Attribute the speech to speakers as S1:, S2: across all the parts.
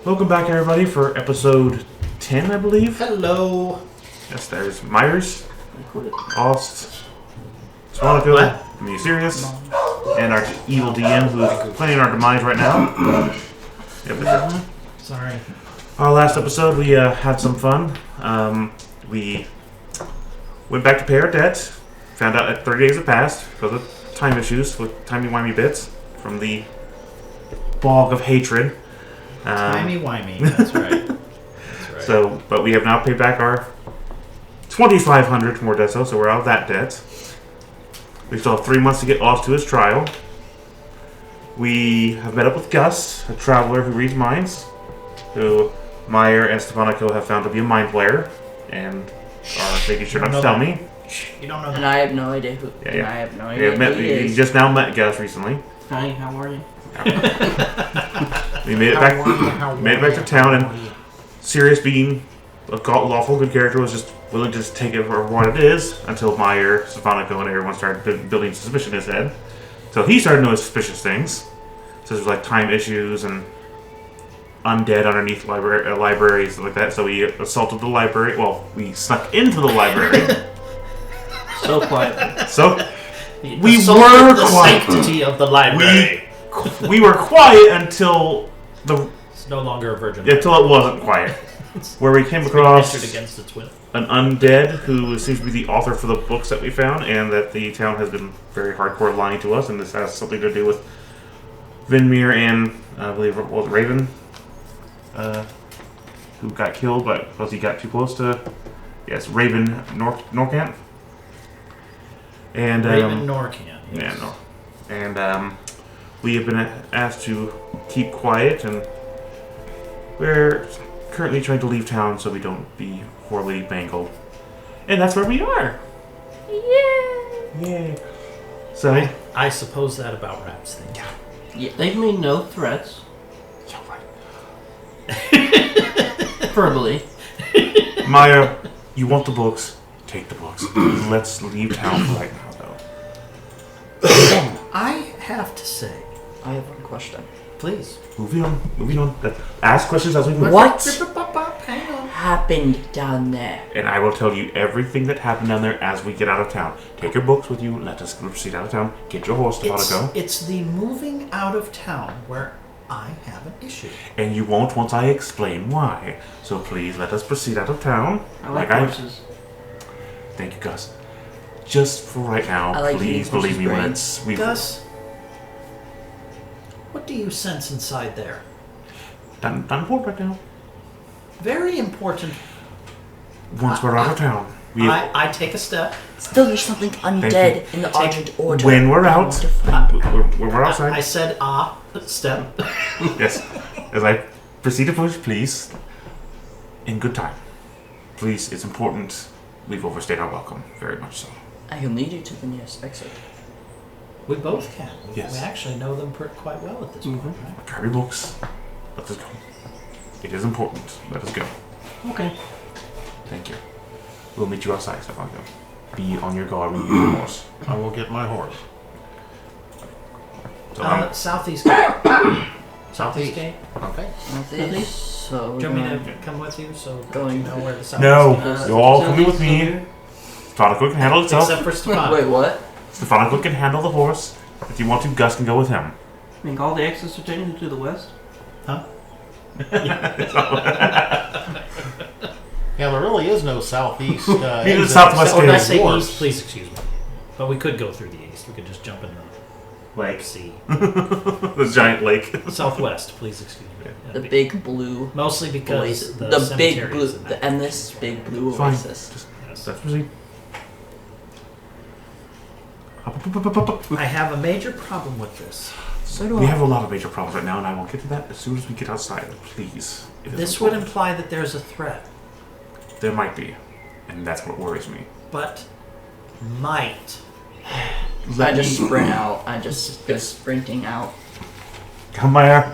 S1: Welcome back, everybody, for episode 10, I believe.
S2: Hello.
S1: Yes, there's Myers, Ost, Swanico, me serious, and our evil DM who is planning our demise right now. Yep.
S2: Sorry.
S1: Our last episode, we had some fun. We went back to pay our debt. Found out that 30 days had passed because of time issues with timey-wimey bits from the bog of hatred.
S2: Timey-wimey, that's right. That's right.
S1: So, but we have now paid back our 2,500 more debt, so we're out of that debt. We still have 3 months to get Oz to his trial. We have met up with Gus, a traveler who reads minds, who Meyer and Stefanico have found to be a mind player, and are making sure not to tell me.
S2: You don't know
S3: And I have no idea who.
S1: Yeah, yeah.
S3: I have no idea who he
S1: You
S3: is.
S1: just now met Gus recently.
S3: Hi, how are you?
S1: We made it back to town, and Sirius, being a lawful good character, was just willing to just take it for what it is until Meyer, Stefanico, and everyone started building suspicion in his head. So he started noticing suspicious things, such as like time issues and undead underneath libraries, stuff like that. So we assaulted the library. Well, we snuck into the library.
S3: So quiet.
S1: So we
S2: were
S1: were
S2: the
S1: quiet.
S2: sanctity of the library.
S1: We were quiet until
S2: It's no longer a virgin.
S1: until it wasn't quiet. Where we came
S2: Entered
S1: across
S2: against its will.
S1: an undead who seems to be the author for the books that we found, and that the town has been very hardcore lying to us, and this has something to do with Vinmir and I believe it was Raven, who got killed because he got too close to Raven Norcant. And
S2: Raven Norcan. Yes.
S1: yeah, no. And we have been asked to keep quiet, and we're currently trying to leave town so we don't be horribly mangled. And that's where we are. Yay! So,
S2: I suppose that about wraps things.
S3: Yeah, they've made no threats.
S1: yeah, right.
S3: Verbally.
S1: Maya, you want the books? Take the books. Let's leave town right now, though.
S2: I have to say,
S3: I have one question.
S2: please.
S1: Moving on. Ask questions as we move.
S3: What
S2: Hang on.
S3: happened down there?
S1: And I will tell you everything that happened down there as we get out of town. Take your books with you. Let us proceed out of town. Get your horse to go.
S2: It's the moving out of town where I have an issue.
S1: And you won't once I explain why. So please let us proceed out of town.
S3: I like horses.
S1: Thank you, Gus. Just for right now,
S3: I like
S1: please
S3: eating
S1: believe me when
S3: horse's
S1: it's...
S2: Gus, what do you sense inside there?
S1: Not important right now.
S2: Very important.
S1: Once we're out of town.
S2: I take a step.
S3: Still, there's something undead in the Argent Order.
S1: When we're
S3: I
S1: out,
S3: want to find it.
S1: we're outside.
S2: I said step.
S1: Yes. As I proceed to push, please. In good time. Please, it's important. We've overstayed our welcome. Very much so.
S3: I can lead you to the nearest exit.
S2: We both can.
S1: Yes.
S2: We actually know them quite well at this point, right?
S1: Grab your books. Let us go. It is important. Let us go.
S2: Okay.
S1: Thank you. We'll meet you outside, Stefano. Be on your guard when you get your horse.
S4: I will get my horse.
S1: So
S2: Southeast gate. Southeast gate?
S4: Okay.
S3: So,
S2: Do you want me to come with you so
S3: Going-
S2: you know where the Southeast
S1: No,
S2: gate is?
S1: you're all coming with me. Stefano can handle itself.
S2: Except for Stefan.
S3: Wait, what?
S1: Stefano can handle the horse. If you want to, Gus can go with him.
S5: I think all the exits are taken to the west.
S2: Huh?
S4: Yeah, there really is no southeast.
S1: Neither
S4: exit
S1: southwest
S4: except
S2: When I
S1: is.
S2: say
S4: wars.
S2: east, please excuse me. But we could go through the east. We could just jump in the
S1: Like
S2: sea.
S1: the giant lake.
S2: Southwest, please excuse me.
S3: The big blue
S2: Mostly because
S3: oasis.
S2: the,
S3: The big
S2: cemetery
S3: blue.
S2: is in that.
S3: And this big blue
S1: Fine.
S3: oasis.
S1: Just
S2: Yes.
S1: let's proceed. Up.
S2: I have a major problem with this.
S3: So do
S1: We
S3: I.
S1: have a lot of major problems right now, and I will get to that as soon as we get outside. Please. It is
S2: This would
S1: important.
S2: imply that there's a threat,
S1: There might be, and that's what worries me.
S2: but might.
S3: I just sprint out. I just go sprinting out.
S1: Come here.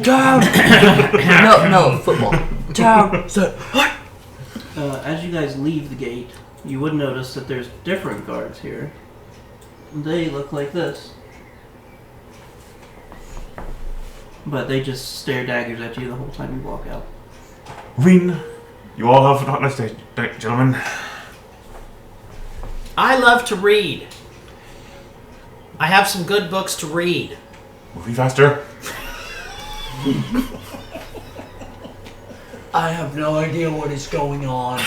S3: Down! no, football. Down!
S5: As you guys leave the gate, you would notice that there's different guards here. They look like this. but they just stare daggers at you the whole time you walk out.
S1: Reen, you all have a nice day, gentlemen.
S2: I love to read. I have some good books to read.
S1: Moving faster.
S3: I have no idea what is going on.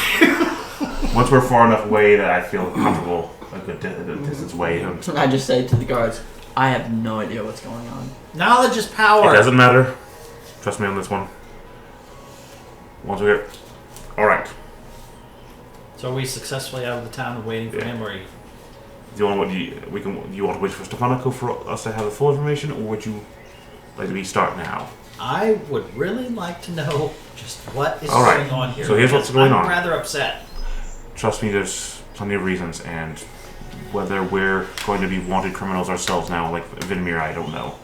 S1: Once we're far enough away that I feel comfortable, a good distance away.
S3: I just say to the guards, I have no idea what's going on.
S2: Knowledge is power.
S1: It doesn't matter. Trust me on this one. Once we get... Alright.
S2: So are we successfully out of the town and waiting for him, or
S1: Do you want to wait for Stefanico for us to have the full information, or would you like to start now?
S2: I would really like to know just what is
S1: All right.
S2: going on here.
S1: So here's what's going on.
S2: I'm rather upset.
S1: Trust me, there's plenty of reasons, and whether we're going to be wanted criminals ourselves now, like Vinmir, I don't know.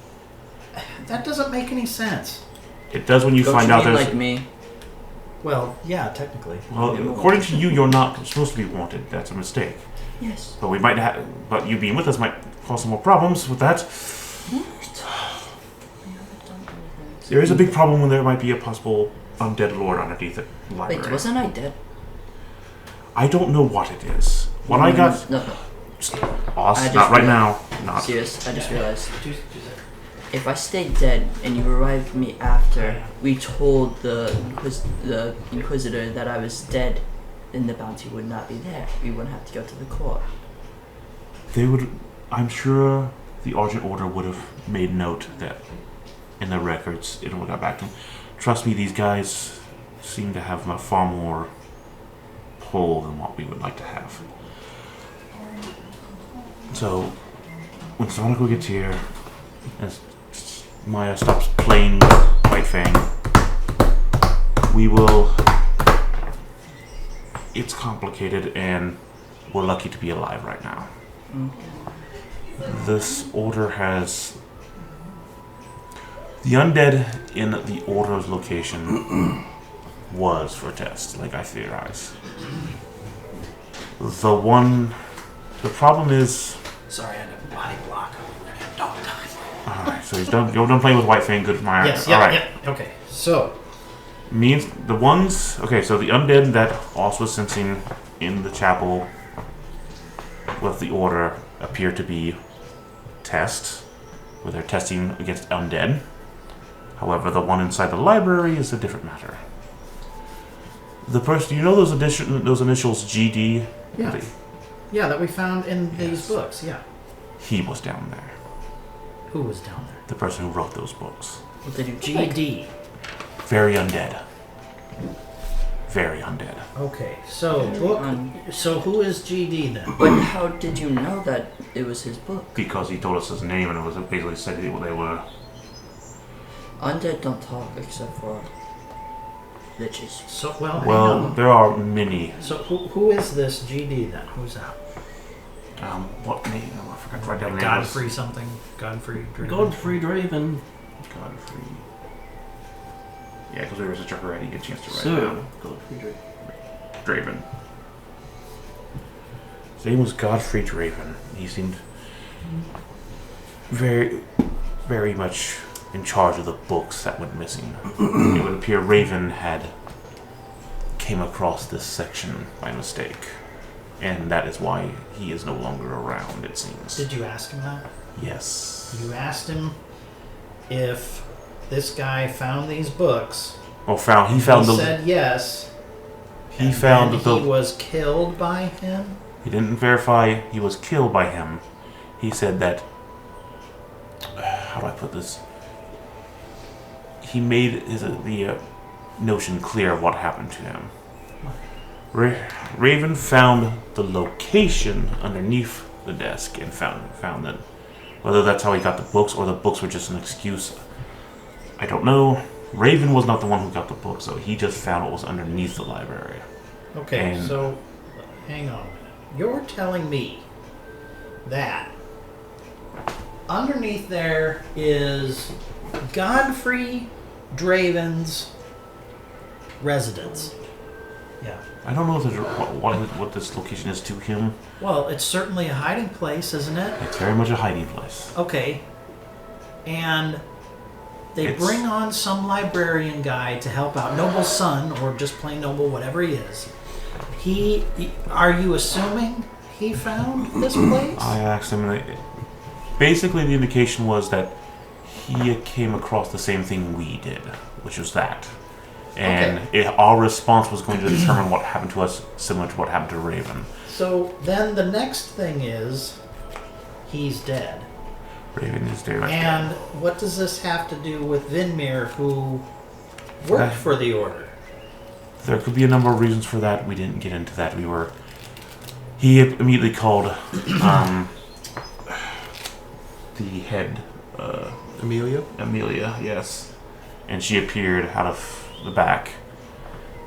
S2: That doesn't make any sense.
S1: It does when you
S3: Don't
S1: find
S3: you
S1: out
S3: mean
S1: there's...
S3: like me?
S2: Well, yeah, technically.
S1: Well, according to you, you're not supposed to be wanted. That's a mistake.
S3: Yes.
S1: But we might have... But you being with us might cause some more problems with that. There is a big problem when there might be a possible undead lord underneath the library.
S3: Wait, wasn't I dead?
S1: I don't know what it is. What I got...
S3: No.
S1: Not right now. Not.
S3: Serious, I just realized. If I stayed dead and you revived me after we told the Inquisitor that I was dead, then the bounty would not be there. We wouldn't have to go to the court.
S1: They would... I'm sure the Argent Order would have made note that in the records it would have got back to them. Trust me, these guys seem to have a far more pull than what we would like to have. So, when Sonico gets here, as Maya stops playing White Fang, we will... It's complicated, and we're lucky to be alive right now. This order has... The undead in the Order's location was for test, like I theorize. The problem is...
S2: Sorry, I had a body block. We're gonna have dog time.
S1: Alright, so you're done playing with White Fang, good for my...
S2: Yes,
S1: Alright.
S2: Okay, so...
S1: Means the ones... Okay, so the undead that also was sensing in the chapel with the Order appear to be tests, where they're testing against undead. However, the one inside the library is a different matter. The person... You know those initials GD?
S2: Yeah. Yeah, that we found in these
S1: Yes.
S2: books, yeah.
S1: He was down there.
S2: Who was down there?
S1: The person who wrote those books.
S3: What did you
S2: GD.
S1: Very undead. Very undead.
S2: Okay, so so who is GD then?
S3: But how did you know that it was his book?
S1: Because he told us his name and it was basically said what they were.
S3: Undead don't talk except for liches.
S2: So well, hang
S1: Well,
S2: on.
S1: there are many.
S2: So who is this GD then? Who's that?
S1: What name? Oh, I forgot to write down the name.
S2: Godfrey something. Godfrey.
S5: Godfrey Draven.
S1: Godfrey. Yeah, because we were such a hurry, I didn't get a chance to write it
S5: So,
S1: down.
S5: Godfrey Draven.
S1: Draven. His name was Godfrey Draven. He seemed very, very much in charge of the books that went missing. It would appear Raven had came across this section by mistake. And that is why he is no longer around, it seems.
S2: Did you ask him that?
S1: Yes.
S2: You asked him if this guy found these books.
S1: Well, he found
S2: he
S1: the...
S2: said yes.
S1: He found
S2: and
S1: the...
S2: he was killed by him?
S1: He didn't verify he was killed by him. He said that... How do I put this? He made the notion clear of what happened to him. Raven found the location underneath the desk and found that. Whether that's how he got the books or the books were just an excuse, I don't know. Raven was not the one who got the books, though. He just found what was underneath the library.
S2: Okay,
S1: And-
S2: so hang on a minute. You're telling me that underneath there is Godfrey Draven's residence. Yeah.
S1: I don't know if what this location is to him.
S2: Well, it's certainly a hiding place, isn't it?
S1: It's very much a hiding place.
S2: Okay. And They bring on some librarian guy to help out. Noble's son, or just plain Noble, whatever he is. Are you assuming he found this place?
S1: I asked him. Basically, the indication was that he came across the same thing we did, which was that. And our response was going to determine what happened to us, similar to what happened to Raven.
S2: So then the next thing is, he's dead.
S1: Raven is very much
S2: And
S1: dead.
S2: what does this have to do with Vinmir, who worked for the Order?
S1: There could be a number of reasons for that. We didn't get into that. He immediately called the head, Amelia, yes. And she appeared out of the back.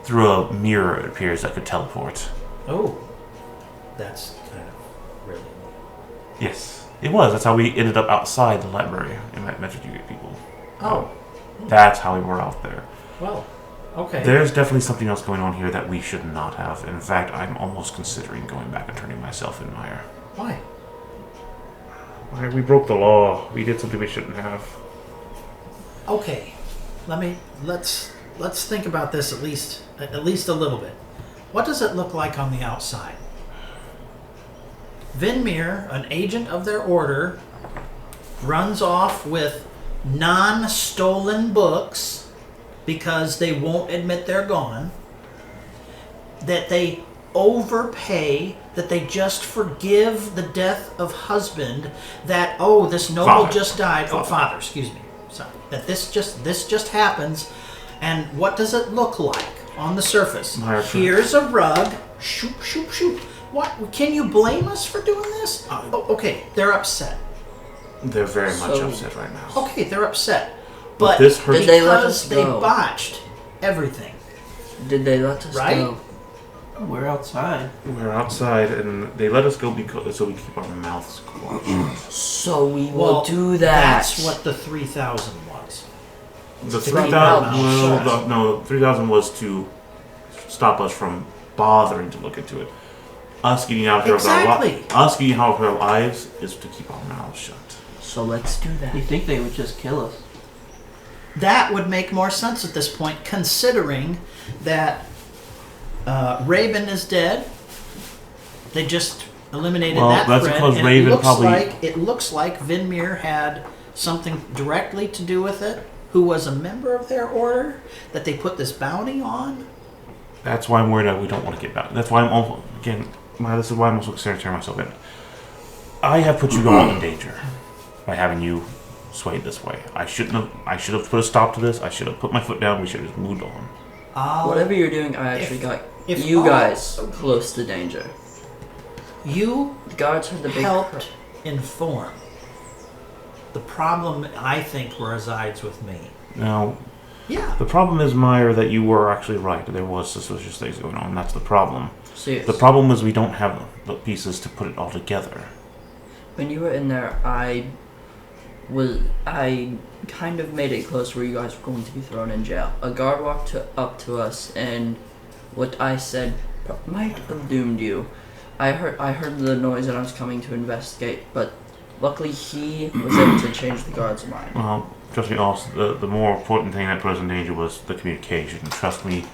S1: Through a mirror, it appears, that could teleport.
S2: Oh, that's kind of really neat.
S1: Yes, it was. That's how we ended up outside the library and met you people.
S2: Oh.
S1: That's how we were out there.
S2: Well, okay.
S1: There's definitely something else going on here that we should not have. In fact, I'm almost considering going back and turning myself in, Meyer.
S2: Why?
S1: We broke the law. We did something we shouldn't have.
S2: Okay, let's think about this at least a little bit. What does it look like on the outside? Vinmir, an agent of their order, runs off with non-stolen books because they won't admit they're gone. That they overpay, that they just forgive the death of husband, that this noble
S1: Father.
S2: just died. Father, excuse me. Sorry. That this just happens, and what does it look like on the surface? Here's a rug. Shoop, shoop, shoop. What? Can you blame us for doing this? Okay, they're upset.
S1: They're very much upset right now.
S2: Okay, they're upset. But
S1: this hurts.
S3: Did they let us
S2: they
S3: go?
S2: botched everything.
S3: Did they let us
S2: Right?
S3: go?
S5: We're outside.
S1: We're outside, and they let us go so we keep our mouths closed.
S3: So we will do that.
S2: That's what the 3,000 was.
S1: The
S2: To
S1: 3,000.
S2: keep our mouths
S1: Well,
S2: shut.
S1: no, 3,000 was to stop us from bothering to look into it. Us getting out of
S2: Exactly.
S1: us getting out of our lives is to keep our mouths shut.
S3: So let's do that.
S5: You think they would just kill us?
S2: That would make more sense at this point, considering that Raven is dead. They just eliminated
S1: Well,
S2: that
S1: that's
S2: thread,
S1: because
S2: and
S1: Raven
S2: it looks like Vinmir had something directly to do with it. Who was a member of their order that they put this bounty on?
S1: That's why I'm worried that we don't want to get back. That's why I'm also, this is why I'm also concerned to turn myself in. I have put you all in danger by having you swayed this way. I should have put a stop to this. I should have put my foot down. We should have just moved on.
S3: Whatever you're doing, I actually got
S2: if
S3: you
S2: all-
S3: guys close to danger.
S2: You
S3: The guards had the big
S2: helped inform. The problem, I think, resides with me.
S1: Now,
S2: Yeah.
S1: the problem is, Meyer, that you were actually right. There was suspicious things going on. That's the problem.
S3: Serious.
S1: The problem is we don't have the pieces to put it all together.
S3: When you were in there, I kind of made it close where you guys were going to be thrown in jail. A guard walked up to us, and what I said might have doomed you. I heard the noise, and I was coming to investigate, but luckily he was able to change the guard's mind.
S1: Well, trust me, also, the more important thing that put us in danger was the communication. Trust me,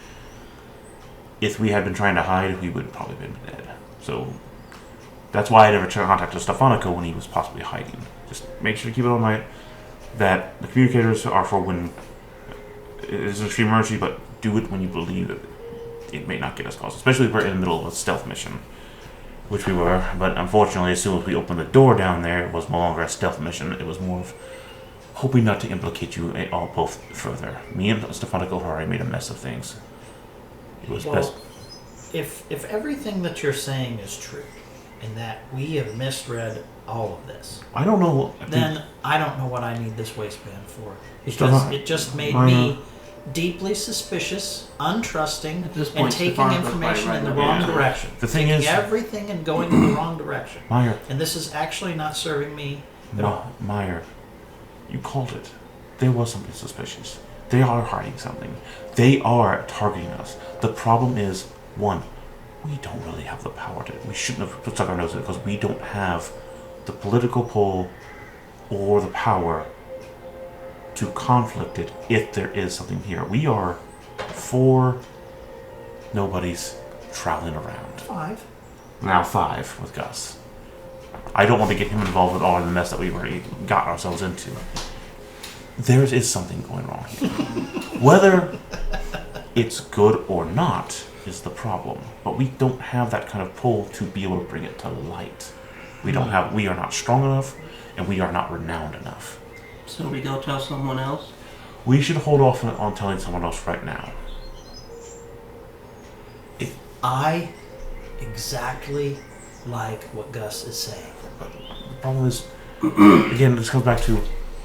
S1: if we had been trying to hide, we would have probably been dead. So that's why I never contacted Stefanico when he was possibly hiding. Just make sure to keep it on mind that the communicators are for when it is an extreme emergency, but do it when you believe that it may not get us close. Especially if we're in the middle of a stealth mission, which we were. But unfortunately, as soon as we opened the door down there, it was no longer a stealth mission. It was more of hoping not to implicate you all both further. Me and Stefanico have already made a mess of things. It was best.
S2: If everything that you're saying is true, and that we have misread all of this,
S1: I don't know.
S2: then I don't know what I need this waistband for.
S1: Still
S2: Because
S1: not-
S2: it just made
S1: Why
S2: me deeply suspicious, untrusting,
S5: At this
S2: and
S5: point,
S2: taking
S5: Stefano's
S2: information
S5: probably
S2: in the
S5: right
S2: wrong
S1: now. Yeah.
S2: direction.
S1: The thing
S2: Taking
S1: is-
S2: everything and going in the wrong direction.
S1: Meyer,
S2: And this is actually not serving me at all.
S1: Meyer, you called it. There was something suspicious. They are hiding something. They are targeting us. The problem is, one, we don't really have the power to. We shouldn't have stuck our nose in it because we don't have the political pull or the power to conflict it if there is something here. We are 4 nobodies traveling around.
S2: 5.
S1: Now 5 with Gus. I don't want to get him involved with all of the mess that we've already got ourselves into. There is something going wrong here. Whether it's good or not is the problem. But we don't have that kind of pull to be able to bring it to light. We are not strong enough, and we are not renowned enough.
S5: So we go tell someone else?
S1: We should hold off on telling someone else right now.
S2: I exactly like what Gus is saying.
S1: The problem is, again, this comes back to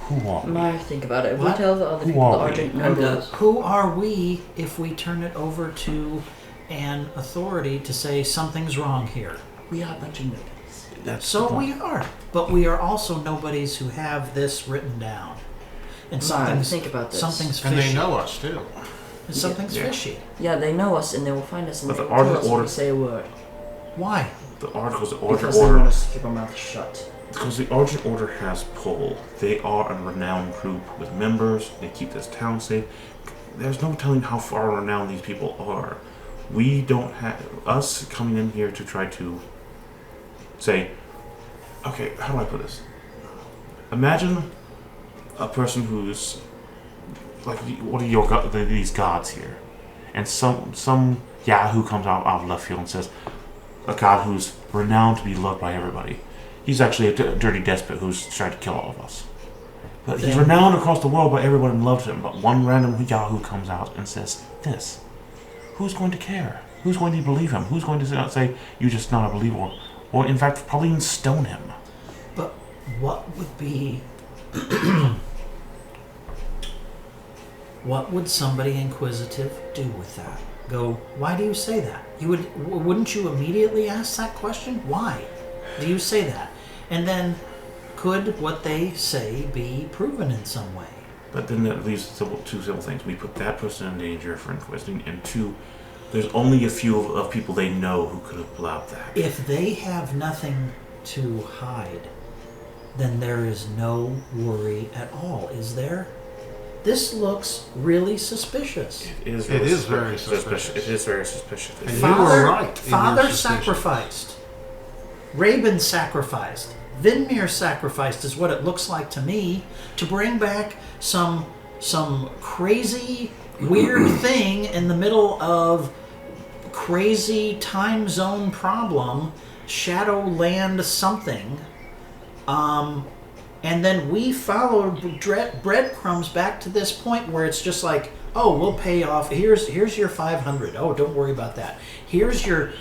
S1: who are we?
S3: Maya, think about it. If
S2: What?
S3: we tell the other
S1: Who
S3: people
S1: are
S3: the
S1: we?
S3: Argent
S5: I'm
S3: knows.
S5: Gus.
S2: Who are we if we turn it over to an authority to say something's wrong here?
S3: We are a bunch of nobodies.
S1: That's the
S2: So
S1: point.
S2: we are, but we are also nobodies who have this written down. And
S3: Maya,
S2: something's
S3: think about this.
S2: something's
S4: And
S2: fishy.
S4: they know us too.
S2: And something's
S1: Yeah.
S2: fishy.
S3: Yeah, they know us and they will find us and
S1: But
S3: they
S1: the
S3: will kill
S1: Argent
S3: us if
S1: Order-
S3: we say a word.
S2: Why?
S1: The Articles of
S3: Because they
S1: Order.
S3: want us to keep our mouth shut.
S1: Because the Argent Order has pull. They are a renowned group with members. They keep this town safe. There's no telling how far renowned these people are. We don't have... Us coming in here to try to say... Okay, how do I put this? Imagine a person who's... Like, what are these gods here? And some yahoo comes out of left field and says, a god who's renowned to be loved by everybody. He's actually a dirty despot who's tried to kill all of us. But he's renowned across the world by everyone and loves him. But one random yahoo comes out and says this. Who's going to care? Who's going to believe him? Who's going to say, you're just not a believer? Or in fact, probably even stone him.
S2: But what would be... What would somebody inquisitive do with that? Go, why do you say that? Wouldn't you immediately ask that question? Why do you say that? And then, could what they say be proven in some way?
S1: But then that leaves two simple things. We put that person in danger for inquisiting, and 2, there's only a few of people they know who could have pulled out that.
S2: If they have nothing to hide, then there is no worry at all, is there? This looks really suspicious.
S1: It is
S4: very suspicious.
S1: It is very suspicious.
S4: And you were right in your
S2: Father
S4: suspicion.
S2: sacrificed. Rabin sacrificed. Vinmir sacrificed is what it looks like to me to bring back some crazy weird thing in the middle of crazy time zone problem, Shadowland something. And then we followed breadcrumbs back to this point where it's just like, oh, we'll pay off. Here's your 500. Oh, don't worry about that. Here's your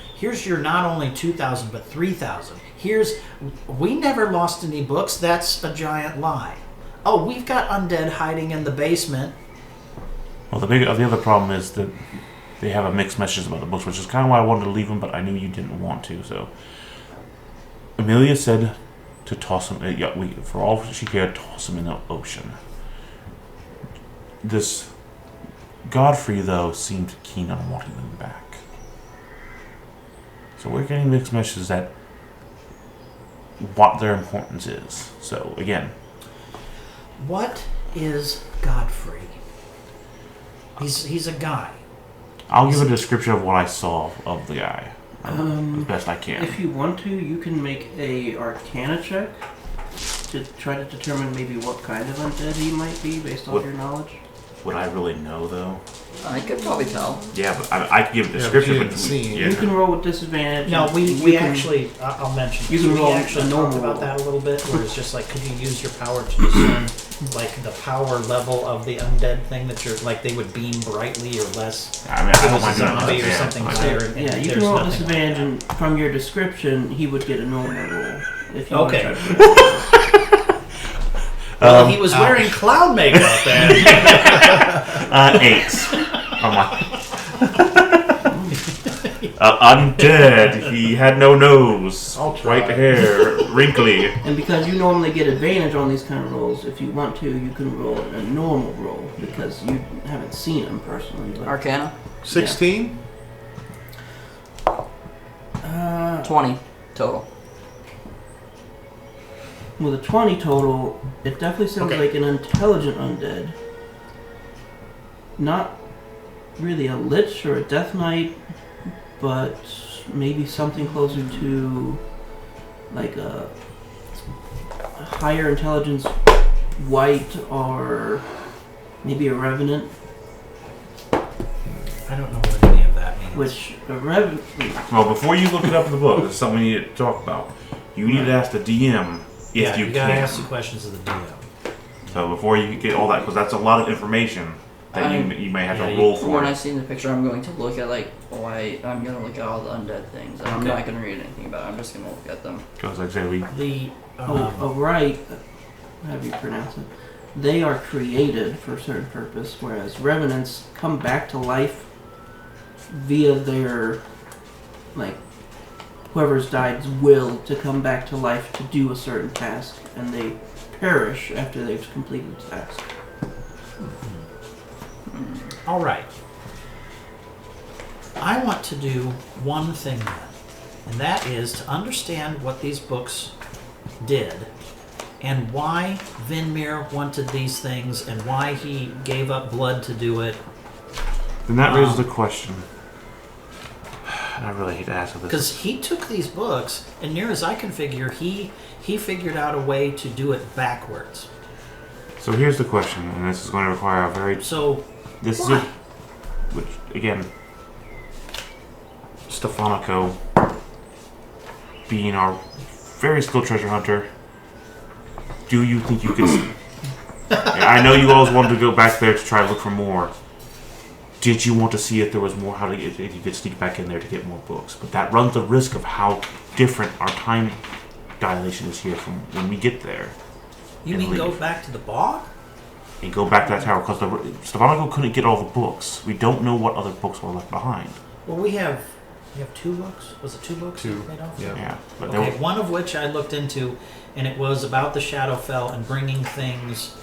S2: not only 2,000 but 3,000. We never lost any books. That's a giant lie. Oh, we've got undead hiding in the basement.
S1: Well, the other problem is that they have a mixed message about the books, which is kind of why I wanted to leave them, but I knew you didn't want to. So Amelia said to toss him. For all she cared, toss him in the ocean. This Godfrey, though, seemed keen on wanting them back. So we're getting mixed messages that what their importance is. So again,
S2: What is Godfrey? He's a guy.
S1: I'll give a description of what I saw of the guy as best I can.
S5: If you want to, you can make a Arcana check to try to determine maybe what kind of undead he might be based on your knowledge.
S1: Would I really know, though?
S3: I could probably tell.
S1: Yeah, but I could give a description.
S4: you
S1: but
S4: didn't see him.
S1: yeah.
S5: You can roll with disadvantage.
S2: No,
S5: and
S2: we
S5: you can-
S2: actually, I'll mention
S5: you
S2: this.
S5: can
S2: We
S5: roll
S2: actually
S5: a
S2: talked
S5: normal
S2: about
S5: roll.
S2: that a little bit, where it's just like, could you use your power to discern, like, the power level of the undead thing that you're, like, they would beam brightly or less?
S1: I mean, I
S2: If it
S1: don't
S2: was a
S1: mind doing
S2: zombie
S1: that.
S2: or something
S1: Yeah,
S2: there, and
S5: Yeah, you
S2: there's
S5: can roll
S2: nothing
S5: disadvantage,
S2: like
S5: and from your description, he would get a normal roll. If you
S2: Okay.
S5: want to try to
S2: well, he was wearing cloud makeup then.
S1: 8. Oh my. Undead. He had no nose.
S4: I'll try.
S1: White hair. Wrinkly.
S5: And because you normally get advantage on these kind of rolls, if you want to, you can roll a normal roll because you haven't seen him personally. But,
S3: Arcana?
S4: 16?
S3: 20 total.
S5: With a 20 total, it definitely sounds
S2: Okay.
S5: like an intelligent undead. Not really a lich or a death knight, but maybe something closer to like a higher intelligence white or maybe a revenant.
S2: I don't know what any of that means.
S5: Which a revenant.
S1: Well, before you look it up in the book, there's something we need to talk about. You need to ask the DM if
S2: yeah,
S1: you
S2: you
S1: can.
S2: gotta ask the questions of the DM.
S1: So before you get all that, because that's a lot of information that you may have to roll for.
S3: When I see the picture, I'm going to look at I'm going to look at all the undead things, and I'm not going to read anything about it. I'm just going to look at them.
S1: Because like I said, we
S2: The
S5: Right, how do you pronounce it? They are created for a certain purpose, whereas revenants come back to life via their, whoever's died's will to come back to life to do a certain task, and they perish after they've completed the task.
S2: all right. I want to do one thing then, and that is to understand what these books did and why Vinmir wanted these things and why he gave up blood to do it.
S1: then that raises the question. I really hate to ask this.
S2: Because he took these books, and near as I can figure, he figured out a way to do it backwards.
S1: So here's the question, and this is going to require a very.
S2: So,
S1: This
S2: why?
S1: is which again, Stefanico, being our very skilled treasure hunter, do you think you could? I know you always wanted to go back there to try to look for more. Did you want to see if there was more? If you could sneak back in there to get more books? But that runs the risk of how different our time dilation is here from when we get there.
S2: You
S1: and
S2: mean go
S1: leave.
S2: back to the bog?
S1: And go back to that tower because Stefanico couldn't get all the books. We don't know what other books were left behind.
S2: Well, we have 2 books. Was it 2 books?
S4: Two.
S2: Made off?
S4: Yeah.
S1: Yeah, but
S2: Okay, one of which I looked into, and it was about the Shadowfell and bringing things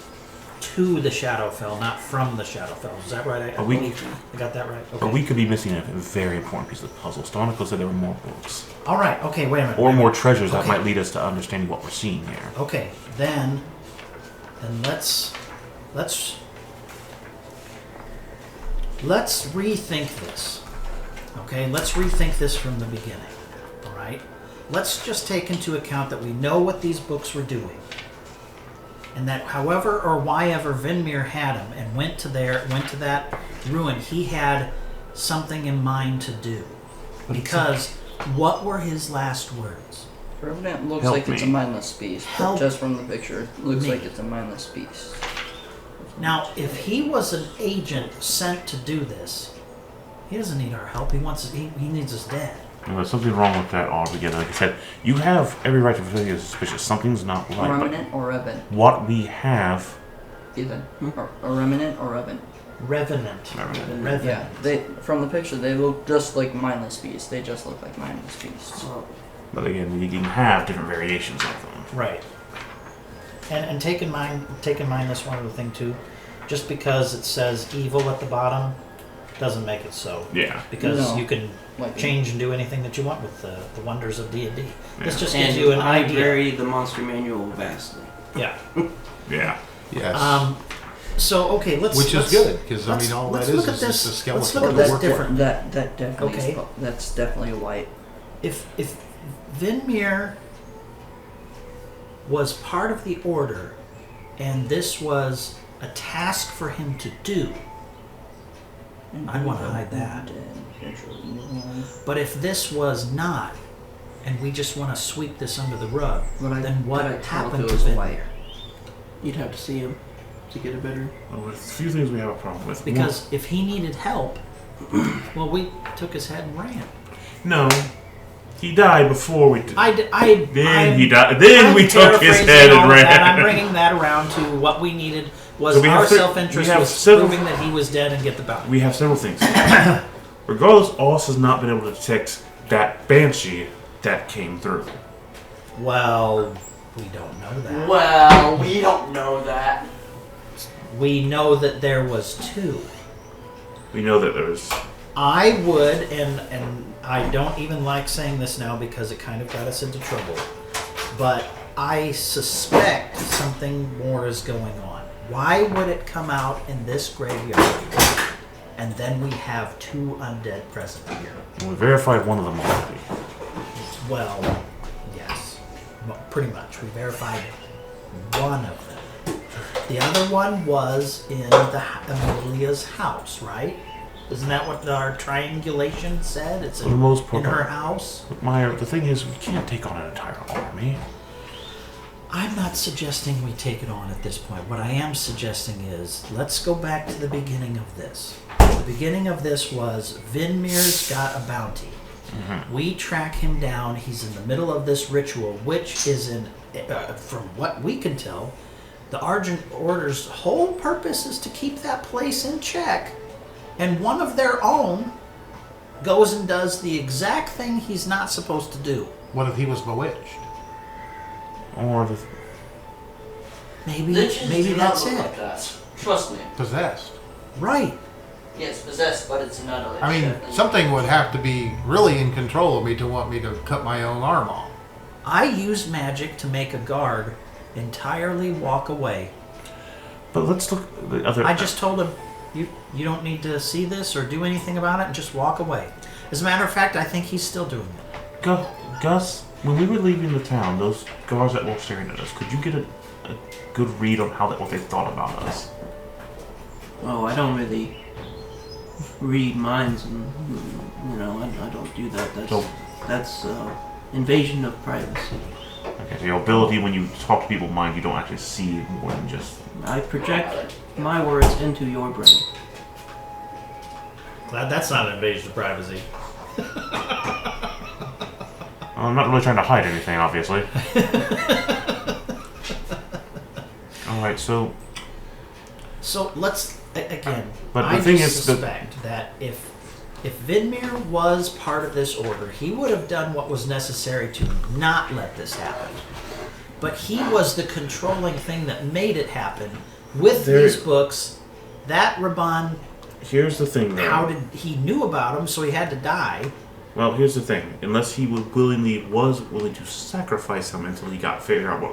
S2: to the Shadowfell, not from the Shadowfell. Is that right? I got that right. Okay.
S1: But we could be missing a very important piece of the puzzle. Stefanico said there were more books.
S2: All right. Okay. Wait a minute.
S1: Or more treasures that
S2: Okay.
S1: might lead us to understanding what we're seeing here.
S2: Okay. Then let's rethink this. Okay. Let's rethink this from the beginning. All right. Let's just take into account that we know what these books were doing. And that however or why ever Vinmir had him and went to that ruin, he had something in mind to do. Because what were his last words?
S3: Revenant looks
S1: Help
S3: like it's a
S1: me.
S3: mindless beast.
S2: Help
S3: Just from the picture, it looks
S2: me.
S3: like it's a mindless beast.
S2: Now, if he was an agent sent to do this, he doesn't need our help. He needs us dead.
S1: And there's something wrong with that altogether. Like I said, you have every right to feel you're suspicious. Something's not right.
S3: Revenant or Reven?
S1: What we have.
S3: Either. Or a Revenant or Reven.
S2: Revenant. Revenant.
S3: Yeah, from the picture, they look just like mindless beasts. They just look like mindless beasts.
S1: But again, you can have different variations of them.
S2: Right. And take in mind this one other thing too. Just because it says evil at the bottom doesn't make it so.
S1: Yeah.
S2: Because
S3: No.
S2: you can
S3: Like
S2: change and do anything that you want with the wonders of D&D. This
S1: Yeah.
S2: just
S5: And
S2: gives you an
S5: I
S2: idea.
S5: vary the monster manual vastly.
S2: Yeah.
S1: Yeah.
S4: Yes.
S2: So okay, let's
S4: Which
S2: let's,
S4: is good, because I
S2: let's-
S4: mean, all
S2: let's
S4: that is
S2: look at
S4: is
S2: this.
S4: just a skeleton.
S2: Let's look at
S4: to
S2: this
S4: work with.
S2: different.
S3: that definitely
S2: Okay.
S3: that's definitely a white.
S2: If Vinmir was part of the order, and this was a task for him to do, I want to hide that. But if this was not, and we just want to sweep this under the rug, then what happened to Vinmir?
S5: You'd have to see him to get a better.
S1: Well, there's a few things we have a problem with.
S2: Because if he needed help, well, we took his head and ran.
S1: No. He died before we did.
S2: Then
S1: he died. Then we took his
S2: paraphrasing
S1: head
S2: all
S1: and
S2: of
S1: ran.
S2: that. I'm bringing that around to what we needed was
S1: So we have
S2: our
S1: three-
S2: self-interest
S1: we have
S2: was
S1: several-
S2: proving that he was dead and get the bounty.
S1: We have several things. Regardless, Oz has not been able to detect that banshee that came through.
S2: Well, we don't know that.
S3: Well, we don't know that.
S2: We know that there was 2.
S1: We know that there was.
S2: I would, and I don't even like saying this now because it kind of got us into trouble, but I suspect something more is going on. Why would it come out in this graveyard, and then we have 2 undead present here?
S1: We verified one of them already.
S2: Well, yes, pretty much. We verified one of them. The other one was in Amelia's house, right? Isn't that what our triangulation said? It's
S1: For the most part.
S2: in her house.
S1: But Meyer, the thing is, we can't take on an entire army.
S2: I'm not suggesting we take it on at this point. What I am suggesting is, let's go back to the beginning of this. The beginning of this was Vinmir's got a bounty.
S1: Mm-hmm.
S2: We track him down. He's in the middle of this ritual, which is from what we can tell, the Argent Order's whole purpose is to keep that place in check. And one of their own goes and does the exact thing he's not supposed to do.
S4: What if he was bewitched?
S1: Or the...
S2: Maybe
S3: Liches do not
S2: that's
S3: look
S2: it.
S3: like that. Trust me.
S4: Possessed.
S2: Right.
S3: Yes, possessed, but it's not a lich.
S4: I mean,
S3: Definitely.
S4: something would have to be really in control of me to want me to cut my own arm off.
S2: I used magic to make a guard entirely walk away.
S1: But let's look at the other...
S2: I just told him, you don't need to see this or do anything about it, and just walk away. As a matter of fact, I think he's still doing it.
S1: Gus, when we were leaving the town, those guards that were staring at us, could you get a good read on what they thought about us?
S5: Oh, I don't really read minds, and I don't do that. That's invasion of privacy.
S1: Okay, so your ability when you talk to people's mind, you don't actually see more than just...
S5: I project my words into your brain.
S2: Glad that's not an invasion of privacy.
S1: I'm not really trying to hide anything, obviously. Alright, so
S2: let's again.
S1: But
S2: I
S1: the thing
S2: just
S1: is
S2: suspect that if Vidmir was part of this order, he would have done what was necessary to not let this happen. But he was the controlling thing that made it happen with these books. That Raban,
S1: here's the thing, though.
S2: he knew about them, so he had to die.
S1: Well, here's the thing. Unless he was willing to sacrifice him until he got figured out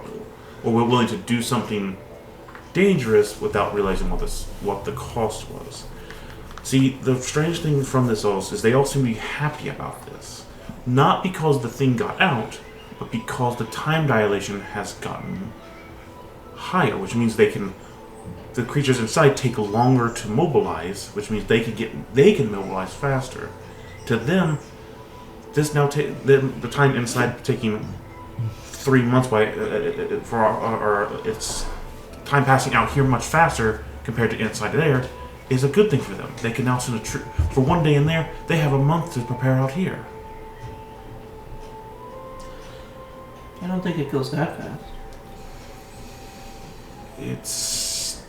S1: or were willing to do something dangerous without realizing what the cost was. See, the strange thing from this also is they all seem to be happy about this. Not because the thing got out, but because the time dilation has gotten higher, which means the creatures inside take longer to mobilize, which means they can mobilize faster. To them, this now the time inside taking 3 months it's time passing out here much faster compared to inside there is a good thing for them. They can now send a troop for 1 day in there. They have a month to prepare out here.
S5: I don't think it goes that fast.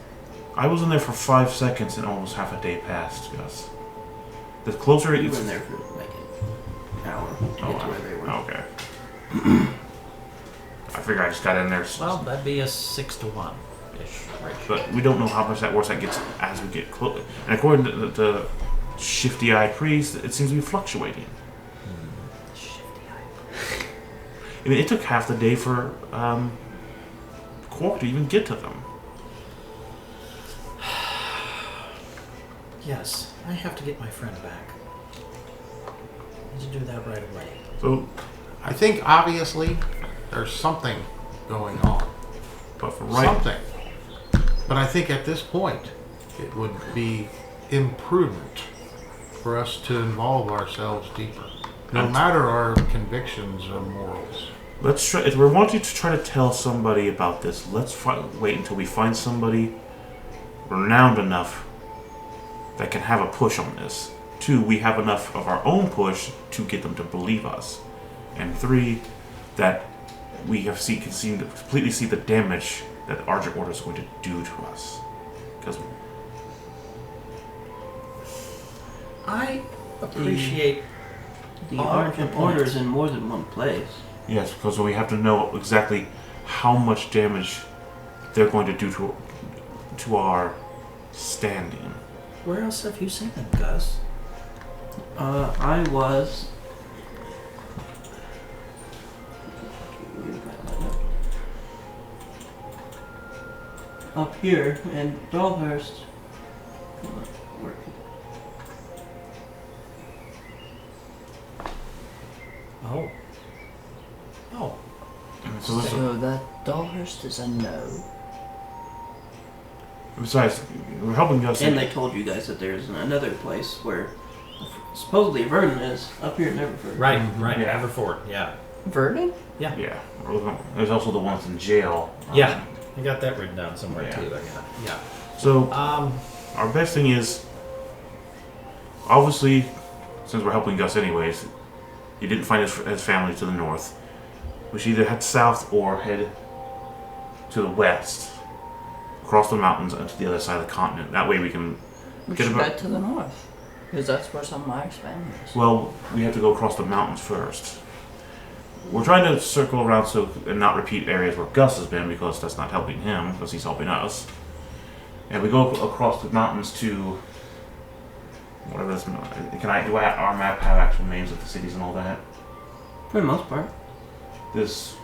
S1: I was in there for 5 seconds and almost half a day passed, Gus. The closer
S5: You
S1: it's...
S5: were in there for like an hour to get to where they were.
S1: Okay. I figured I just got in there.
S2: Well, that'd be a 6 to 1 ish.
S1: But we don't know how much that worse that gets as we get close. And according to the shifty-eyed priest, it seems to be fluctuating. I mean, it took half the day for Quark to even get to them.
S2: Yes, I have to get my friend back. I need to do that right away.
S1: So,
S4: I think obviously there's something going on.
S1: but for right,
S4: Something. But I think at this point it would be imprudent for us to involve ourselves deeper. No matter our convictions or morals.
S1: let's try. If we want you to try to tell somebody about this, let's wait until we find somebody renowned enough that can have a push on this. 2, we have enough of our own push to get them to believe us. And 3, that we can completely see the damage that the Argent Order is going to do to us. Because
S2: I appreciate
S5: The
S2: All
S5: Argent
S2: the
S5: Order
S2: points.
S5: is in more than one place.
S1: yes, because we have to know exactly how much damage they're going to do to our standing.
S2: Where else have you seen them, Gus?
S5: I was. up here, and Dollhurst. Where-
S2: Oh. Oh.
S1: So this,
S3: So that Dollhurst is a no.
S1: besides, we're helping us.
S5: And they told you guys that there's another place where supposedly Vernon is up here in Everford.
S2: Right, right.
S1: Yeah.
S2: Everford, yeah.
S3: Vernon?
S1: Yeah. There's also the ones in jail.
S2: Yeah. I got that written down somewhere
S1: Yeah.
S2: too. Yeah.
S1: So
S2: Um,
S1: our best thing is, obviously, since we're helping Gus anyways, he didn't find his family to the north. We should either head south or head to the west, across the mountains and to the other side of the continent. That way we can
S3: We
S1: Get
S3: should
S1: about-
S3: head to the north. Because that's where some of my family is.
S1: Well, we have to go across the mountains first. We're trying to circle around so and not repeat areas where Gus has been because that's not helping him because he's helping us. And we go across the mountains to whatever this. Do our map have actual names of the cities and all that?
S5: For the most part.
S1: This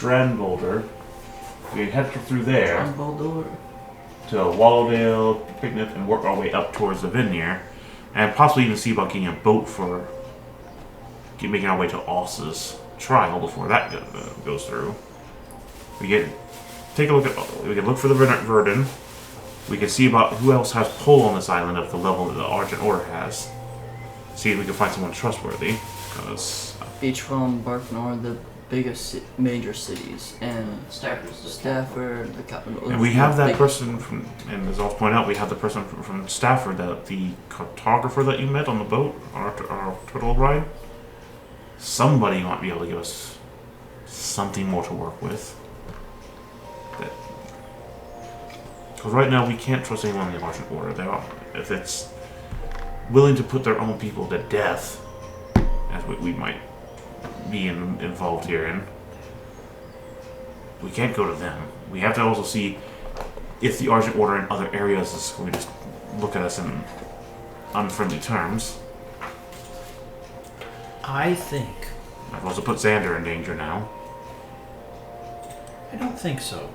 S1: Boulder. We head through there
S5: On Baldur.
S1: to Wallowdale, Picnic, and work our way up towards the Vineyard, and possibly even see about getting a boat for making our way to Oss's trial before that goes through. We can look for the Verdun. We can see about who else has pull on this island of the level that the Argent Order has. See if we can find someone trustworthy, because
S3: Beachcomb, Barknor, the biggest major cities, and
S5: Stafford's the
S3: Stafford, the capital.
S1: and we have that
S3: Big-
S1: person from, and as I'll point out, we have the person from Stafford, the cartographer that you met on the boat, our turtle ride. Somebody might be able to give us something more to work with. Because right now we can't trust anyone in the Argent Order. If it's willing to put their own people to death, as we might be involved here in, we can't go to them. We have to also see if the Argent Order in other areas is going to look at us in unfriendly terms.
S2: I think.
S1: I've also put Xander in danger now.
S2: I don't think so.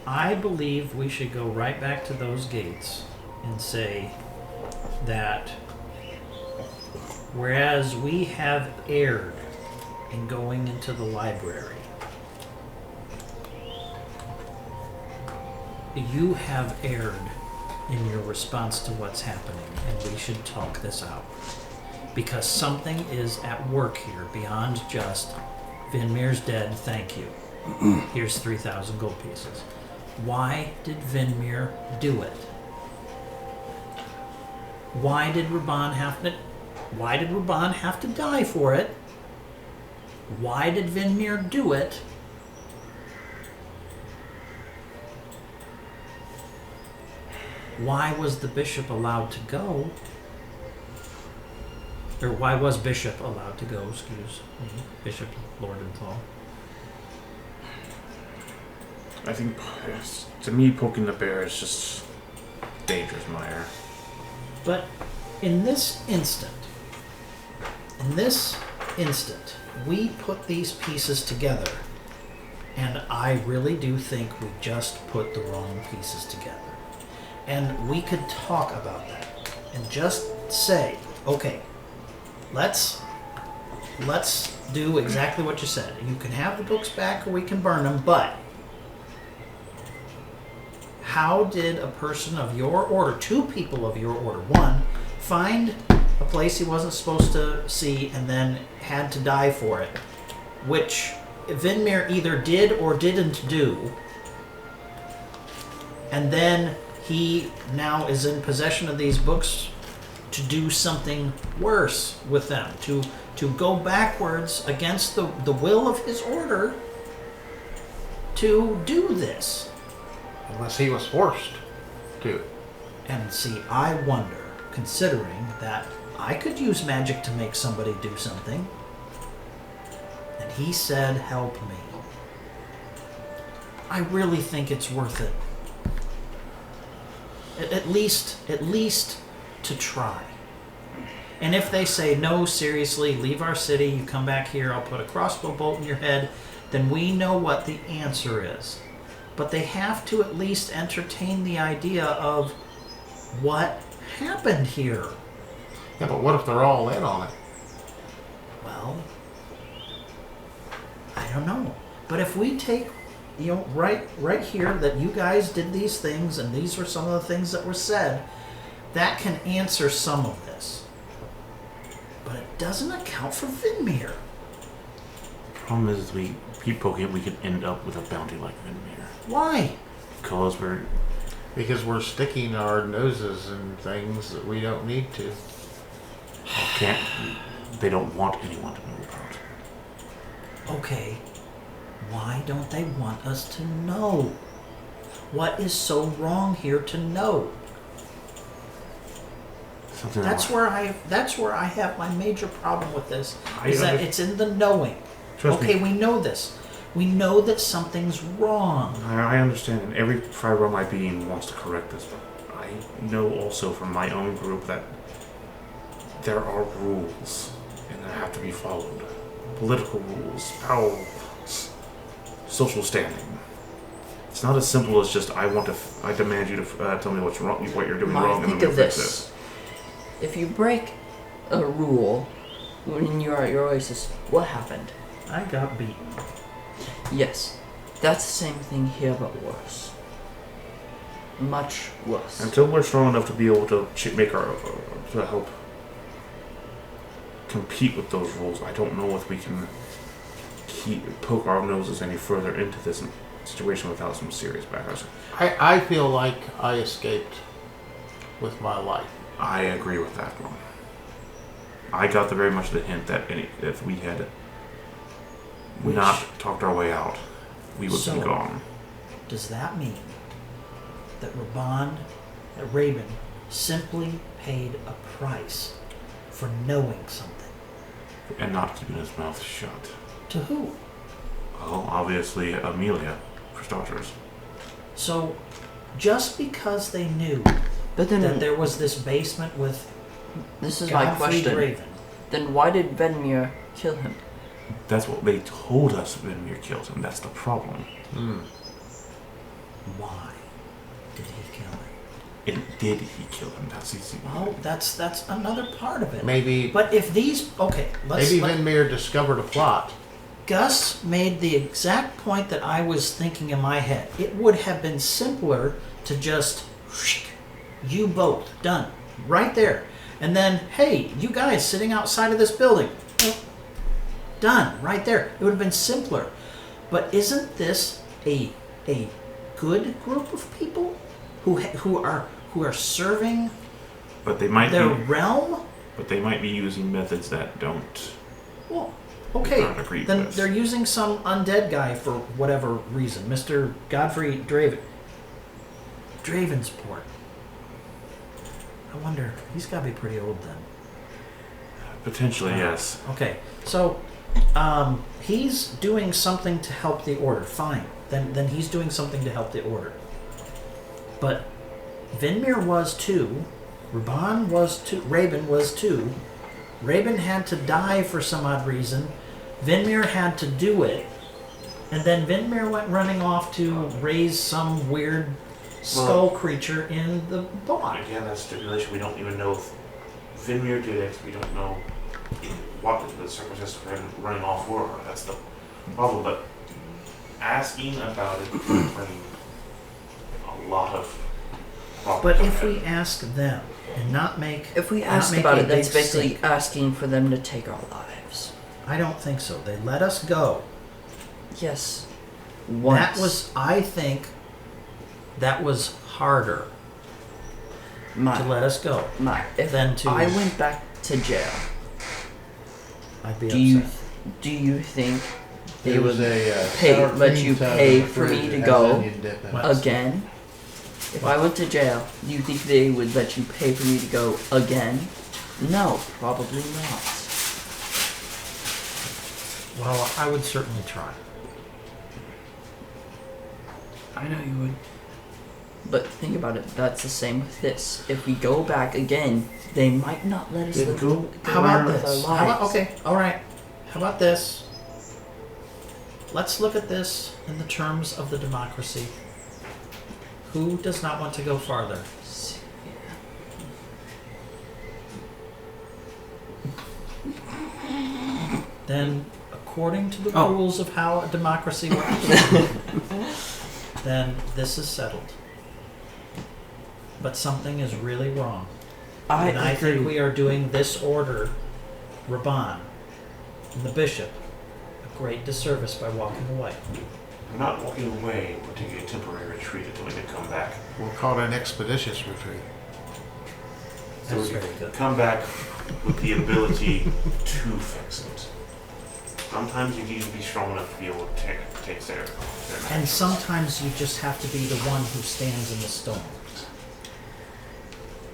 S2: I believe we should go right back to those gates and say that whereas we have erred in going into the library, you have erred in your response to what's happening, and we should talk this out. Because something is at work here beyond just Vinmir's dead, thank you. Here's 3,000 gold pieces. Why did Vinmir do it? Why did Raban have to die for it? Why did Vinmir do it? Why was the bishop allowed to go? Or why was Bishop allowed to go, excuse me, Bishop Lordenthal?
S1: I think, to me, poking the bear is just dangerous, Meyer.
S2: But in this instant, we put these pieces together, and I really do think we just put the wrong pieces together. And we could talk about that and just say, okay, let's do exactly what you said. You can have the books back or we can burn them, but how did a person of your order, two people of your order, one, find a place he wasn't supposed to see and then had to die for it, which Vinmir either did or didn't do, and then he now is in possession of these books to do something worse with them, to go backwards against the will of his order to do this.
S4: Unless he was forced to.
S2: And see, I wonder, considering that I could use magic to make somebody do something, and he said, help me. I really think it's worth it. At least to try. And if they say, no, seriously, leave our city, you come back here, I'll put a crossbow bolt in your head, then we know what the answer is. But they have to at least entertain the idea of what happened here.
S4: Yeah, but what if they're all in on it?
S2: Well, I don't know. But if we take, right here that you guys did these things and these were some of the things that were said, that can answer some of this. But it doesn't account for Vinmir.
S1: The problem is, we keep poking it, we could end up with a bounty like Vinmir.
S2: Why?
S1: Because
S4: we're sticking our noses in things that we don't need to.
S1: They don't want anyone to know about.
S2: Okay, why don't they want us to know? What is so wrong here to know? That's where I have my major problem with this. Is that it's in the knowing. Okay, we know this. We know that something's wrong.
S1: I understand, and every fiber of my being wants to correct this, but I know also from my own group that there are rules, and they have to be followed. Political rules, power rules, social standing. It's not as simple as just I demand you to tell me what's wrong, what you're doing wrong, and then we'll fix this.
S3: If you break a rule when you're at your oasis, what happened?
S2: I got beaten.
S3: Yes, that's the same thing here, but worse. Much worse.
S1: Until we're strong enough to be able to make to help compete with those rules, I don't know if we can poke our noses any further into this situation without some serious backlash.
S4: I feel like I escaped with my life.
S1: I agree with that one. I got very much the hint that if we had not talked our way out, we would be gone.
S2: Does that mean that Raven simply paid a price for knowing something?
S1: And not keeping his mouth shut.
S2: To who?
S1: Well, obviously Amelia, for starters.
S2: So, just because they knew
S3: but then,
S2: that there was this basement with
S3: this is my question.
S2: Raven,
S3: then why did Venmir kill him?
S1: That's what they told us Venmir killed him. That's the problem.
S2: Why did he kill him?
S1: And did he kill him? That's easy.
S2: Oh, that's another part of it.
S4: Maybe.
S2: But if these
S4: maybe Venmir discovered a plot.
S2: Gus made the exact point that I was thinking in my head. It would have been simpler to just you both done right there, and then hey, you guys sitting outside of this building, done right there. It would have been simpler. But isn't this a good group of people who are serving
S1: but they might
S2: their realm?
S1: But they might be using methods that don't.
S2: Well, okay, then
S1: with.
S2: they're using some undead guy for whatever reason. Mr. Godfrey Dravensport. I wonder, he's got to be pretty old then.
S1: Potentially, yes.
S2: Okay, so he's doing something to help the order. Fine, then he's doing something to help the order. But Venmir was too. Raven was too. Raven had to die for some odd reason. Venmir had to do it. And then Venmir went running off to raise some weird skull creature in the bog.
S1: Again, that's stipulation. We don't even know if Venmir did it. We don't know what the circumstances for him running off were. That's the problem. But asking about it could bring a lot of problems.
S2: But if we ask them and not make...
S3: If we ask about it, that's basically asking for them to take our lives.
S2: I don't think so. They let us go.
S3: Yes. Once.
S2: That was, I think, that was harder to let us go
S3: if
S2: than to...
S3: I went back to jail,
S2: I'd be upset.
S3: Do you think they
S4: There
S3: would
S4: was
S3: let you pay for me to go
S2: What?
S3: again? If I went to jail, do you think they would let you pay for me to go again? No, probably not.
S2: Well, I would certainly try.
S3: I know you would. But think about it, that's the same with this. If we go back again, they might not let us
S2: How about
S3: with
S2: this?
S3: our lives.
S2: Okay, alright. How about this? let's look at this in the terms of the democracy. Who does not want to go farther? Then, according to the rules of how a democracy works, then this is settled. But something is really wrong. I think we are doing this order, Raban, and the bishop, a great disservice by walking away.
S1: We're not walking away. We're taking a temporary retreat until we can come back.
S4: We'll call it an expeditious retreat.
S1: So
S2: That's
S1: we
S2: very
S1: can
S2: good.
S1: come back with the ability to fix it. Sometimes you need to be strong enough to be able to take their
S2: And
S1: actions.
S2: sometimes you just have to be the one who stands in the storm.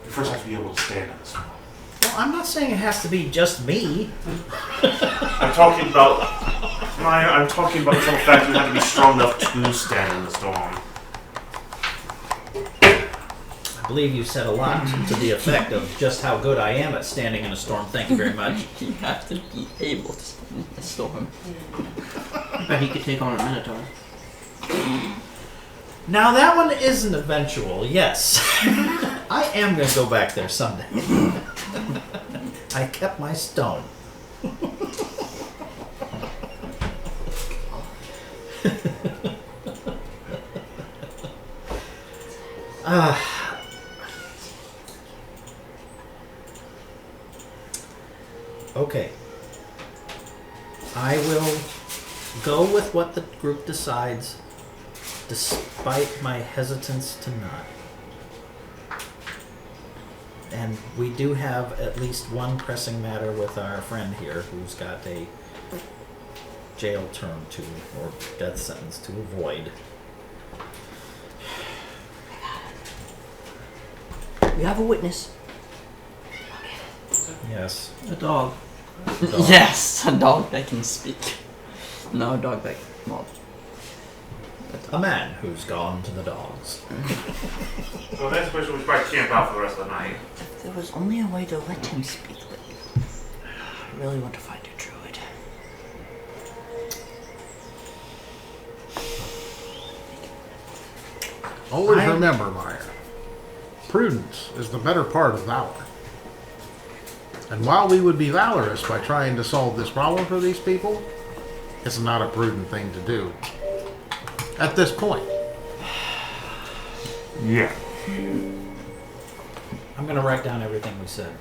S1: You first have to be able to stand in the storm.
S2: Well, I'm not saying it has to be just me.
S1: I'm talking about the simple fact you have to be strong enough to stand in the storm.
S2: I believe you said a lot to the effect of just how good I am at standing in a storm. Thank you very much.
S3: You have to be able to stand in the storm.
S5: I bet he could take on a Minotaur.
S2: Now that one is an eventual, yes. I am going to go back there someday. I kept my stone. Okay. I will go with what the group decides, despite my hesitance to not. And we do have at least one pressing matter with our friend here who's got a jail term to, or death sentence to avoid.
S3: We have a witness.
S2: Yes.
S5: A dog.
S2: Dog.
S3: Yes, a dog that can speak. No, a dog that well.
S2: A man who's gone to the dogs.
S1: So next question, we should probably camp out for the rest of the night.
S3: If there was only a way to let him speak, I really want to find a druid.
S4: Always remember, Meyer, prudence is the better part of valor. And while we would be valorous by trying to solve this problem for these people, it's not a prudent thing to do. At this point.
S1: Yeah.
S2: I'm going to write down everything we said.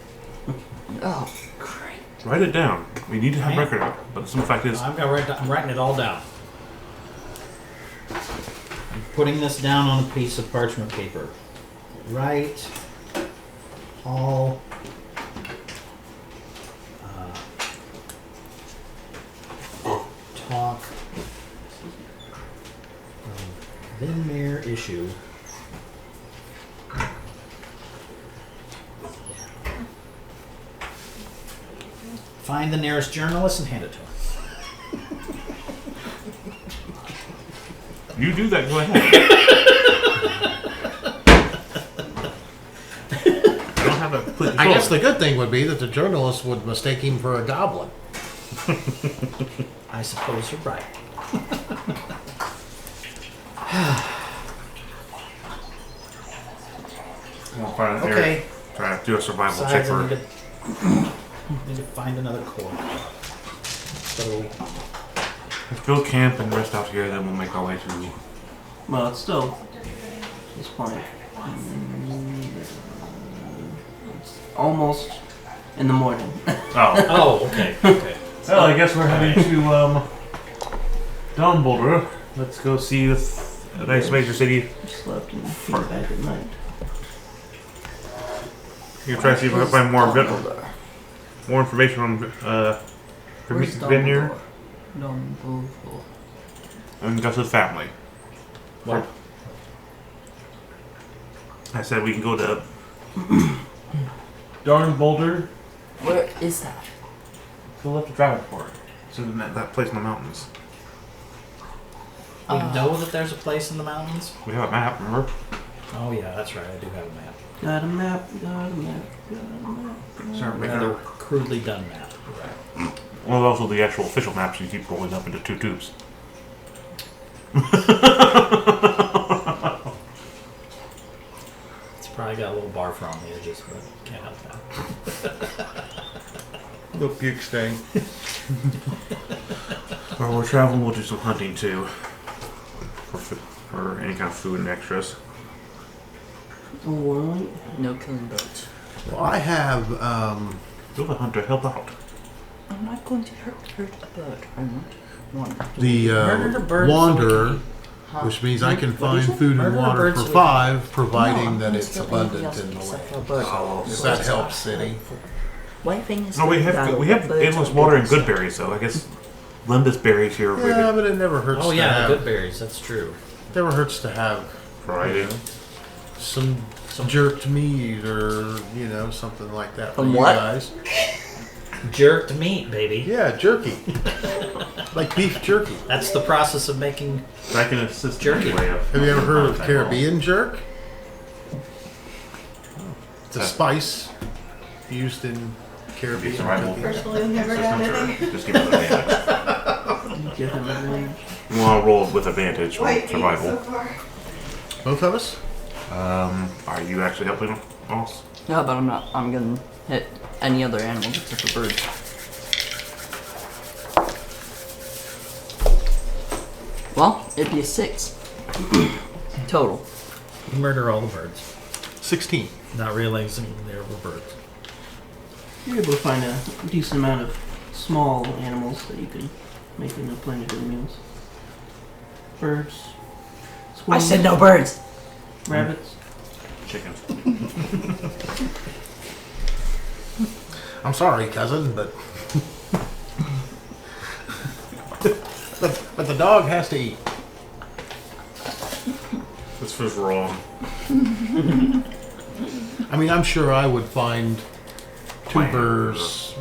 S3: Oh, great.
S1: Write it down. We need to have
S2: Okay.
S1: record of it. But the simple fact is,
S2: I'm writing it all down. I'm putting this down on a piece of parchment paper. Write all talk Vinmere issue. Find the nearest journalist and hand it to him.
S1: you do that. Go ahead. I don't have a complete
S4: I guess
S1: control.
S4: the good thing would be that the journalist would mistake him for a goblin.
S2: I suppose you're right.
S1: We'll find an area.
S2: Okay.
S1: Try to do a survival check
S2: Besides, I
S1: for.
S2: need to find another core. So,
S1: Let's build camp and rest out here. Then we'll make our way to.
S5: Well, it's still at this point. It's almost in the morning.
S1: Oh.
S2: oh, okay, okay.
S1: Well, I guess we're heading to Boulder. Let's go see this nice major city.
S5: Slept and came back at night.
S1: You can try to see if I can find more
S3: Dumbledore?
S1: more information on
S3: Where's
S1: Vineyard
S3: Dumbledore?
S1: and Gus's family.
S2: What?
S1: I said we can go to Boulder.
S3: Where is that?
S1: We'll have to drive it for it. So that place in the mountains.
S2: We know that there's a place in the mountains?
S1: We have a map, remember?
S2: Oh, yeah, that's right. I do have a map.
S5: Got a map, got a map, got a map.
S1: Start making
S2: Rather
S1: a,
S2: crudely done map. Right.
S1: well, also the actual official maps you keep rolling up into two tubes.
S2: It's probably got a little barf around the edges, but can't help that.
S4: Little puke stain.
S1: While we're traveling, we'll do some hunting too. For any kind of food and extras.
S5: Alright.
S3: No killing birds.
S4: Well, I have,
S1: You're the hunter, help out.
S3: I'm not going to hurt a bird. I want one.
S4: the
S2: Murder the bird
S4: Wanderer,
S3: Huh?
S4: which means I can
S3: What is
S4: find
S3: it?
S4: food
S2: Murder
S4: and
S2: the
S4: water
S2: bird
S4: for
S2: so we
S4: 5, providing
S3: No, I'm
S4: that
S3: gonna
S4: it's
S3: steal anything
S4: abundant
S3: else
S4: in the
S3: except for
S4: land.
S3: birds.
S4: If that helps, City.
S3: Why things?
S1: No, we have endless water and good berries, though. I guess Limbus berries here are
S4: Yeah,
S1: really
S4: but it never hurts
S2: Oh
S4: to
S2: yeah,
S4: have.
S2: the good berries. That's true.
S4: Never hurts to have
S1: variety.
S4: some jerked meat or something like that for
S3: Some
S4: you
S3: what?
S4: guys.
S2: Jerked meat, baby.
S4: Yeah, jerky, like beef jerky.
S2: That's the process of making.
S1: I can assist
S2: Jerky.
S1: anyway.
S4: Have you ever heard of Caribbean jerk? It's a spice used in Caribbean
S1: Survival.
S4: cooking.
S6: Personally, I've never had any.
S1: Just give it advantage.
S5: Give him advantage.
S1: Well, I'll roll with advantage for
S6: White meat so
S1: survival.
S6: far.
S4: Both of us?
S1: Are you actually helping us?
S3: No, but I'm not. I'm gonna hit any other animals except for birds. Well, it'd be a 6 total.
S2: You murder all the birds,
S4: 16.
S2: not realizing there were birds.
S5: You're able to find a decent amount of small animals that you can make into plenty of good meals. Birds.
S3: I
S5: Squirrels,
S3: said no birds.
S5: rabbits.
S1: Chickens.
S4: I'm sorry, cousin, but but the dog has to eat.
S1: This feels wrong.
S4: I mean, I'm sure I would find
S1: Plants.
S4: tubers,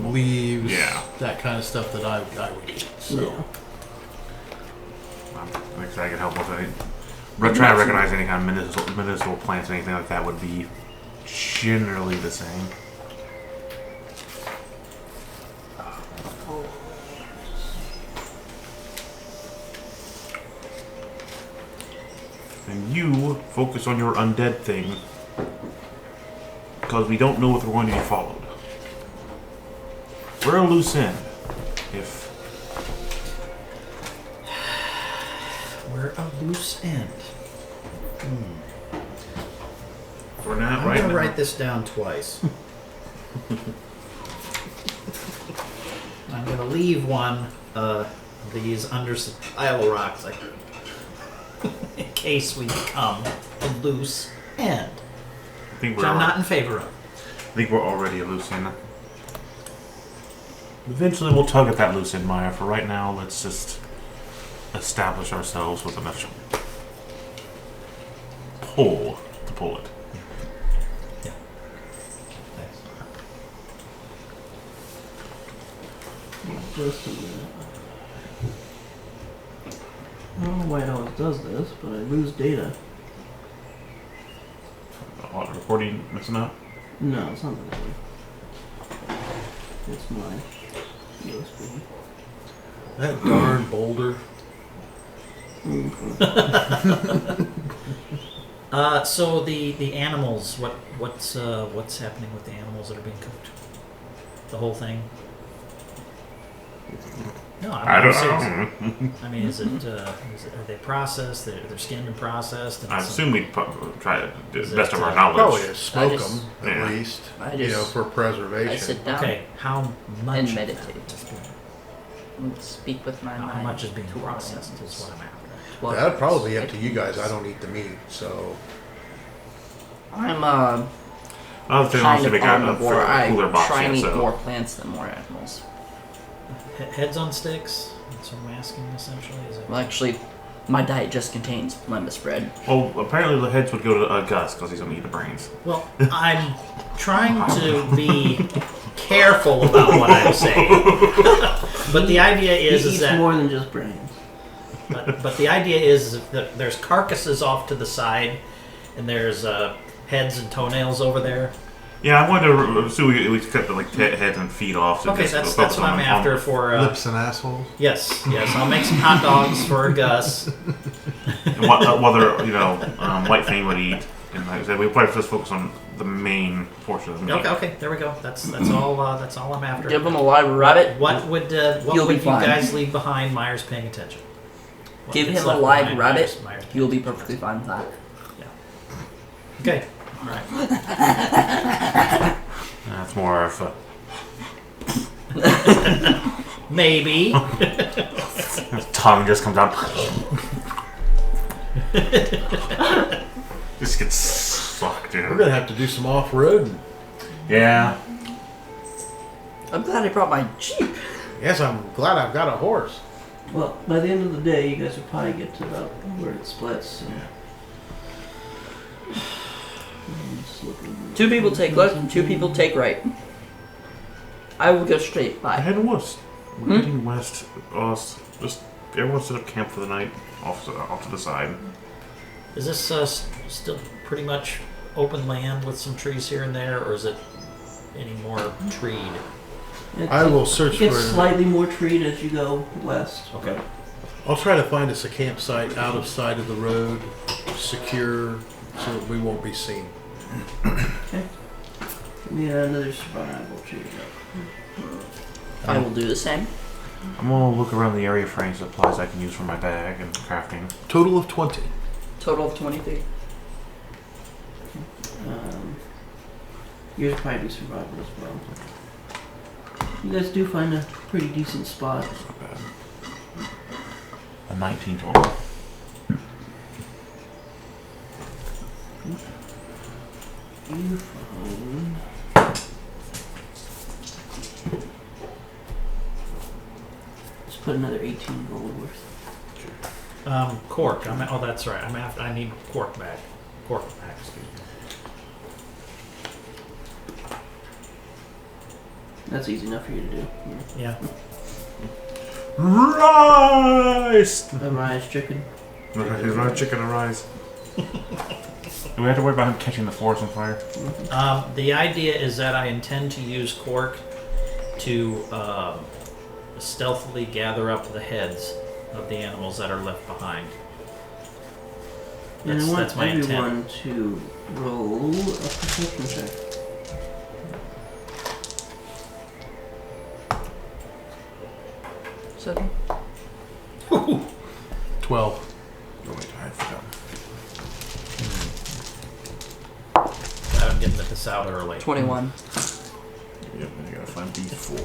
S4: leaves,
S1: Yeah.
S4: that kind of stuff that I would eat. So.
S5: Yeah.
S1: Like I said, I can help with it. Try to recognize any kind of medicinal plants or anything like that would be generally the same. And you focus on your undead thing because we don't know if we're going to be followed. We're a loose end. If
S2: We're a loose end.
S1: we're not
S2: I'm
S1: right
S2: gonna
S1: now,
S2: write this down twice. I'm gonna leave one these under some pile of rocks, like, in case we become a loose end,
S1: I think
S2: which I'm not in favor of.
S1: I think we're already a loose end. Eventually, we'll tug at that loose end, Maya. For right now, let's just establish ourselves with enough pull to pull it.
S5: Just a minute. I don't know why it always does this, but I lose data.
S1: Recording messing up.
S5: No, it's not that way. It's my USB.
S4: That darn boulder.
S2: So the animals, what's happening with the animals that are being cooked? The whole thing? No,
S1: I don't
S2: serious.
S1: know.
S2: I mean, is it are they processed? They're skinned and processed. And
S1: I
S2: some-
S1: assume we try to do
S2: Is
S1: the best
S2: it,
S1: of our
S4: Probably
S1: knowledge.
S4: to smoke
S3: I just-
S4: them,
S1: Yeah.
S4: at least.
S3: I just-
S4: for preservation.
S3: I sit down
S2: Okay, how much
S3: and
S2: of
S3: meditate.
S2: that is being-
S3: and speak with my
S2: how
S3: mind.
S2: much is being
S3: to
S2: processed
S3: animals.
S2: is what I'm after.
S3: Well,
S4: That'd probably be up to you guys. I don't eat the meat, so.
S3: I'm
S1: Other thing,
S3: kind
S1: also
S3: of
S1: make a
S3: omnivore. I
S1: cooler box
S3: try and
S1: here,
S3: eat
S1: so.
S3: more plants than more animals.
S2: Heads on sticks. That's what I'm asking essentially. Is it?
S3: Well, actually, my diet just contains limbus bread.
S1: Well, apparently the heads would go to Gus because he's going to eat the brains.
S2: Well, I'm trying to be careful about what I'm saying, but the idea
S5: He
S2: is
S5: eats
S2: that
S5: more than just brains.
S2: but the idea is that there's carcasses off to the side, and there's heads and toenails over there.
S1: Yeah, I wanted to so we cut the heads and feet off. So
S2: Okay,
S1: just
S2: that's
S1: focus
S2: what I'm
S1: on-
S2: after for.
S4: Lips and assholes.
S2: Yes. I'll make some hot dogs for Gus.
S1: And whether White Fang would eat. And like I said, we probably just focus on the main portion of the meat.
S2: Okay. There we go. That's all. That's all I'm after.
S3: Give him a live rabbit.
S2: What would
S3: You'll be
S2: you
S3: fine.
S2: guys leave behind? Myers paying attention. What
S3: Give
S2: gets
S3: him a
S2: left
S3: live
S2: behind,
S3: rabbit.
S2: Myers
S3: You'll be perfectly fine with that.
S2: Okay. All right.
S1: That's more of a
S2: Maybe.
S1: his tongue just comes out. Just gets sucked in.
S4: We're gonna have to do some off-roading.
S1: Yeah.
S3: I'm glad I brought my Jeep.
S4: Yes, I'm glad I've got a horse.
S5: Well, by the end of the day, you guys will probably get to about where it splits. So. I'm just looking.
S3: 2 people take left, 2 people take right. I will go straight.
S1: I
S3: Bye.
S1: head west. We're heading west. Just everyone set up camp for the night off to the side.
S2: Is this still pretty much open land with some trees here and there, or is it any more treed?
S4: I will search
S5: It gets
S4: for.
S5: slightly more treed as you go west.
S2: Okay.
S4: I'll try to find us a campsite out of sight of the road, secure, so that we won't be seen.
S5: Give me another survival check.
S3: I will do the same.
S1: I'm gonna look around the area for any supplies I can use for my bag and crafting.
S4: Total of 20.
S3: Total of 23.
S5: Yours will probably be survival as well. You guys do find a pretty decent spot.
S1: That's not bad. A 19 total.
S5: You find... Let's put another 18 gold worth.
S2: Cork. Oh, that's right. I need cork back. Cork back. Excuse me.
S5: That's easy enough for you to do.
S2: Yeah.
S1: Rice!
S5: A rise chicken.
S1: Rice chicken and rice. Do we have to worry about him catching the forest on fire?
S2: The idea is that I intend to use cork to stealthily gather up the heads of the animals that are left behind.
S5: And I want
S2: That's my intent.
S5: everyone to roll a perception check.
S3: Seven.
S4: 12.
S1: Oh, wait, I forgot.
S2: I'm getting this out early.
S3: 21.
S1: Yep, I gotta find B4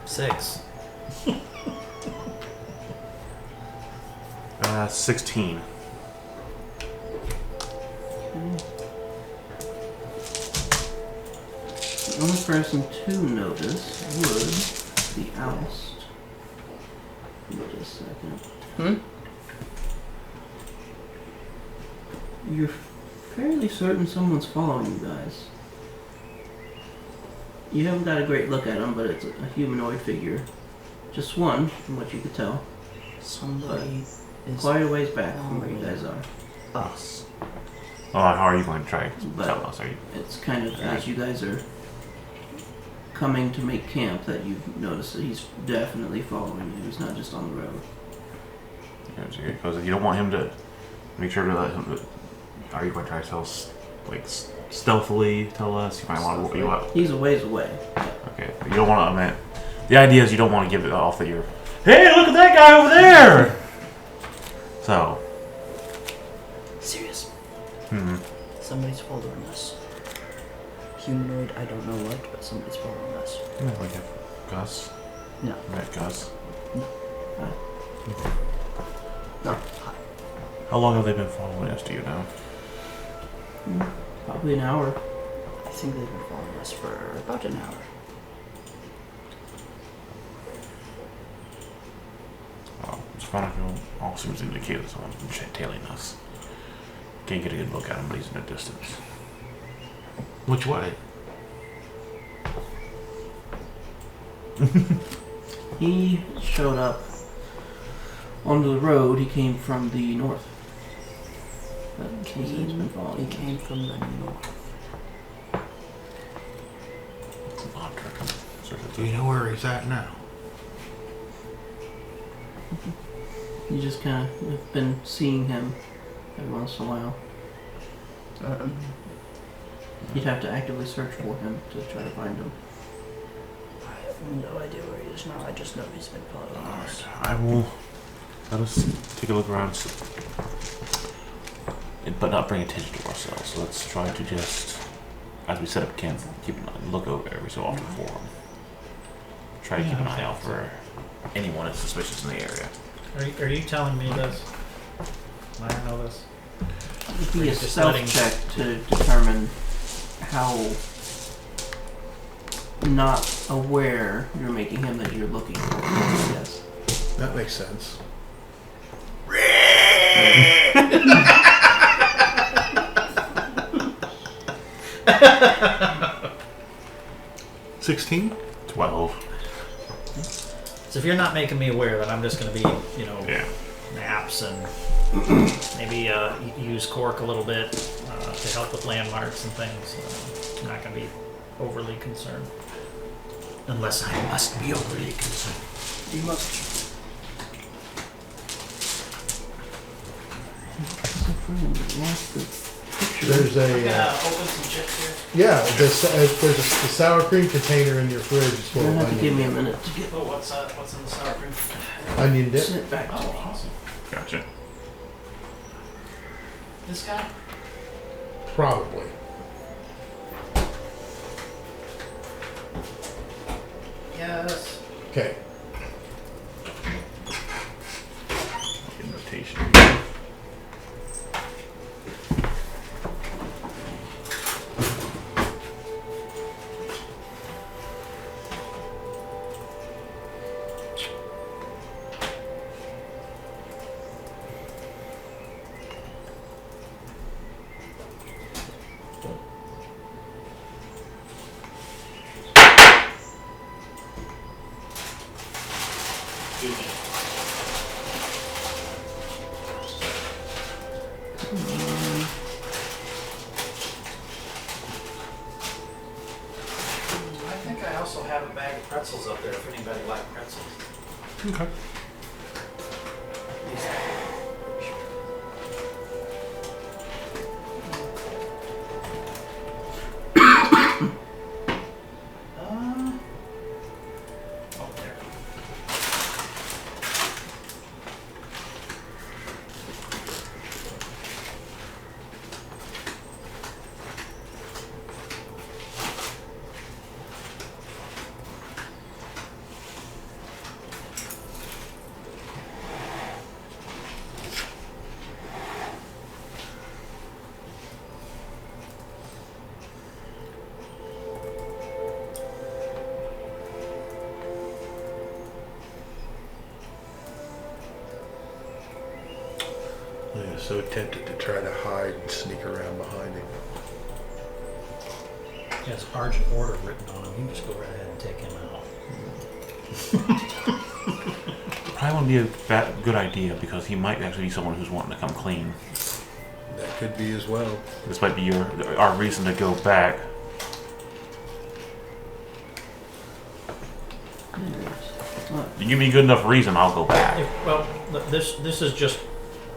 S2: 6.
S1: here. 16.
S5: The only person to notice would be Oust. Give me just a second. You're fairly certain someone's following you guys. You haven't got a great look at him, but it's a humanoid figure. Just one, from what you could tell.
S3: Somebody is
S5: Quite a ways back from where you guys are.
S3: us.
S1: Oh, how are you going to try to
S5: But-
S1: tell us? Are you?
S5: It's kind of as you guys are coming to make camp that you notice that he's definitely following you. He's not just on the road.
S1: Because you don't want him to make sure to let him. Are you going to try to tell us, stealthily tell us? You might want to you up.
S5: He's a ways away.
S1: Okay, but you don't want to admit. The idea is you don't want to give it off that you're. Hey, look at that guy over there. So.
S3: Serious.
S2: Somebody's following us.
S3: Humanoid, I don't know what, but somebody's following us.
S1: Like Gus.
S3: No.
S1: Met Gus.
S3: No.
S1: How long have they been following us? Do you know?
S5: Probably an hour.
S3: I think they've been following us for about an hour.
S1: Well, it's fun if all seems to indicate that someone's been tailing us. Can't get a good look at him, but he's in the distance.
S4: Which way?
S5: He showed up onto the road. He came from the north. He said he's been following
S3: He
S5: him.
S3: came from the north.
S4: Do you know where he's at now?
S5: You just kind of have been seeing him every once in a while. You'd have to actively search for him to try to find him.
S3: I have no idea where he is now. I just know he's been following us.
S1: I will. Let us take a look around, but not bring attention to ourselves. So let's try to just, as we set up camp, keep a look over every so often for him. Try to keep an eye out for anyone that's suspicious in the area.
S2: Are you telling me this? I don't know this.
S5: It would be a
S2: Just
S5: stealth
S2: letting-
S5: check to determine how not aware you're making him that you're looking for him, yes.
S4: That makes sense. 16?
S1: 12.
S2: So if you're not making me aware, then I'm just going to be,
S1: Yeah.
S2: naps and maybe use cork a little bit to help with landmarks and things. I'm not going to be overly concerned. Unless I must be overly concerned.
S3: You must.
S4: There's a.
S2: open some chips here.
S4: Yeah, there's the sour cream container in your fridge is full
S5: You're
S4: of
S5: gonna have to give me a
S4: onion,
S5: minute to get
S2: Oh, what's in the sour cream?
S4: onion dip.
S5: sit back.
S2: Oh, awesome.
S1: Gotcha.
S2: This guy?
S4: Probably.
S2: Yes.
S4: Okay.
S1: Invitation.
S2: I think I also have a bag of pretzels up there if anybody likes pretzels.
S1: Okay.
S2: Oh, there.
S4: I'm so tempted to try to hide and sneak around behind him.
S2: He has Argent Order written on him. You can just go right ahead and take him out.
S1: Probably wouldn't be a good idea because he might actually be someone who's wanting to come clean.
S4: That could be as well.
S1: This might be our reason to go back. You give me a good enough reason, I'll go back.
S2: Well, this is just.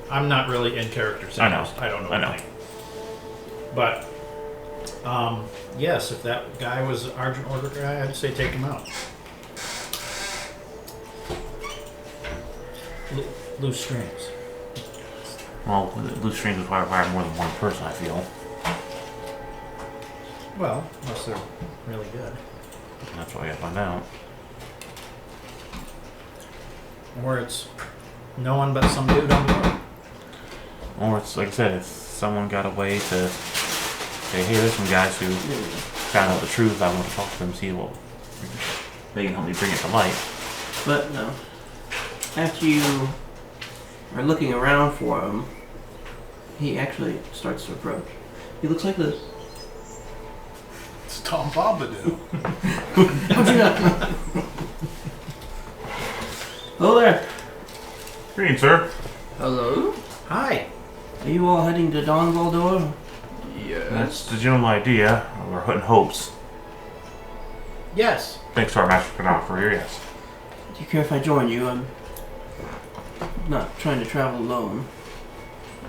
S2: I'm not really in character. So
S1: I know.
S2: I don't know.
S1: I know.
S2: anything. But yes, if that guy was an Argent Order guy, I'd say take him out. Loose strings.
S1: Well, loose strings would require more than one person, I feel.
S2: Well, unless they're really good.
S1: And that's what I gotta find out.
S2: Or it's no one but some dude on board.
S1: Or it's, like I said, if someone got a way to say, hey, there's some guys who found out the truth, I want to talk to them, see what they can help me bring it to light.
S5: But no. After you are looking around for him, he actually starts to approach. He looks like this.
S4: It's Tom Bombadil.
S5: How'd you know? Hello there.
S1: Green, sir.
S3: Hello?
S2: Hi.
S5: Are you all heading to Don Valdor?
S1: That's the general idea. We're in hopes.
S2: Yes.
S1: Thanks to our master canal here, yes.
S5: Do you care if I join you? I'm not trying to travel alone,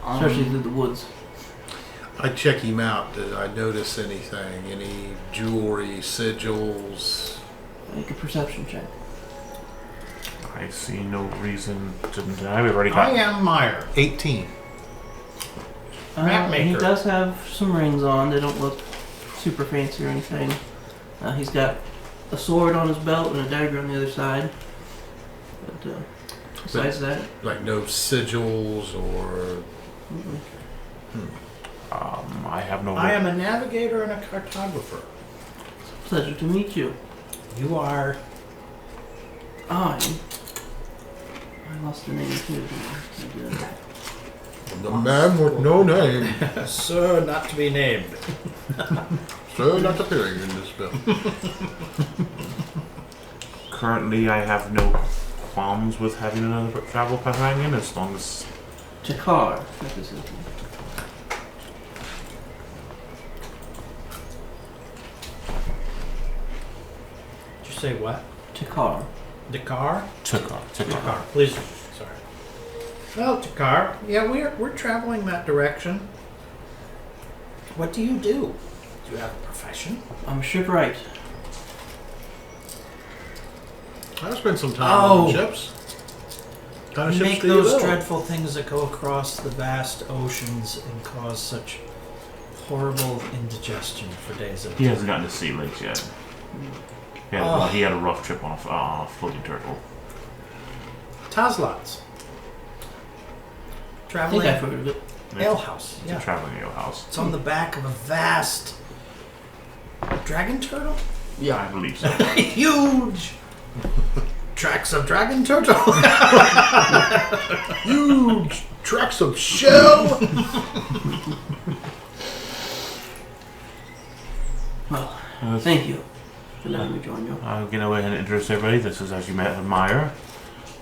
S5: especially through the woods.
S4: I check him out. Did I notice anything? Any jewelry, sigils?
S5: Make a perception check.
S1: I see no reason to deny. We've already got.
S2: I am Meyer.
S4: 18.
S2: Map
S5: He
S2: maker.
S5: does have some rings on. They don't look super fancy or anything. He's got a sword on his belt and a dagger on the other side. But besides that,
S4: Like no sigils or...
S1: I have no.
S2: I am a navigator and a cartographer.
S5: pleasure to meet you.
S2: You are.
S5: I lost the name too.
S4: The man with no name.
S2: Sir, not to be named.
S4: So not appearing in this bill.
S1: Currently, I have no qualms with having another travel companion as long as.
S5: Jakar. That is his name.
S2: Did you say what?
S5: Jakar.
S2: Dakar?
S1: Takar.
S2: Dakar. Please. Sorry. Well, Dakar. Yeah, we're traveling that direction. What do? Do you have a profession?
S5: I'm a shipwright.
S4: I spent some time
S2: Oh.
S4: on ships. What kind of ships
S2: Make
S4: do you
S2: those
S4: build?
S2: dreadful things that go across the vast oceans and cause such horrible indigestion for days at a
S1: He
S2: time.
S1: hasn't gotten to sea legs yet.
S2: Oh.
S1: He had a rough trip on a floating turtle.
S2: Taslots.
S5: I think
S2: Traveling
S5: I've heard of it.
S2: ale house.
S1: It's
S2: Yeah.
S1: a traveling ale house.
S2: It's on the back of a vast dragon turtle.
S1: I believe so.
S2: Huge tracks of dragon turtle.
S4: Huge tracks of shell.
S5: Well,
S1: Uh,
S5: thank you for letting me join you.
S1: I'm going to go ahead and introduce everybody. This is, as you met, Meyer,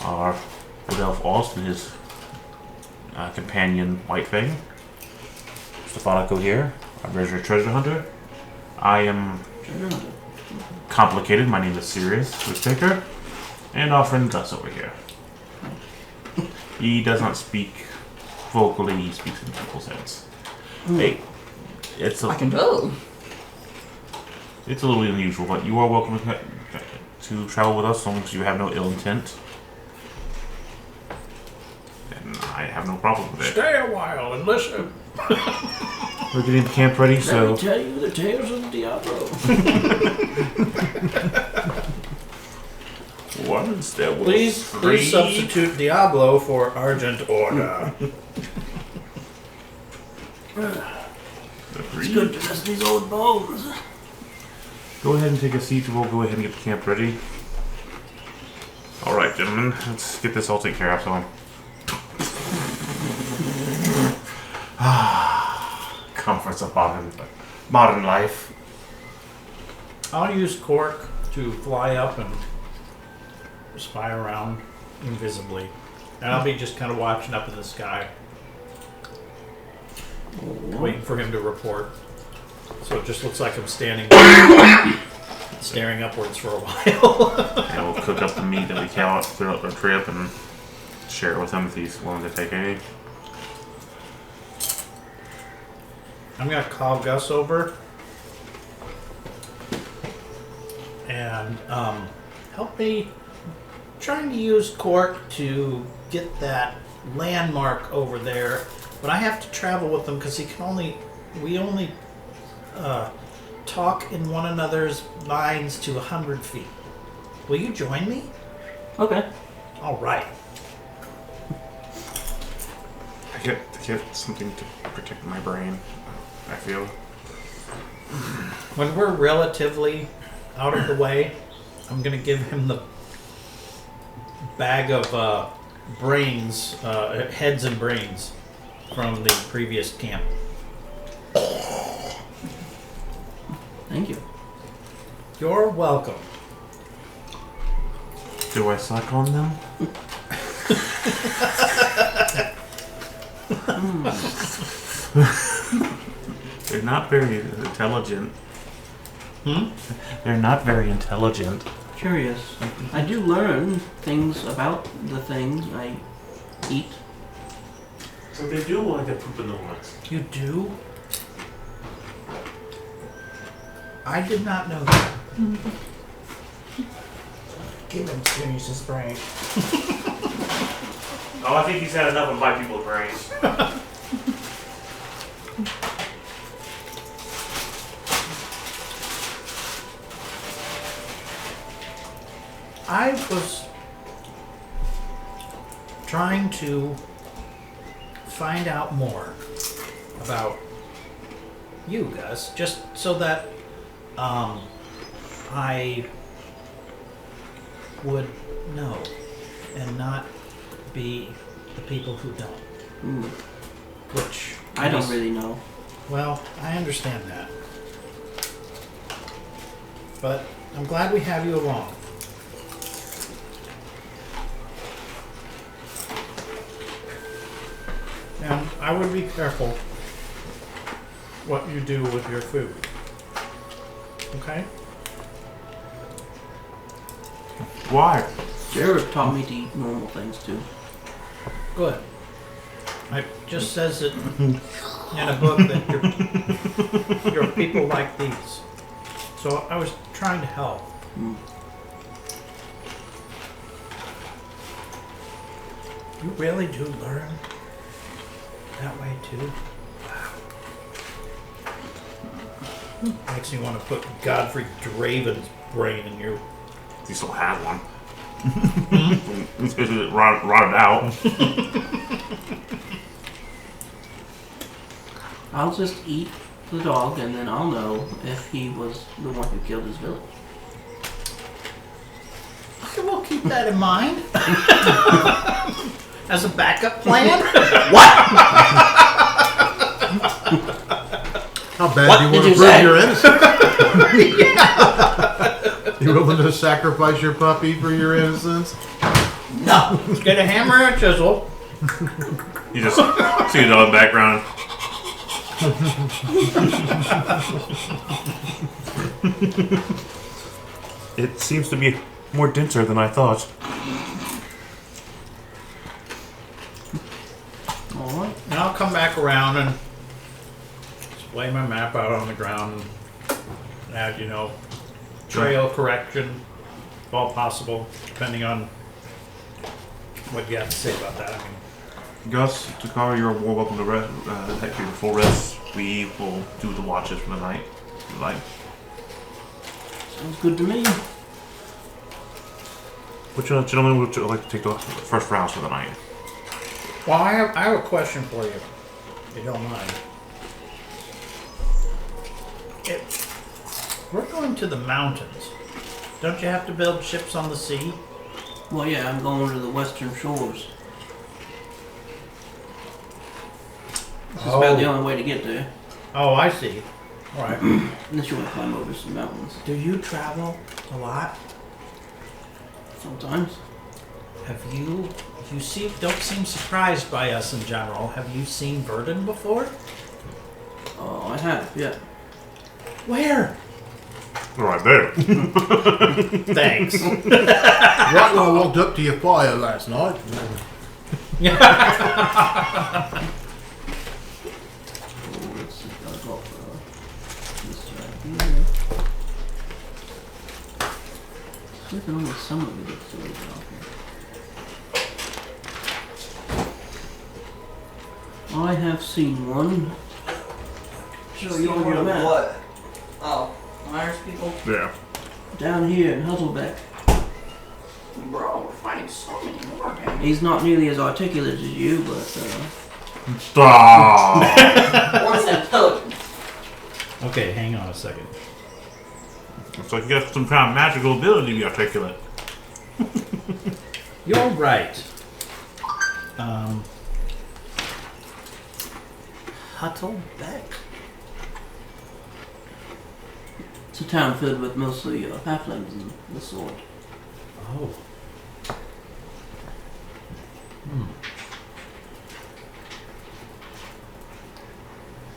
S1: our Wood Elf Ost and his companion, Whitefang. Stephanico here, our treasure hunter. I am complicated. My name is Sirius, Witchtaker. And our friend Gus over here. He does not speak vocally, he speaks in people's heads. Hey, it's
S3: I
S1: a,
S3: can tell.
S1: it's a little unusual, but you are welcome to travel with us as long as you have no ill intent. And I have no problem with it.
S2: Stay a while and listen.
S1: We're getting camp ready, so
S5: Let me tell you the tales of Diablo.
S1: once there was
S2: Please
S1: three.
S2: substitute Diablo for Argent Order.
S5: It's good to rest these old bones.
S1: Go ahead and take a seat, and we'll go ahead and get the camp ready. All right, gentlemen, let's get this all taken care of. So, comforts of modern life.
S2: I'll use Cork to fly up and spy around invisibly. And I'll be just kind of watching up in the sky, waiting for him to report. So it just looks like I'm standing staring upwards for a while.
S1: And we'll cook up the meat that we count throughout the trip and share it with him if he's willing to take any.
S2: I'm going to call Gus over and help me trying to use Cork to get that landmark over there, but I have to travel with him because we only talk in one another's minds to 100 feet. Will you join me?
S5: Okay.
S2: All right.
S1: I get something to protect my brain, I feel.
S2: When we're relatively out of the way, I'm going to give him the bag of brains, heads and brains from the previous camp.
S5: Thank you.
S2: You're welcome.
S1: Do I suck on them? They're not very intelligent.
S2: Hmm?
S1: They're not very intelligent.
S5: Curious. I do learn things about the things I eat.
S1: So they do like to poop in the woods.
S2: You do? I did not know that. Give him Junius's brain.
S1: Oh, I think he's had enough of my people's brains.
S2: I was trying to find out more about you, Gus, just so that I would know and not be the people who don't.
S5: Ooh,
S2: Which
S5: I don't
S2: is-
S5: really know.
S2: Well, I understand that. But I'm glad we have you along. And I would be careful what you do with your food. Okay?
S1: Why?
S5: Jared taught me to eat normal things too.
S2: Good. It just says it in a book that you're people like these. So I was trying to help.
S5: Mm.
S2: You really do learn that way too? Wow. Makes me want to put Godfrey Draven's brain in you.
S1: He still had one. It's rotted out.
S5: I'll just eat the dog and then I'll know if he was the one who killed his village.
S2: Okay, we'll keep that in mind. As a backup plan?
S4: How bad
S5: What
S4: do you
S5: did
S4: want to
S5: you
S4: prove
S5: say?
S4: your innocence? You willing to sacrifice your puppy for your innocence?
S2: No. Get a hammer and a chisel.
S1: You just see it all in the background. It seems to be more denser than I thought.
S5: Alright.
S2: And I'll come back around and just lay my map out on the ground and add, trail correction, if all possible, depending on what you have to say about that. I mean,
S1: Gus, Takara, you're more welcome to rest. Take your full rest. We will do the watches for the night. If you like.
S5: Sounds good to me.
S1: Which gentleman would you like to take the first rounds for the night?
S2: well, I have a question for you, if you don't mind. If we're going to the mountains, don't you have to build ships on the sea?
S5: Well, yeah, I'm going to the western shores. This is about the only way to get there.
S2: Oh, I see. All right.
S5: Unless you want to climb over some mountains.
S2: Do you travel a lot?
S5: Sometimes.
S2: Have you don't seem surprised by us in general. Have you seen Verdun before?
S5: Oh, I have, yeah.
S2: Where?
S1: Right there.
S2: Thanks.
S4: Right when I walked up to your fire last night.
S5: Oh, let's see. I got this right here. I can only some of it gets stories out here. I have seen one. Show you on your map.
S3: What? Oh, Irish people?
S1: Yeah.
S5: Down here in Huddlebeck.
S3: Bro, we're finding so many more, man.
S5: He's not nearly as articulate as you, but
S1: Stop.
S3: What's intelligence?
S2: Okay, hang on a second.
S1: Looks like you got some kind of magical ability to be articulate.
S2: You're right. Huttlebeck?
S5: it's a town filled with mostly halflings and the sort.
S2: Oh.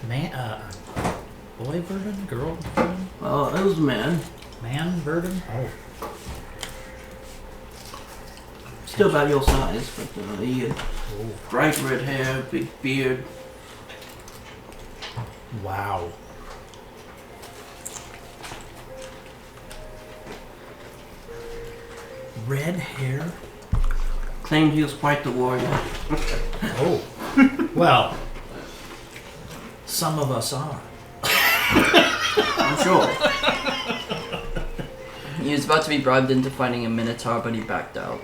S2: boy Verdon? Girl Verdon?
S5: Well, it was a man.
S2: Man Verdon? Oh.
S5: Still about your size, but he had bright red hair, big beard.
S2: Wow. Red hair?
S5: Claimed he was quite the warrior.
S2: Oh. Well, some of us are.
S5: I'm sure.
S3: He was about to be bribed into finding a minotaur, but he backed out.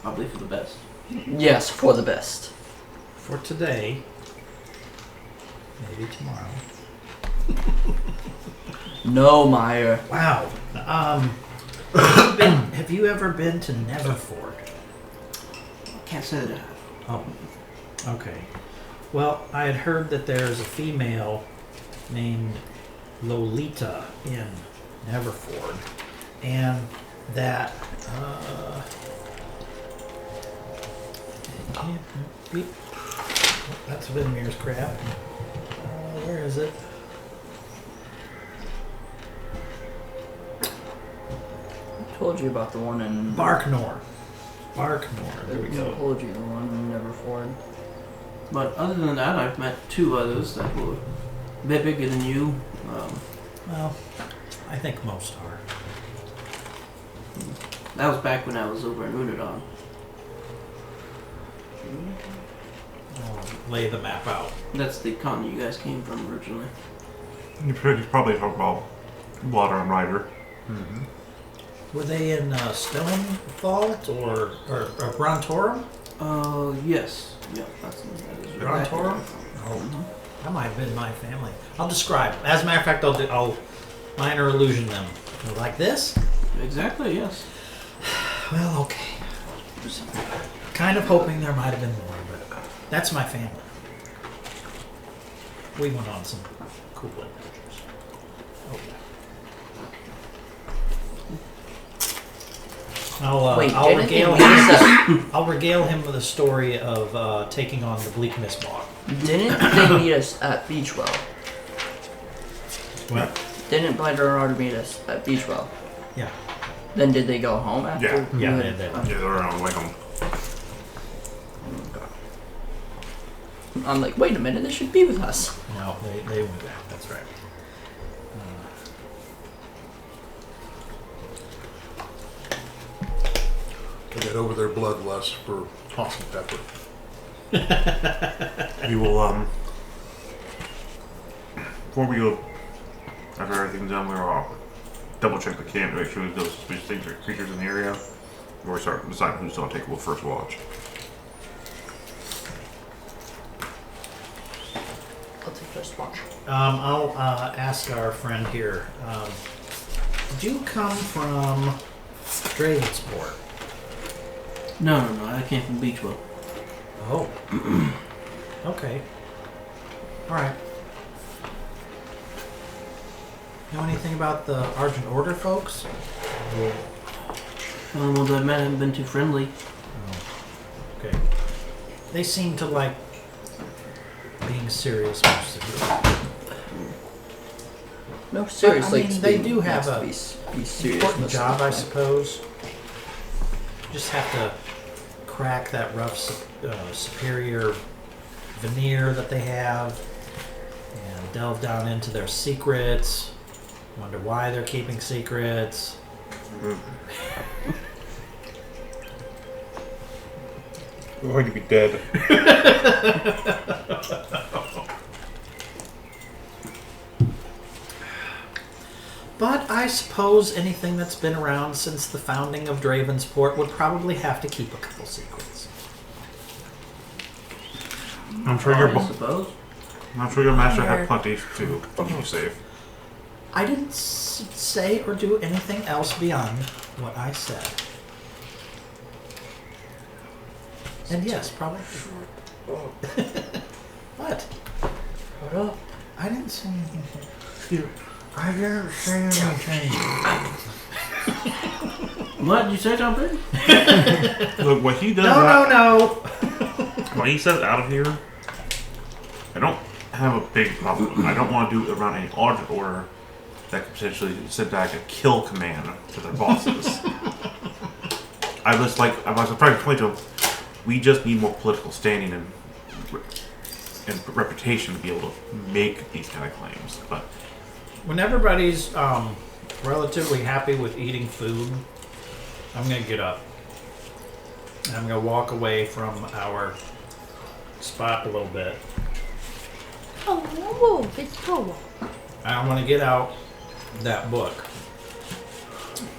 S5: Probably for the best.
S3: Yes, for the best.
S2: For today. Maybe tomorrow.
S3: No, Meyer.
S2: Wow. Have you ever been to Neverford?
S5: Can't say that.
S2: Oh. Okay. Well, I had heard that there's a female named Lolita in Neverford, and that that's Vinmir's crap. Where is it?
S3: I told you about the one in
S2: Barknor. There we
S3: I
S2: go.
S3: told you the one in Neverford.
S5: But other than that, I've met 2 others that were a bit bigger than you.
S2: Well, I think most are.
S5: That was back when I was over in Unadon.
S2: I'll lay the map out.
S5: That's the continent you guys came from originally.
S1: You probably talk about Water and Rider.
S2: Mm-hmm. Were they in Stone Vault or Brontorum?
S5: Yes. Yeah, that is
S2: Brontorum? Oh, that might have been my family. I'll describe. As a matter of fact, I'll minor illusion them. Like this?
S5: Exactly, yes.
S2: Well, okay. Kind of hoping there might have been more, but that's my family. We went on some cool adventures. Oh, yeah. I'll regale him with a story of taking on the Bleakness Bog.
S3: Didn't they meet us at Beachwell?
S2: What?
S3: Didn't Blighter and Arter meet us at Beachwell?
S2: Yeah.
S3: Then did they go home after?
S1: Yeah.
S2: Yeah,
S3: you
S2: they
S3: had-
S2: did.
S1: Yeah, they're on the way home.
S3: I'm like, wait a minute, they should be with us.
S2: No, they went back. That's right.
S4: They get over their bloodlust for tossing pepper.
S1: We will, before we go, after everything's done, we'll double check the camp to make sure there's no suspicious things or creatures in the area. Before we start deciding who's going to take first watch.
S3: I'll take first watch.
S2: I'll ask our friend here. Did you come from Dravensport?
S5: No, I came from Beachwell.
S2: Oh. Okay. Alright. Know anything about the Argent Order folks?
S5: Well, the men haven't been too friendly.
S2: Oh. Okay. They seem to like being serious most of the time.
S3: No, seriously.
S2: But, I mean, they do have
S3: a
S2: a
S3: be serious
S2: important
S3: most of
S2: job,
S3: the
S2: I
S3: time.
S2: suppose. Just have to crack that rough superior veneer that they have and delve down into their secrets. Wonder why they're keeping secrets.
S1: We're going to be dead.
S2: But I suppose anything that's been around since the founding of Dravensport would probably have to keep a couple secrets.
S1: I'm sure
S5: I suppose.
S1: your master had plenty to keep you safe.
S2: I didn't say or do anything else beyond what I said. And yes, probably. What?
S3: Shut up.
S2: I didn't say anything. I didn't say anything.
S5: What? Did you say something?
S1: Look, what he does
S2: No.
S1: when he says out of here, I don't have a big problem. I don't want to do it around any audit order that could potentially send back a kill command to their bosses. I was trying to explain to them, we just need more political standing and reputation to be able to make these kind of claims. But
S2: when everybody's relatively happy with eating food, I'm going to get up. And I'm going to walk away from our spot a little bit.
S6: Oh, it's cool.
S2: I want to get out that book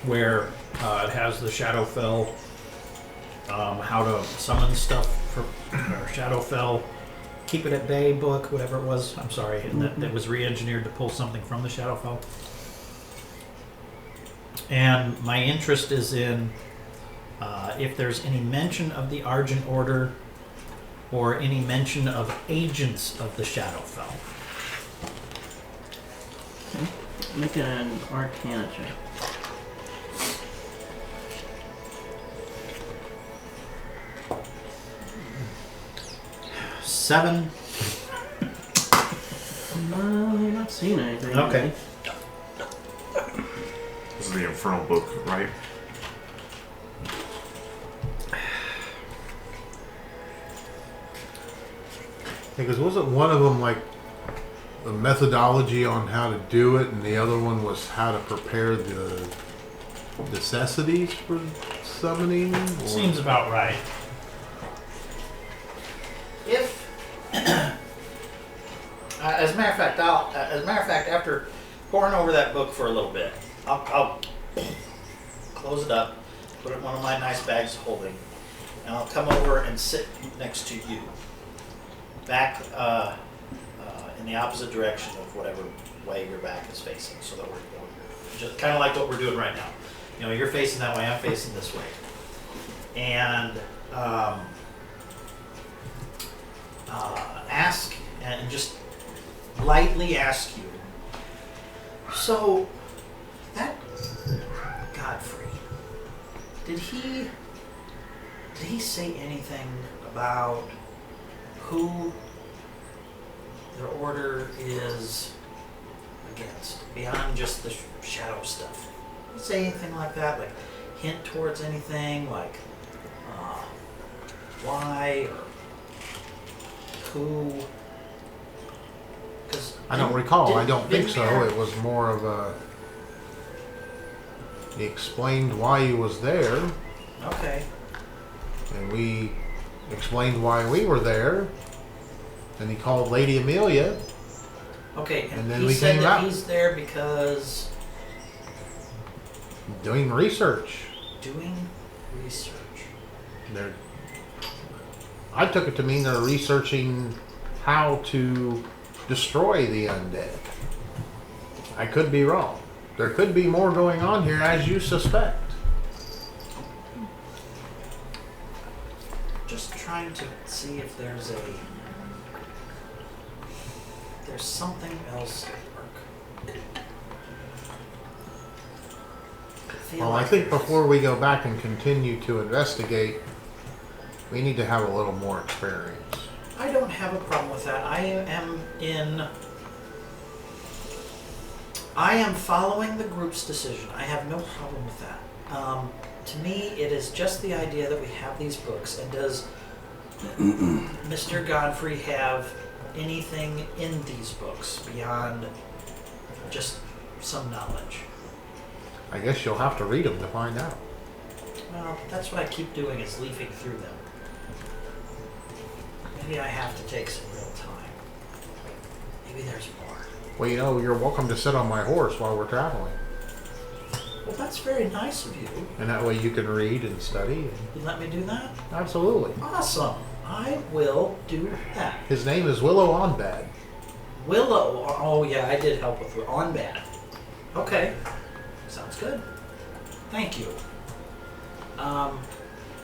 S2: where it has the Shadowfell, how to summon stuff for Shadowfell, keep it at bay book, whatever it was. I'm sorry, and that was re-engineered to pull something from the Shadowfell. And my interest is in if there's any mention of the Argent Order or any mention of agents of the Shadowfell.
S5: Make an Arcana check.
S2: Seven.
S5: No, you're not seeing anything.
S2: Okay.
S1: this is the Infernal book, right?
S4: Because wasn't one of them like the methodology on how to do it, and the other one was how to prepare the necessities for summoning? Or?
S2: Seems about right. If, as a matter of fact, after poring over that book for a little bit, I'll close it up, put it in one of my nice bags of holding, and I'll come over and sit next to you, back in the opposite direction of whatever way your back is facing, so that we're just kind of like what we're doing right now. You know, you're facing that way, I'm facing this way, and ask and just lightly ask you. So that Godfrey, did he say anything about who their order is against beyond just the shadow stuff? Did he say anything like that? Like hint towards anything? Like why or who?
S4: I don't recall. I don't think so. It was more of a. He explained why he was there,
S2: Okay.
S4: and we explained why we were there. And he called Lady Amelia.
S2: Okay,
S4: And then
S2: he
S4: we
S2: said
S4: came
S2: that
S4: out.
S2: he's there because
S4: Doing research.
S2: doing research.
S4: They're, I took it to mean they're researching how to destroy the undead. I could be wrong. There could be more going on here, as you suspect.
S2: Just trying to see if there's something else at work.
S4: Well, I think before we go back and continue to investigate, we need to have a little more experience.
S2: I don't have a problem with that. I am following the group's decision. I have no problem with that. To me, it is just the idea that we have these books, and does Mr. Godfrey have anything in these books beyond just some knowledge?
S4: I guess you'll have to read them to find out.
S2: Well, that's what I keep doing, is leafing through them. Maybe I have to take some real time. Maybe there's more.
S4: Well, you know, you're welcome to sit on my horse while we're traveling.
S2: Well, that's very nice of you.
S4: And that way you can read and study.
S2: You let me do that?
S4: Absolutely.
S2: Awesome. I will do that.
S4: His name is Willow Onbad.
S2: Willow. Oh, yeah, I did help with on bad. Okay. Sounds good. Thank you.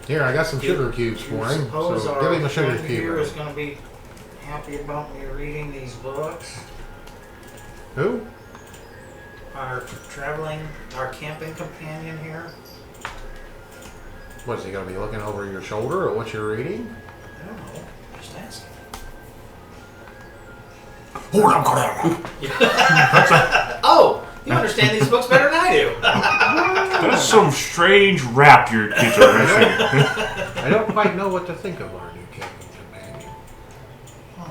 S4: Here, I got some sugar cubes for him.
S2: Suppose
S4: So
S2: our
S4: give him a sugar
S2: friend here is
S4: cube.
S2: going to be happy about me reading these books.
S4: Who?
S2: Our camping companion here.
S4: What, is he going to be looking over your shoulder at what you're reading?
S2: I don't know. Just asking. Oh, you understand these books better than I do.
S1: That's some strange rap your kids are missing.
S4: I don't quite know what to think of our new captain companion.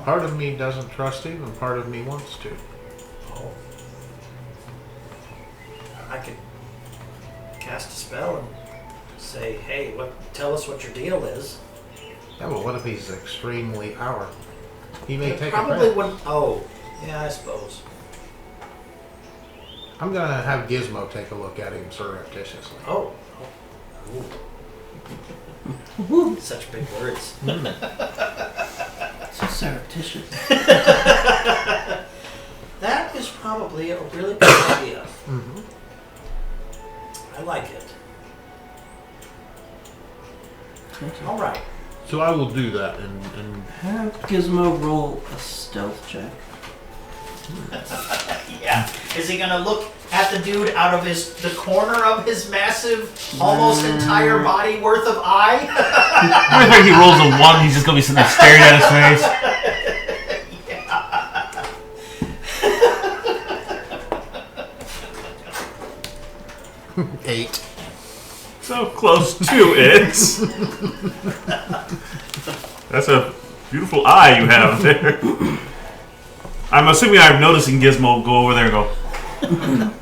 S4: Part of me doesn't trust him, and part of me wants to.
S2: Oh. I could cast a spell and say, hey, tell us what your deal is.
S4: Yeah, but what if he's extremely powerful? He may
S2: It
S4: take
S2: probably
S4: advantage.
S2: wouldn't. Oh, yeah, I suppose.
S4: I'm gonna have Gizmo take a look at him surreptitiously.
S2: Oh. Ooh. Such big words.
S5: So surreptitious.
S2: That is probably a really good idea.
S4: Mm-hmm.
S2: I like it. All right.
S4: So I will do that, and
S5: Have Gizmo roll a stealth check.
S2: Yeah. Is he gonna look at the dude out of the corner of his massive, almost entire body worth of eye?
S1: I think he rolls a 1, he's just gonna be sitting there staring at his face.
S4: 8.
S1: So close to it. That's a beautiful eye you have there. I'm assuming I'm noticing Gizmo go over there and go.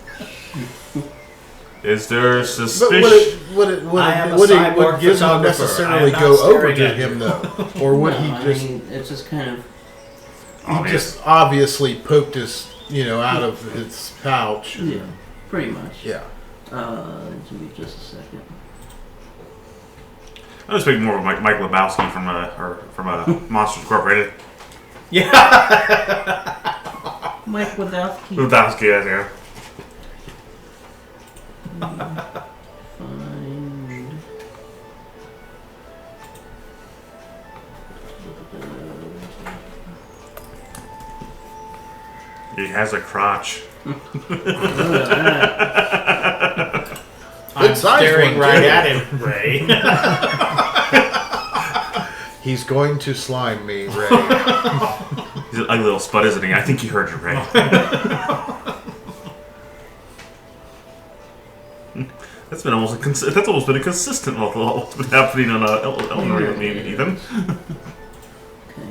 S1: Is there suspicion?
S6: Would
S2: I am a
S6: would
S2: cyborg
S6: Gizmo
S2: photographer.
S6: necessarily
S2: I am
S6: go
S2: not
S6: over
S2: staring
S6: to
S2: at
S6: him
S2: you.
S6: though, or would
S5: No,
S6: he
S5: I
S6: just
S5: mean, it's just kind of.
S6: he just obviously poked his out of his pouch? And,
S5: Yeah, pretty much.
S6: yeah.
S5: Give me just a second.
S1: I was thinking more of Mike Lebowski from Monsters Incorporated.
S2: Yeah.
S5: Mike Wazowski.
S1: Lebowski, yeah.
S5: Find.
S1: He has a crotch.
S2: I'm
S6: size
S2: staring
S6: one,
S2: right
S6: too.
S2: at him, Ray.
S6: He's going to slime me, Ray.
S1: He's an ugly little spud, isn't he? I think he heard you, Ray. That's almost been a consistent with what's been happening on Elden Ring, maybe even.
S5: Okay.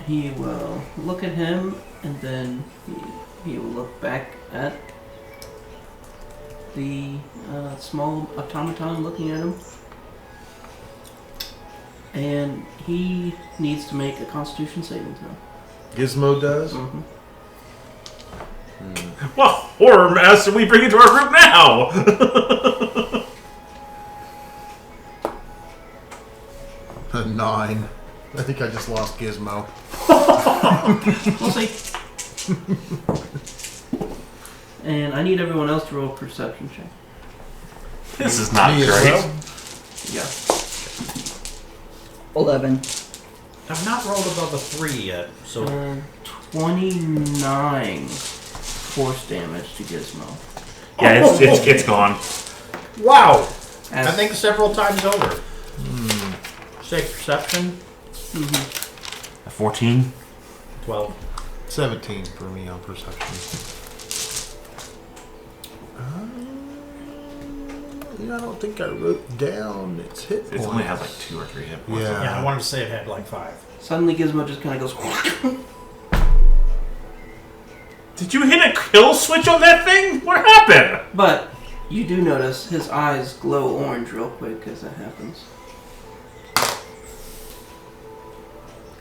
S5: He will look at him, and then he will look back at the small automaton looking at him. And he needs to make a Constitution saving throw.
S6: Gizmo does.
S5: Mm-hmm.
S1: What horror mass are we bringing to our group now?
S6: A 9. I think I just lost Gizmo.
S5: We'll see. And I need everyone else to roll a perception check.
S1: This is not
S6: Me as
S1: great.
S6: well?
S5: Yeah.
S3: 11.
S2: I've not rolled above a 3 yet, so
S5: 29 force damage to Gizmo.
S1: Yeah, it's gone.
S2: wow. I
S5: As-
S2: think several times over. Say perception.
S1: A 14.
S2: 12.
S6: 17 for me on perception. I don't think I wrote down its hit
S1: It
S6: points.
S1: only has like 2 or 3 hit points.
S6: Yeah.
S2: Yeah, I wanted to say it had like 5.
S5: Suddenly Gizmo just kind of goes.
S1: Did you hit a kill switch on that thing? What happened?
S5: But you do notice his eyes glow orange real quick as that happens.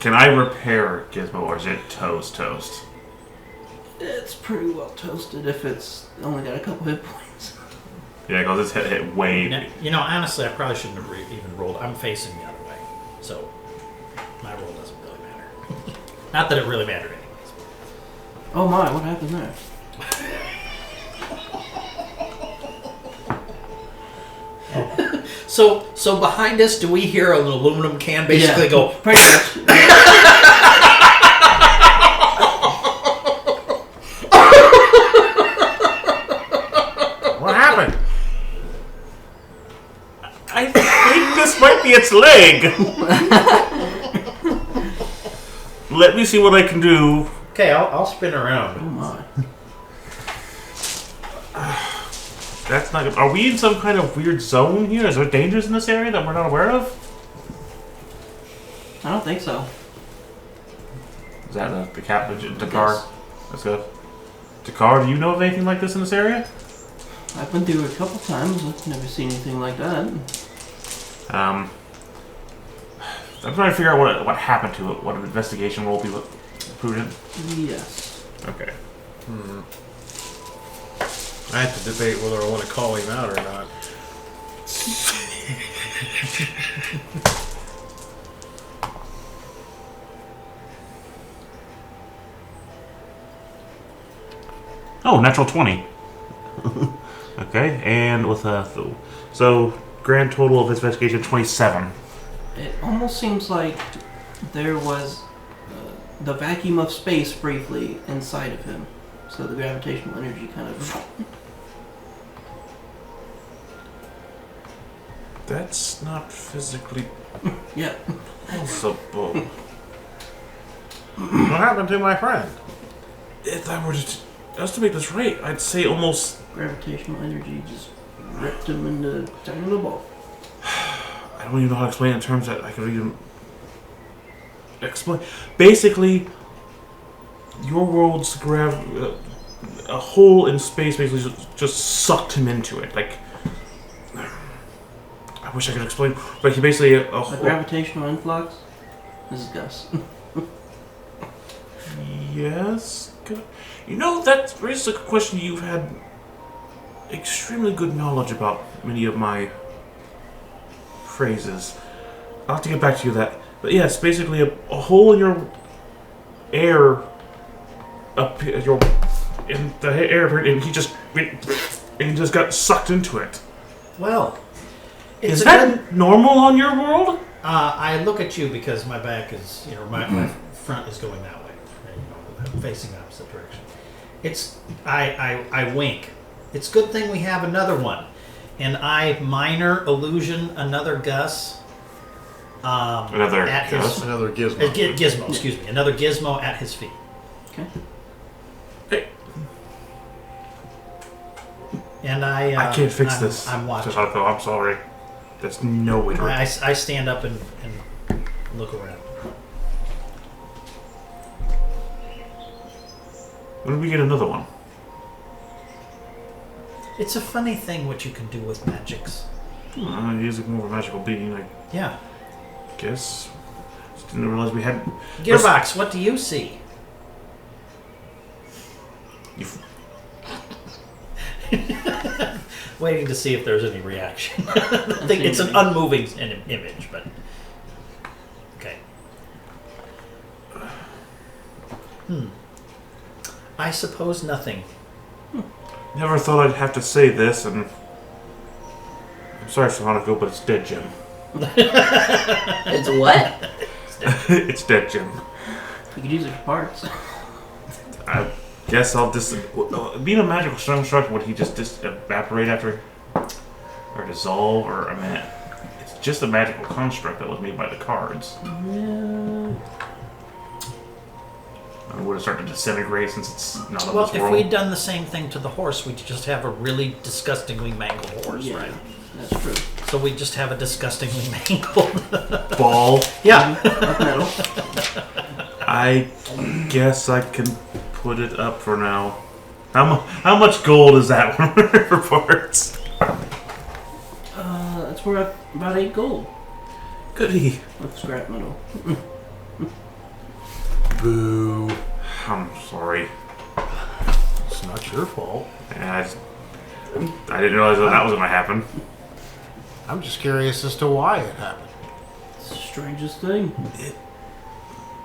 S1: Can I repair Gizmo, or is it toast?
S5: It's pretty well toasted if it's only got a couple hit points.
S1: Yeah, because it's hit way.
S2: Honestly, I probably shouldn't have even rolled. I'm facing the other way, so my roll doesn't really matter. Not that it really mattered anyways.
S5: Oh my, what happened there?
S2: So behind us, do we hear an aluminum can basically go?
S5: Pretty much.
S4: What happened?
S1: I think this might be its leg. let me see what I can do.
S2: Okay, I'll spin
S5: Oh
S2: around.
S5: my.
S1: That's not good. Are we in some kind of weird zone here? Is there dangers in this area that we're not aware of?
S5: I don't think so.
S1: Is that the car?
S5: Yes.
S1: That's good. Dakar, do you know of anything like this in this area?
S5: I've been through it a couple times. I've never seen anything like that.
S1: I'm trying to figure out what happened to it. What an investigation will be prudent.
S5: Yes.
S1: Okay.
S6: I have to debate whether I want to call him out or not.
S1: Oh, natural 20. Okay, and with so grand total of investigation 27.
S5: It almost seems like there was the vacuum of space briefly inside of him. So the gravitational energy kind of...
S1: That's not physically
S5: Yeah.
S1: possible.
S6: What happened to my friend?
S1: If I were to estimate this right, I'd say almost.
S5: Gravitational energy just ripped him into a tiny little ball.
S1: I don't even know how to explain it in terms that I could even explain. Basically, your world's a hole in space basically just sucked him into it. Like, I wish I could explain. Like, he basically a
S5: A
S1: hole.
S5: gravitational influx? This is Gus.
S1: Yes. Good. You know, that raises a question. You've had extremely good knowledge about many of my phrases. I'll have to get back to you that. But yes, basically a hole in your air up your in the air, and he just got sucked into it.
S2: Well, it's
S1: Is
S2: a
S1: that
S2: good.
S1: normal on your world?
S2: I look at you because my back is, my front is going that way. I'm facing opposite direction. I wink. It's a good thing we have another one. And I minor illusion another Gus.
S1: Another
S2: at
S1: Gus?
S2: his
S6: Another gizmo.
S2: gizmo. Excuse me, another gizmo at his feet.
S5: Okay.
S1: Hey,
S2: And
S1: I can't fix this.
S2: I'm watching.
S1: I'm sorry. There's no way to.
S2: I stand up and look around.
S1: When do we get another one?
S2: It's a funny thing what you can do with magics.
S1: He's more of a magical being, I
S2: Yeah.
S1: guess. Just didn't realize we had.
S2: Gearbox, what do you see? Waiting to see if there's any reaction. I think it's an unmoving image, but okay. I suppose nothing.
S1: Never thought I'd have to say this, and I'm sorry, Veronica, but it's dead, Jim.
S3: It's what?
S1: It's dead, Jim.
S5: You could use it for parts.
S1: I guess I'll just. Being a magical construct, would he just evaporate after, or dissolve, or I mean, it's just a magical construct that was made by the cards.
S5: Yeah.
S1: It would have started to disintegrate since it's not of
S2: Well,
S1: this
S2: if
S1: world.
S2: we'd done the same thing to the horse, we'd just have a really disgustingly mangled horse,
S5: Yeah,
S2: right?
S5: that's true.
S2: So we'd just have a disgustingly mangled.
S1: Ball.
S2: Yeah.
S5: Up metal.
S1: I guess I can put it up for now. How much gold is that for parts?
S5: That's worth about 8 gold
S1: Goody.
S5: with scrap metal.
S6: Boo.
S1: I'm sorry.
S6: It's not your fault.
S1: I didn't realize that was going to happen.
S6: I'm just curious as to why it happened.
S5: It's the strangest thing.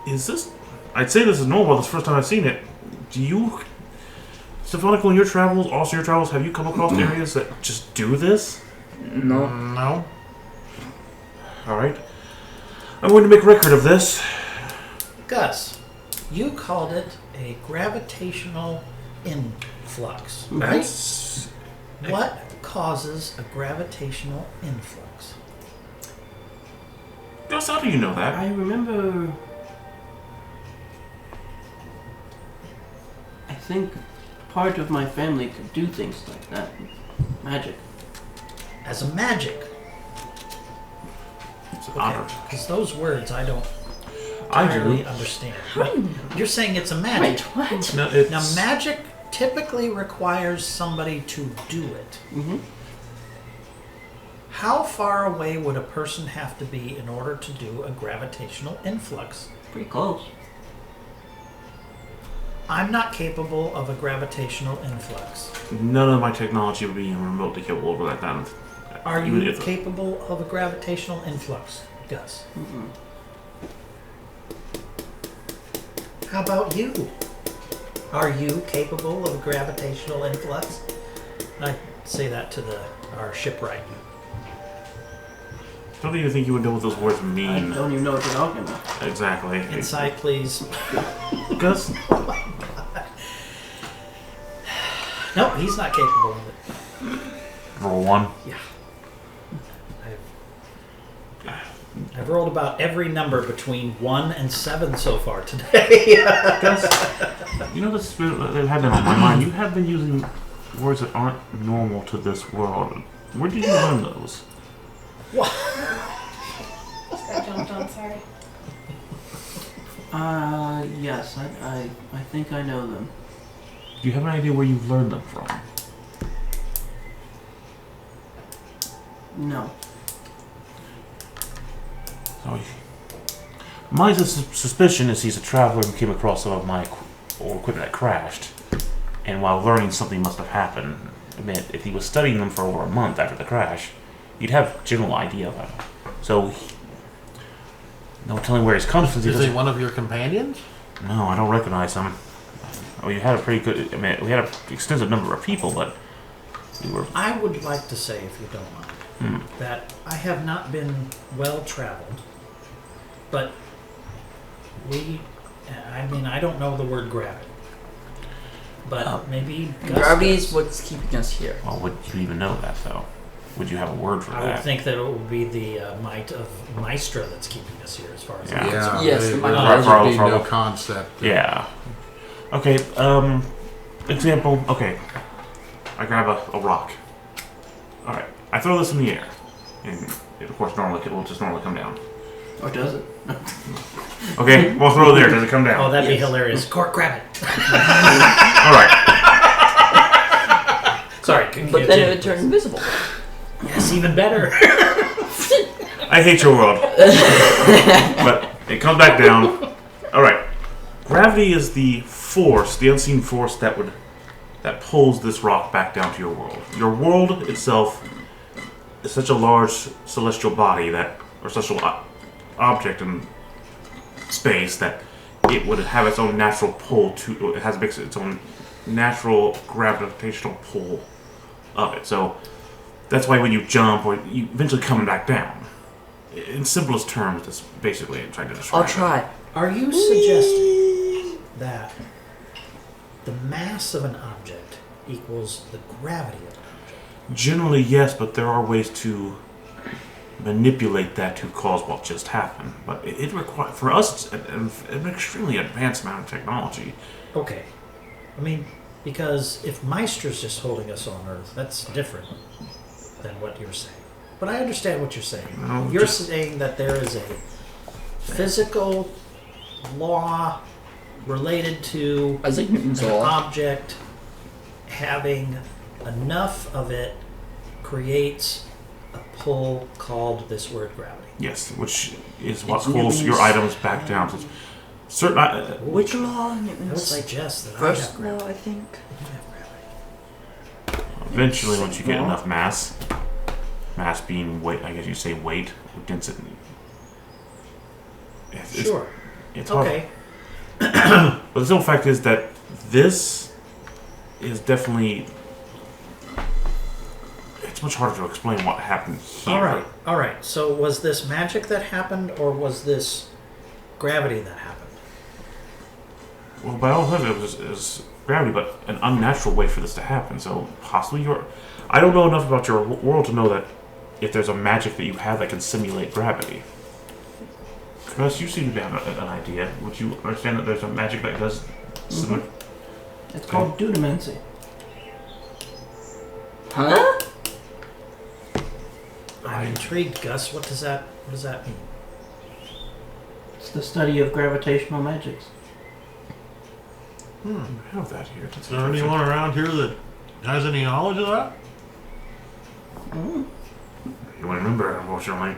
S1: Is this? I'd say this is normal. This is the first time I've seen it. Do you, Stephanico, in your travels, have you come across areas that just do this?
S3: No.
S6: No.
S1: All right. I'm going to make record of this.
S2: Gus, you called it a gravitational influx, right?
S1: That's
S2: What causes a gravitational influx?
S1: Gus, how do you know that?
S5: I remember think part of my family could do things like that. Magic.
S2: As a magic.
S1: It's an
S2: Okay.
S1: honor.
S2: Because those words I don't
S1: I
S2: entirely
S1: do.
S2: understand. But you're saying it's a magic.
S3: Wait, what?
S1: No, it's,
S2: Now, magic typically requires somebody to do it.
S5: Mm-hmm.
S2: How far away would a person have to be in order to do a gravitational influx?
S5: Pretty close.
S2: I'm not capable of a gravitational influx.
S1: none of my technology would be remotely capable of like that.
S2: Are
S1: Even
S2: you
S1: if-
S2: capable of a gravitational influx, Gus?
S5: Mm-hmm.
S2: How about you? Are you capable of a gravitational influx? I say that to our shipwright.
S1: Don't even think you would know what those words
S5: I
S1: mean.
S5: don't even know what you're talking about.
S1: Exactly.
S2: Insight, please.
S1: Gus,
S2: No, he's not capable of it.
S1: roll one.
S2: I've rolled about every number between 1 and 7 so far today.
S1: Gus, you know this that had been on my mind. You have been using words that aren't normal to this world. Where did you learn those?
S7: I jumped on, sorry.
S5: Yes, I think I know them.
S1: Do you have an idea where you've learned them from?
S5: No.
S1: So, my suspicion is he's a traveler who came across some of my equipment that crashed, and while learning something must have happened. I mean, if he was studying them for over a month after the crash, you'd have a general idea of them. So, no telling where he's come from.
S4: Is he one of your companions?
S1: No, I don't recognize him. Well, you had a pretty good. I mean, we had an extensive number of people, but we were.
S2: I would like to say, if you don't mind, that I have not been well traveled, but I don't know the word gravity. But maybe Gus
S3: Gravity
S2: does.
S3: is what's keeping us here.
S1: Well, would you even know that though? Would you have a word for
S2: I would
S1: that?
S2: think that it would be the might of Maestra that's keeping us here, as far as I'm
S1: Yeah.
S2: concerned.
S3: Yes,
S4: there
S3: my
S4: there
S1: God.
S4: would be
S1: For-
S4: no concept.
S1: Yeah. Okay. Example. Okay. I grab a rock. All right. I throw this in the air, and it, of course, normally it will just normally come down.
S5: Or does it?
S1: Okay. We'll throw it there. Does it come down?
S2: Oh, that'd be
S3: Yes.
S2: hilarious. Cork, grab it.
S1: All right.
S2: Sorry.
S3: But then it would turn invisible.
S2: Yes, even better.
S1: I hate your world. But it comes back down. All right. Gravity is the force, the unseen force that pulls this rock back down to your world. Your world itself is such a large celestial body or celestial object in space that it would have its own natural pull it has its own natural gravitational pull of it. So that's why when you jump, or you eventually come back down. In simplest terms, that's basically I'm trying to describe.
S3: I'll try.
S2: Are you suggesting that the mass of an object equals the gravity of an object?
S1: Generally, yes, but there are ways to manipulate that to cause what just happened. But it requires, for us, it's an extremely advanced amount of technology.
S2: Okay. I mean, because if Meister's just holding us on Earth, that's different than what you're saying. But I understand what you're saying.
S1: No,
S2: You're
S1: just-
S2: saying that there is a physical law related to
S3: Isaac Newton's
S2: an
S3: law.
S2: object having enough of it creates a pull called this word gravity.
S1: Yes, which is what
S3: It's
S1: pulls your
S3: Newton's-
S1: items back down. So certain.
S3: Which law?
S2: I would
S3: Newton's like
S2: suggest that I
S3: first
S2: have
S3: law,
S2: gravity.
S3: I think.
S2: You have gravity.
S1: Eventually, once you get
S3: Law?
S1: enough mass being weight, I guess you say weight, or density.
S2: Sure.
S1: It's hard.
S2: Okay.
S1: But the simple fact is that this is definitely. It's much harder to explain what happened here.
S2: All right. So was this magic that happened, or was this gravity that happened?
S1: Well, by all evidence, it was gravity, but an unnatural way for this to happen. So possibly I don't know enough about your world to know that if there's a magic that you have that can simulate gravity. Chris, you seem to have an idea. Would you understand that there's a magic that does simulate?
S5: It's called dunamancy.
S3: Huh?
S2: I'm intrigued, Gus. What does that mean?
S5: It's the study of gravitational magics.
S1: I have that here.
S4: Is there anyone around here that has any knowledge of that?
S5: Mm.
S1: You won't remember, unfortunately.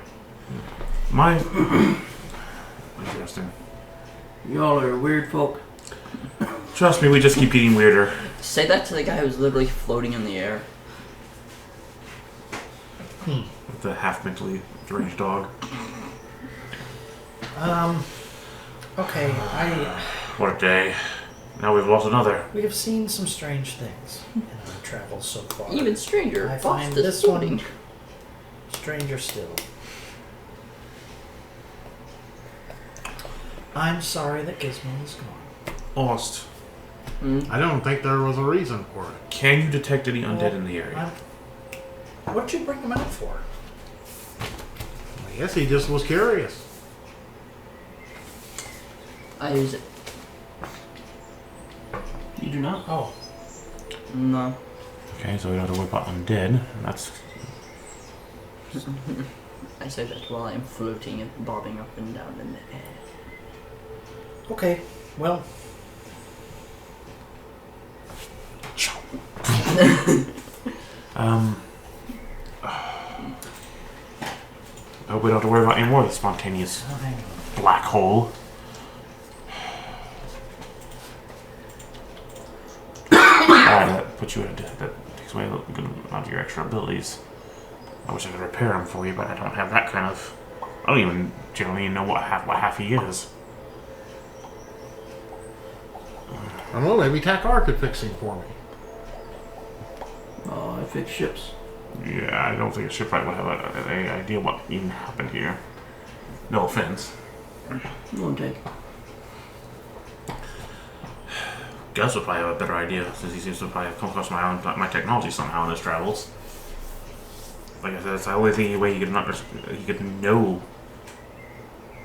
S1: Interesting.
S5: Y'all are weird folk.
S1: Trust me, we just keep getting weirder.
S3: Say that to the guy who's literally floating in the air.
S1: With the half mentally deranged dog.
S2: Okay,
S1: What a day. Now we've lost another.
S2: we have seen some strange things in our travels so far.
S3: Even stranger.
S2: I
S3: Boss
S2: find
S3: is
S2: this
S3: floating.
S2: one stranger still. I'm sorry that Gizmo is gone.
S1: Lost.
S4: I don't think there was a reason for it.
S1: Can you detect any undead in the area?
S2: What'd you bring him out for?
S4: I guess he just was curious.
S3: I use it.
S5: You do not?
S2: Oh,
S3: No.
S1: Okay, so we don't have to worry about undead. That's
S3: I say that while I'm floating and bobbing up and down in the air.
S2: okay. Well,
S1: I hope we don't have to worry about any more of the spontaneous black hole. That puts you that takes away a good amount of your extra abilities. I wish I could repair him for you, but I don't have that kind of. I don't even generally know what half he is.
S4: I don't know, maybe Takar could fix him for me.
S5: I fix ships.
S1: Yeah, I don't think a shipwright would have any idea what even happened here. No offense.
S5: Won't take.
S1: Gus would probably have a better idea, since he seems to probably have come across my technology somehow in his travels. Like I said, it's the only thing way he could know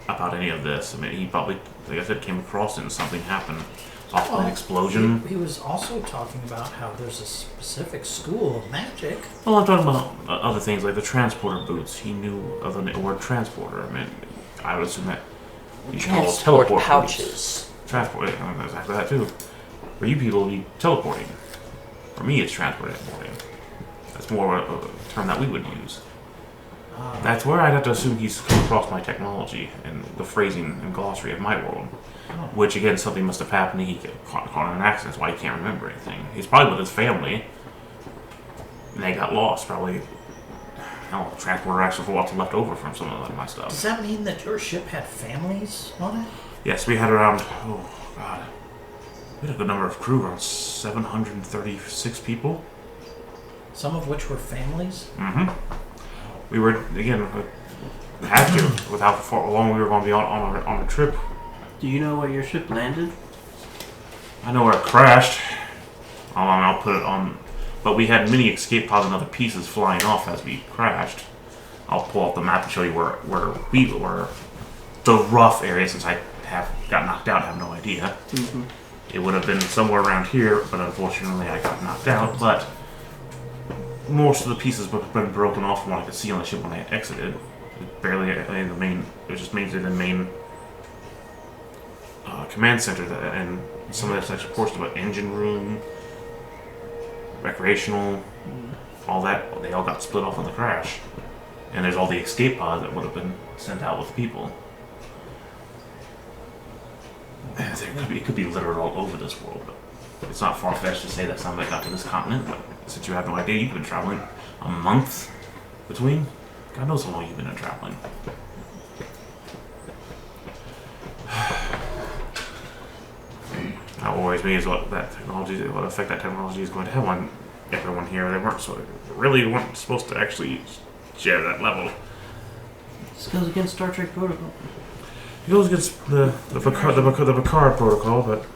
S1: about any of this. I mean, he probably, like I said, came across it and something happened. Possibly an explosion.
S2: He was also talking about how there's a specific school of magic.
S1: Well, I'm talking about other things like the transporter boots. He knew of the word transporter. I mean, I would assume that you should call those
S3: Transport
S1: teleport
S3: pouches.
S1: boots. Transport, yeah, exactly that too. For you people, it'd be teleporting. For me, it's transporting. That's more a term that we would use. That's where I'd have to assume he's come across my technology and the phrasing and glossary of my world. Which, again, something must have happened. He got caught in an accident. That's why he can't remember anything. He's probably with his family. And they got lost. Probably, transporter accident for what's left over from some of my stuff.
S2: Does that mean that your ship had families on it?
S1: Yes, we had around, we had a good number of crew, around 736 people.
S2: Some of which were families?
S1: Mm-hmm. We were, again, we had to, with how far long we were going to be on a trip.
S5: Do you know where your ship landed?
S1: I know where it crashed. I'll put it on, but we had many escape pods and other pieces flying off as we crashed. I'll pull out the map and show you where we were. The rough area, since I got knocked out, I have no idea.
S5: Mm-hmm.
S1: It would have been somewhere around here, but unfortunately I got knocked out. But most of the pieces would have been broken off from what I could see on the ship when I exited. Barely in the main. It was just mainly the main command center, and some of that's actually portions of an engine room, recreational, all that. They all got split off in the crash, and there's all the escape pods that would have been sent out with people. It could be littered all over this world, but it's not far-fetched to say that some of it got to this continent. But since you have no idea, you've been traveling a month between. God knows how long you've been traveling. What worries me is what effect that technology is going to have on everyone here. They weren't supposed to actually share that level.
S5: This goes against Star Trek protocol.
S1: It goes against the Picard protocol, but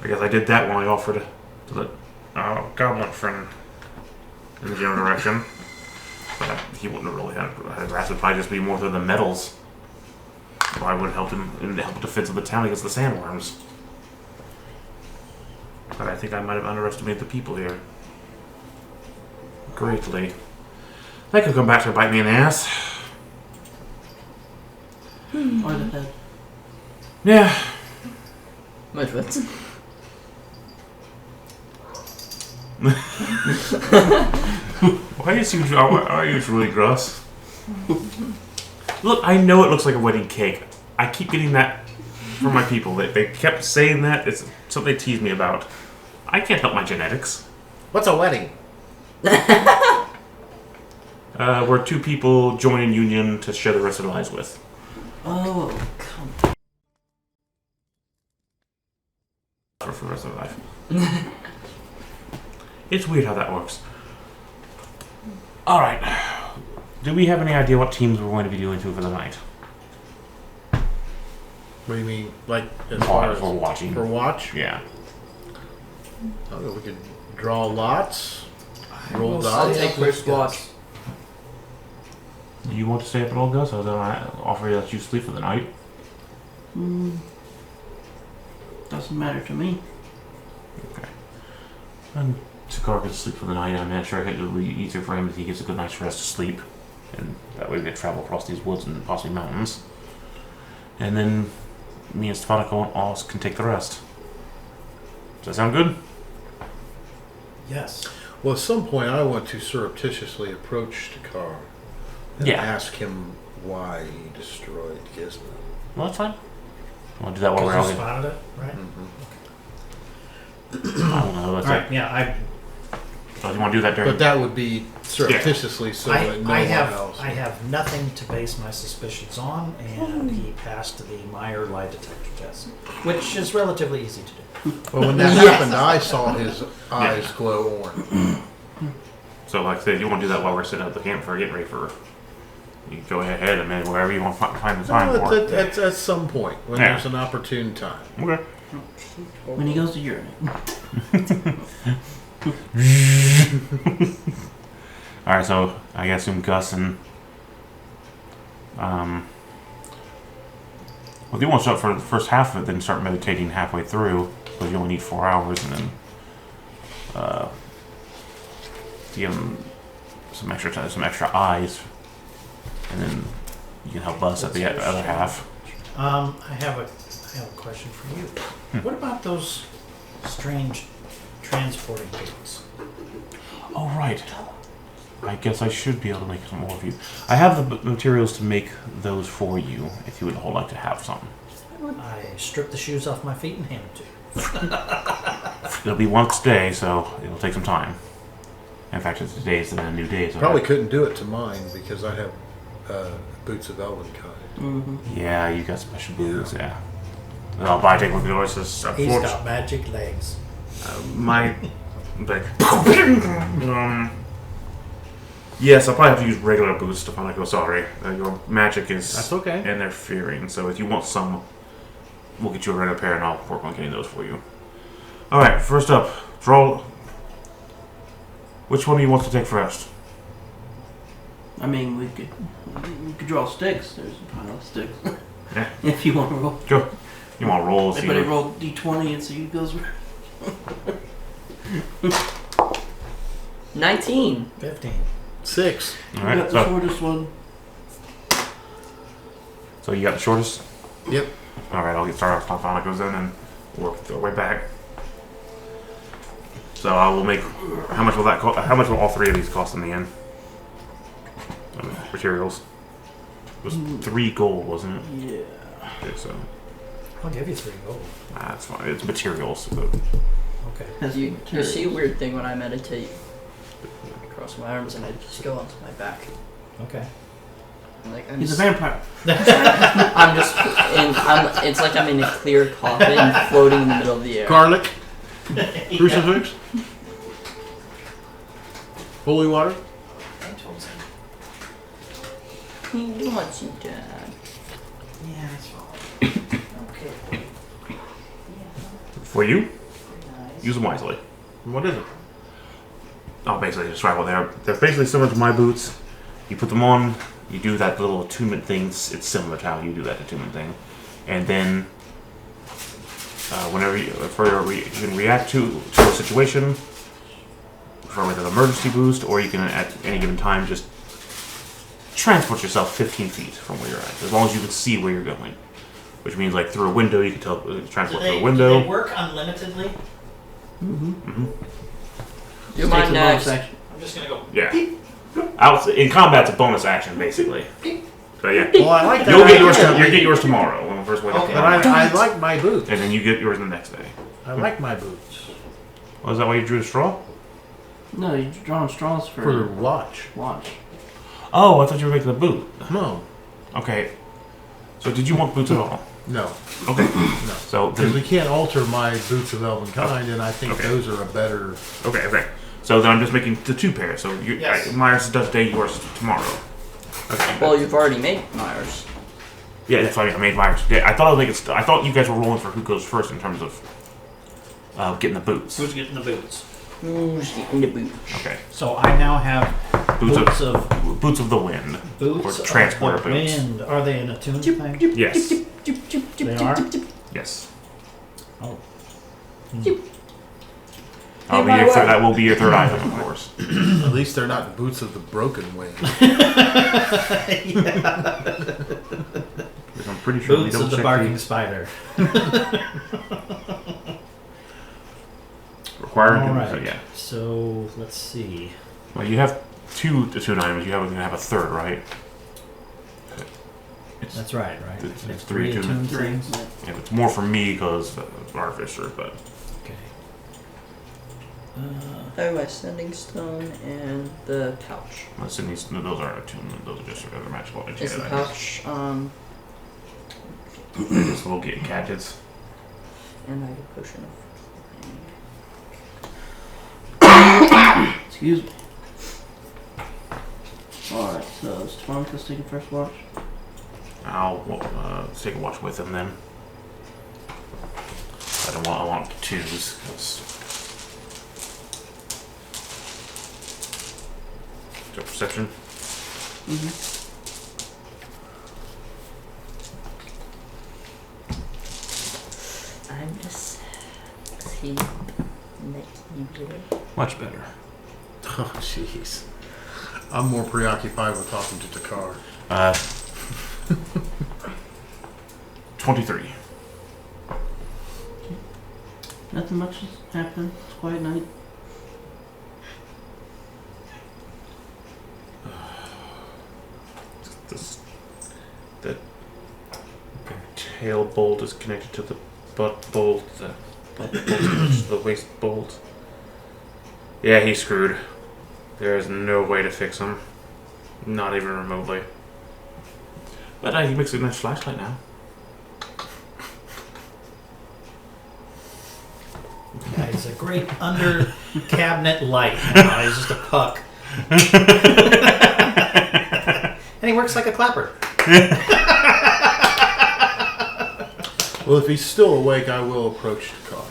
S1: I guess I did that when I offered to the goblin friend in the general direction. But he wouldn't have really had a grasp. It'd probably just be more through the metals. probably would have helped him in the defense of the town against the sandworms. But I think I might have underestimated the people here greatly. They could come back to bite me in the ass.
S5: Or the head.
S1: Yeah.
S3: Much what?
S1: Why are you really gross? Look, I know it looks like a wedding cake. I keep getting that from my people. They kept saying that. It's something they tease me about. I can't help my genetics.
S6: What's a wedding?
S1: Where two people join in union to share the rest of their lives with.
S3: Oh, come on.
S1: For the rest of their life. It's weird how that works. Alright. Do we have any idea what teams we're going to be doing to for the night?
S6: What do you mean? Like, as far as
S1: For watching.
S6: for watch?
S1: Yeah.
S6: Oh, we could draw lots. Roll
S3: I'll
S6: dice.
S3: take first watch.
S1: Do you want to stay up at all, Gus? Or then I offer you that you sleep for the night?
S5: Doesn't matter to me.
S1: Okay. And Takar gets to sleep for the night. I'm not sure it would be easier for him if he gets a good night's rest to sleep. And that way we can travel across these woods and possibly mountains. And then me and Stefanico and all can take the rest. Does that sound good?
S2: Yes.
S6: Well, at some point, I want to surreptitiously approach Takar and
S1: Yeah.
S6: ask him why he destroyed Gizmo.
S1: Well, that's fine. You want to do that while we're
S2: Because
S1: out?
S2: you spotted it, right?
S1: I don't know. That's
S2: Alright, yeah,
S1: So you want to do that during?
S6: But that would be surreptitiously so that no
S2: I
S6: one
S2: have
S6: else.
S2: I have nothing to base my suspicions on, and he passed the Meyer lie detector test, which is relatively easy to do.
S6: Well, when that happened, I saw his eyes glow orange.
S1: So, like I said, if you want to do that while we're sitting at the campfire getting ready for, you can go ahead and then wherever you want to find the time for.
S6: At some point, when
S1: Yeah.
S6: there's an opportune time.
S1: Okay.
S5: When he goes to urinate.
S1: All right, so I assume Gus and well, if you want to start for the first half of it, then start meditating halfway through, because you only need 4 hours, and then give him some extra time, some extra eyes, and then you can help us at the other half.
S2: I have a question for you. What about those strange transporting boots?
S1: Oh, right. I guess I should be able to make some more of you. I have the materials to make those for you, if you would like to have some.
S2: I stripped the shoes off my feet and handed to you.
S1: It'll be once a day, so it'll take some time. In fact, it's today's a new day. So
S6: Probably couldn't do it to mine because I have boots of elven kind.
S5: Mm-hmm.
S1: Yeah, you got special boots, yeah. I'll buy take with yours.
S2: He's got magic legs.
S1: My... But, yes, I'll probably have to use regular boots to find go. Sorry. Your magic is
S6: That's okay.
S1: in their fearing, so if you want some, we'll get you a regular pair and I'll work on getting those for you. Alright, first up, draw... Which one do you want to take first?
S5: I mean, we could draw sticks. There's a pile of sticks.
S1: Yeah.
S5: If you want to roll.
S1: Go. You want to roll? See
S5: Everybody
S1: what-
S5: roll d20 and see who goes where.
S3: 19.
S2: 15.
S6: 6.
S5: You
S1: Alright,
S5: got the
S1: so,
S5: shortest one.
S1: so you got the shortest?
S6: Yep.
S1: Alright, I'll get started off Stefanico's then and work the way back. So I will make... How much will that cost? How much will all three of these cost in the end? Materials. It was 3 gold, wasn't it?
S5: Yeah.
S1: Okay, so
S2: I'll give you 3 gold.
S1: that's fine. It's materials. So
S2: Okay.
S5: Has
S3: You
S5: materials.
S3: see a weird thing when I meditate. I cross my arms and I just go onto my back.
S2: Okay.
S3: I'm
S5: He's a
S3: just,
S5: vampire.
S3: I'm just it's like I'm in a clear coffin floating in the middle of the air.
S6: Garlic. Crucifix. Holy water.
S3: You want some dad?
S2: Yeah, that's fine. Okay.
S1: for you,
S2: Nice.
S1: use them wisely.
S6: What is it?
S1: I'll basically describe what they are. They're basically similar to my boots. You put them on, You do that little attunement thing. It's similar to how you do that attunement thing, and then whenever you can react to a situation for with an emergency boost, or you can at any given time just transport yourself 15 feet from where you're at, as long as you can see where you're going. Which means, like, through a window, you can transport through a window.
S2: Do they work unlimitedly?
S3: Do mine next.
S2: I'm just gonna go.
S1: Yeah. In combat, it's a bonus action, basically. So yeah,
S6: Well, I like that.
S1: you'll get yours.
S6: idea.
S1: You get yours tomorrow when we first wake up.
S2: Okay.
S6: But I like my boots.
S1: And then you get yours the next day.
S6: I like my boots.
S1: Oh, is that why you drew a straw?
S5: No, you're drawing straws for
S6: For watch.
S5: watch.
S1: Oh, I thought you were making a boot.
S6: No.
S1: Okay. So did you want boots at all?
S6: No.
S1: Okay.
S6: No.
S1: So
S6: Because we
S1: then,
S6: can't alter my boots of elven kind, and I think
S1: Okay.
S6: those are a better.
S1: okay. So then I'm just making the 2 pairs. So
S2: Yes.
S1: Myers does today, yours tomorrow. Okay.
S3: Well, you've already made Myers.
S1: Yeah, that's why I made Myers today. I thought you guys were rolling for who goes first in terms of getting the boots.
S2: Who's getting the boots?
S3: Who's getting the boot?
S1: Okay.
S2: So I now have
S1: Boots
S2: boots
S1: of
S2: of
S1: boots of the wind.
S2: boots
S1: Or transporter
S2: of the
S1: boots.
S2: wind. Are they in a tune
S3: Chip,
S2: thing?
S3: chip,
S1: Yes.
S3: chip, chip, chip, chip,
S2: They
S3: chip,
S2: are?
S3: chip, chip.
S1: Yes.
S2: Oh.
S1: That will be your third item, of course.
S6: At least they're not boots of the broken wing.
S1: Which I'm pretty sure we
S2: Boots
S1: don't
S2: of the
S1: check
S2: barking spider.
S1: requiring
S2: All
S1: him.
S2: right.
S1: So yeah.
S2: So let's see.
S1: Well, you have 2 attuned items. You're gonna have a third, right?
S2: That's right.
S1: It's 3 attuned.
S2: attuned things.
S1: Yeah, it's more for me because of Artificer, but
S2: Okay.
S3: I have my sending stone and the pouch.
S1: those aren't attuned. Those are just other magical items.
S3: Is the pouch
S1: Just little gadgets.
S3: and I have a potion of
S5: Excuse me. Alright, so is Teronicus taking first watch?
S1: I'll take a watch with him then. I want 2s. 'Cause is that perception?
S3: I'm just sleep next usually.
S1: Much better.
S6: Oh, jeez. I'm more preoccupied with talking to Takar.
S1: 23.
S5: Nothing much has happened. It's a quiet night.
S1: The tail bolt is connected to the butt bolt. The butt bolt is to the waist bolt. Yeah, he's screwed. There is no way to fix him. Not even remotely. But he makes a nice flashlight now.
S2: Yeah, he's a great under cabinet light now. He's just a puck. And he works like a clapper.
S6: Well, if he's still awake, I will approach Takar.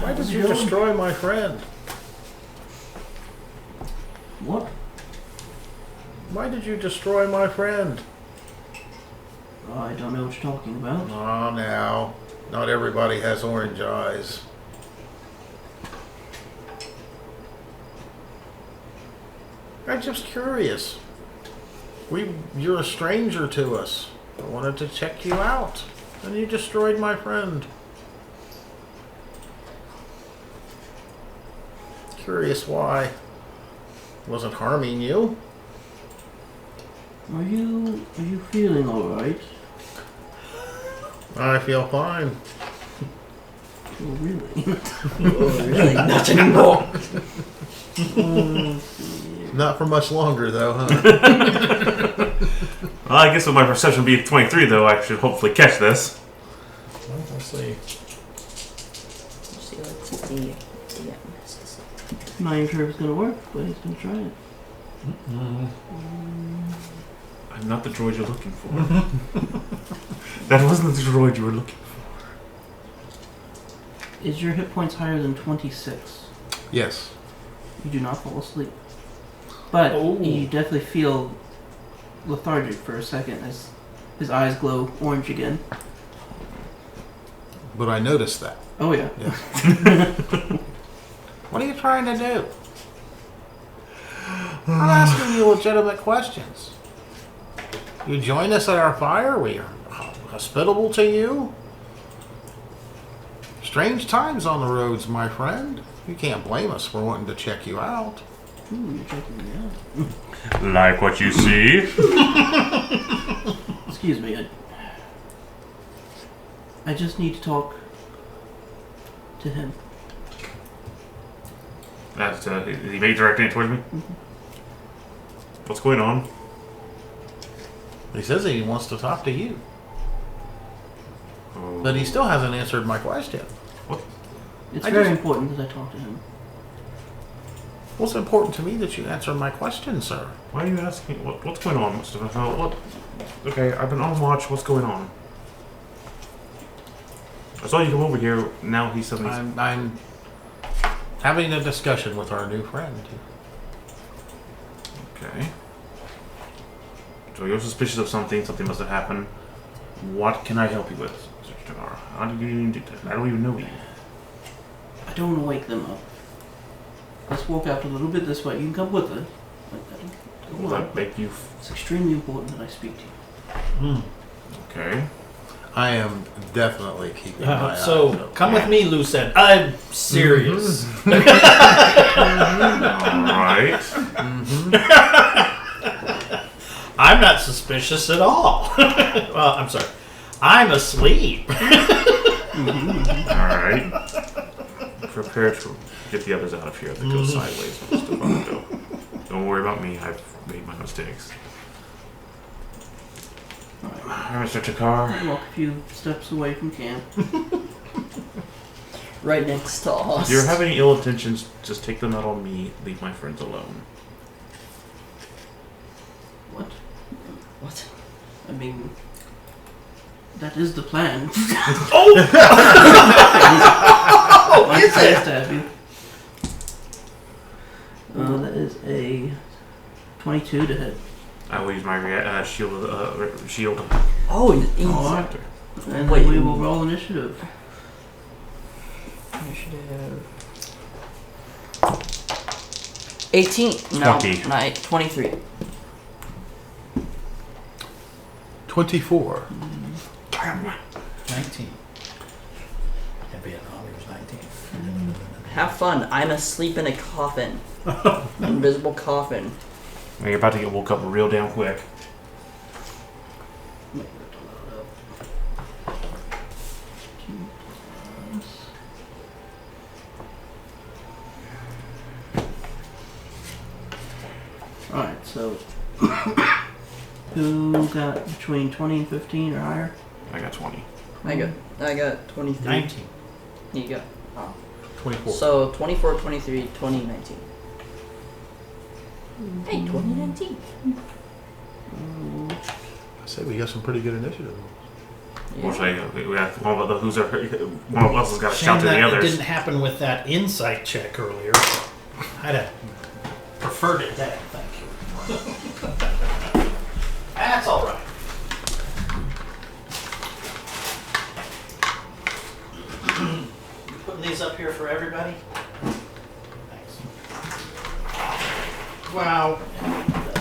S6: Why did you destroy my friend?
S5: What?
S6: Why did you destroy my friend?
S5: I don't know what you're talking about.
S6: Oh, now. Not everybody has orange eyes. I'm just curious. You're a stranger to us. I wanted to check you out, and you destroyed my friend. Curious why. Wasn't harming you.
S5: Are you feeling alright?
S6: I feel fine.
S5: Oh, really?
S3: Really? Not anymore.
S6: Not for much longer, though, huh?
S1: Well, I guess with my perception being 23, though, I should hopefully catch this.
S2: We'll see.
S3: See, let's see. Yeah.
S5: Not even sure if it's gonna work, but he's gonna try it.
S1: I'm not the droid you're looking for. That wasn't the droid you were looking for.
S5: Is your hit points higher than 26?
S6: Yes.
S5: You do not fall asleep. But
S2: Oh.
S5: you definitely feel lethargic for a second as his eyes glow orange again.
S6: But I noticed that.
S5: Oh yeah.
S6: What are you trying to do? I'm asking you legitimate questions. You join us at our fire? We are hospitable to you? Strange times on the roads, my friend. You can't blame us for wanting to check you out.
S5: Ooh, you're checking me out.
S1: Like what you see?
S5: Excuse me. I just need to talk to him.
S1: That's he may directing it towards me. What's going on?
S6: He says he wants to talk to you.
S1: Oh.
S6: But he still hasn't answered my question.
S5: It's
S6: I
S5: very
S6: just-
S5: important that I talk to him.
S6: What's important to me that you answer my question, sir?
S1: Why are you asking? What's going on, Mr. What? Okay, I've been on watch. What's going on? I saw you come over here. Now he's suddenly.
S6: I'm having a discussion with our new friend.
S1: Okay. So you're suspicious of something. Something must have happened. What can I help you with, Mr. Tagara? How did you even do that? I don't even know you.
S5: I don't want to wake them up. Let's walk out a little bit this way. You can come with us.
S1: Will that make you?
S5: It's extremely important that I speak to you.
S1: Okay.
S6: I am definitely keeping my eyes open.
S2: Come with me, Lucette. I'm serious.
S1: All right.
S2: I'm not suspicious at all. Well, I'm sorry. I'm asleep.
S1: All right. Prepare to get the others out of here. That goes sideways. Mr. Bondo. Don't worry about me. I've made my mistakes. Mr. Takar.
S5: Walk a few steps away from camp.
S3: Right next to us.
S1: If you have any ill intentions, just take them out on me. Leave my friends alone.
S5: What?
S3: What?
S5: I mean, that is the plan.
S2: Oh,
S5: I'm
S2: is
S5: sorry
S2: it?
S5: to have you. That is a 22 to hit.
S1: I will use my shield. Shield.
S3: Oh,
S5: Alright. And
S3: Wait.
S5: then we will roll initiative.
S3: Initiative. 18. No,
S1: 20.
S3: 23.
S6: 24.
S2: 19. In Vietnam, he was 19.
S3: Have fun. I'm asleep in a coffin. Invisible coffin.
S1: You're about to get woke up real damn quick.
S5: Alright, so who got between 20 and 15 or higher?
S1: I got 20.
S3: I got 23.
S2: 19.
S3: Here you go. Oh.
S6: 24.
S3: So 24, 23, 20, 19. Hey, 2019.
S6: I say we got some pretty good initiative.
S1: We'll say we have one of the one of us has got to
S2: Shame
S1: shout to
S2: that
S1: the
S2: it
S1: others.
S2: didn't happen with that insight check earlier. I'd have preferred it that. Thank you. That's all right. You putting these up here for everybody? Thanks. Wow.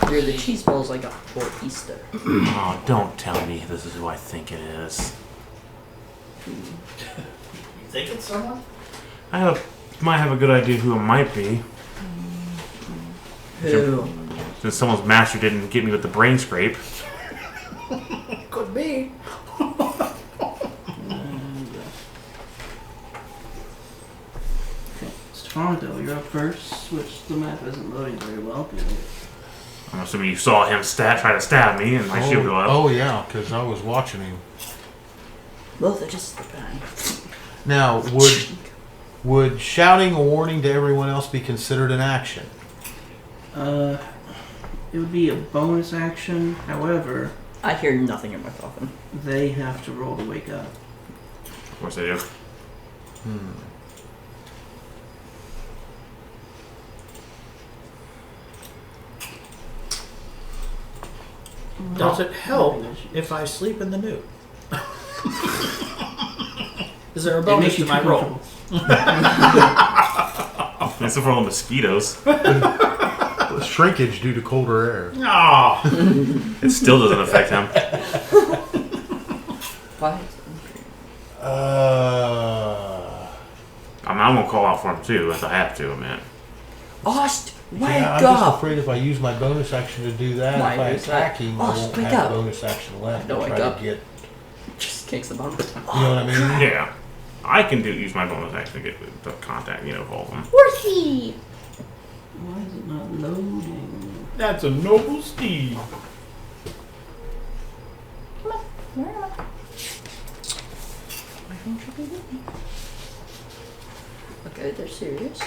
S3: They're the cheese balls I got for Easter.
S1: Oh, don't tell me this is who I think it is.
S2: You think it's someone?
S1: Might have a good idea who it might be.
S3: Who?
S1: Since someone's master didn't get me with the brain scrape.
S2: Could be.
S5: Stefano, you're up first, which the map isn't loading very well.
S1: I'm assuming you saw him try to stab me and my shield go up.
S6: Oh yeah, because I was watching him.
S3: Both are just bad.
S6: Now, would shouting a warning to everyone else be considered an action?
S5: It would be a bonus action. However,
S3: I hear nothing in my coffin.
S5: they have to roll to wake up.
S1: Of course I do.
S2: Does it help if I sleep in the nude? Is there a
S5: It
S2: bonus
S5: makes
S2: to
S5: you too
S2: my roll?
S5: comfortable.
S1: It's for all the mosquitoes.
S4: Shrinkage due to colder air.
S2: Oh,
S1: It still doesn't affect him.
S3: Why?
S1: I'm gonna call out for him too, if I have to, man.
S3: Ost, wake
S6: Yeah, I'm just
S3: up!
S6: afraid if I use my bonus action to do that,
S3: Why
S6: if I
S3: is
S6: attack
S3: that?
S6: him,
S3: Oh,
S6: I won't
S3: wake
S6: have
S3: up.
S6: bonus action left.
S3: No,
S6: to
S3: wake
S6: try
S3: up.
S6: to get.
S3: Just kicks the bottom.
S6: You know what I mean?
S1: Yeah. I can use my bonus action to get the contact, all of them.
S3: Where's he?
S5: Why is it not loading?
S2: that's a noble steed.
S3: Where am I? Why don't you be with me? Okay, they're serious.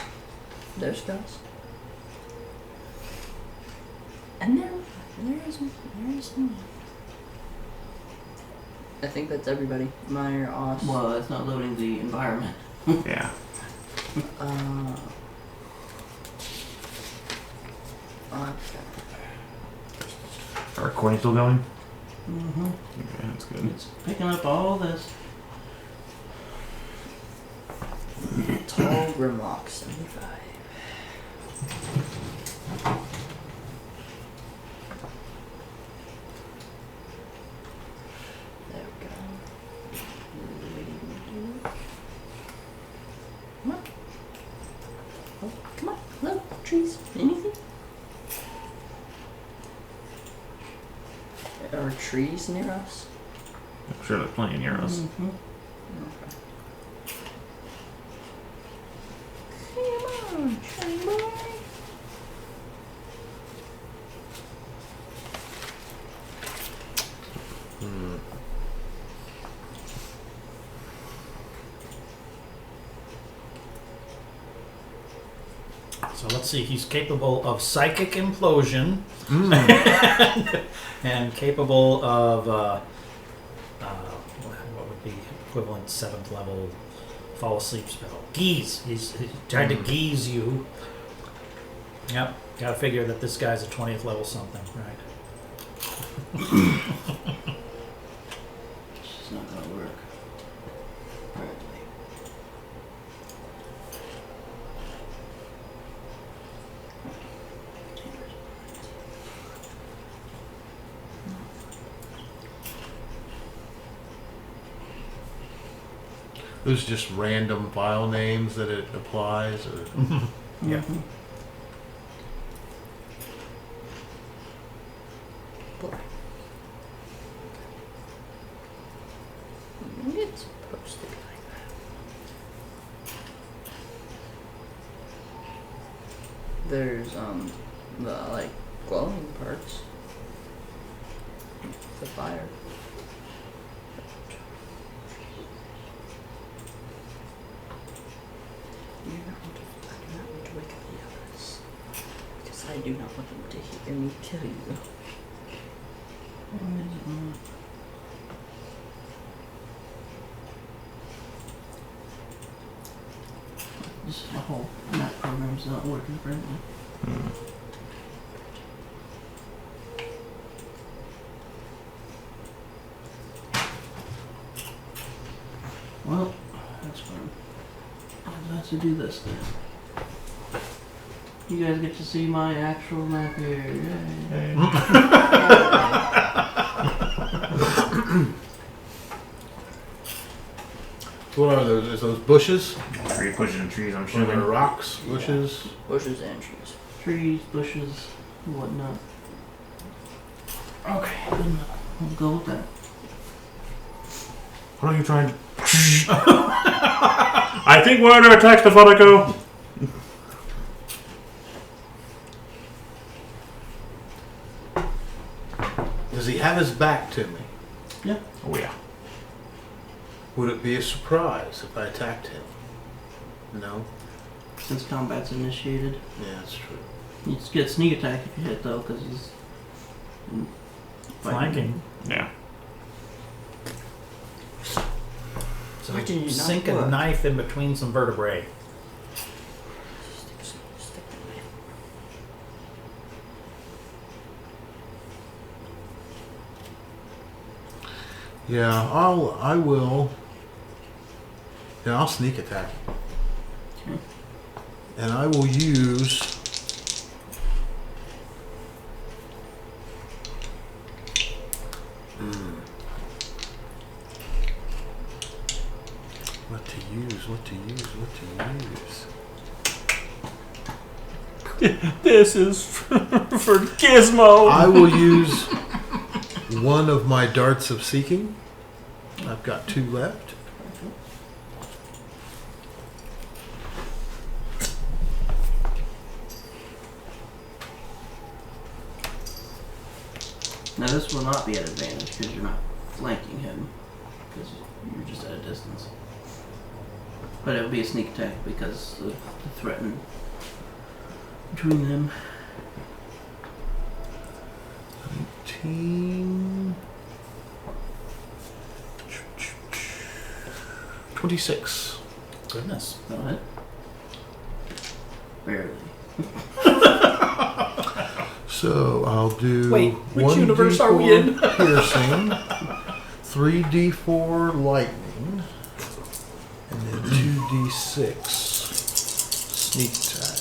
S3: There's Gus. And there's me. I think that's everybody. Meyer, Oz.
S5: Well, it's not loading the environment.
S1: Yeah.
S3: Okay.
S1: Our recording still going?
S5: Mm-hmm.
S1: Okay, that's good.
S5: It's picking up all this.
S3: Tall Grimlock 75. There we go. Come on. Oh, come on. Look, trees. Anything? Are trees near us?
S1: I'm sure there's plenty near us.
S5: Mm-hmm.
S3: Okay. Come on, shiny boy.
S2: So let's see. He's capable of psychic implosion and capable of what would be equivalent 7th level fall asleep spell. Geese. He's tried to geese you. Yep. Got to figure that this guy's a 20th level something, right?
S5: It's just not gonna work. Apparently.
S6: Those just random file names that it applies, or
S2: Yeah.
S5: Mhm.
S3: Boy. It's supposed to be like that. There's the like glowing parts. The fire. I do not want to wake up the others. Because I do not want them to hear me kill you.
S5: Why is it not? This whole map program's not working apparently. Well, that's fun. I'll have to do this then. You guys get to see my actual map here. Yay.
S6: what are those? Is those bushes?
S1: Tree pushing trees, I'm
S6: Or
S1: assuming.
S6: rocks? Bushes?
S3: Bushes and trees.
S5: Trees, bushes, and whatnot. Okay, good enough. We'll go with that.
S1: What are you trying to... I think we're under attack, Stephanico.
S6: Does he have his back to me?
S1: Oh, yeah.
S6: Would it be a surprise if I attacked him? No?
S5: Since combat's initiated.
S6: Yeah, that's true.
S5: You just get sneak attack if you hit though, because he's
S2: Flanking.
S1: Yeah.
S2: So
S3: Why did it not
S2: sink a
S3: work?
S2: knife in between some vertebrae.
S3: Stick the
S4: Yeah, I will. Yeah, I'll sneak attack.
S5: Okay.
S4: And I will use. What to use.
S1: This is for Gizmo.
S4: I will use one of my darts of seeking. I've got 2 left.
S5: Now this will not be at advantage because you're not flanking him, because you're just at a distance. But it will be a sneak attack because of the threaten between them.
S4: 19. 26.
S2: Goodness.
S5: Go ahead. Barely.
S4: So I'll do.
S2: Wait, which universe are we in?
S4: Piercing, 3d4 lightning, and then 2d6 sneak attack.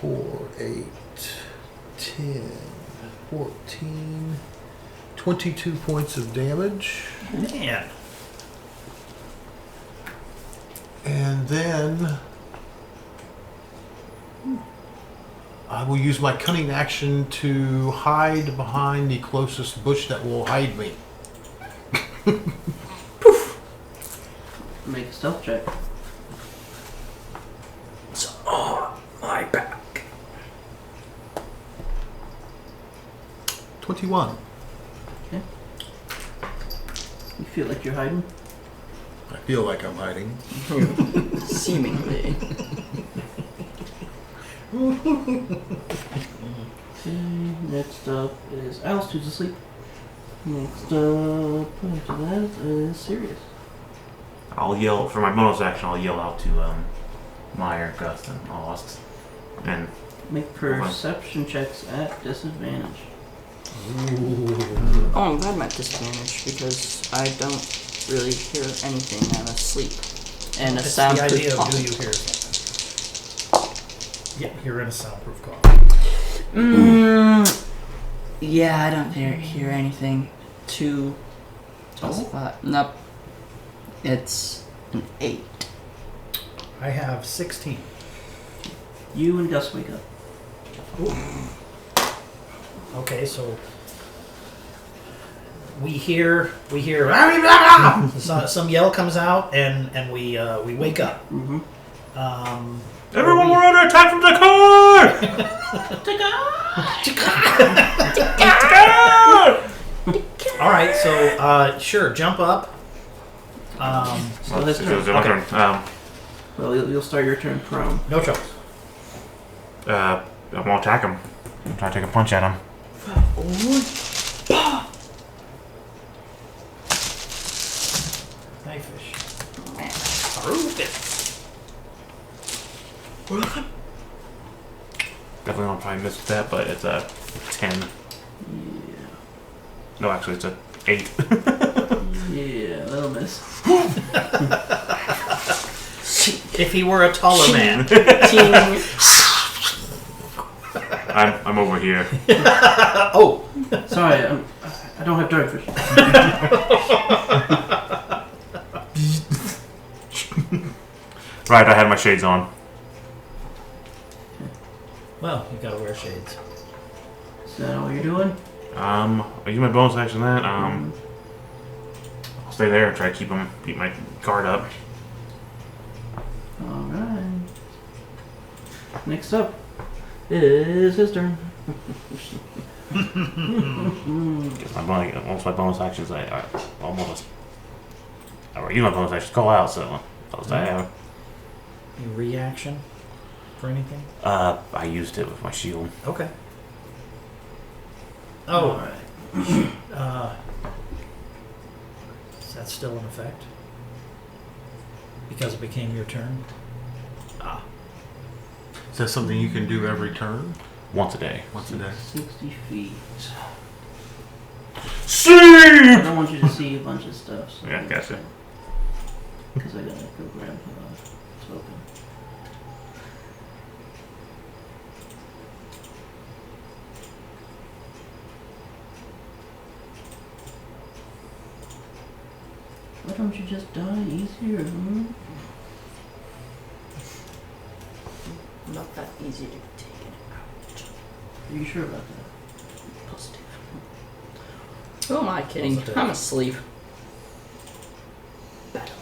S4: 4, 8, 10, 14, 22 points of damage.
S2: Man.
S4: And then I will use my cunning action to hide behind the closest bush that will hide me.
S5: Make a stealth check.
S2: It's on my back.
S4: 21.
S5: Okay. You feel like you're hiding?
S4: I feel like I'm hiding.
S3: Seemingly.
S5: Okay, next up is Alice, who's asleep. Next up after that is Sirius.
S1: I'll yell for my bonus action. I'll yell out to Meyer, Gus, and Ost, and
S5: Make perception checks at disadvantage.
S3: Oh, I'm glad I'm at disadvantage because I don't really hear anything. I'm asleep. And a
S2: It's the
S3: soundproof
S2: idea of do
S3: closet.
S2: you hear something. Yeah, you're in a soundproof car.
S3: Yeah, I don't hear anything. 2 plus 5. Nope. It's an 8.
S2: I have 16.
S5: You and Gus wake up.
S2: Okay, so we hear some yell comes out and we wake up.
S5: Mm-hmm.
S1: everyone, we're under attack from the car!
S2: All right, so sure, jump up.
S5: So this
S1: It
S5: turn.
S1: was my turn.
S5: Well, you'll start your turn prone.
S2: No choice.
S1: I'm gonna attack him. I'm trying to take a punch at him.
S2: Knifefish.
S1: Definitely gonna probably miss with that, but it's a 10.
S5: Yeah.
S1: No, actually, it's a 8.
S5: Yeah, that'll miss.
S2: If he were a taller man.
S1: I'm over here.
S2: Oh,
S5: Sorry, I don't have dartfish.
S1: Right, I had my shades on.
S2: well, you gotta wear shades.
S5: Is that all you're doing?
S1: I'll use my bonus action then. I'll stay there and try to keep my guard up.
S5: Alright. Next up is his turn.
S1: Because most of my bonus actions, I almost. Or use my bonus actions to call out, so those I have.
S2: Any reaction for anything?
S1: I used it with my shield.
S2: Okay. Oh,
S5: Alright.
S2: is that still in effect? Because it became your turn?
S4: Is that something you can do every turn?
S1: Once a day.
S4: Once a day.
S5: 60 feet.
S1: See!
S5: I don't want you to see a bunch of stuff. So
S1: Yeah, gotcha.
S5: Because I gotta go grab it's open. Why don't you just die easier, huh?
S3: Not that easy to take it out.
S5: Are you sure about that?
S3: Positive. Who am I kidding?
S2: Positive.
S3: I'm asleep. Battle.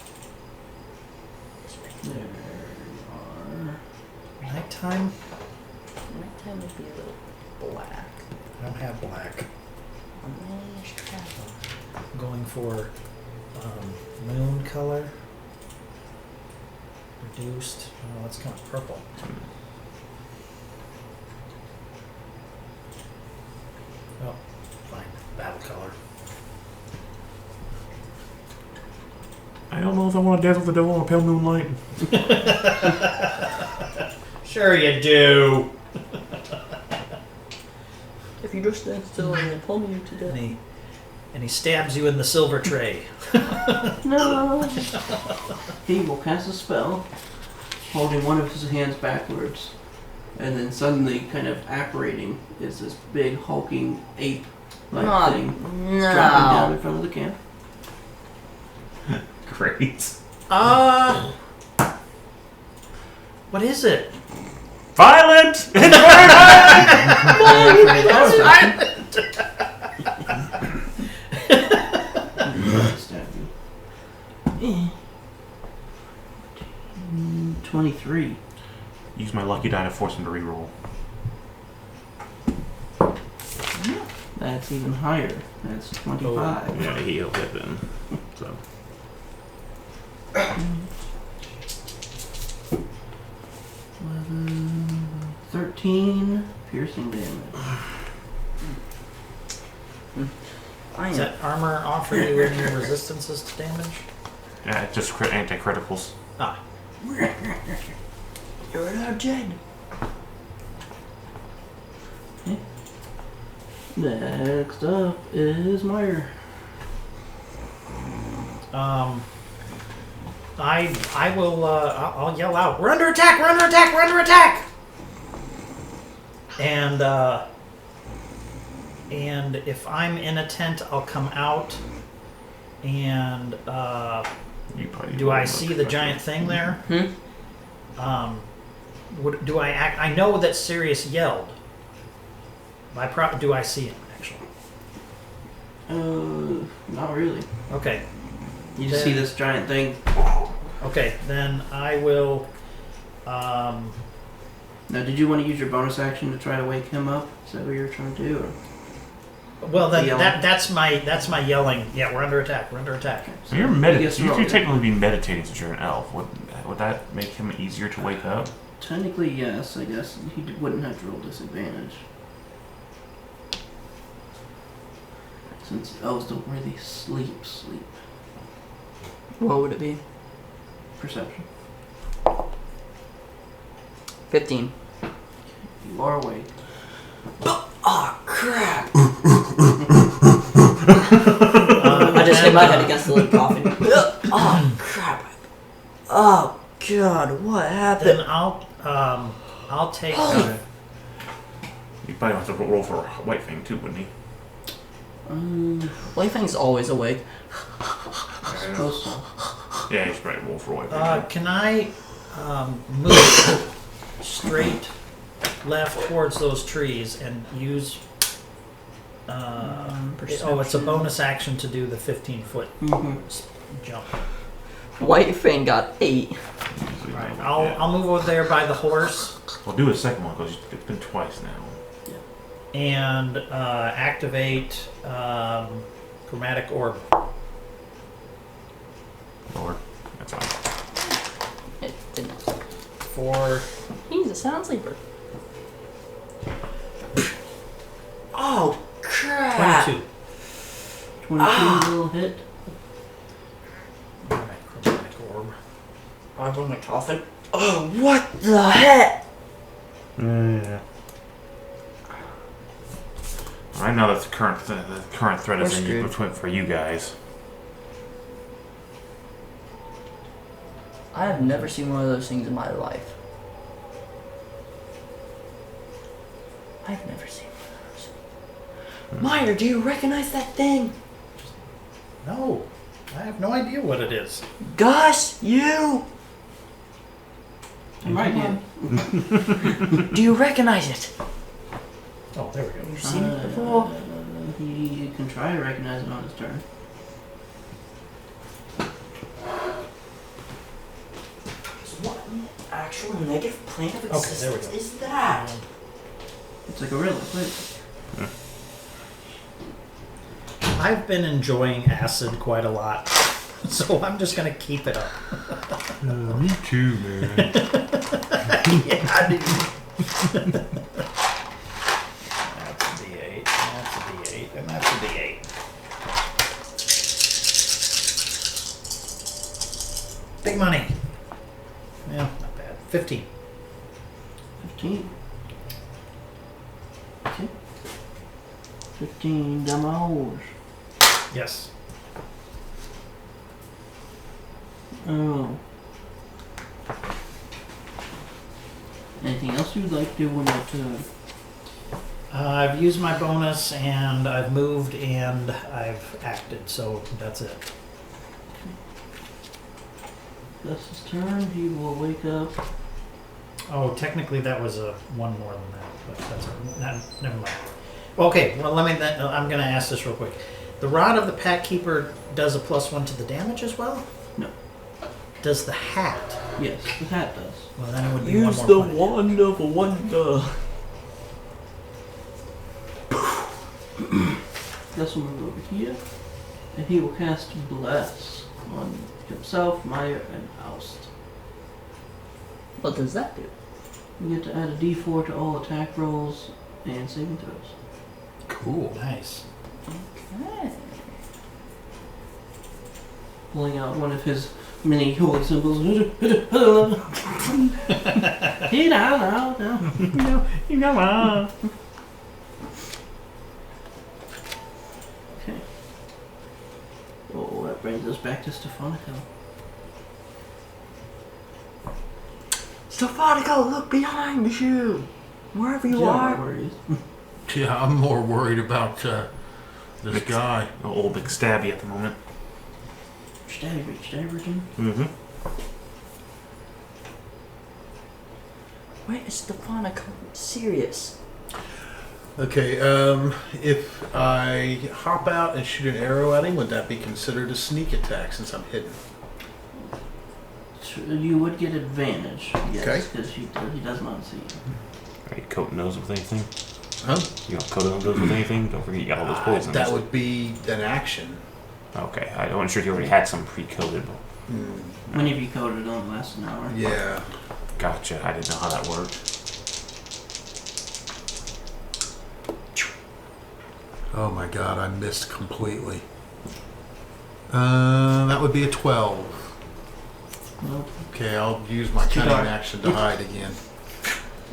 S5: There you are.
S2: Nighttime?
S3: Nighttime would be a little black.
S2: I don't have black.
S3: Orange travel.
S2: I'm going for moon color. Reduced. Oh, that's kind of purple. Oh, fine. Battle color.
S1: I don't know if I want to dazzle the devil in a pale moonlight.
S2: Sure you do.
S3: If you just stand still and then pull me to death.
S2: And he stabs you in the silver tray.
S5: No! He will cast a spell, holding one of his hands backwards, and then suddenly, kind of apparating, is this big hulking ape-like thing dropping down in front of the camp.
S1: Great.
S2: What is it?
S1: Violent!
S5: Stab you. 23.
S1: Use my lucky die to force him to reroll.
S5: That's even higher. That's 25.
S1: Yeah, he'll hit then. So.
S5: 11, 13 piercing damage.
S2: Does that armor offer you any resistances to damage?
S1: Yeah, it's just anti-criticals.
S2: Ah.
S3: You're not dead.
S5: Next up is Meyer.
S2: I will I'll yell out, "We're under attack! We're under attack! We're under attack!" And if I'm in a tent, I'll come out and
S1: You probably
S2: do I see the giant thing there?
S3: Hmm?
S2: Do I act? I know that Sirius yelled. Do I see him actually?
S5: Not really.
S2: Okay.
S5: You just see this giant thing.
S2: Okay, then I will.
S5: Now, did you want to use your bonus action to try to wake him up? Is that what you were trying to do? Or?
S2: Well, then
S5: Yelling.
S2: that's my yelling. Yeah, we're under attack. We're under attack.
S1: So you're
S5: Yes,
S1: you
S5: roll,
S1: could
S5: yeah.
S1: technically be meditating since you're an elf. Would that make him easier to wake up?
S5: Technically, yes. I guess he wouldn't have to roll disadvantage. Since elves don't really sleep.
S3: What would it be?
S5: Perception.
S3: 15.
S5: You are awake.
S3: Oh crap! I just hit my head against the lid coffin. Oh crap! Oh god, what happened?
S2: Then I'll take.
S1: You'd probably have to roll for a white thing too, wouldn't he?
S3: Whitefang's always awake.
S5: Suppose so.
S1: Yeah, he's probably roll for a white thing.
S2: Can I move straight left towards those trees and use? It's a bonus action to do the 15-foot jump.
S3: Whitefang got 8.
S2: Right. I'll move over there by the horse
S1: We'll do a second one because it's been twice now.
S2: and activate chromatic orb.
S1: Lord, that's fine.
S3: It didn't.
S2: For
S3: He's a sound sleeper.
S2: oh crap! 22.
S5: 22 will hit.
S2: Alright, chromatic orb.
S3: I'm on the coffin. Oh, what the heck?
S1: Yeah. Right now, that's the current threat
S3: We're
S1: is in
S3: screwed.
S1: between for you guys.
S3: I have never seen one of those things in my life. I've never seen one of those. Meyer, do you recognize that thing?
S2: No, I have no idea what it is.
S3: Gus, you!
S5: I'm right here.
S3: Do you recognize it?
S2: Oh, there we go.
S3: You've seen it before?
S5: He can try to recognize it on his turn.
S3: What actual negative plane of
S2: Okay, there we
S3: existence
S2: go.
S3: is that?
S5: It's a gorilla, please.
S2: I've been enjoying acid quite a lot, so I'm just gonna keep it up.
S4: Me too, man.
S2: Yeah, I do. That's a D8, that's a D8, and that's a D8. Big money. Yeah, not bad. 15.
S5: 15. Okay. 15 damage.
S2: Yes.
S5: Oh. Anything else you'd like to do on that turn?
S2: I've used my bonus, and I've moved, and I've acted, so that's it.
S5: Gus's turn, he will wake up.
S2: Oh, technically that was a one more than that, but that's never mind. Okay, well I'm gonna ask this real quick. The Rod of the Pack Keeper does a +1 to the damage as well?
S5: No.
S2: Does the hat?
S5: Yes, the hat does.
S2: Well, then it would be
S3: Use
S2: one
S3: the
S2: more point.
S3: wand of wonder.
S5: Gus will move over here, and he will cast Bless on himself, Meyer, and Oust.
S3: What does that do?
S5: You get to add a d4 to all attack rolls and saving throws.
S4: Cool.
S2: Nice.
S3: Okay.
S5: Pulling out one of his many holy symbols. Hey, now.
S2: You know what?
S5: Okay. Oh, that brings us back to Stefanica.
S3: Stefanica, look behind you! Wherever you
S5: Yeah,
S3: are.
S5: no worries.
S4: Yeah, I'm more worried about this guy.
S1: Old big stabby at the moment.
S5: Staverton.
S1: Mm-hmm.
S3: Wait, is Stefanica serious?
S6: Okay, if I hop out and shoot an arrow at him, would that be considered a sneak attack since I'm hidden?
S5: You would get advantage, yes,
S6: Okay.
S5: because he does not see you.
S1: Are you coating those with anything?
S6: Huh?
S1: You don't coat those with anything? Don't forget you got all those poisons.
S6: That would be an action.
S1: Okay, I wasn't sure if you already had some pre-coated. But
S5: Whenever you code it only lasts an hour.
S6: Yeah.
S1: gotcha. I didn't know how that worked.
S4: Oh my god, I missed completely. That would be a 12.
S5: Nope.
S6: Okay, I'll use my
S5: Too
S6: cunning
S5: dark.
S6: action to hide again.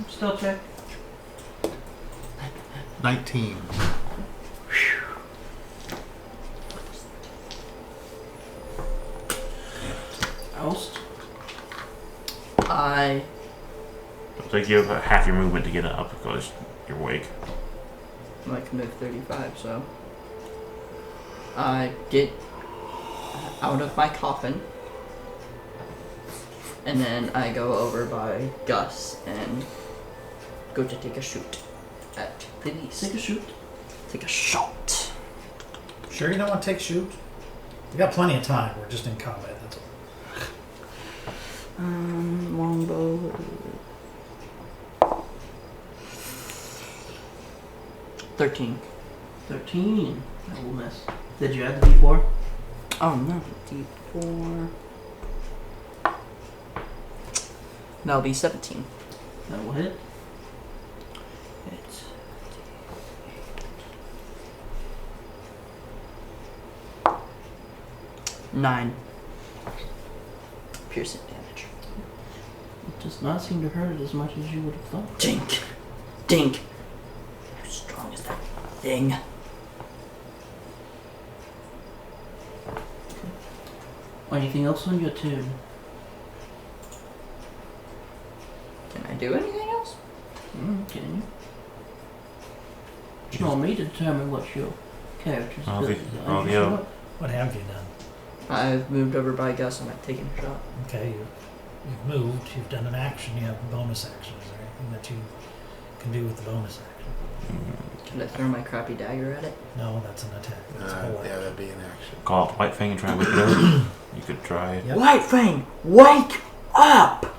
S5: Still check.
S4: 19.
S5: Oust.
S1: It'll take you about half your movement to get up because you're awake.
S3: I can move 35, so I get out of my coffin, and then I go over by Gus and go to take a shoot at the beast.
S5: Take a shoot.
S3: Take a shot.
S2: Sure you don't want to take shoot? We got plenty of time. We're just in combat. That's all.
S3: Longbow. 13.
S5: 13. That will miss. Did you add the d4?
S3: Oh no, D4. That'll be 17.
S5: That will hit.
S3: It's 9 piercing damage.
S5: It does not seem to hurt as much as you would have thought.
S3: Dink! Dink! How strong is that? thing.
S5: Anything else on your turn?
S3: Can I do anything else?
S5: Can you? It's not me to determine what your character's
S1: Oh, the-
S5: abilities are.
S1: oh,
S5: You
S1: the
S5: show
S1: other-
S5: up.
S2: What have you done?
S3: I've moved over by Gus and I've taken a shot.
S2: Okay, you've moved, you've done an action, you have a bonus action. Is there anything that you can do with the bonus action?
S3: Can I throw my crappy dagger at it?
S2: No, that's an attack. That's a whole
S6: Yeah,
S2: action.
S6: that'd be an action.
S1: Call it White Fang and try and wake it up. You could try.
S2: Yep.
S3: White Fang, wake up!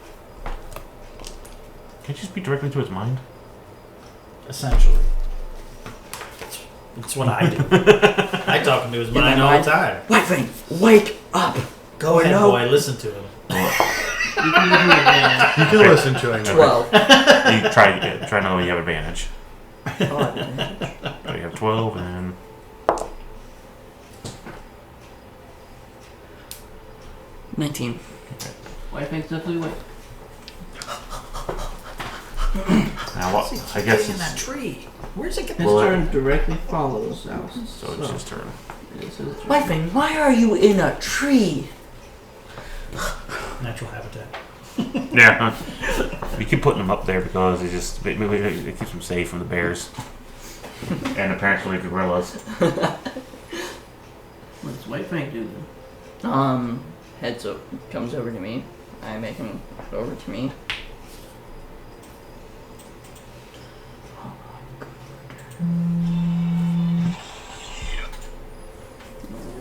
S1: Can't you just speak directly to his mind?
S2: Essentially. It's what I do. I talk into his
S3: In my
S2: mind all
S3: mind.
S2: the time.
S3: White Fang, wake up!
S2: Go
S3: Or
S2: ahead,
S3: no.
S2: boy, listen to him.
S5: You can give him advantage.
S6: You can listen to him.
S3: 12.
S1: You try another one, you have advantage.
S3: Oh, advantage.
S1: So you have 12 and
S3: 19.
S5: White Fang's definitely awake.
S1: now what? I guess
S2: in that
S1: it's,
S2: tree. Where's it get
S5: His
S1: Well,
S5: turn directly follows ours.
S1: so it's his turn.
S5: It's his turn.
S3: White Fang, why are you in a tree?
S2: natural habitat?
S1: Yeah. We keep putting them up there because it keeps them safe from the bears. And apparently gorillas.
S5: What does White Fang do then?
S3: Comes over to me. I make him come over to me.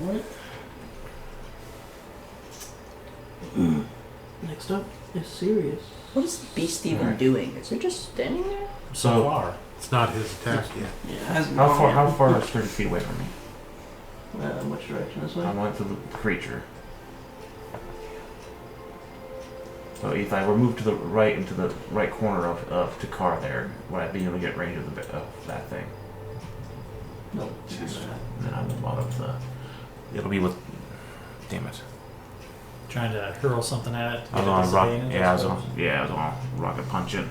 S5: Alright. Next up is Sirius.
S3: What is the beast even doing? Is it just standing there?
S2: So far.
S6: It's not his attack yet.
S5: Yeah, it hasn't
S1: How
S5: gone
S1: far?
S5: yet.
S1: How far is 30 feet away from me?
S5: Which direction? This way?
S1: I went to the creature. So if I were moved to the right into the right corner of Takar there, would I be able to get range of that thing?
S5: No.
S1: Then I'm out of the. It'll be with. Damn it!
S2: Trying to hurl something at it.
S1: I was on rock. Yeah, I was on rocket punching.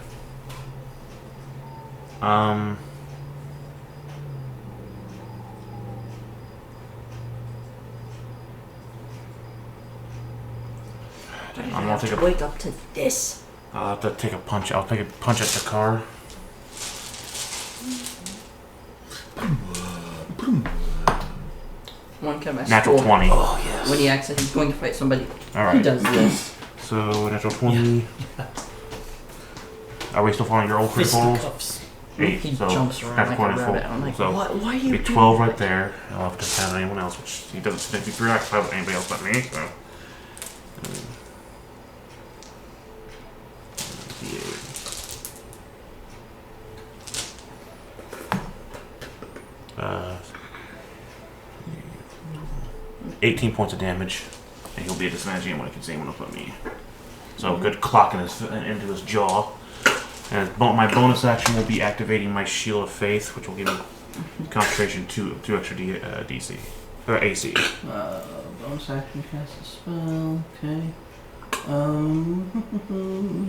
S1: I'm gonna take a.
S3: Wake up to this.
S1: I'll have to take a punch. I'll take a punch at Takar.
S3: One kind of
S1: Natural 20.
S3: When he acts like he's going to fight somebody,
S1: All
S3: he
S1: right.
S3: does this.
S1: So natural 20. Are we still following your old critical rolls?
S2: Fisticuffs.
S1: 8.
S3: He
S1: so
S3: jumps around
S1: that's
S3: like a
S1: 24.
S3: rabbit. I'm like,
S1: so
S3: what? Why are you
S1: be
S3: doing
S1: 12
S3: that?
S1: right there. I'll have to have anyone else, which he doesn't seem to be preoccupied with anybody else but me. So. Uh, 18 points of damage, and he'll be at disadvantage again when he can see anyone else but me. So good clock into his jaw. And my bonus action will be activating my Shield of Faith, which will give me concentration 2 extra DC or AC.
S5: Bonus action cast a spell. Okay.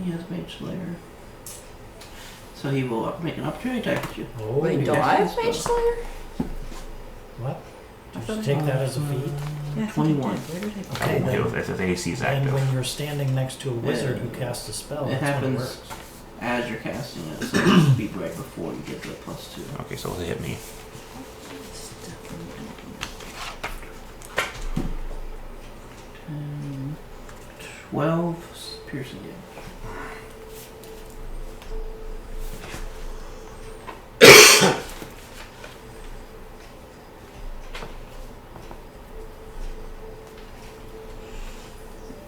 S5: He has Mage Slayer. So he will make an opportunity attack at you.
S2: Oh,
S3: Wait, do
S5: yeah.
S3: I have Mage Slayer?
S2: what?
S3: I
S2: Just
S3: thought-
S2: take that as a feat.
S3: Yeah,
S5: 21.
S3: Where did I put
S2: Okay,
S1: I won't deal
S2: then,
S1: with it. His AC is
S2: then
S1: active.
S2: when you're standing next to a wizard who casts a spell,
S5: It
S2: that's when it
S5: happens
S2: works.
S5: as you're casting it, so it'll be right before you get the +2.
S1: Okay, so it'll hit me.
S5: And 12 piercing damage.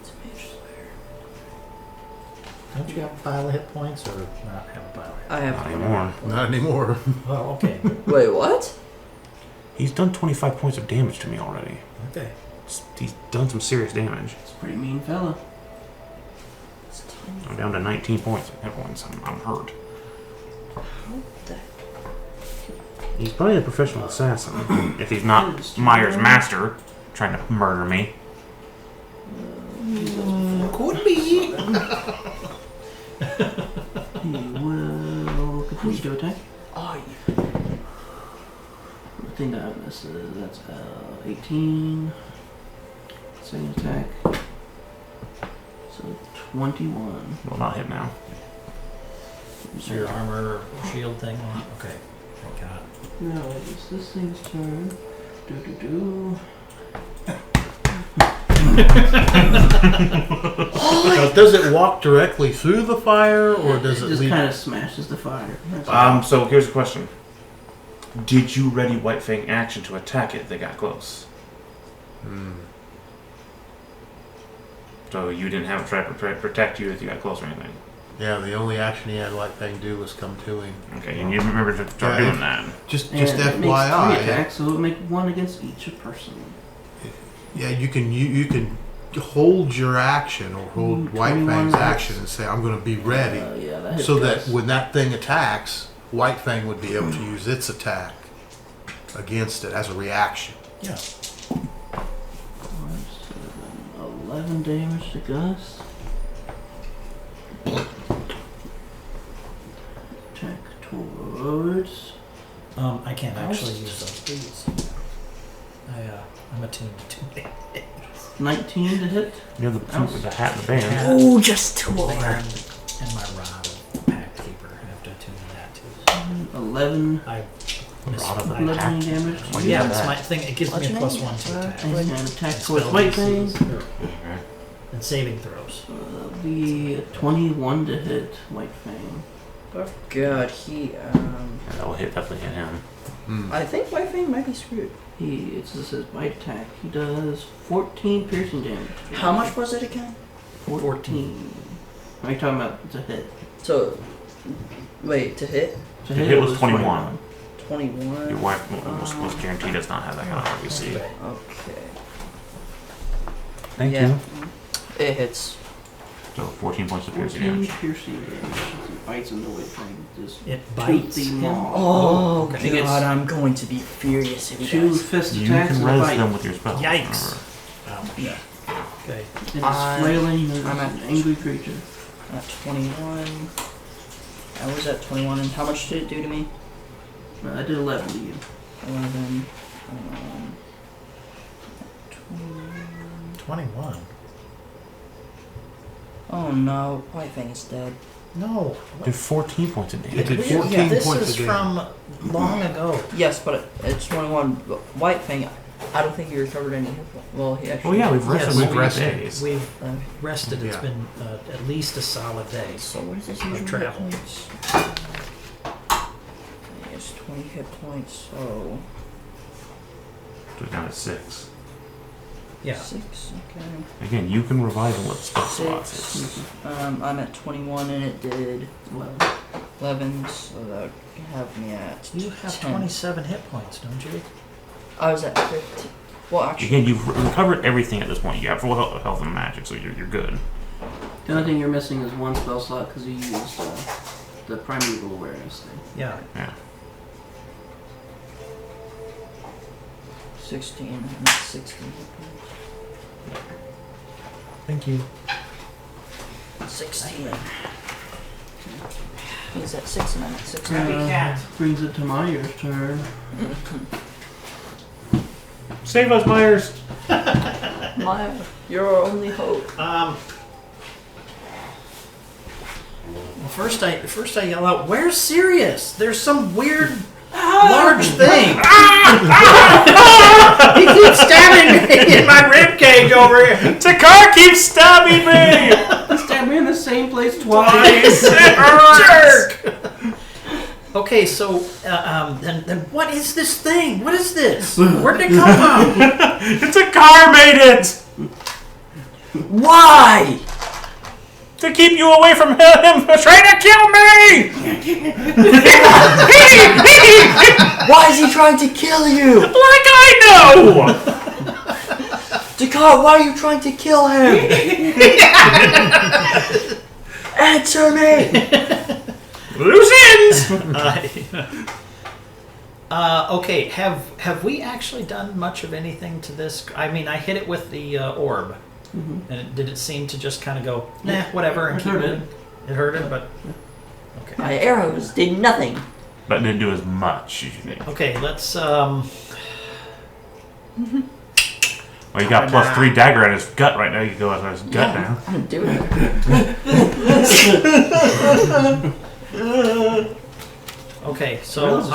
S3: It's Mage Slayer.
S2: Don't you have a pile of hit points or not have a pile of hit
S3: I have
S1: Not anymore.
S6: Not anymore.
S2: Well, okay.
S3: Wait, what?
S1: He's done 25 points of damage to me already.
S2: Okay.
S1: He's done some serious damage.
S5: It's a pretty mean fella.
S3: It's tiny.
S1: I'm down to 19 points. Hit points. I'm hurt.
S3: What the?
S1: He's probably a professional assassin. If he's not Myers' master, trying to murder me.
S2: Could be.
S5: He will continue to attack.
S3: Oh,
S5: think this is, that's 18. Second attack. So 21.
S1: Will not hit now.
S2: So your armor or shield thing on? Okay. Thank God.
S5: No, it's this thing's turn.
S6: Now, does it walk directly through the fire, or does it
S5: just
S6: leave?
S5: kind of smashes the fire. That's all.
S1: So here's a question. Did you ready White Fang action to attack it if they got close? So you didn't have it try to protect you if you got close or anything?
S6: Yeah, the only action he had White Fang do was come to him.
S1: Okay, and you remember to start doing that.
S4: Just
S5: And it makes 3
S4: FYI.
S5: attacks, so it'll make 1 against each person.
S4: Yeah, you can hold your action or hold
S5: Ooh,
S4: White
S5: 21
S4: Fang's
S5: hits.
S4: action and say, I'm going to be ready.
S5: Yeah, that hits
S4: So that
S5: twice.
S4: when that thing attacks, White Fang would be able to use its attack against it as a reaction.
S2: Yeah.
S5: 11 damage to Gus. Attack towards.
S2: I can't actually
S5: Oust.
S2: use those, please. I'm attuned to 2 things.
S5: 19 to hit.
S1: You have the hat and the band.
S3: Oh, just 2
S2: And
S3: over.
S2: my rod of Pact Keeper. I have to attune to that too.
S5: 11
S2: I miss
S1: Rod of the
S2: my
S1: Pact?
S5: damage.
S1: Why do you
S2: Yeah,
S1: have
S2: it's
S1: that?
S2: my thing. It gives
S3: What's
S2: me a
S3: your
S2: +1
S3: name?
S2: to attack.
S5: And attack
S2: Spell
S5: towards White Fang.
S2: DCs, and saving throws.
S5: That'll be 21 to hit White Fang.
S3: Oh God, he.
S1: That will definitely hit him.
S3: I think White Fang might be screwed.
S5: It says bite attack. He does 14 piercing damage.
S3: How much was it again?
S5: 14. Are you talking about to hit?
S3: So, wait, to hit?
S5: To
S1: hit was 21.
S3: 21.
S1: Your wife was guaranteed does not have that kind of RBC.
S3: Okay.
S1: Thank
S3: Yeah. It hits.
S1: So 14 points of piercing
S5: 14
S1: damage.
S5: piercing damage. It bites into White Fang. Just
S2: It
S5: toot
S2: bites
S5: the
S2: him.
S5: maw.
S3: Oh,
S2: okay.
S3: God, I'm going to be furious if he
S5: 2
S3: does.
S5: fist
S1: You
S5: attacks
S1: can
S5: and a
S1: res
S5: bite.
S1: them with your spells.
S2: Yikes.
S1: remember.
S3: Yeah.
S2: Okay.
S5: It is
S3: I'm-
S5: flailing as
S3: I'm
S5: an
S3: at-
S5: angry creature.
S3: At 21. I was at 21, and how much did it do to me?
S5: I did 11 to you.
S3: 11.
S2: 21.
S3: Oh no, White Fang is dead.
S2: No.
S1: Did 14 points of
S4: It
S1: damage.
S4: did
S2: Yeah,
S4: 14
S2: this
S4: points
S2: is
S4: of damage.
S2: from long ago.
S3: Yes, but it's 21. But White Fang, I don't think he recovered any hit points. Well, he actually.
S1: Oh yeah, we've rested
S2: Yes,
S1: multiple
S4: rested.
S1: days.
S2: We've rested. It's
S4: Yeah.
S2: been at least a solid day.
S3: So what is this usual hit
S2: travel.
S3: points? Yes, 20 hit points. So
S1: So down to 6.
S2: Yeah.
S3: 6. Okay.
S1: Again, you can revive them with spell slots.
S3: 6. I'm at 21, and it did 11. So that would have me at.
S2: You have
S3: 10.
S2: 27 hit points, don't you?
S3: I was at 50. Well, actually.
S1: Again, you've recovered everything at this point. You have full health and magic, so you're good.
S5: The only thing you're missing is 1 spell slot because you used the primeval awareness thing.
S2: Yeah.
S1: Yeah.
S3: 16. I'm at 16 hit points.
S2: Thank you.
S3: 16. He's at 6 and I'm at 16.
S5: Brings it to Meyer's turn.
S1: Save us, Myers!
S3: Maya, you're our only hope.
S2: Well, first I yell out, "Where's Sirius? There's some weird large thing." He keeps stabbing me in my rib cage over here.
S1: Takar keeps stabbing me!
S5: He stabbed me in the same place twice.
S2: Jerk. Okay, so then what is this thing? What is this? Where did it come from?
S1: Takar made it!
S3: Why?
S1: To keep you away from him trying to kill me!
S3: Why is he trying to kill you?
S1: Like I know!
S3: Dakar, why are you trying to kill him? Answer me!
S1: Loose ends!
S2: Okay, have we actually done much of anything to this? I mean, I hit it with the orb, and did it seem to just kind of go, nah, whatever, and
S5: It
S2: keep
S5: hurt
S2: moving? It hurt it, but okay.
S3: My arrows did nothing.
S1: But didn't do as much as you think.
S2: Okay, let's
S1: Well, you got +3 dagger in his gut right now. You go out his gut now.
S3: I'm gonna do it.
S2: Okay, so
S5: Well, this is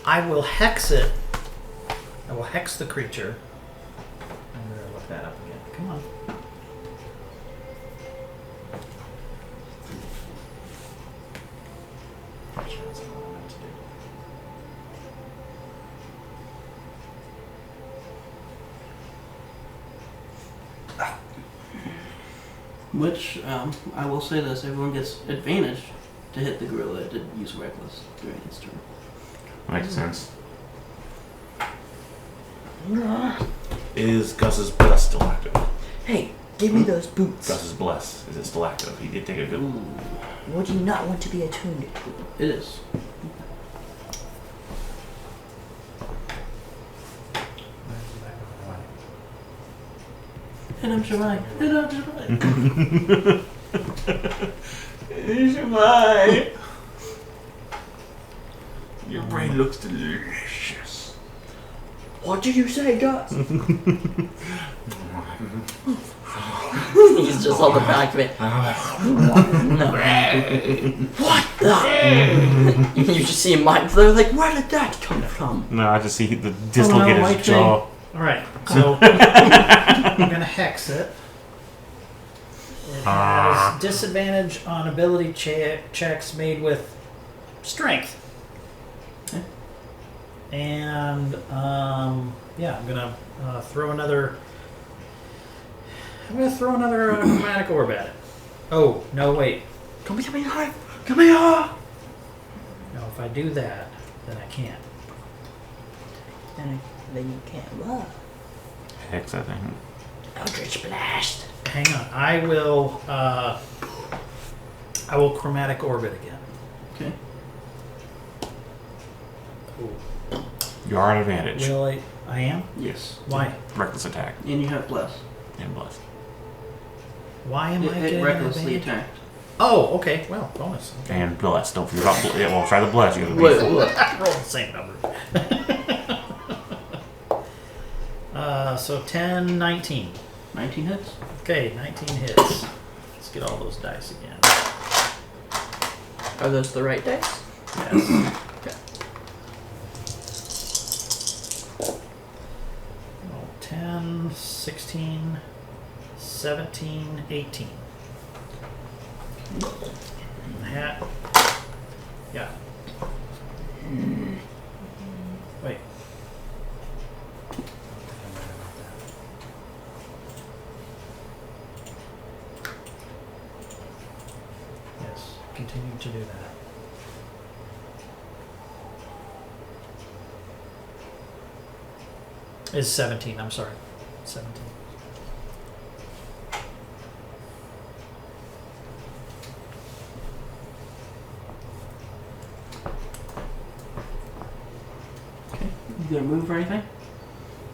S2: I will hex it. I will hex the creature. I'm gonna look that up again. Come on. Actually, that's not what I meant to do.
S5: Which, I will say this, everyone gets advantage to hit the gorilla that did use reckless during his turn.
S1: Makes sense. Is Gus's bless still active?
S3: Hey, give me those boots.
S1: Gus's bless, is it still active? He did take a good.
S3: Would you not want to be attuned?
S5: It is. And I'm Shemai. And I'm Shemai.
S1: Your brain looks delicious.
S3: What did you say, Gus? He's just on the back of it. No. What the? You just see him mind. They're like, where did that come from?
S1: No, I just see the dislocate
S5: white
S1: his jaw.
S2: Alright, so I'm gonna hex it. It has disadvantage on ability checks made with strength.
S5: Okay.
S2: And yeah, I'm gonna throw another. I'm gonna throw another chromatic orb at it. Oh no! Wait.
S3: Come here! Come here!
S2: No, if I do that, then I can't.
S3: Then you can't love.
S1: Hex, I think.
S3: Eldritch Blast.
S2: Hang on. I will chromatic orbit again.
S5: Okay.
S2: Ooh.
S1: You are at advantage.
S2: Will I am?
S5: Yes.
S2: Why?
S1: Reckless attack
S5: And you have bless.
S1: and bless.
S2: Why am I
S5: It
S2: getting
S5: recklessly
S2: advantage?
S5: attacked.
S2: Oh, okay. Well, bonus. Okay.
S1: And bless. Don't forget about bless. Yeah, well, try the bless. You gotta
S3: Wait,
S1: be
S3: what?
S2: Roll the same number. So 10, 19.
S5: 19 hits.
S2: Okay, 19 hits. Let's get all those dice again.
S3: Are those the right dice?
S2: Yes.
S3: Okay.
S2: Roll 10, 16, 17, 18. Hat. Yeah. Wait. Yes, continue to do that. It's 17, I'm sorry. 17.
S5: Okay. You gonna move or anything?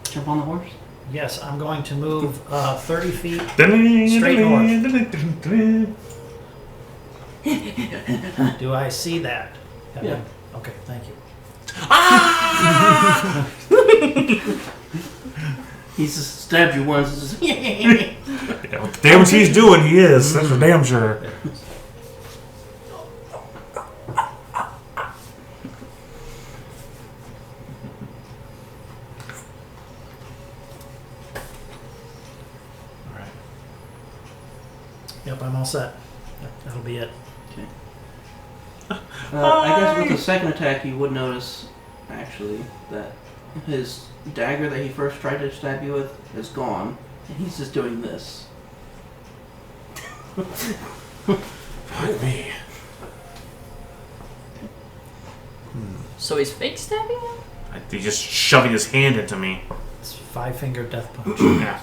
S5: Jump on the horse?
S2: Yes, I'm going to move 30 feet.
S1: Straight
S2: north. Do I see that?
S5: Yeah.
S2: Okay, thank you.
S5: He's just stabbed you once. It's just
S1: Yeah, with the damage he's doing, he is. That's for damn sure.
S2: Alright. Yep, I'm all set. That'll be it.
S5: I guess with the second attack, you would notice, actually, that his dagger that he first tried to stab you with is gone, and he's just doing this.
S1: Fuck me.
S3: So he's fake stabbing him?
S1: He's just shoving his hand into me.
S2: It's 5-finger death punch.
S1: Yeah.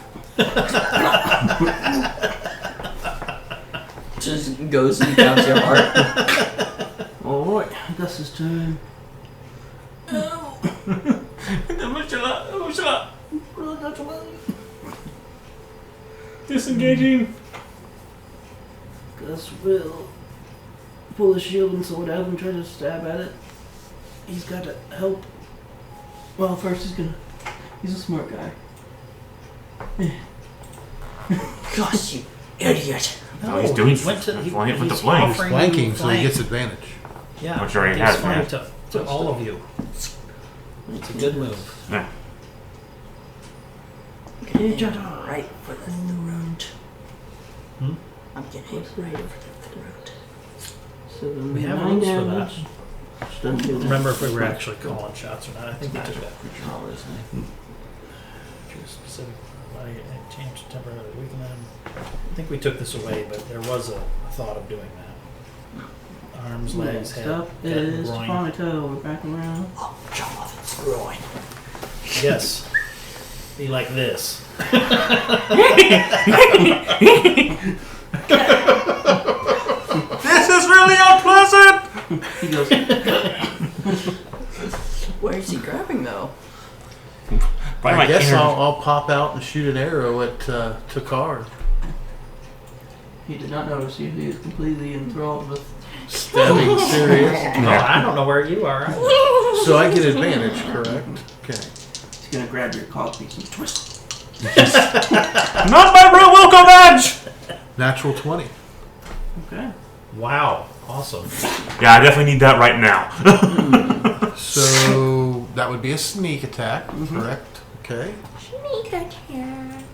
S3: Just goes and counts your heart.
S5: Alright, Gus's turn.
S1: Disengaging.
S5: us will pull his shield and sword out and try to stab at it. He's got to help. Well, first he's a smart guy.
S3: Gosh, you idiot!
S1: No, he's doing
S2: he went to, he,
S1: flank with the
S2: he's
S1: flank.
S4: He's
S2: offering
S4: flanking,
S2: you
S4: so he gets advantage.
S2: Yeah,
S1: Which already
S2: he's
S1: has
S2: flank
S1: advantage.
S2: to all of you. It's a good move.
S1: Yeah.
S3: I'm getting right for the throat.
S2: Hmm?
S3: I'm getting hit right over the throat.
S5: 7,
S2: We have
S5: 9
S2: rules for
S5: damage. Just doesn't do that.
S2: Remember if we were actually calling shots or not. I think we took that. Specific body change temporarily weaken them. I think we took this away, but there was a thought of doing that. Arms, legs,
S5: Next
S2: head,
S5: up
S2: head and
S5: is
S2: groin.
S5: Toronto. We're back around.
S3: Oh, jump off its groin.
S2: Yes. Be like this.
S1: This is really unpleasant!
S5: He goes,
S3: Where is he grabbing though?
S1: By
S6: I
S1: my
S6: guess
S1: inner-
S6: I'll pop out and shoot an arrow at Takar.
S5: he did not notice you. He is completely enthralled with.
S6: Stabbing serious.
S2: No, I don't know where you are. either.
S6: So I get advantage, correct? Okay.
S5: He's gonna grab your codpiece and twist.
S1: Not my real welcome edge!
S6: Natural 20.
S5: Okay.
S2: Wow. Awesome.
S1: Yeah, I definitely need that right now.
S6: So that would be a sneak attack, correct? Okay.
S7: Sneak attack.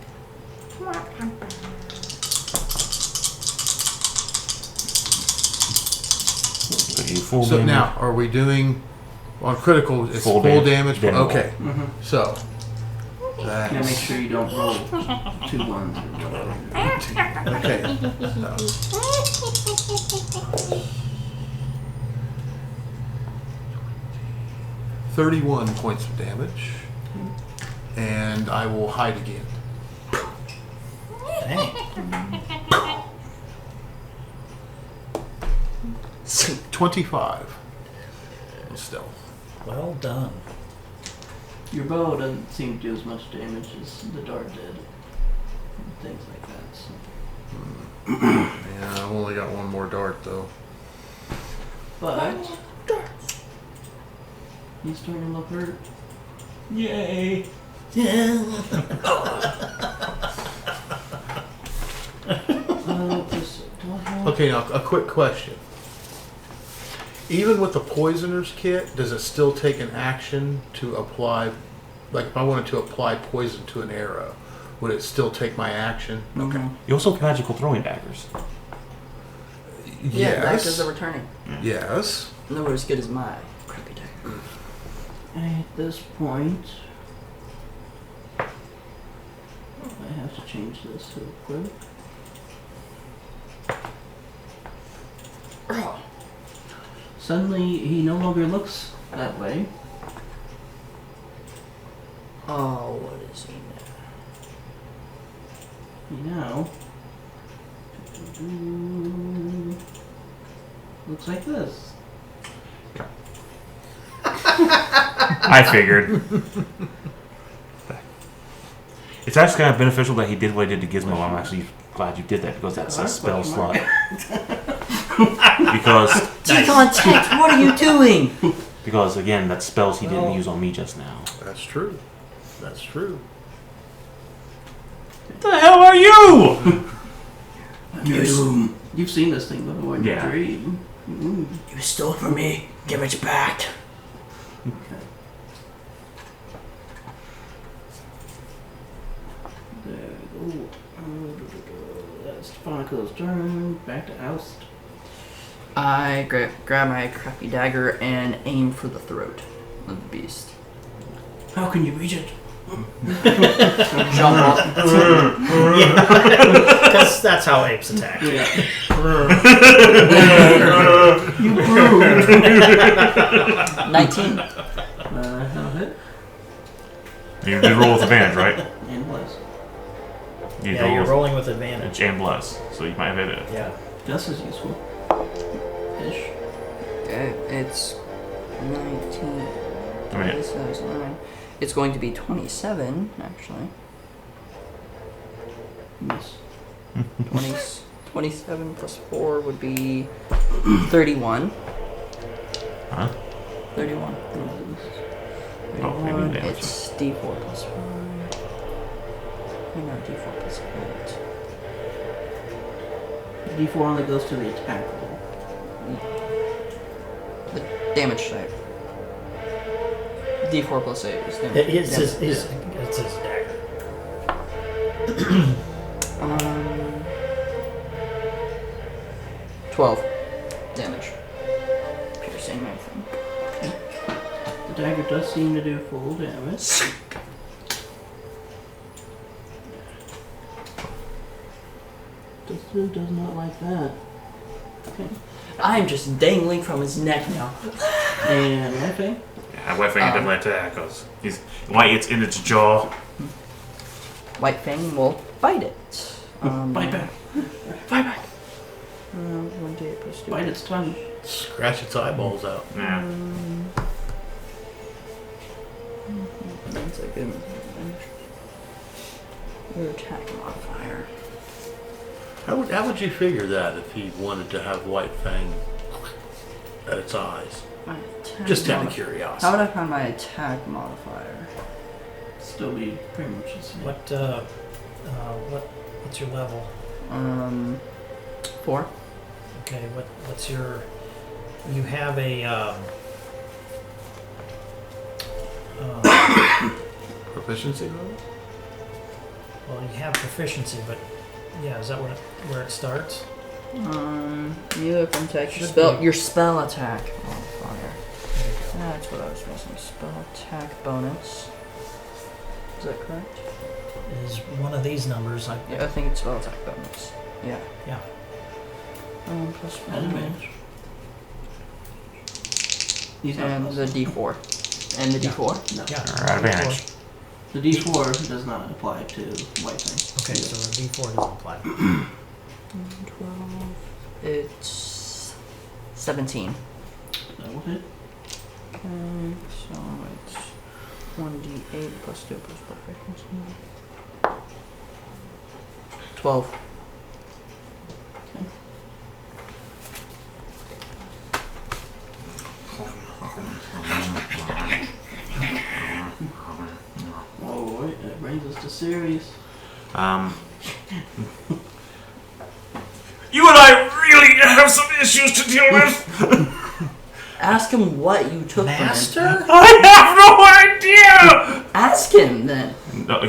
S6: So now, are we doing on critical? It's
S1: Full
S6: full
S1: damage.
S6: damage.
S1: Then
S6: Okay.
S5: Mm-hmm.
S6: So
S5: Now make
S6: that's
S5: sure you don't roll 2 1s or whatever.
S6: okay. 31 points of damage, and I will hide again.
S2: Dang.
S6: 25. Stealth.
S2: Well done.
S5: Your bow doesn't seem to do as much damage as the dart did. And things like that. So.
S6: Yeah, I've only got one more dart though.
S5: But he's starting to look hurt.
S2: Yay.
S6: Okay, now a quick question. Even with the poisoner's kit, does it still take an action to apply? Like if I wanted to apply poison to an arrow, would it still take my action? Okay.
S1: You also have magical throwing daggers.
S3: Yeah, that does
S6: Yes.
S3: the returning.
S6: Yes.
S3: Nowhere as good as my crappy dagger.
S5: At this point, I have to change this real quick. Suddenly, he no longer looks that way.
S3: Oh, what is he now?
S5: He now looks like this.
S1: I figured. It's actually kind of beneficial that he did what he did to Gizmo. I'm actually glad you did that because that's a spell slot. Because
S3: Teeth on text, what are you doing?
S1: again, that's spells he didn't use on me just now.
S6: That's true. That's true.
S1: What the hell are you?
S5: You've seen this thing before in your
S1: Yeah.
S5: dream. Mm.
S3: You stole from me. Give it back.
S5: There we go. That's Fonico's turn. Back to Oust.
S3: I grab my crappy dagger and aim for the throat of the beast.
S5: How can you reach it?
S3: Jump off.
S2: Because that's how apes attack.
S5: Yeah. You brood.
S3: 19.
S5: That'll hit.
S1: You did roll with advantage, right?
S5: And bless.
S1: You
S2: Yeah,
S1: roll
S2: you're
S1: with
S2: rolling with advantage.
S1: and bless, so you might have hit it.
S2: Yeah.
S5: Just as useful. Ish.
S3: Okay, it's 19.
S1: I mean,
S3: This is 9. It's going to be 27, actually.
S5: Miss.
S3: 20, 27 plus 4 would be 31.
S1: Huh?
S3: 31.
S1: Oh, maybe
S3: 31.
S1: damage.
S3: It's D4 plus 5. No, D4 plus 8.
S5: D4 only goes to the attack roll.
S3: The damage type. D4 plus 8 is damage.
S2: It's his dagger.
S3: 12 damage. Piercing, I think.
S5: The dagger does seem to do full damage. Does not like that. Okay.
S3: I'm just dangling from his neck now.
S5: And Whitefang?
S1: Yeah, White Fang definitely attack because he's white. It's in its jaw.
S3: White Fang will bite it.
S5: Bite back.
S3: Bite back. 1d8 plus 2.
S5: Bite its tongue.
S6: Scratch its eyeballs out.
S1: Yeah.
S3: 1 second. Your attack modifier.
S6: How would you figure that if he wanted to have White Fang at its eyes?
S3: My attack
S6: Just out of
S3: modifier.
S6: curiosity.
S3: How would I find my attack modifier?
S5: Still be pretty much the same.
S2: What's your level?
S3: 4.
S2: Okay, what's your? You have a.
S6: Proficiency level?
S2: Well, you have proficiency, but yeah, is that where it starts?
S3: You can take
S2: Should
S3: spell,
S2: be.
S3: your spell attack modifier. That's what I was missing. Spell attack bonus. Is that correct?
S2: Is one of these numbers?
S3: Yeah, I think it's spell attack bonus. Yeah.
S2: Yeah.
S3: Plus
S5: Advantage. He's not
S3: and
S5: plus.
S3: the D4. And the
S2: Yeah.
S3: D4.
S5: No.
S2: Yeah.
S1: Or advantage.
S5: The D4 does not apply to Whitefang.
S2: Okay, so the D4 doesn't apply.
S3: 12. It's 17.
S5: That will hit.
S3: Okay, so it's 1d8 plus 2 plus proficiency. 12.
S5: Oh, wait, that brings us to Sirius.
S1: You and I really have some issues to deal with.
S3: Ask him what you took
S2: Master?
S3: from him.
S1: I have no idea.
S3: Ask him then.
S1: No,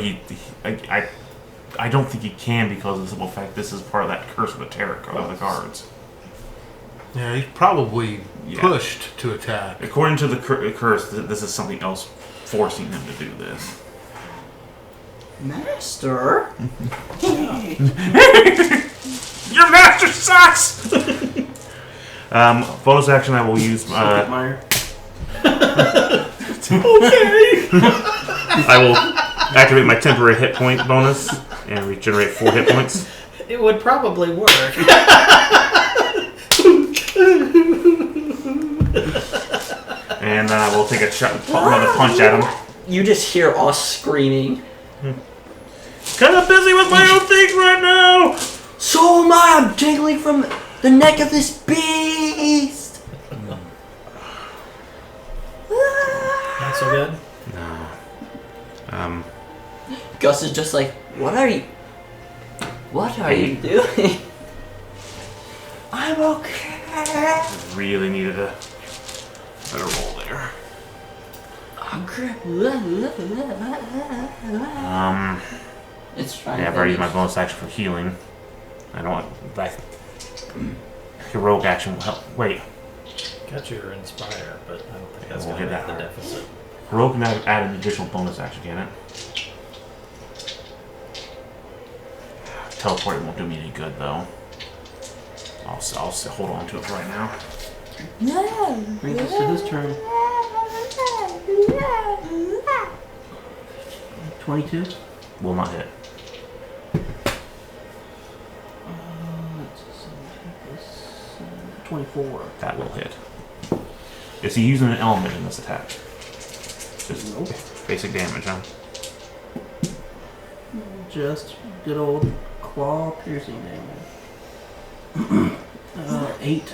S1: I don't think he can because of the simple fact this is part of that curse of the tarot card of the cards.
S6: Yeah, he's probably
S1: Yeah.
S6: pushed to attack.
S1: According to the curse, this is something else forcing him to do this.
S3: Master?
S1: Your master sucks. Bonus action. I will use.
S5: Meyer.
S1: I will activate my temporary hit point bonus and regenerate 4 hit points.
S2: It would probably work.
S1: And then I will take a shot, another punch at him.
S3: You just hear us screaming.
S1: Kind of busy with my own things right now.
S3: So am I! I'm dangling from the neck of this beast!
S2: Not so good.
S1: No.
S3: Gus is just like, what are you doing? I'm okay.
S1: Really needed a better roll there.
S3: It's trying
S1: Yeah,
S3: to
S1: I've already used my bonus action for healing. I don't want that. Heroic action will help. Wait,
S2: Got your inspire, but I don't think that's
S1: We'll
S2: going to
S1: hit
S2: make the
S1: that.
S2: deficit.
S1: heroic can add an additional bonus action, can it? Teleport won't do me any good though. I'll hold on to it for right now.
S5: Brings us to his turn. 22.
S1: Will not hit.
S5: Let's see, 24.
S1: That will hit. Is he using an element in this attack? Just
S5: Nope.
S1: basic damage, huh?
S5: Just good old claw piercing damage. 8.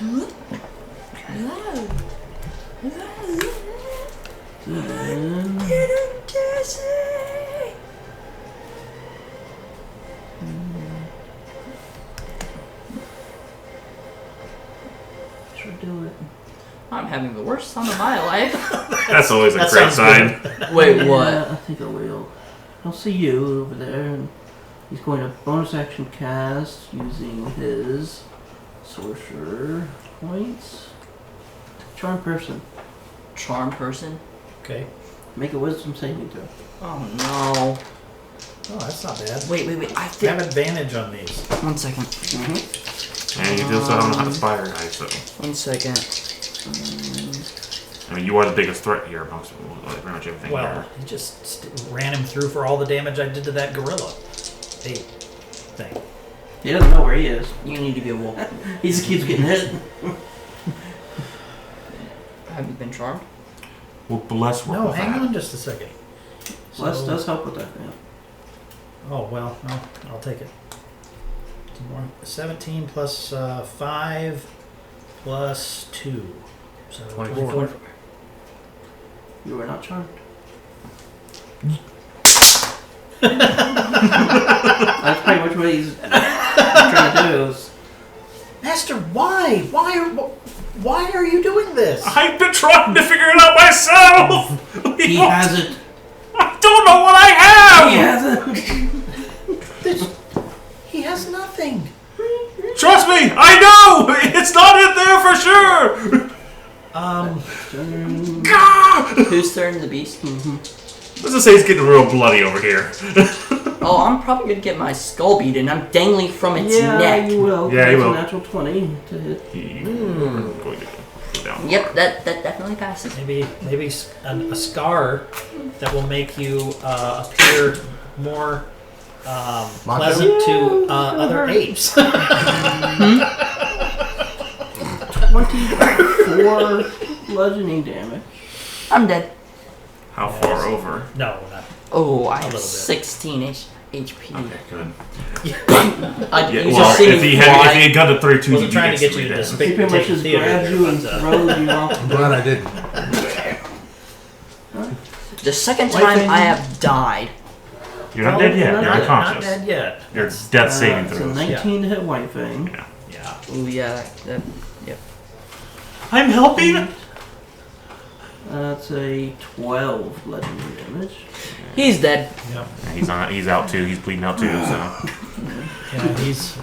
S5: Should do it.
S3: I'm having the worst time of my life.
S1: That's always a
S2: That
S1: great
S2: sounds
S1: sign.
S3: Wait, what?
S5: I think I will. I'll see you over there. And he's going to bonus action cast using his sorcerer points. Charm person.
S3: Charm person?
S2: Okay.
S5: Make a wisdom saving throw.
S3: Oh no.
S2: Oh, that's not bad.
S3: Wait. I
S2: You
S3: think.
S2: have advantage on these.
S3: 1 second.
S1: And you just don't know how to fire guys, so.
S3: 1 second.
S1: I mean, you are the biggest threat here amongst pretty much everything
S2: Well,
S1: here.
S2: he just ran him through for all the damage I did to that gorilla. Hey, thing.
S5: He doesn't know where he is.
S3: You need to be a wolf.
S5: He just keeps getting hit.
S3: Have you been charmed?
S1: Well, bless work
S2: No,
S1: with
S2: hang
S1: that.
S2: on just a second.
S5: Bless does help with that. Yeah.
S2: Oh, well, no, I'll take it. 17 plus 5 plus 2. So 24.
S5: You are not charmed. That's pretty much what he's trying to do.
S2: Master, why? Why are you doing this?
S1: I've been trying to figure it out myself!
S5: He hasn't.
S1: I don't know what I have!
S5: He hasn't.
S2: He has nothing.
S1: Trust me, I know! It's not in there for sure!
S3: Whose turn? The beast?
S1: Let's just say it's getting real bloody over here.
S3: Oh, I'm probably gonna get my skull beaten. I'm dangling from its
S5: Yeah,
S3: neck.
S5: you will.
S1: Yeah, you
S5: That's
S1: will.
S5: a natural 20 to hit.
S1: Going to go down.
S3: Yep, that definitely passes.
S2: Maybe a scar that will make you appear more pleasant to other apes.
S5: 24 bludgeoning damage.
S3: I'm dead.
S1: How far over?
S2: No, not.
S3: Oh, I have
S2: little bit.
S3: 16 HP.
S1: Okay, good.
S3: You
S1: Yeah,
S3: just
S1: well,
S3: see
S1: if
S3: me
S1: he
S3: fly.
S1: had gone to 32,
S2: Wasn't
S1: you'd
S2: trying to get you
S1: instantly
S2: to
S1: dead.
S2: speak.
S5: He pretty much just grabs you and throws you off.
S6: I'm glad I didn't.
S3: The second
S5: White
S3: time
S5: thing.
S3: I have died.
S1: You're not dead yet.
S5: not
S1: You're
S5: dead.
S2: Not
S1: unconscious.
S2: dead yet.
S1: Your death saving
S5: It's a
S1: throws.
S5: 19 to hit White Fang.
S2: Yeah.
S3: Oh yeah, yep.
S1: I'm helping.
S5: That's a 12 bludgeoning damage.
S3: He's dead.
S2: Yeah.
S1: He's out too. He's bleeding out too. So
S2: Yeah.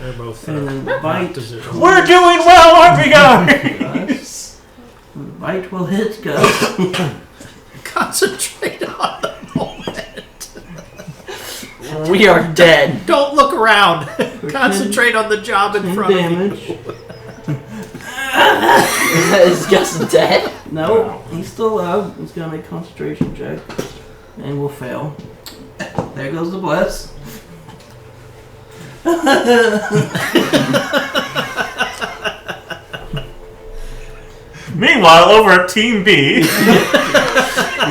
S2: They're both.
S5: And then Bite.
S2: position.
S1: we're doing well, aren't we, guys?
S5: Bite will hit Gus.
S2: Concentrate on the moment.
S3: We are dead.
S2: Don't look around. Concentrate on the job in
S5: 10
S2: front of
S5: damage.
S2: you.
S3: Is Gus dead?
S5: No, he's still alive. He's gonna make a concentration check. And will fail. There goes the bless.
S1: Meanwhile, over at Team B,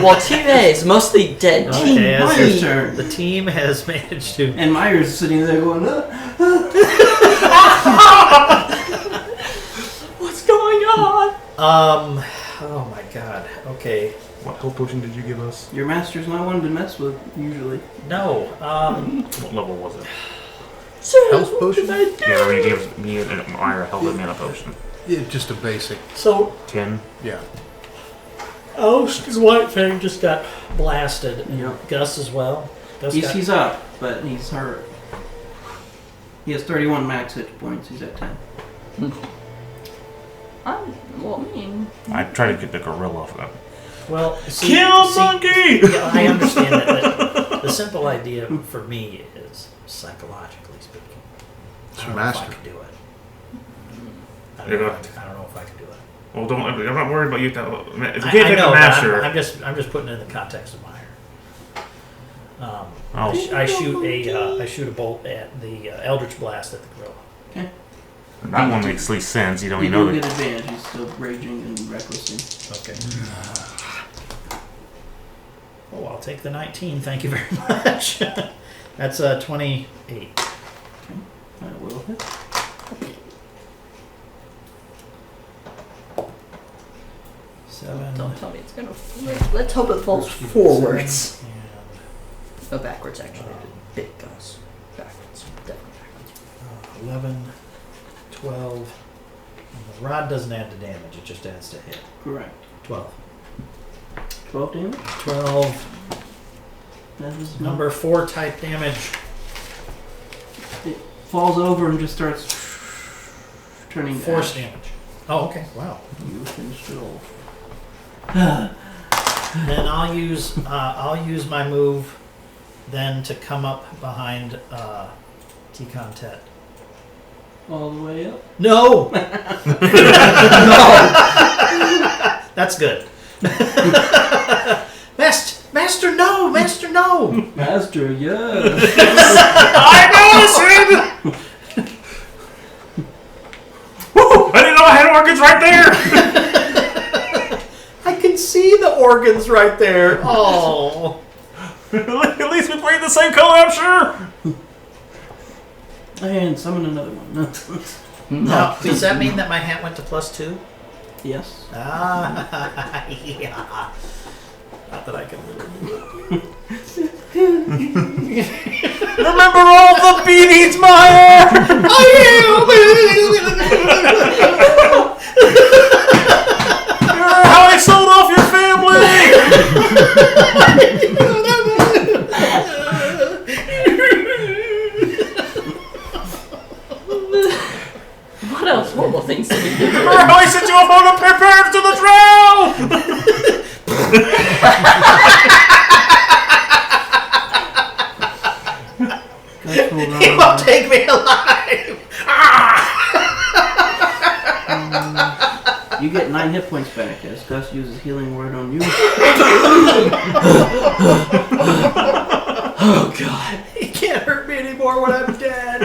S3: Well, Team A is mostly dead.
S2: Okay,
S3: Team
S2: as
S5: Myers'
S3: B.
S5: turn.
S2: The team has managed to.
S5: And Myers is sitting there going,
S3: What's going on?
S2: Oh my God. Okay.
S1: what health potion did you give us?
S5: your master's not one to mess with, usually.
S2: No.
S1: What level was it?
S6: Health potion?
S1: Yeah, when you gave me and Myra a health mana potion.
S6: Yeah, just a basic.
S2: So
S1: 10.
S6: Yeah.
S2: Oust and White Fang just got blasted. And
S5: Yep.
S2: Gus as well. Gus
S5: He's up, but he's hurt. He has 31 max hit points. He's at 10.
S3: Well, I mean,
S1: I tried to get the gorilla off of that.
S2: Well, see,
S1: Kill
S2: see-
S1: monkey!
S2: Yeah, I understand that. But the simple idea for me is, psychologically speaking, I don't know if I
S6: Master.
S2: can do it. I
S1: You're
S2: don't, know
S1: gonna-
S2: if I don't know if I can do it.
S1: Well, don't. I'm not worried about you. If you
S2: I
S1: can't take the
S2: know, but
S1: master,
S2: I'm just putting it in the context of Meyer.
S1: Oh.
S2: I shoot a bolt at the Eldritch Blast at the gorilla.
S1: that one makes least sense. You don't
S5: You
S1: even know
S5: do
S1: that.
S5: get advantage. He's still raging and recklessing.
S2: Okay. Oh, I'll take the 19. Thank you very much. That's 28.
S5: That will hit.
S2: 7.
S3: Don't tell me it's gonna. Let's hope it falls forwards. Oh, backwards actually. It goes backwards. Definitely backwards.
S2: 11, 12. And the rod doesn't add to damage, it just adds to hit.
S5: Correct.
S2: 12.
S5: 12 damage?
S2: 12.
S5: That is
S2: Number 4 type damage.
S5: It falls over and just starts turning
S2: Force
S5: ash.
S2: damage. Oh, okay. Wow.
S5: You finished it all.
S2: Then I'll use my move then to come up behind T-Contet.
S5: All the way up?
S2: No! No! That's good. Master, no! Master, no!
S5: Master, yes!
S1: I know, Sid! Woo! I didn't know I had organs right there!
S2: I can see the organs right there. Oh.
S1: At least we played the same color, I'm sure!
S5: And summon another one.
S2: Now, does that mean that my hat went to +2?
S5: Yes.
S2: Ah, yeah. Not that I can really.
S1: Remember all the beatings, Meyer! How I sold off your family!
S3: What else horrible things did we do?
S1: Remember how I sent you off on to prepare to the drown!
S5: Guys will
S2: He
S5: run
S2: won't take me alive!
S5: You get 9 hit points back as Gus uses healing word on you.
S3: Oh god.
S2: He can't hurt me anymore when I'm dead.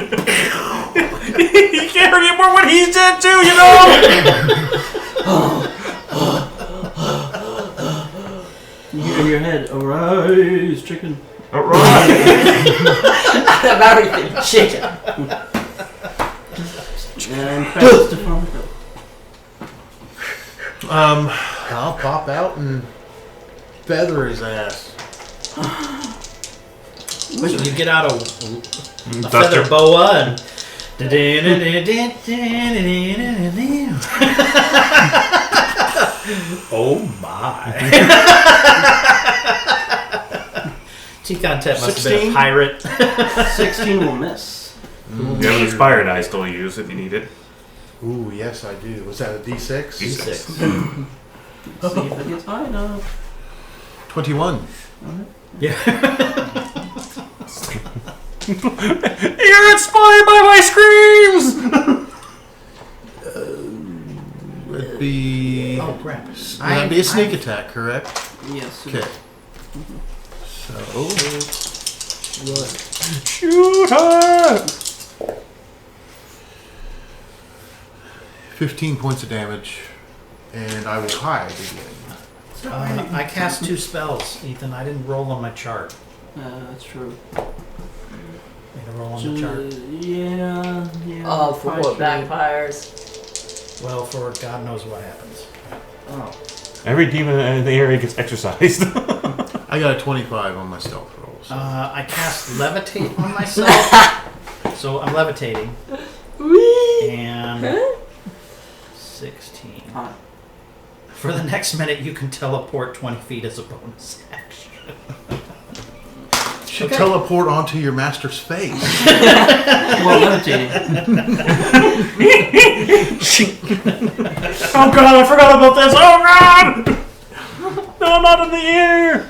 S1: He can't hurt you more when he's dead too, you know!
S5: You hear in your head, arise, chicken.
S1: Alright.
S3: Out of everything, chicken.
S5: And fast to farm.
S6: I'll pop out and feather his ass.
S2: So you get out a feather boa and. Oh my. T-Content must have been a
S6: 16?
S2: pirate.
S5: 16 will miss.
S1: You have an expired die still use if you need it.
S6: Ooh, yes, I do. Was that a D6?
S2: D6.
S5: See if it gets high enough.
S6: 21.
S2: Yeah.
S1: You're inspired by my screams!
S6: Would be.
S2: Oh crap.
S6: That'd be a sneak attack, correct?
S5: Yes.
S6: Okay. So.
S1: Shoot her!
S6: 15 points of damage, and I will hide again.
S2: I cast 2 spells, Ethan. I didn't roll on my chart.
S5: That's true.
S2: Need to roll on the chart.
S5: Yeah.
S3: Oh, for
S5: probably
S3: what?
S5: true.
S3: Backfires?
S2: Well, for God knows what happens.
S3: Oh.
S1: Every demon in the area gets exercised.
S6: I got a 25 on my stealth roll. So.
S2: I cast levitate on myself, so I'm levitating.
S3: Whee!
S2: And 16.
S5: Hot.
S2: For the next minute, you can teleport 20 feet as a bonus action.
S6: Should teleport onto your master's face.
S5: Well, levitating.
S1: Oh god, I forgot about this! Oh god! No, not in the ear!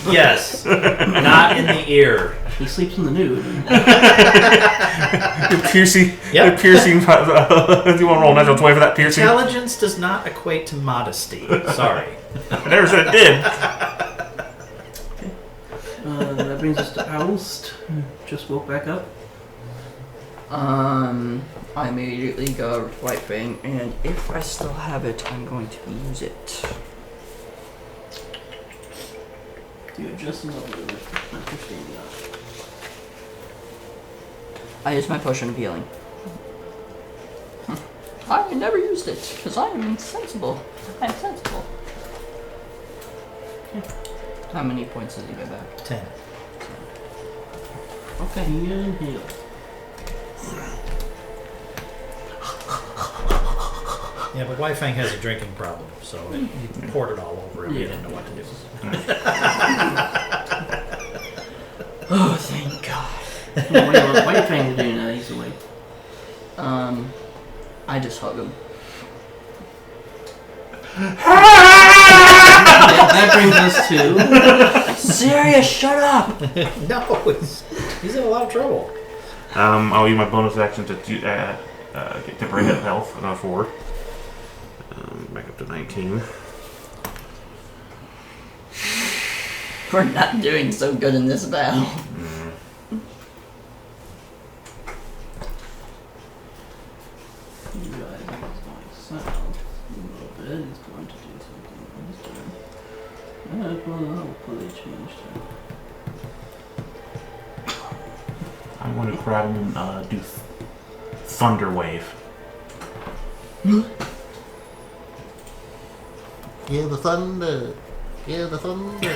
S2: Yes, not in the ear.
S5: He sleeps in the nude.
S1: The piercing.
S2: Yep.
S1: The piercing. Do you want to roll a natural 20 for that piercing?
S2: Intelligence does not equate to modesty. Sorry.
S1: I never said it did.
S5: That brings us to Oust. Just woke back up.
S3: I immediately go right thing, and if I still have it, I'm going to use it.
S5: You have just enough of it. Not understanding that.
S3: I use my potion of healing. I never used it because I am sensible. I am sensible. How many points does he get back?
S2: 10.
S3: Okay.
S5: Ian Hill.
S2: Yeah, but Wifang has a drinking problem, so he poured it all over him. He didn't know what to do.
S3: Oh, thank God.
S5: What are you trying to do now? He's away.
S3: I just hug him.
S5: That brings us to
S3: Sirius, shut up!
S2: No, he's in a lot of trouble.
S1: I'll use my bonus action to get temporary hit health, another 4. Back up to 19.
S3: We're not doing so good in this battle.
S5: you guys myself. A little bit. He's going to do something on his turn. Well, hopefully change that.
S1: I want to grab him and do Thunder Wave.
S4: Hear the thunder. Hear the thunder.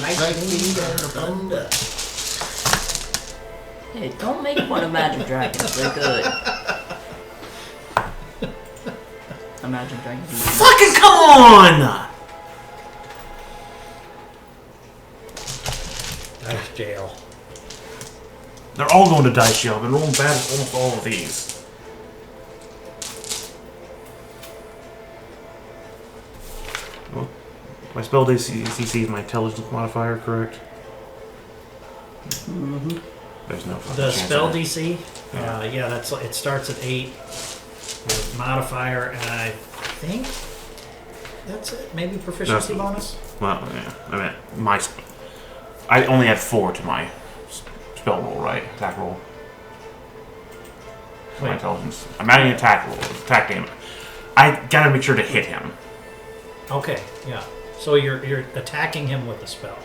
S2: Lightning and thunder.
S3: Hey, don't make fun of Magic Dragons. They're good. Imagine Dragons.
S1: Fucking come on!
S2: Dice jail.
S1: They're all going to dice jail. I've been rolling bad at almost all of these. Well, my spell DC is my intelligence modifier, correct?
S5: Mm-hmm.
S1: There's no fucking
S2: The
S1: chance
S2: spell
S1: of that.
S2: DC? Yeah, that's it starts at 8 with modifier, and I think that's it. Maybe proficiency
S1: No.
S2: bonus?
S1: Well, yeah. I mean, I only had 4 to my spell roll, right? Attack roll. My
S2: Wait.
S1: intelligence. I'm adding attack roll. Attack damage. I gotta make sure to hit him.
S2: Okay, yeah. So you're attacking him with a spell.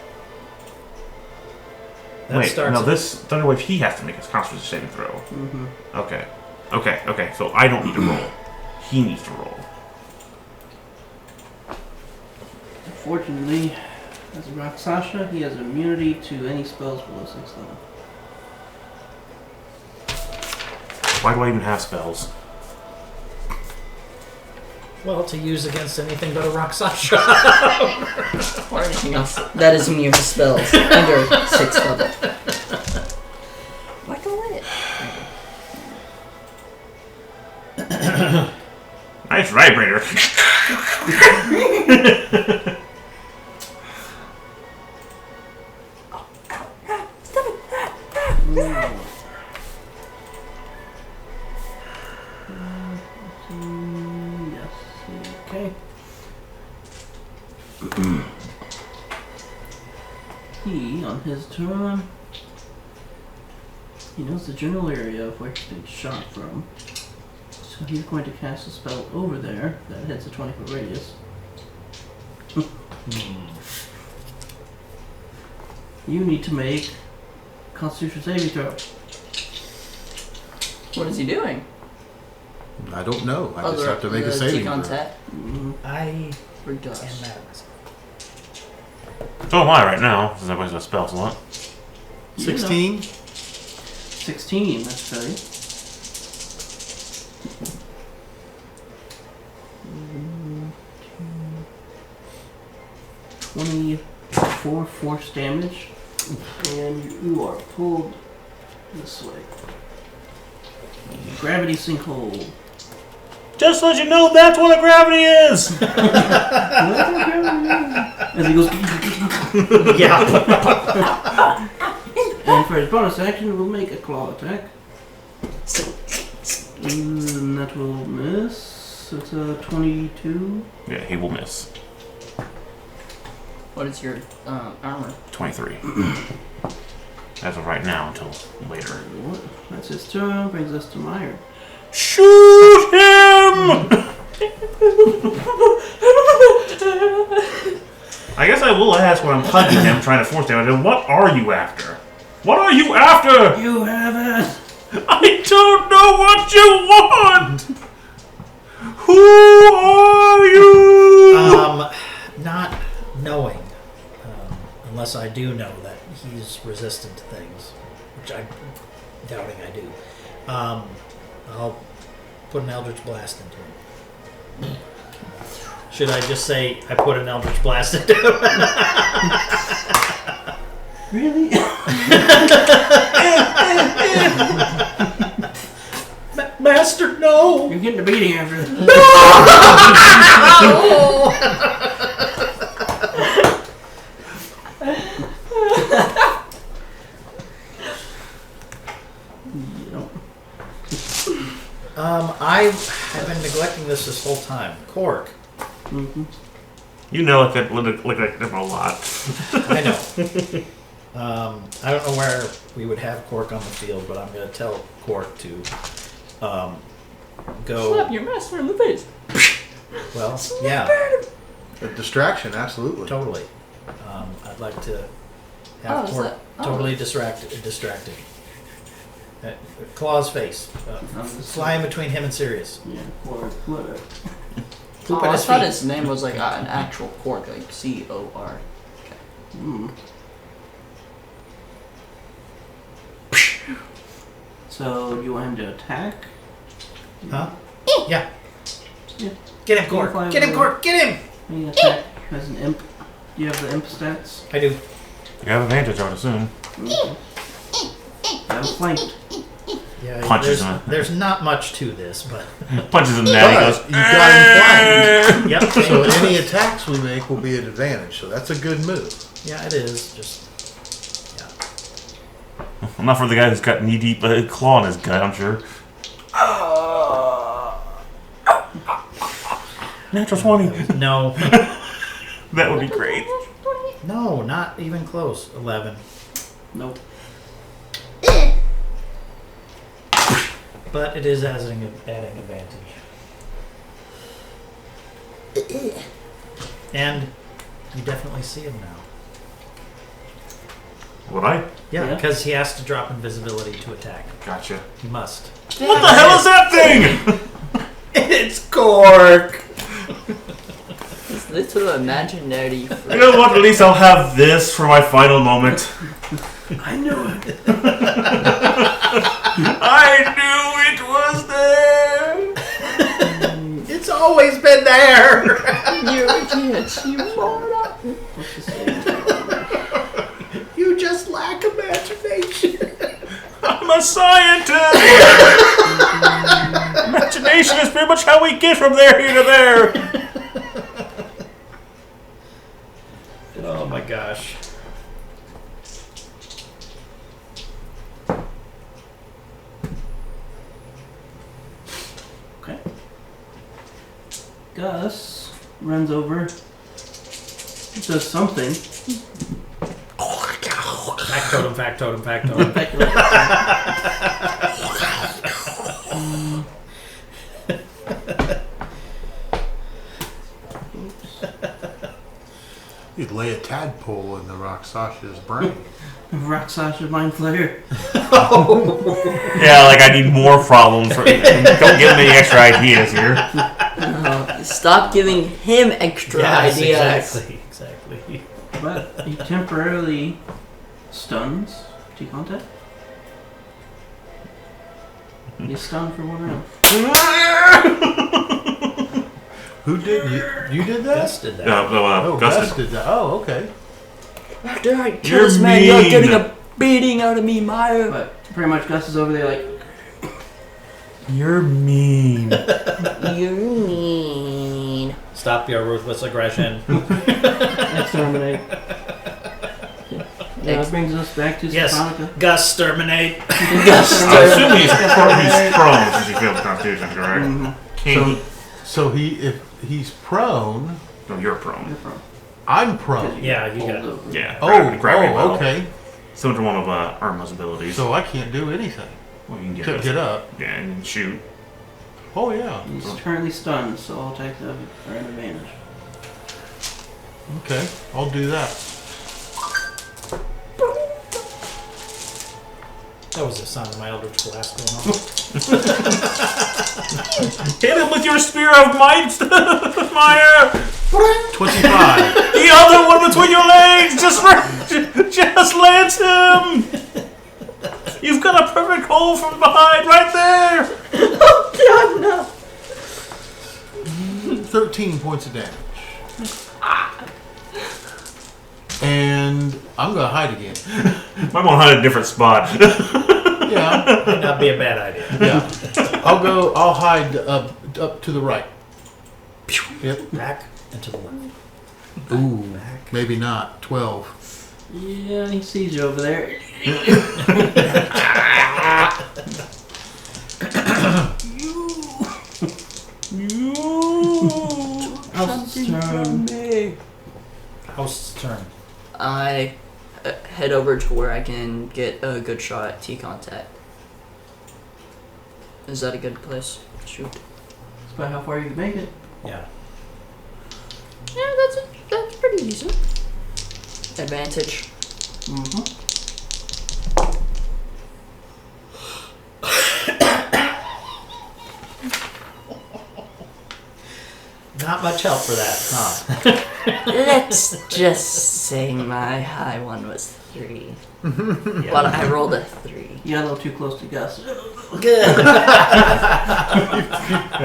S2: That
S1: Wait,
S2: starts
S1: no,
S2: at-
S1: this Thunder Wave, he has to make his Constitution saving throw.
S5: Mm-hmm.
S1: Okay. So I don't need to roll. He needs to roll.
S5: Unfortunately, as a Rakshasa, he has immunity to any spells below 6th level.
S1: Why do I even have spells?
S2: Well, to use against anything but a Rakshasa.
S3: Or anything else that is immune to spells under 6th level. Like a lit.
S1: Nice vibrator.
S5: Yes. Okay. He, on his turn, he knows the general area of where he's been shot from. So he's going to cast a spell over there that hits a 20-foot radius. You need to make Constitution saving throw.
S3: What is he doing?
S6: I don't know. I just have to make a saving throw.
S3: contact.
S2: I
S3: Or does.
S2: am mad at myself.
S1: So am I right now, since everybody's got spell slot.
S6: 16?
S5: 16, that's fair. 24 force damage, and you are pulled this way. Gravity sinkhole.
S1: Just to let you know, that's what a gravity is!
S5: As he goes.
S2: Yeah.
S5: And for his bonus action, we'll make a claw attack. And that will miss. It's a 22.
S1: Yeah, he will miss.
S3: What is your armor?
S1: 23. As of right now, until later.
S5: That's his turn. Brings us to Meyer.
S1: Shoot him! I guess I will ask when I'm hugging him, trying to force damage. What are you after? What are you after?
S5: You have it!
S1: I don't know what you want! Who are you?
S2: Not knowing, unless I do know that he's resistant to things, which I'm doubting I do. I'll put an Eldritch Blast into him. Should I just say I put an Eldritch Blast into him?
S5: Really?
S2: Master, no!
S5: You're getting a beating after this.
S2: I have been neglecting this whole time. Cork.
S5: Mm-hmm.
S1: You know, like them a lot.
S2: I know. I don't know where we would have Cork on the field, but I'm going to tell Cork to go.
S3: Slap your master in the face.
S2: Well, yeah,
S6: A distraction, absolutely.
S2: totally. I'd like to have
S3: is
S2: Cork
S3: that-
S2: totally distracted. Claw's face. Fly in between him and Sirius.
S5: Yeah, or whatever.
S2: Poop
S3: Oh,
S2: at
S3: I
S2: his
S3: thought
S2: feet.
S3: his name was like an actual cork, like COR.
S5: Mm. So, you want him to attack?
S2: Huh? Yeah.
S5: Yeah.
S2: Get him, Cork.
S5: Fly
S2: Get him,
S5: over.
S2: Cork. Get him.
S5: He attack as an imp. Do you have the imp stats?
S2: I do.
S1: You have advantage, I would assume.
S5: Okay. I'm flanked.
S2: Yeah.
S1: Punches him.
S2: There's not much to this, but
S1: Punches him down. He
S6: But
S1: goes,
S6: you got him flanked.
S2: yep.
S6: So any attacks we make will be at advantage. So that's a good move.
S2: Yeah, it is. Just
S1: I'm not for the guy who's got knee deep claw in his gut, I'm sure. Natural 20.
S2: no,
S1: That would be great.
S2: no, not even close. 11.
S5: Nope.
S2: But it is adding advantage. And you definitely see him now.
S1: Would I?
S2: Yeah,
S5: Yeah.
S2: because he has to drop invisibility to attack.
S1: Gotcha.
S2: He must.
S1: What the hell is that thing?
S2: It's Cork!
S3: It's little imaginary
S1: You
S3: friend.
S1: know what? At least I'll have this for my final moment.
S5: I knew it.
S1: I knew it was there.
S2: It's always been there!
S3: You idiots, you moron.
S5: What's the save?
S2: You just lack imagination.
S1: I'm a scientist. Imagination is pretty much how we get from there here to there.
S2: Oh my gosh.
S5: Okay. Gus runs over. Does something.
S2: Factotum, factotum, factotum.
S4: You'd lay a tadpole in the Roxasha's brain.
S5: Rock Sasha Mind Flayer.
S1: Yeah, like I need more problems. Don't give him any extra ideas here.
S3: Stop giving him extra
S2: Yes,
S3: ideas.
S2: exactly.
S5: But he temporarily stuns T-Contact. He's stunned for 1 round.
S6: Who did you did that?
S2: Gus did that.
S6: Oh,
S1: Gus
S6: Gus
S1: did-
S6: did that. Oh, okay.
S3: After I kill
S1: You're
S3: this man, you're
S1: mean.
S3: getting a beating out of me, Meyer.
S5: But pretty much Gus is over there like,
S1: You're mean.
S3: You're mean.
S2: Stop your ruthless aggression.
S5: exterminate. Now it brings us back to
S2: Yes.
S5: Symphonic.
S2: Gus, terminate.
S1: I assume he's prone since he failed the Constitution, correct? Can he?
S6: So if he's prone,
S1: No, you're prone.
S6: I'm prone.
S2: Yeah, you got it.
S1: Yeah.
S6: Oh,
S1: gravity well.
S6: okay.
S1: Similar to one of Irma's abilities.
S6: So I can't do anything
S1: well, you can
S6: to get up.
S1: Yeah, and shoot.
S6: Oh yeah.
S5: He's currently stunned, so I'll take the advantage.
S6: Okay, I'll do that.
S2: That was the sound of my Eldritch Blast going on.
S1: Hit him with your spear of might, Meyer.
S6: 25.
S1: The other one between your legs. Just lance him. You've got a perfect hole from behind right there.
S3: Oh God, no!
S6: 13 points of damage. And I'm gonna hide again.
S1: I'm gonna hide a different spot.
S6: Yeah,
S2: Might not be a bad idea.
S6: yeah. I'll hide up to the right. Yep.
S2: Back and to the left.
S6: Ooh, maybe not. 12.
S5: Yeah, he sees you over there. House's turn.
S2: House's turn.
S3: I head over to where I can get a good shot at T-contact. Is that a good place? Shoot.
S5: That's about how far you can make it.
S2: Yeah.
S3: Yeah, that's pretty decent. Advantage.
S5: Mm-hmm.
S2: Not much help for that, huh?
S3: Let's just say my high one was 3. But I rolled a 3.
S5: You got a little too close to Gus.
S2: Good.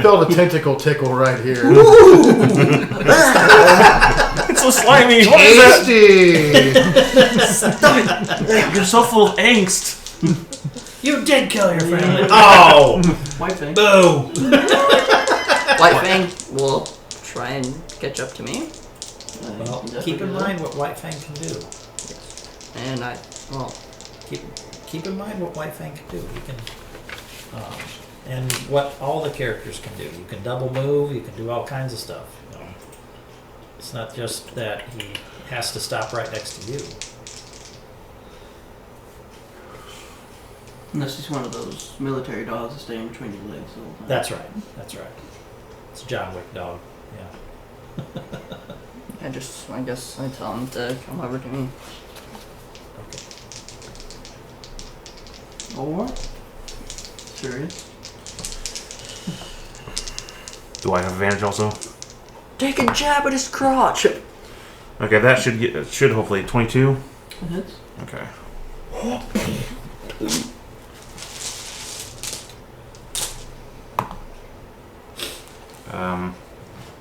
S6: Felt a tentacle tickle right here.
S1: It's so slimy. What is that?
S6: Tasty.
S1: You're so full of angst.
S2: You did kill your family.
S1: Oh.
S5: White thing.
S2: Boo.
S3: White Fang will try and catch up to me.
S2: Well, keep in mind what White Fang can do.
S3: And
S2: Keep in mind what White Fang can do. He can, and what all the characters can do. You can double move. You can do all kinds of stuff. You know? It's not just that he has to stop right next to you.
S5: Unless he's one of those military dogs that stay in between your legs the whole time.
S2: That's right. That's right. It's a John Wick dog. Yeah.
S3: I guess I tell him to come over to me.
S2: Okay.
S5: Or serious.
S1: Do I have advantage also?
S3: Take a jab at his crotch.
S1: Okay, that should hopefully 22.
S5: It hits.
S1: Okay.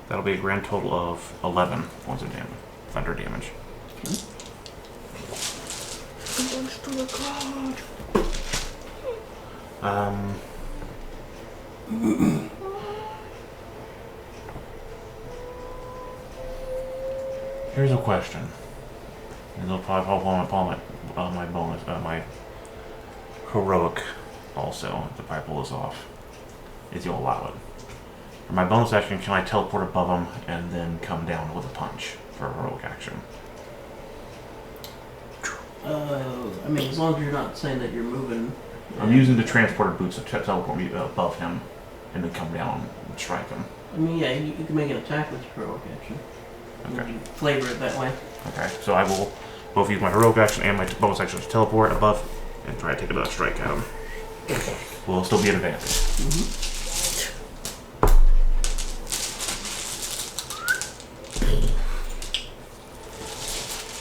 S1: That'll be a grand total of 11 points of damage, thunder damage. Here's a question. And it'll probably pop on my bonus, my heroic also, if the pipe pull this off. If you'll allow it. For my bonus action, can I teleport above him and then come down with a punch for a heroic action?
S5: I mean, as long as you're not saying that you're moving.
S1: I'm using the transporter boots to teleport me above him and then come down and strike him.
S5: I mean, yeah, you can make an attack with your heroic action.
S1: Okay.
S5: You flavor it that way.
S1: Okay, so I will both use my heroic action and my bonus action to teleport above and try to take another strike at him. Will still be an advantage.
S5: Mm-hmm.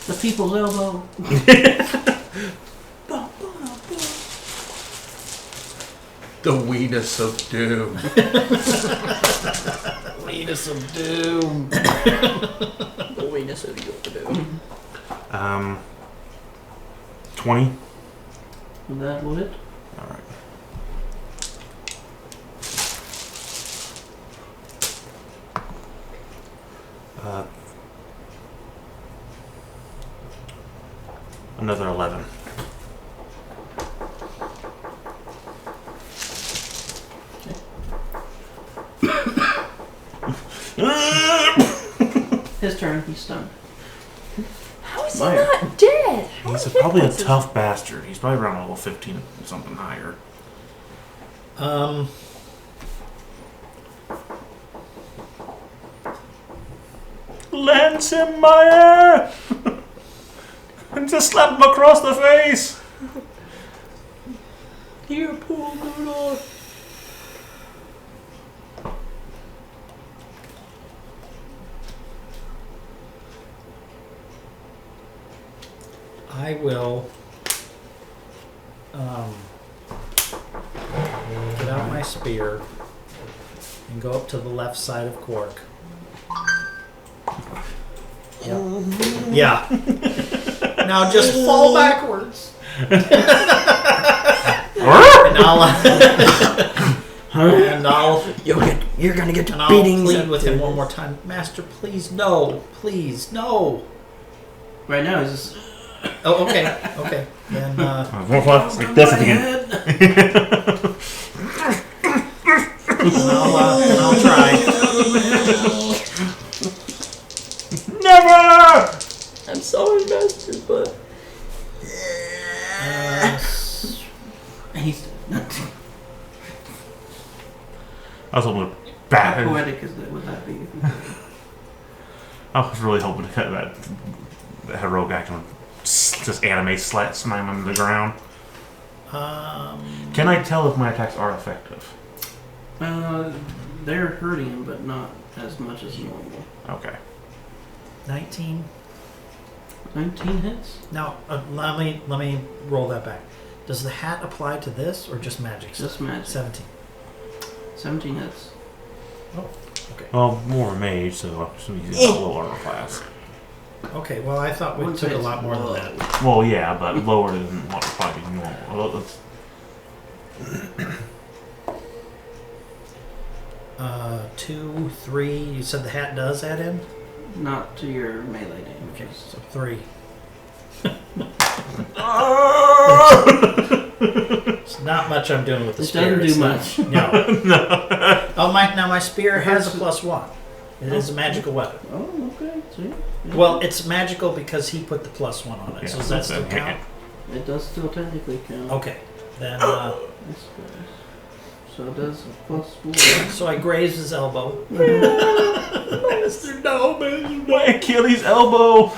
S5: The people's elbow.
S6: The weenus of doom.
S2: Weenus of doom.
S3: The weakness of you to do.
S1: 20.
S5: That will hit.
S1: Alright. Another 11.
S5: His turn. He's stunned.
S3: How is he
S5: Meyer.
S3: not dead?
S1: He's probably a tough bastard. He's probably around level 15 or something higher. Lance him, Meyer! And just slap him across the face!
S3: Here, poor Rudolph.
S2: I will get out my spear and go up to the left side of Quark. Yep. Yeah. Now just fall backwards. And I'll
S3: You're gonna get
S2: and I'll
S3: beatings.
S2: plead with him one more time. Master, please, no. Please, no.
S5: Right now, he's just.
S2: Oh, okay. Okay. Then,
S1: That's again.
S2: I'll try.
S1: Never!
S3: I'm sorry, Master, but
S5: He's.
S1: I was hoping to
S5: How
S1: bat.
S5: poetic would that be?
S1: I was really hoping to cut that heroic action. Just animate slam him to the ground. Can I tell if my attacks are effective?
S5: They're hurting him, but not as much as normal.
S1: Okay.
S2: 19.
S5: 19 hits?
S2: Now, let me roll that back. Does the hat apply to this or just magic?
S5: Just magic.
S2: 17.
S5: 17 hits.
S2: Oh, okay.
S1: Well, more of a mage, so he's a low armor class.
S2: Okay, well, I thought we
S5: Wouldn't
S2: took
S5: say
S2: a
S5: it's
S2: lot more
S5: low.
S2: than that.
S1: Well, yeah, but lower than what would probably be normal. Well, let's-
S2: 2, 3. You said the hat does add in?
S5: Not to your melee damage.
S2: Okay, so 3. It's not much I'm doing with the
S5: It
S2: spear.
S5: doesn't do
S2: It's not-
S5: much.
S2: No.
S1: no.
S2: Oh, my spear has a +1. It is a magical weapon.
S5: Oh, okay. See? Yeah.
S2: Well, it's magical because he put the +1 on it.
S1: Yeah,
S2: So does that
S1: so
S2: still
S1: okay.
S2: count?
S5: It does still technically count.
S2: Okay. Then,
S5: I suppose. So it does a +4.
S2: so I grazed his elbow.
S1: Master, no, man. My Achilles elbow.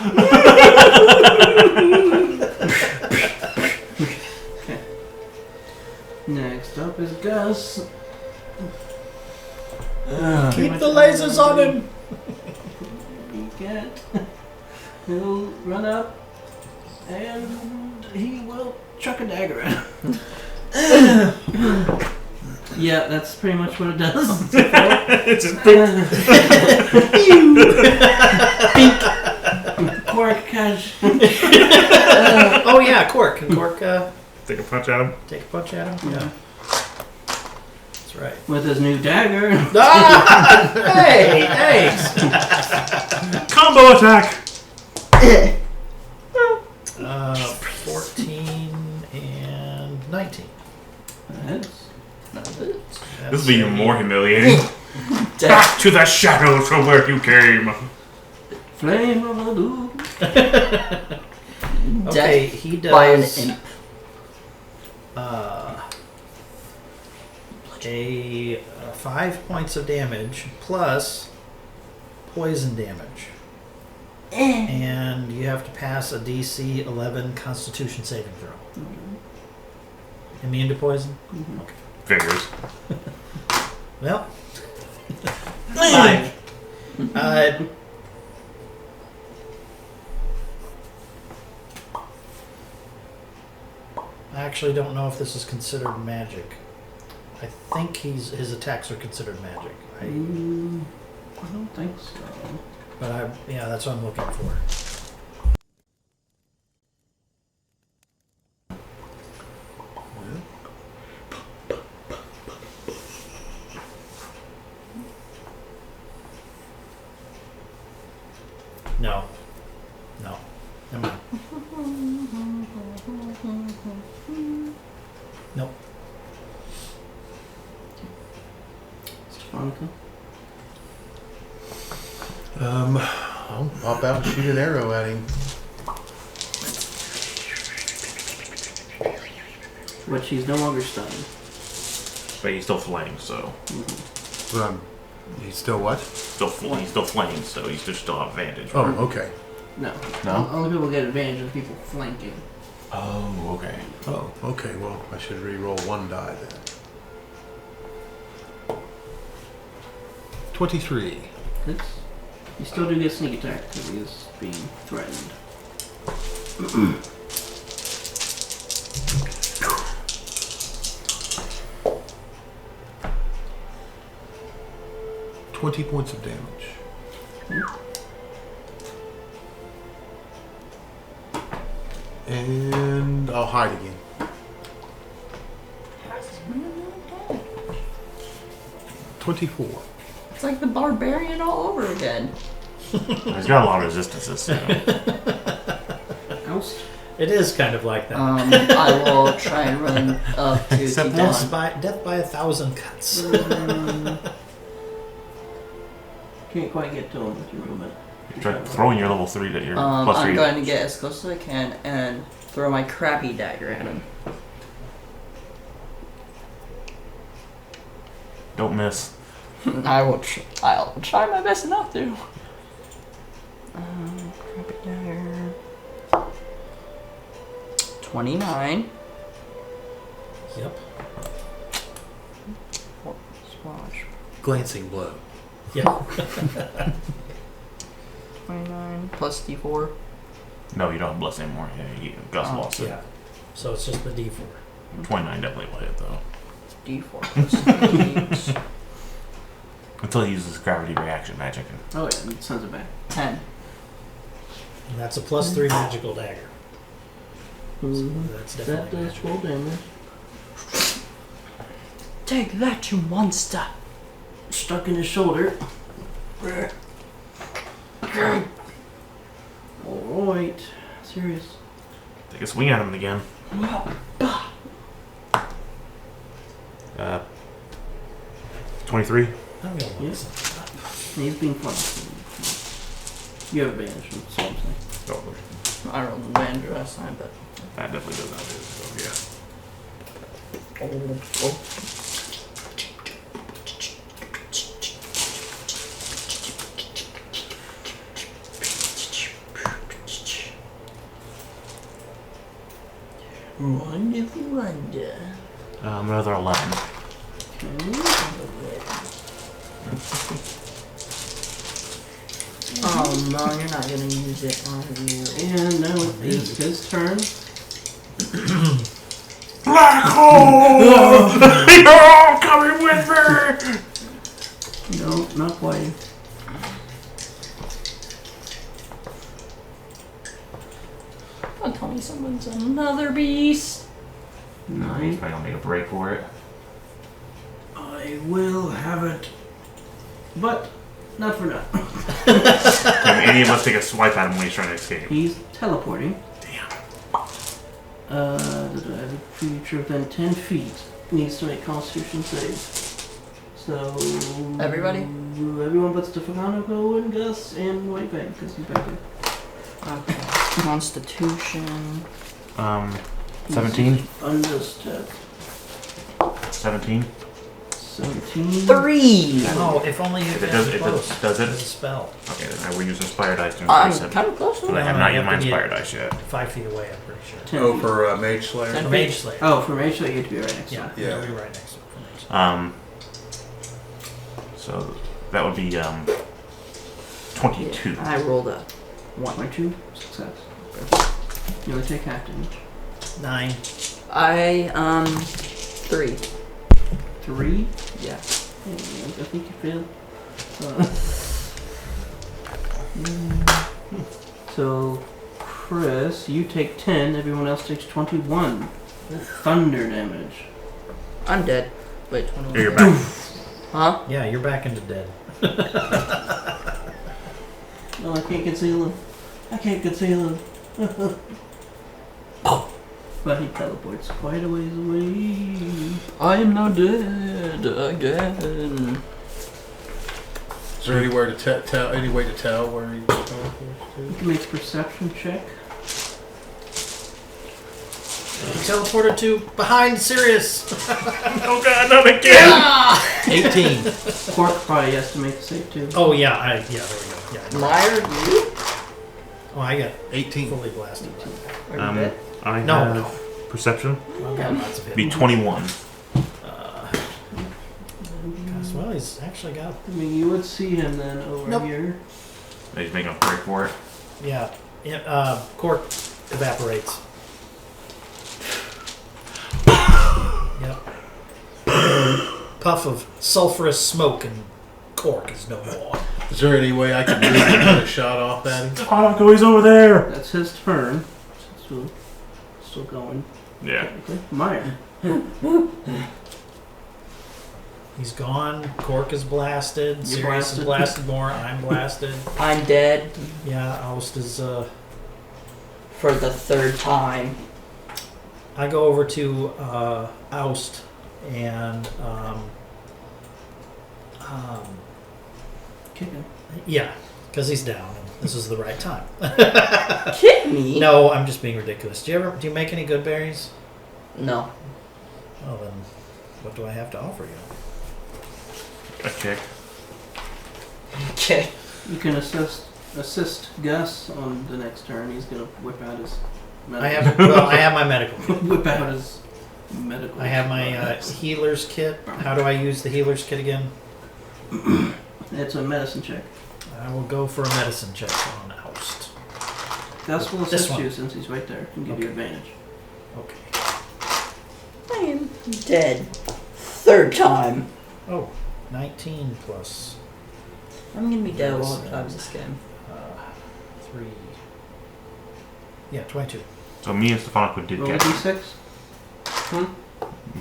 S5: Next up is Gus.
S2: Keep the lasers on him.
S5: He can't. He'll run up and he will chuck a dagger at him. Yeah, that's pretty much what it does.
S1: It's just
S5: Quark catch.
S2: Oh yeah, Quark. Can Quark
S1: take a punch at him.
S2: take a punch at him? Yeah. That's right.
S5: With his new dagger.
S2: Hey!
S1: Combo attack.
S2: 14 and 19.
S5: That's
S1: This will be even more humiliating. Back to the shadows from where you came.
S5: flame of a doom.
S2: Okay, he does
S3: by an imp.
S2: a 5 points of damage plus poison damage. And you have to pass a DC 11 Constitution saving throw. Immune to poison?
S1: Figures.
S2: Well, 5. I actually don't know if this is considered magic. I think his attacks are considered magic.
S5: I don't think so.
S2: But yeah, that's what I'm looking for. No. No. Never mind. Nope.
S5: Stefanica?
S6: I'll pop out and shoot an arrow at him.
S5: But she's no longer stunned.
S1: But he's still flamed, so
S6: But he's still what?
S1: he's still flamed, so he's just still have advantage.
S6: Oh, okay.
S5: No.
S6: No?
S5: Only people get advantage of people flanking.
S1: Oh, okay.
S6: Oh, okay. Well, I should re-roll one die then. 23.
S5: Hits. You still do get sneak attack because he is being threatened.
S6: 20 points of damage. And I'll hide again. 24.
S3: It's like the barbarian all over again.
S1: He's got a lot of resistances. So.
S5: Oust.
S2: It is kind of like that.
S3: I will try and run up to
S1: Except
S3: keep
S2: Death
S3: going.
S2: by 1,000 cuts.
S5: Can't quite get to him with your movement.
S1: Try throwing your level 3 that you're plus 3.
S3: I'm going to get as close as I can and throw my crappy dagger at him.
S1: Don't miss.
S3: I'll try my best not to. Crappy dagger. 29.
S2: Yep.
S3: Splash.
S6: Glancing blow.
S2: Yeah.
S3: 29 plus D4.
S1: No, you don't have bless anymore. Yeah, Gus lost it.
S2: Yeah. So it's just the D4.
S1: 29 definitely will hit though.
S3: D4 plus 8.
S1: Until he uses gravity reaction magic.
S5: Oh yeah, it sends it back.
S3: 10.
S2: And that's a plus 3 magical dagger. So that's
S5: That
S2: definitely
S5: does roll damage.
S3: Take that, you monster!
S5: Stuck in his shoulder. Alright. Serious.
S1: Take a swing at him again. 23.
S2: I'm gonna
S5: Yeah.
S2: look something
S5: He's being fun. You have advantage, that's all I'm saying.
S1: Oh,
S3: I rolled the land last time, but.
S1: that definitely does not hit. So
S3: Wonderful wonder.
S1: yeah. Another 11.
S3: Oh no, you're not gonna use it on you.
S5: And now it is his turn.
S1: Black hole! You're all coming with me!
S5: No, not quite.
S3: Don't tell me someone's another beast.
S1: He's
S5: 9.
S1: probably gonna make a break for it.
S5: I will have it. But not for now.
S1: Can any of us take a swipe at him when he's trying to escape?
S5: He's teleporting.
S1: Damn.
S5: The creature within 10 feet needs to make Constitution saves. So
S3: Everybody?
S5: Everyone but Stefano and Gus and White Bang because he's back here.
S3: Okay. Constitution.
S1: 17?
S5: Undisturbed.
S1: 17?
S5: 17.
S3: 3!
S2: Oh, if only you
S1: If it
S2: had
S1: does,
S2: close.
S1: does
S2: It's a
S1: it?
S2: spell.
S1: Okay, then I will use Inspire Dice to
S3: I'm
S1: increase it.
S3: kind of close to
S1: But I
S3: it.
S1: have
S2: No,
S1: not
S2: you
S1: used my
S2: have to
S1: Inspire
S2: get-
S1: Dice yet.
S2: 5 feet away, I'm pretty sure.
S5: 10
S6: Oh,
S5: feet.
S6: for Mage Slayer?
S3: Ten-
S2: Mage Slayer.
S5: Oh, for Mage Slayer, you have to be right next to
S2: Yeah,
S5: him.
S6: Yeah.
S2: you'll be right next to it for Mage Slayer.
S1: So that would be 22.
S3: I rolled a 1.
S5: 22. Success. You only take half damage.
S2: 9.
S3: I, 3.
S5: 3.
S3: Yeah.
S5: I think you failed. So, Chris, you take 10. Everyone else takes 21. Thunder damage.
S3: I'm dead. Wait, 21.
S1: Here, you're back.
S3: Huh?
S2: Yeah, you're back into dead.
S5: No, I can't conceal him. I can't conceal him. But he teleports quite a ways away.
S3: I am now dead again.
S6: Is there anywhere to tell? Any way to tell where he teleports
S5: You
S6: to?
S5: can make a perception check.
S2: You teleported to behind Sirius.
S1: Oh god, not again!
S2: 18.
S5: Cork probably has to make a save too.
S2: Oh yeah, there we go. Yeah. I know.
S3: Liar, you?
S2: Oh, I got
S6: 18.
S2: fully blasted.
S3: Are you dead?
S1: I
S2: No,
S1: have
S2: no.
S1: Perception.
S2: I've got lots of hit.
S1: Be 21.
S2: Well, he's actually got.
S5: I mean, you would see him then over
S2: Nope.
S5: here.
S1: He's making a break for it.
S2: Yeah. Cork evaporates. Yep. Puff of sulfurous smoke and cork is no more.
S6: Is there any way I can move and get a shot off at him?
S1: Stefano, he's over there.
S5: That's his turn. Still going.
S1: Yeah.
S5: Technically. Meyer.
S2: He's gone. Cork is blasted.
S5: You're
S2: Sirius is blasted more. I'm blasted.
S3: I'm dead
S2: Yeah, Oust is.
S3: for the third time.
S2: I go over to Oust and
S5: Kick him.
S2: yeah, because he's down. And this is the right time.
S3: Kick me?
S2: No, I'm just being ridiculous. Do you make any good berries?
S3: No.
S2: Well then, what do I have to offer you?
S1: A kick.
S3: Okay.
S5: You can assist Gus on the next turn. He's gonna whip out his.
S2: I have my medical.
S5: whip out his medical.
S2: I have my healer's kit. How do I use the healer's kit again?
S5: It's a medicine check.
S2: I will go for a medicine check on Oust.
S5: Gus will
S2: This
S5: assist
S2: one.
S5: you since he's right there and give you
S2: Okay.
S5: advantage.
S2: Okay.
S3: I am dead. Third time.
S2: Oh, 19 plus
S3: I'm gonna be dead a lot of times this game.
S2: 3. Yeah, 22.
S1: So me and Stefano did
S5: Roll a
S1: catch.
S5: d6.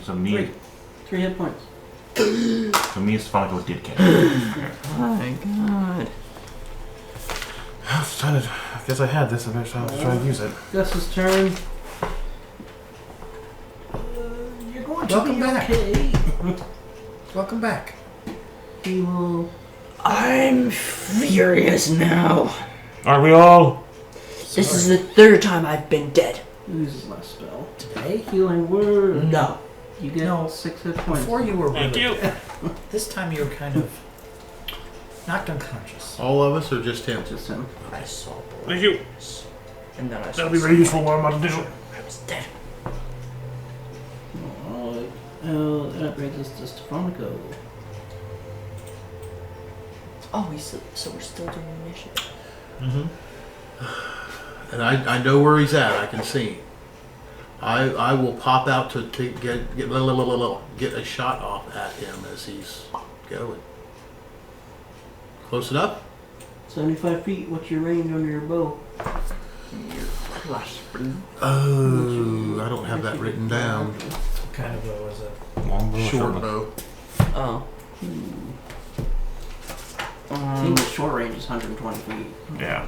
S1: So me,
S5: 3 hit points.
S1: so me and Stefano did catch.
S3: Oh my god.
S1: I guess I had this. I better try to use it.
S5: Gus's turn.
S2: You're going
S5: Welcome back. Okay.
S2: Welcome back.
S5: He will.
S3: I'm furious now.
S1: Are we all?
S3: This is the third time I've been dead.
S5: Use his last spell.
S2: Today?
S5: Healing word.
S3: No.
S5: You get
S2: No.
S5: 6 hit points.
S2: Before you were
S1: Thank
S2: really
S1: you.
S2: dead. This time you were kind of knocked unconscious.
S6: All of us or just him?
S5: Just him.
S3: I saw blood.
S1: Thank you.
S3: And then I saw
S1: That'll be very useful. What I'm about to do.
S3: I was dead.
S5: Alright. That brings us to Stefanico.
S3: Oh, so we're still doing initiative.
S2: Mm-hmm.
S6: And I know where he's at. I can see him. I will pop out to get a shot off at him as he's going. Close enough?
S5: 75 feet. What's your range on your bow?
S6: Oh, I don't have that written down.
S2: What kind of bow is it?
S1: Long bow or
S6: Short
S1: short
S6: bow.
S3: Oh.
S5: I think the short range is 120 feet.
S1: Yeah.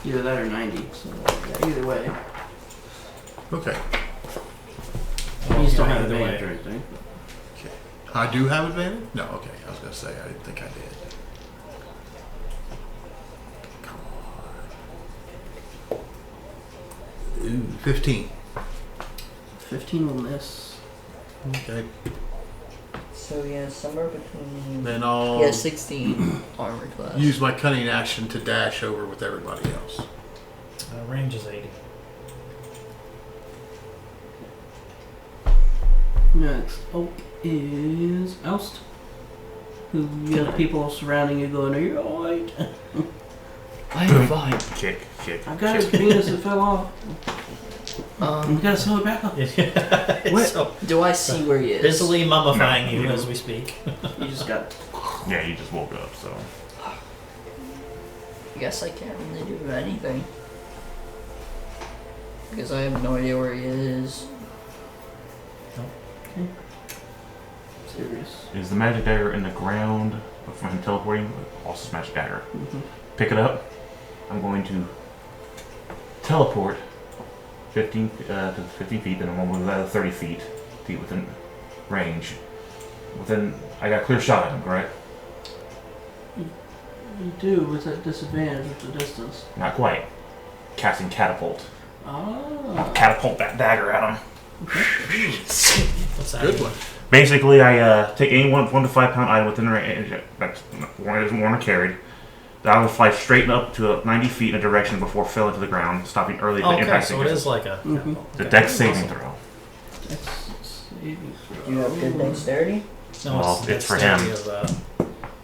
S5: Either that or 90. So yeah, either way.
S6: Okay.
S5: You just don't
S2: yeah,
S5: have
S2: either
S5: advantage
S2: way.
S5: or anything.
S6: Okay. I do have advantage? No, okay. I was going to say, I didn't think I did. Come on. Ooh, 15.
S5: 15 will miss.
S6: Okay.
S3: So yeah, somewhere between.
S6: Then I'll
S3: Yeah, 16 armor class.
S6: use my cunning action to dash over with everybody else.
S2: Range is 80.
S5: Next up is Oust. Who you got people surrounding you going, are you alright?
S3: I'm fine.
S1: Kick.
S5: I got his penis, it fell off. We gotta sew it back up.
S3: What?
S2: So
S3: Do I see where he is?
S2: busily mummifying you as we speak.
S5: You just got.
S1: Yeah, you just woke up. So
S3: I guess I can't really do anything. Because I have no idea where he is.
S5: Serious.
S1: is the magic dagger in the ground from him teleporting? Also, magic dagger.
S5: Mm-hmm.
S1: Pick it up. I'm going to teleport 15 to 15 feet, then I'm going to move out of 30 feet to get within range. I got a clear shot at him, correct?
S5: You do with that disadvantage with the distance.
S1: Not quite. Casting catapult.
S5: Ah.
S1: Catapult that dagger at him.
S2: What's that?
S6: Good one.
S1: Basically, I take any 1 to 5 pound item within range that's one that isn't worn or carried. I will fly straight up to 90 feet in a direction before falling to the ground, stopping early
S2: Okay,
S1: impact.
S2: so it is like a.
S5: Mhm.
S1: The
S2: okay.
S1: dex saving throw.
S5: That's saving throw.
S3: Do you have good dexterity?
S2: No,
S1: Well, it's for him.
S2: Of,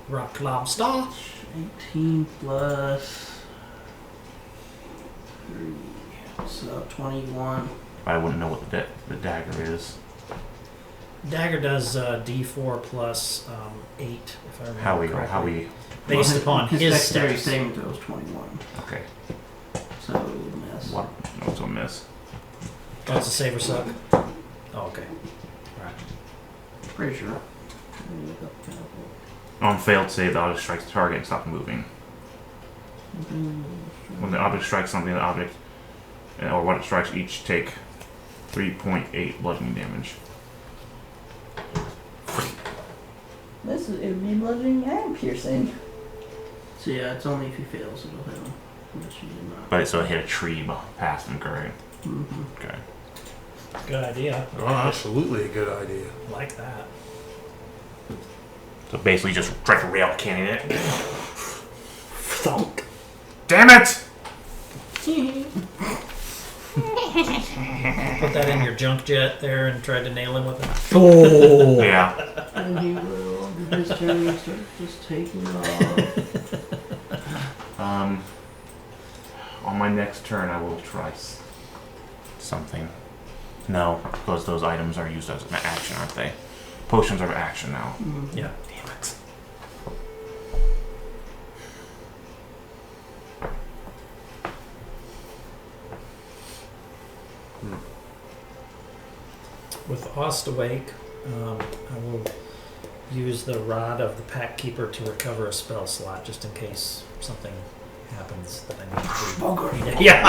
S2: rock lobster.
S5: 18 plus 3. So 21.
S1: I wouldn't know what the dagger is.
S2: Dagger does D4 plus 8, if I remember
S1: How
S2: correctly.
S1: we?
S2: Based
S5: Well,
S2: upon his
S5: dexterity
S2: steps.
S5: saving throw is 21.
S1: Okay.
S5: So miss.
S1: What? No, it's a miss.
S2: Oh, it's a save or suck? Oh, okay.
S5: Pretty sure.
S1: On failed save, the object strikes the target and stops moving. When the object strikes something, the object or what it strikes each take 3.8 bludgeoning damage.
S3: This it would be bludgeoning and piercing.
S5: So yeah, it's only if he fails it'll hit him. Which he did not.
S1: But so it hit a tree past him, correct?
S5: Mm-hmm.
S1: Okay.
S2: Good idea.
S6: Oh, absolutely a good idea.
S2: Like that.
S1: So basically, just try to rail cannon it.
S3: Thunk.
S1: Damn it!
S2: Put that in your junk jet there and tried to nail him with it.
S3: Oh.
S1: Yeah.
S5: And he will do his turn and start just taking off.
S1: On my next turn, I will try something. No, because those items are used as an action, aren't they? Potions are action now.
S5: Mm-hmm.
S2: Yeah.
S1: Damn it.
S2: With Ost awake, I will use the Rod of the Pack Keeper to recover a spell slot just in case something happens that I need to do. Yeah.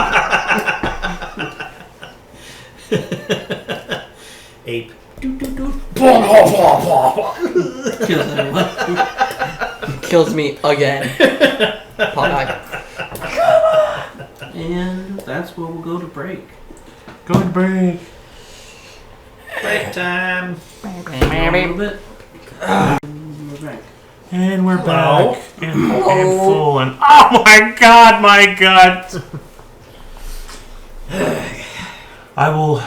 S2: Ape.
S5: Kills everyone.
S3: Kills me again. Pog.
S5: And that's where we'll go to break.
S1: Go to break.
S2: Break time.
S5: A little bit. And we're back.
S1: And we're
S2: Hello?
S1: back. And full and oh my god, my god. I will.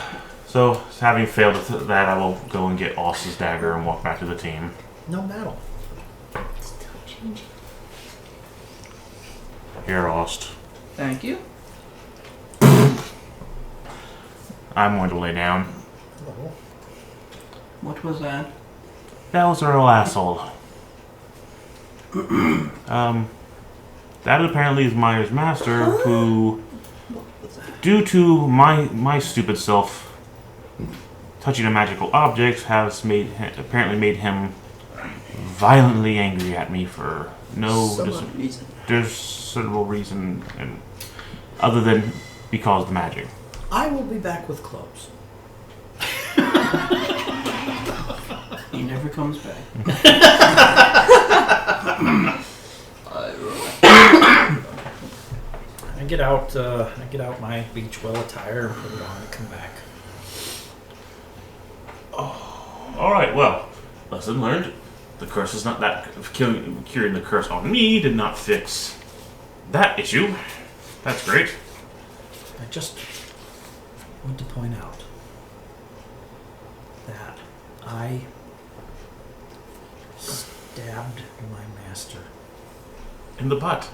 S1: So, having failed at that, I will go and get Ost's dagger and walk back to the team.
S2: No battle.
S3: Still changing.
S1: Here, Ost.
S3: Thank you.
S1: I'm going to lay down.
S5: What was that?
S1: That was a real asshole. That apparently is Meyer's master, who, due to my stupid self touching a magical object, has apparently made him violently angry at me for no
S3: Reason.
S1: discernible reason, and other than because of the magic.
S2: I will be back with clothes.
S5: He never comes back.
S2: I get out my beach well attire and put it on and come back.
S1: All right, well, lesson learned. The curse is not that curing the curse on me did not fix that issue. That's great.
S2: I just want to point out that I stabbed my master.
S1: In the butt.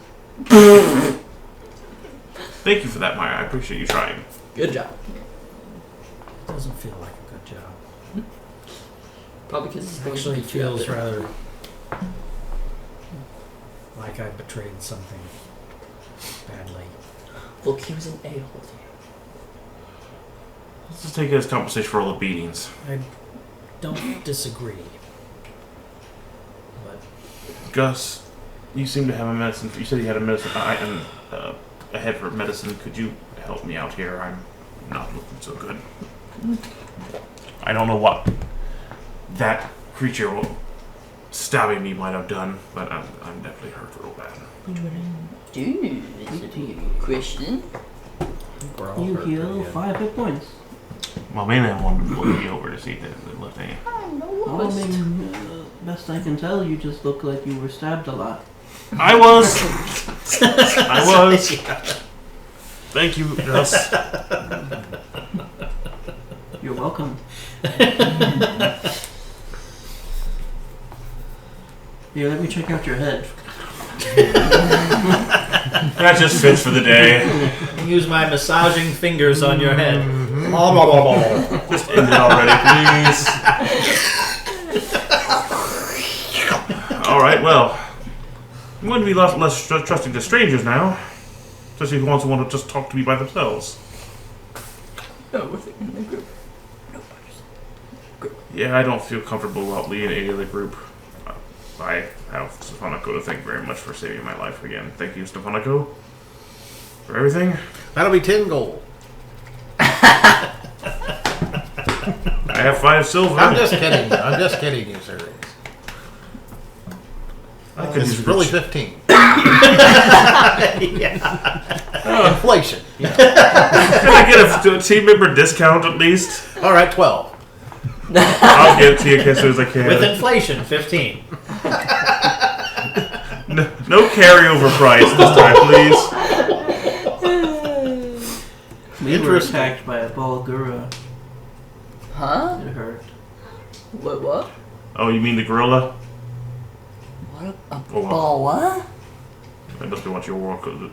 S1: Thank you for that, Maya. I appreciate you trying.
S3: Good job.
S2: It doesn't feel like a good job.
S3: Probably because it's going to
S2: Actually,
S3: be
S2: it feels rather like I betrayed something badly.
S3: Look, he was an a-hole.
S1: Let's just take it as compensation for all the beatings.
S2: I don't disagree. But
S1: Gus, you seem to have a medicine. You said you had a medicine item ahead for medicine. Could you help me out here? I'm not looking so good. I don't know what that creature stabbing me might have done, but I'm definitely hurt real bad.
S3: Dude, it's a question.
S2: we're all
S5: You
S2: hurt
S5: heal
S2: pretty good.
S5: 5 hit points.
S1: Well, maybe I wanted to look me over to see if they left any.
S5: Well, I mean, best I can tell, you just look like you were stabbed a lot.
S1: I was. I was. Thank you, Gus.
S5: You're welcome. Here, let me check out your head.
S1: That just fits for the day.
S2: Use my massaging fingers on your head.
S1: Just end it already, please. All right, well, I'm going to be less trusting to strangers now, especially the ones who want to just talk to me by themselves.
S3: No, with it in the group.
S1: Yeah, I don't feel comfortable out leading any other group. I have Stefanico to thank very much for saving my life again. Thank you, Stefanico, for everything.
S6: That'll be 10 gold.
S1: I have 5 silver.
S6: I'm just kidding. I'm just kidding you, sir.
S1: I could
S6: It's
S1: use a
S6: really
S1: good
S6: 15.
S2: Yeah.
S6: Inflation.
S1: Can I get a team member discount at least?
S6: All right, 12.
S1: I'll get it to you as soon as I can.
S2: With inflation, 15.
S1: No carryover price this time, please.
S5: We were attacked by a Balgura.
S3: Huh?
S5: It hurt.
S3: What?
S1: Oh, you mean the gorilla?
S3: What? A
S1: Oh, wow.
S3: ball? What?
S1: That must be what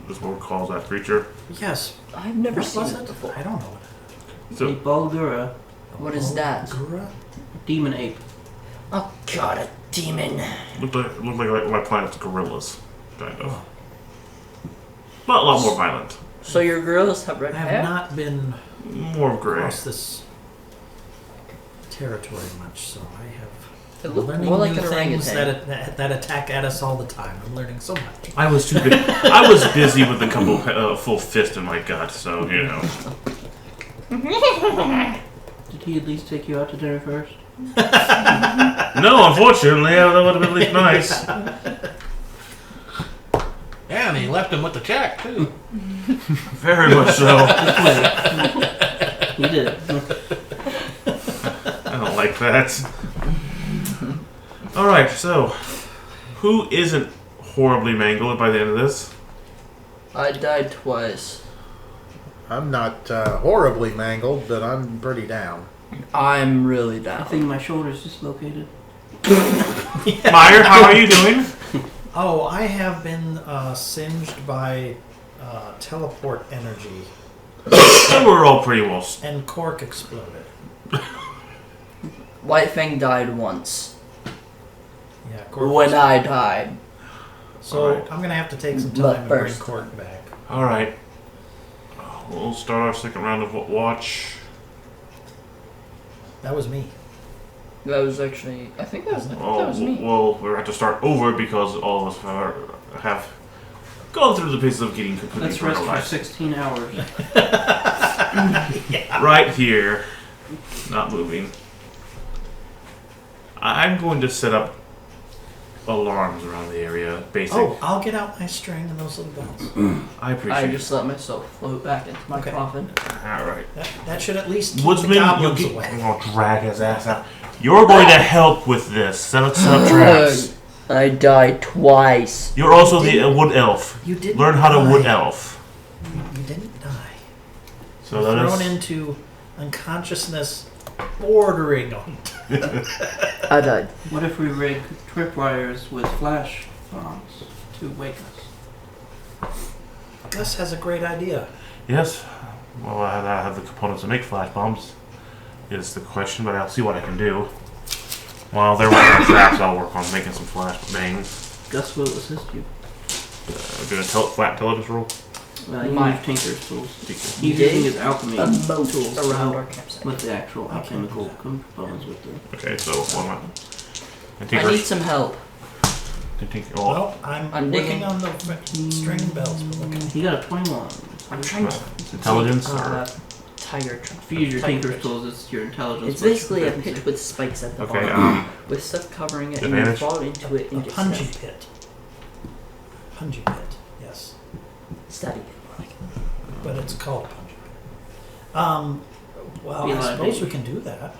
S1: this world calls that creature.
S2: Yes.
S3: I've never
S2: What
S3: seen
S2: was
S3: it
S2: it?
S3: before.
S2: I don't know.
S5: A
S1: So,
S5: Balgura,
S3: What is that?
S2: Gura?
S5: demon ape.
S3: Oh god, a demon.
S1: looked like my planet's gorillas, kind of. But a lot more violent.
S3: So your gorillas have red
S2: I
S3: hair?
S2: have not been
S1: More gray.
S2: across this territory much, so I have
S3: It looked
S2: learning
S3: more like
S2: new
S3: an
S2: things
S3: orangutan.
S2: that attack at us all the time. I'm learning so much.
S1: I was too I was busy with a couple full fist in my gut, so you know.
S5: Did he at least take you out to dinner first?
S1: No, unfortunately, that would have been at least nice.
S6: Yeah, and he left him with the check, too.
S1: Very much so.
S5: He did.
S1: I don't like that. All right, so who isn't horribly mangled by the end of this?
S3: I died twice.
S6: I'm not horribly mangled, but I'm pretty down.
S3: I'm really
S5: I
S3: down.
S5: think my shoulder's dislocated.
S1: Meyer, how are you doing?
S2: Oh, I have been singed by teleport energy,
S1: So we're all pretty well.
S2: and cork exploded.
S3: White Fang died once.
S2: Yeah, cork.
S3: When I died.
S2: So
S1: Alright.
S2: I'm gonna have to take some
S3: But
S2: time to bring
S3: first-
S2: cork back.
S1: All right, we'll start our second round of watch.
S2: That was me.
S3: That was actually. I think that was. That was me.
S1: Well, we're have to start over because all of us have gone through the paces of getting completely
S5: Let's rest for
S1: paralyzed.
S5: 16 hours.
S1: Right here, not moving. I'm going to set up alarms around the area. Basic.
S2: Oh, I'll get out my string and those little bells.
S1: I appreciate
S3: I just let myself float back into my
S2: Okay.
S3: coffin.
S1: it. All right.
S2: That should at least keep the
S1: Woodsman,
S2: goblins
S1: you
S2: away.
S1: I'll drag his ass out. You're going to help with this. Set up traps.
S3: I died twice.
S1: You're also the wood elf.
S2: You didn't
S1: Learn how to
S2: die.
S1: wood elf.
S2: You didn't die.
S1: So
S2: You're
S1: that
S2: thrown
S1: is.
S2: into unconsciousness bordering on.
S3: I died.
S5: What if we rig tripwires with flash bombs to wake us?
S2: Gus has a great idea.
S1: Yes. Well, I have the components to make flash bombs. Is the question, but I'll see what I can do. While they're working on traps, I'll work on making some flash bangs.
S5: Gus will assist you.
S1: Do a flat intelligence roll.
S5: You
S3: My-
S5: use Tinker's tools.
S1: Tinker.
S5: He's using his alchemy
S3: A
S5: tools
S3: moat
S5: to
S3: around
S5: help
S3: our campsite.
S5: with the actual alchemical components with the.
S1: Okay, so one more. And
S3: I
S1: Tinker.
S3: need some help.
S1: Tinker. Oh,
S2: Well, I'm
S3: I'm
S2: working
S3: digging.
S2: on the string bells. But okay.
S5: He got a 21.
S3: I'm trying to.
S1: intelligence or
S3: Tiger.
S5: If you use your Tinker's tools, it's your intelligence.
S3: It's
S5: plus
S3: basically a
S5: proficiency.
S3: pit with spikes at the
S1: okay.
S3: bottom, with stuff covering it, and you
S1: Advantage?
S3: fall into it
S2: A
S3: and get
S2: punji
S3: stabbed.
S2: pit. Punji pit. Yes,
S3: Stabby pit, more like.
S2: but it's called a punji pit. Well,
S5: Be
S2: I
S5: alive,
S2: suppose
S5: baby.
S2: we can do that.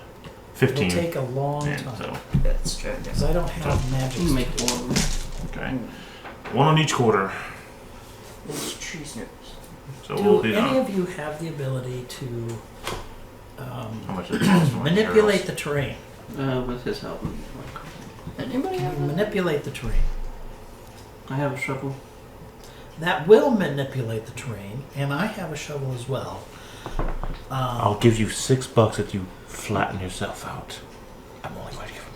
S1: 15.
S2: It'll take a long
S1: And
S2: time
S1: so,
S3: That's true.
S2: because I don't have magic.
S5: You can make 4 of them.
S1: okay. One on each quarter.
S3: Those tree snippers.
S1: So we'll
S2: Do
S1: do
S2: any of you have the ability to
S1: how much it costs for my
S2: manipulate the terrain?
S5: With his help.
S3: Anybody have that?
S2: Manipulate the terrain.
S5: I have a shovel.
S2: That will manipulate the terrain, and I have a shovel as well.
S1: I'll give you $6 if you flatten yourself out. I'm only going to give him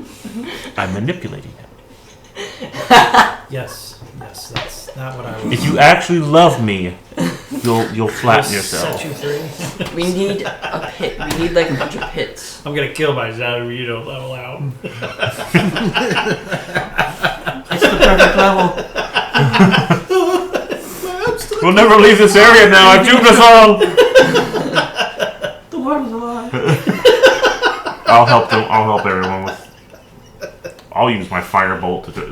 S1: 3. I'm manipulating him.
S2: Yes, that's not what I was.
S1: If you actually love me, you'll flatten yourself.
S2: Set you free.
S3: We need a pit. We need like a bunch of pits.
S2: I'm gonna kill myself if you don't level out.
S5: It's the perfect level.
S1: We'll never leave this area now. I've doomed us all.
S5: The water's alive.
S1: I'll help them. I'll help everyone with. I'll use my firebolt to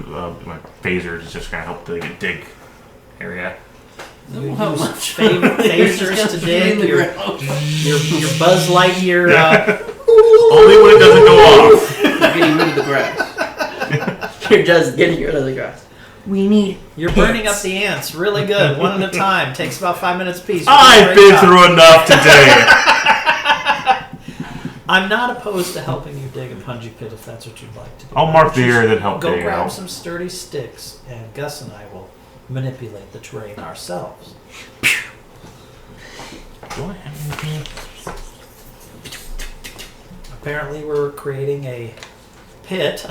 S1: my phaser to just kind of help dig area.
S5: How much?
S2: Phasers to dig your Buzz Lightyear.
S1: Only when it doesn't go off.
S5: Getting rid of the grass.
S3: You're just getting rid of the grass. We need.
S2: You're burning up the ants really good, one at a time. Takes about 5 minutes a piece.
S1: I've been through enough today.
S2: I'm not opposed to helping you dig a punji pit if that's what you'd like to do.
S1: I'll mark the area that help
S2: Go
S1: dig
S2: grab
S1: out.
S2: some sturdy sticks, and Gus and I will manipulate the terrain ourselves.
S1: Do I have anything?
S2: Apparently, we're creating a pit.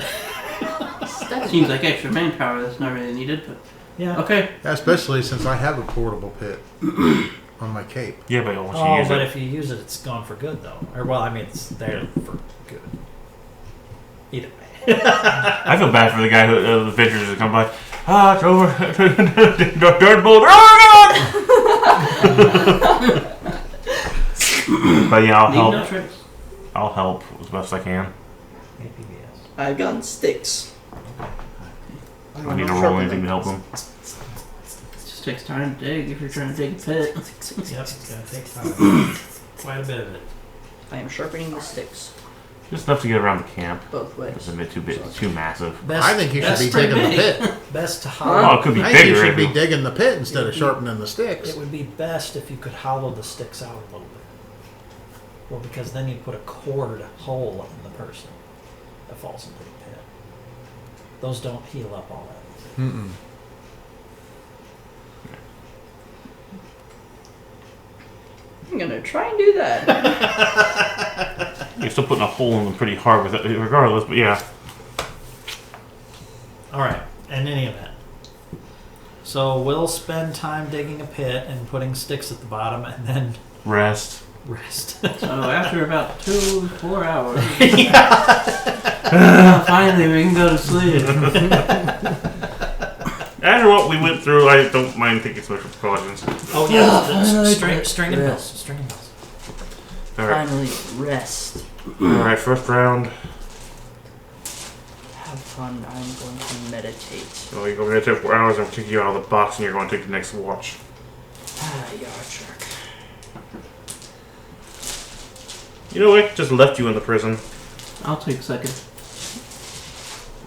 S5: Seems like extra manpower that's not really needed, but
S2: Yeah.
S5: okay.
S4: Especially since I have a portable pit on my cape.
S1: Yeah, but once you
S2: Oh,
S1: use
S2: but
S1: it.
S2: if you use it, it's gone for good, though. Or well, I mean, it's there for good. Either way.
S1: I feel bad for the guy who the villagers that come by. Ah, it's over. Dirt boulder. Oh god! But yeah, I'll
S5: Leave no
S1: help.
S5: tricks.
S1: I'll help as best I can.
S2: APBS.
S3: I've gotten sticks.
S1: I need to roll anything to help them.
S5: It just takes time to dig if you're trying to dig a pit.
S2: Yep, it's gonna take time. Quite a bit of it.
S3: I am sharpening the sticks
S1: Just enough to get around the camp.
S3: both ways.
S1: It's a bit too massive.
S2: Best,
S4: I think you should
S2: best
S4: be
S2: to
S4: digging the
S2: make-
S4: pit.
S2: Best to
S1: Oh,
S2: hollow.
S1: it could be
S4: I think you
S1: bigger.
S4: should be
S1: if
S4: digging the pit instead of sharpening the sticks.
S2: It would be best if you could hollow the sticks out a little bit. Well, because then you put a cord hole in the person that falls into the pit. Those don't heal up all that.
S4: Mm-mm.
S3: I'm gonna try and do that.
S1: You're still putting a hole in them pretty hard with it, regardless. But yeah,
S2: All right. In any event, so we'll spend time digging a pit and putting sticks at the bottom, and then
S1: rest.
S2: rest.
S5: So after about 2-4 hours, finally we can go to sleep.
S1: After what we went through, I don't mind taking special precautions.
S2: Oh yeah,
S3: String
S2: string and bells. String and bells.
S1: All right,
S3: Finally, rest.
S1: first round.
S3: Have fun. I'm going to meditate.
S1: So you're going to take 4 hours. I'm taking you out of the box, and you're going to take the next watch.
S3: You're a jerk.
S1: You know what? Just left you in the prison.
S5: I'll take second.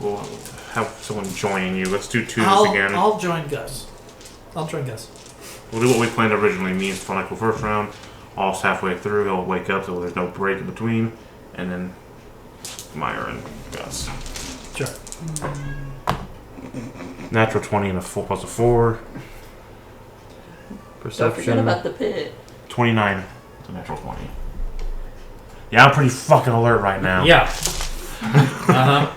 S1: We'll have someone joining you. Let's do twos again.
S2: I'll join Gus. I'll join Gus.
S1: We'll do what we planned originally. Me and Sonic will first round. All's halfway through. He'll wake up, so there's no break in between. And then Meyer and Gus.
S2: Sure.
S1: Natural 20 and a 4 plus a 4.
S3: Don't forget
S1: Perception.
S3: about the pit.
S1: 29. It's a natural 20. Yeah, I'm pretty fucking alert right now.
S2: Yeah. Uh-huh.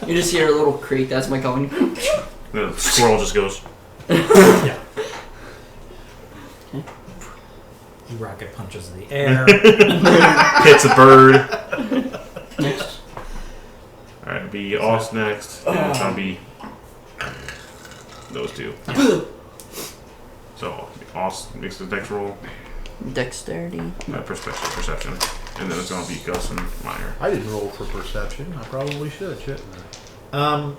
S3: You just hear a little creak. That's my going.
S1: The squirrel just goes.
S2: Yeah. He rocket punches the air.
S1: Hits a bird.
S5: Next.
S1: Alright, it'll be Oz next. And it's gonna be those two. So Oz makes the next roll.
S3: Dexterity.
S1: Perception. And then it's gonna be Gus and Meyer.
S4: I didn't roll for perception. I probably should, shouldn't I?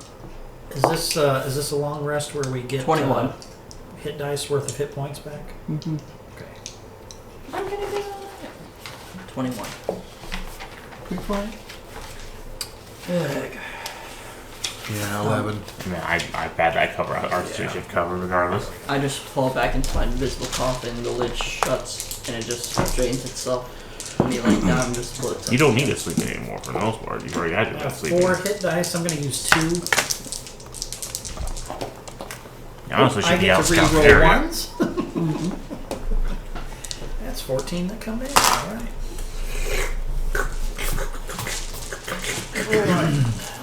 S2: Is this a long rest where we get
S3: 21.
S2: Hit dice worth of hit points back?
S3: Mm-hmm.
S2: Okay.
S3: I'm gonna be 21.
S5: Quick fire.
S4: Yeah, 11.
S1: I mean, I bet I cover our situation cover regardless.
S3: I just fall back into my invisible coffin. The lid shuts and it just straightens itself. Me laying down just floats.
S1: You don't need to sleep anymore for the most part. You've already had your best sleep.
S2: 4 hit dice. I'm going to use 2.
S1: You honestly
S2: I
S1: should be
S2: get
S1: out
S2: to
S1: scouting the
S2: reroll
S1: area.
S2: ones. That's 14 that come in. All right.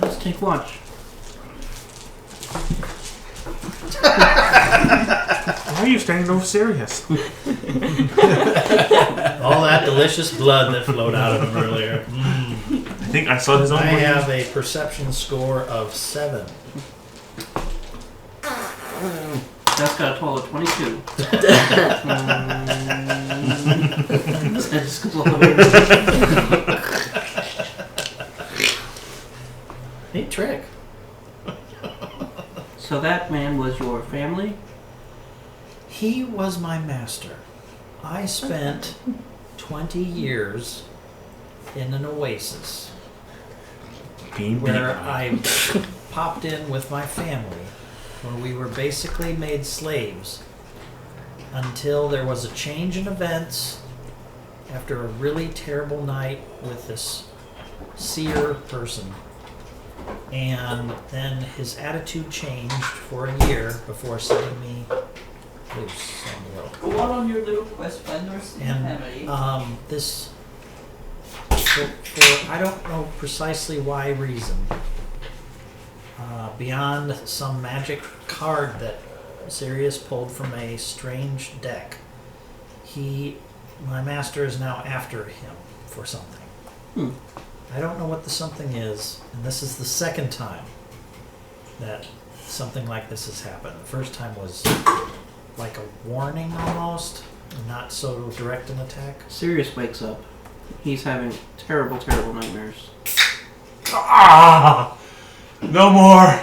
S5: Let's take watch.
S1: Why are you staying so serious?
S2: All that delicious blood that flowed out of him earlier.
S1: I think I saw his own.
S2: I have a perception score of 7.
S5: That's got a total of 22. That just goes all the way.
S2: Neat trick.
S5: So that man was your family?
S2: He was my master. I spent 20 years in an oasis where I popped in with my family, where we were basically made slaves until there was a change in events after a really terrible night with this seer person. And then his attitude changed for a year before setting me loose on the road.
S3: Go on your little quest, find the rest of the family.
S2: And this, for I don't know precisely why reason, beyond some magic card that Sirius pulled from a strange deck, my master is now after him for something. I don't know what the something is, and this is the second time that something like this has happened. The first time was like a warning almost, not so direct an attack.
S5: Sirius wakes up. He's having terrible, terrible nightmares.
S1: Ah! No more!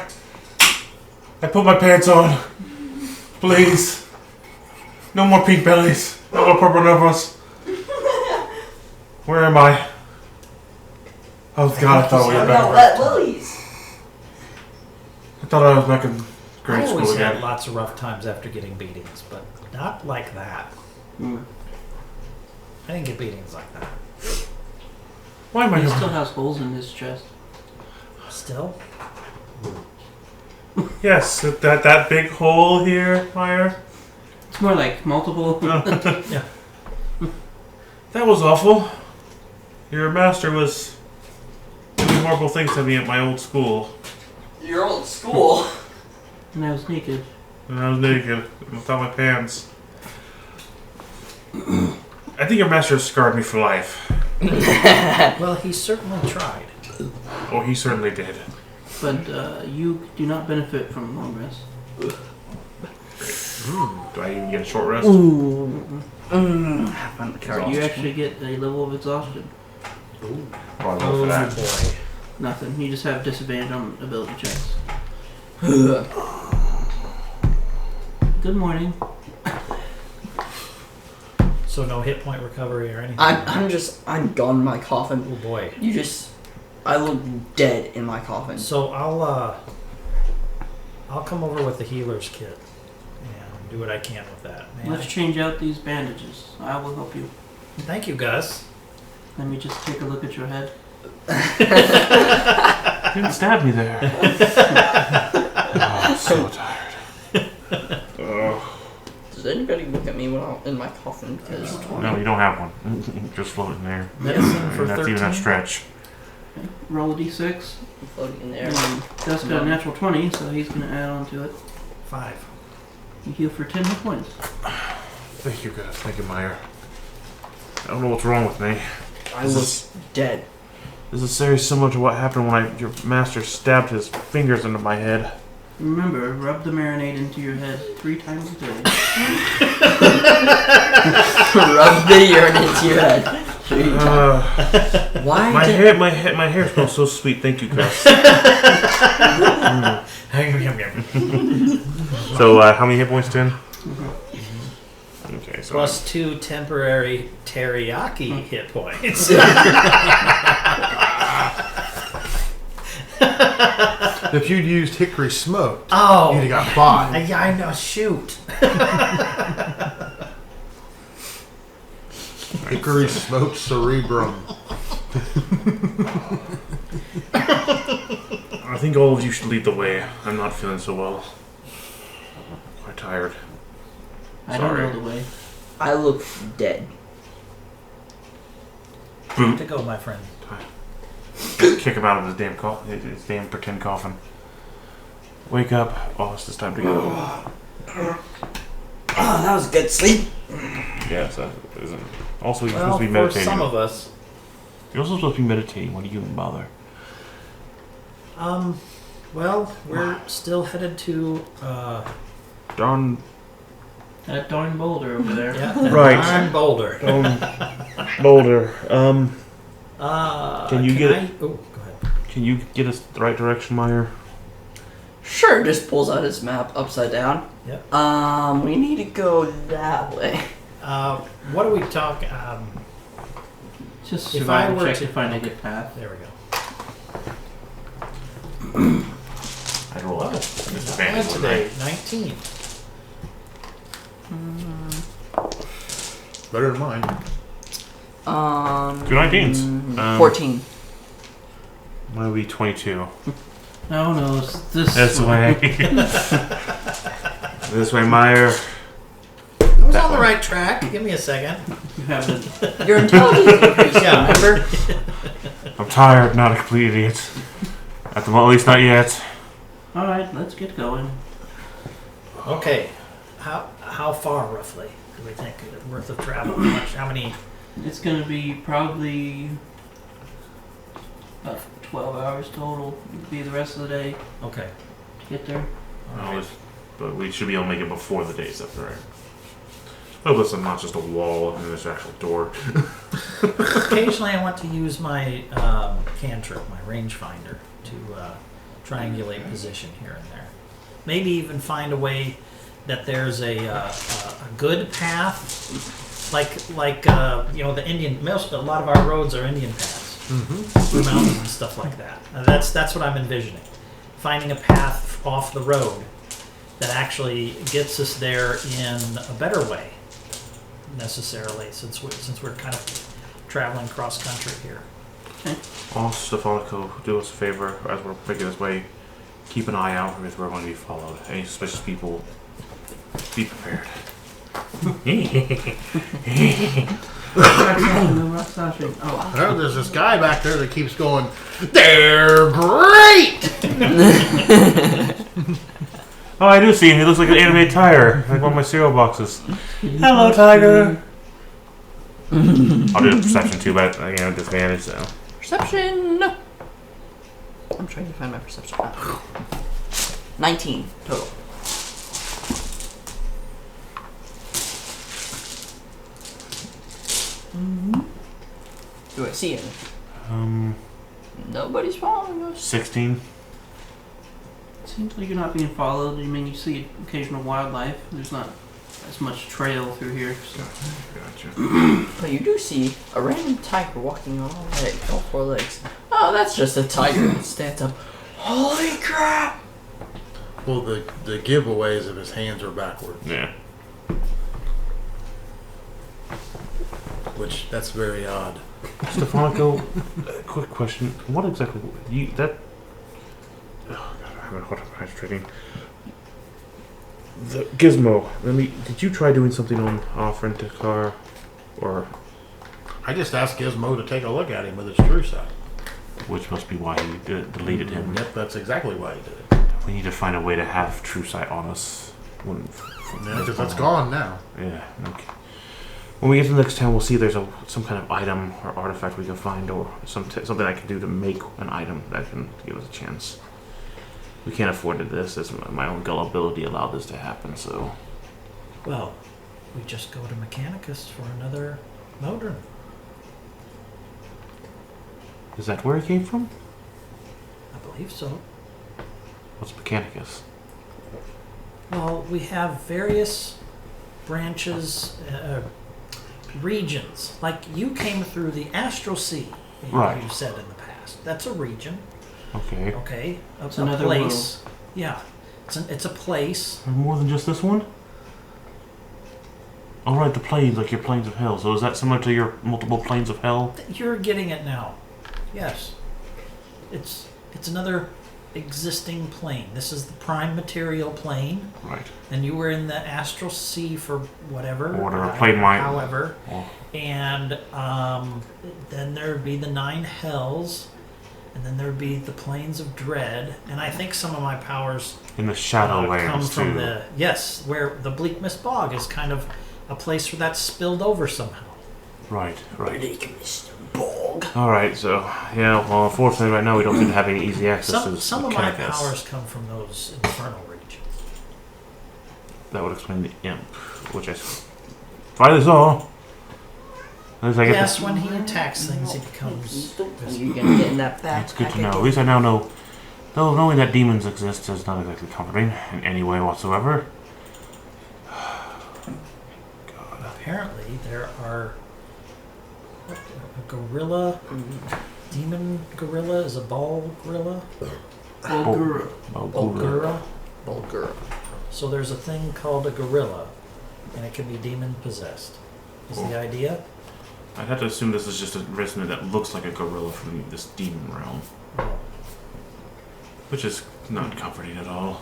S1: I put my pants on. Please. No more pink bellies. No more purple nipples. Where am I? Oh God, I thought we were back.
S3: lilies.
S1: I thought I was back in
S2: I
S1: grade
S2: always
S1: school
S2: had
S1: again.
S2: lots of rough times after getting beatings, but not like that.
S5: Mm.
S2: I didn't get beatings like that.
S1: Why am I
S5: He
S1: here?
S5: still has holes in his chest.
S2: Still?
S1: Yes, that big hole here, Meyer.
S5: It's more like multiple.
S2: Yeah.
S1: That was awful. Your master was doing horrible things to me at my old school.
S3: Your old school.
S5: And I was naked.
S1: And I was naked, without my pants. I think your master scarred me for life.
S2: Well, he certainly tried.
S1: Oh, he certainly did.
S5: But you do not benefit from long rest.
S1: Do I even get a short rest?
S3: Have on the card.
S5: You actually get a level of exhaustion.
S1: Probably roll for that.
S2: boy.
S5: Nothing. You just have disadvantage on ability checks. Good morning.
S2: So no hit point recovery or anything?
S3: I'm gone in my coffin.
S2: Oh boy.
S3: I look dead in my coffin.
S2: So I'll come over with the healer's kit and do what I can with that. Man,
S5: Let's change out these bandages. I will help you.
S2: Thank you, Gus.
S5: Let me just take a look at your head.
S1: You didn't stab me there. Oh, I'm so tired. Oh.
S3: Does anybody look at me when I'm in my coffin? Because
S1: No, you don't have one. Just floating there.
S2: Medicine for
S1: That's
S2: 13.
S1: even a stretch.
S5: Roll a d6.
S3: I'm floating in there.
S5: And Dust got a natural 20, so he's going to add on to it.
S2: 5.
S5: You heal for 10 hit points.
S1: Thank you, guys. Thank you, Meyer. I don't know what's wrong with me.
S3: I was dead.
S1: This is very similar to what happened when your master stabbed his fingers into my head.
S5: Remember, rub the marinade into your head 3 times a day.
S3: Rub the urine into your head. 3 times. Why?
S1: My hair smells so sweet. Thank you, Gus. So, how many hit points, 10? Okay, so
S2: Plus 2 temporary teriyaki hit points.
S6: If you'd used hickory smoked,
S2: Oh,
S6: you'd have got 5.
S2: yeah, I know. Shoot.
S6: Hickory smoked cerebrum.
S1: I think all of you should lead the way. I'm not feeling so well. I'm quite tired.
S5: I don't
S1: Sorry.
S5: know the way.
S3: I look dead.
S1: Boot.
S2: To go, my friend.
S1: Kick him out of his his damn pretend coffin. Wake up. Oh, it's time to go.
S3: Oh, that was a good sleep.
S1: Yes, that isn't. Also, you're
S2: Well,
S1: supposed to be
S2: for
S1: meditating.
S2: some of us.
S1: You're also supposed to be meditating. What do you even bother?
S2: Well, we're still headed to,
S1: Darn.
S5: That darn boulder over there.
S2: yeah,
S1: Right.
S2: Darn Boulder.
S1: Boulder.
S2: Can
S1: you get-
S2: go ahead.
S1: Can you get us the right direction, Meyer?
S3: Sure, just pulls out his map upside down.
S2: Yep.
S3: We need to go that way.
S2: What are we talking?
S5: Just
S2: If I
S5: survival
S2: were
S5: check
S2: to-
S5: to find a good path.
S2: There we go.
S1: I'd roll up.
S2: Not
S1: Disadvantage
S2: today, 19.
S6: Better than mine.
S1: 2 19s.
S3: 14.
S1: Might be 22.
S5: No, it's this
S1: This way. This way, Meyer.
S2: I was on the right track. Give me a second.
S5: You have it.
S3: Your intelligence increased,
S2: Yeah.
S3: remember?
S1: I'm tired, not a complete idiot. At least not yet.
S5: All right, let's get going.
S2: Okay. How far roughly do we think worth of travel? How many?
S5: It's gonna be probably about 12 hours total. It'll be the rest of the day
S2: Okay.
S5: to get there.
S1: But we should be able to make it before the day's up, right? Oh, listen, not just a wall and there's an actual door.
S2: Occasionally, I want to use my cantrip, my rangefinder, to triangulate position here and there. Maybe even find a way that there's a good path, like the Indian. A lot of our roads are Indian paths, through mountains and stuff like that. That's what I'm envisioning. Finding a path off the road that actually gets us there in a better way, necessarily, since we're kind of traveling cross country here.
S1: Also, Stefanico, do us a favor as we're making this way. Keep an eye out if we're going to be followed. Any suspicious people, be prepared.
S6: Oh, there's this guy back there that keeps going, they're great!
S1: Oh, I do see him. He looks like an animated tiger, like one of my cereal boxes. Hello, tiger. I'll do the perception too, but again, disadvantage. So
S3: Perception. I'm trying to find my perception. 19 total. Do I see him? Nobody's following us.
S1: 16.
S5: Seems like you're not being followed. I mean, you see occasional wildlife. There's not as much trail through here. So.
S1: Gotcha.
S3: But you do see a random tiger walking on all four legs. Oh, that's just a tiger that stands up. Holy crap!
S6: Well, the giveaway is if his hands are backwards,
S1: Yeah.
S6: which that's very odd.
S1: Stefanico, quick question. What exactly that? Oh God, what am I concentrating? The gizmo. Did you try doing something on off rent a car, or
S6: I just asked Gizmo to take a look at him with his true sight.
S1: which must be why he deleted him?
S6: Yep, that's exactly why he did it.
S1: We need to find a way to have true sight on us.
S6: Yeah, because that's gone now.
S1: Yeah. Okay. When we get to the next town, we'll see if there's some kind of item or artifact we can find, or something I can do to make an item that can give us a chance. We can't afford this, as my own gullibility allowed this to happen. So,
S2: Well, we just go to Mechanicus for another modern.
S1: is that where it came from?
S2: I believe so.
S1: What's Mechanicus?
S2: Well, we have various branches, regions. Like you came through the Astral Sea,
S1: Right.
S2: you said in the past. That's a region,
S1: Okay.
S2: okay?
S5: It's
S2: a
S5: another
S2: place. Yeah, it's a place.
S1: There's more than just this one? All right, the planes, like your planes of hell. So is that similar to your multiple planes of hell?
S2: You're getting it now. Yes. It's another existing plane. This is the prime material plane,
S1: Right.
S2: and you were in the astral sea for whatever.
S1: Plane might.
S2: However,
S1: Oh.
S2: and then there would be the 9 hells, and then there would be the planes of dread, and I think some of my powers
S1: In the Shadowlands
S2: come from
S1: too.
S2: the where the Bleak Mist Bog is kind of a place where that's spilled over somehow.
S1: Right.
S3: Ridiculous bog.
S1: All right. So yeah. Well, unfortunately, right now we don't seem to have any easy access to
S2: Some of my
S1: mechanics.
S2: powers come from those infernal regions.
S1: That would explain the imp, which I finally saw. At least I get
S2: Yes, when he attacks things, he becomes.
S3: You're gonna get in that backpack.
S1: That's good to know. At least I now know. Though knowing that demons exist is not exactly comforting in any way whatsoever.
S2: Apparently, there are a gorilla, demon gorilla is a ball gorilla.
S5: Bulgur.
S2: Bulgura.
S3: Bulgur.
S2: So there's a thing called a gorilla, and it can be demon possessed. Is the idea?
S1: I'd have to assume this is just a resident that looks like a gorilla from this demon realm, which is not comforting at all.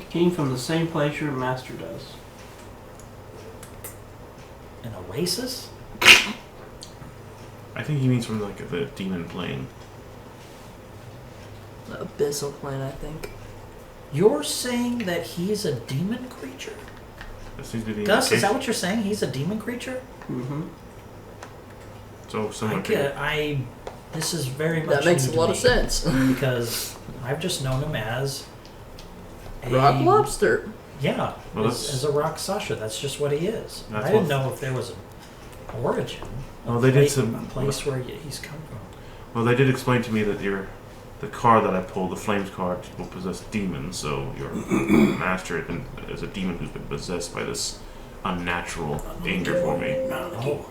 S5: It came from the same place your master does.
S2: An oasis?
S1: I think he means from like the demon plane.
S3: The abyssal plane, I think.
S2: You're saying that he's a demon creature?
S1: That seems to be the
S2: Gus, is that
S1: indication.
S2: what you're saying? He's a demon creature?
S5: Mm-hmm.
S1: So similar to
S2: This is very much
S3: That makes
S2: new
S3: a
S2: to
S3: lot
S2: me
S3: of sense.
S2: because I've just known him as a
S3: Rock lobster.
S2: Yeah,
S1: Well,
S2: as a rock Sasha. That's just what he is.
S1: That's
S2: I didn't
S1: what-
S2: know if there was an origin.
S1: Well, they did
S2: a
S1: some-
S2: place where he's come from.
S1: Well, they did explain to me that the card that I pulled, the Flames card, will possess demons. So your master is a demon who's been possessed by this unnatural anger for me.
S2: Oh,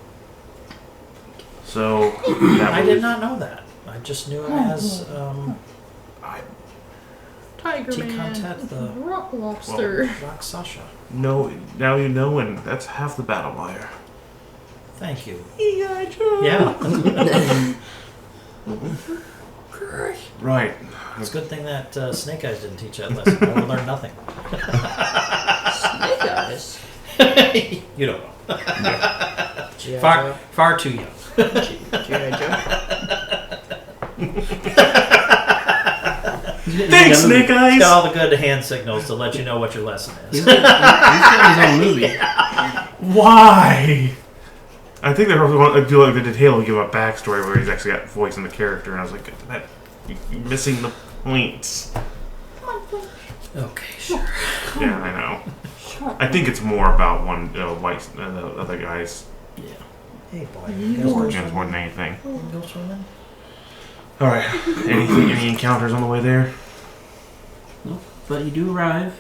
S1: So that
S2: I
S1: was-
S2: did not know that. I just knew him as
S7: Tiger
S2: to
S7: Man.
S2: contact the
S7: Rock lobster.
S2: rock Sasha.
S1: No, now you know, and that's half the battle wire.
S2: Thank you.
S1: Yeah. Right.
S2: It's a good thing that Snake Eyes didn't teach that lesson. I would learn nothing.
S3: Snake eyes.
S2: You don't know.
S3: G.I.
S2: Far too young.
S3: Joe. G.I. Joe.
S1: Thanks, Snake Eyes.
S2: Got all the good hand signals to let you know what your lesson is.
S5: He's got his own movie.
S1: Why? I think they probably want to do like they did Halo, give a backstory where he's actually got voice in the character, and I was like, that you're missing the points.
S2: Okay, sure.
S1: Yeah, I know. I think it's more about one white the other guys
S2: Yeah. Hey, boy. You guys go
S1: origins
S2: swimming?
S1: more than anything.
S2: Go swimming?
S1: All right. Any encounters on the way there?
S5: But you do arrive.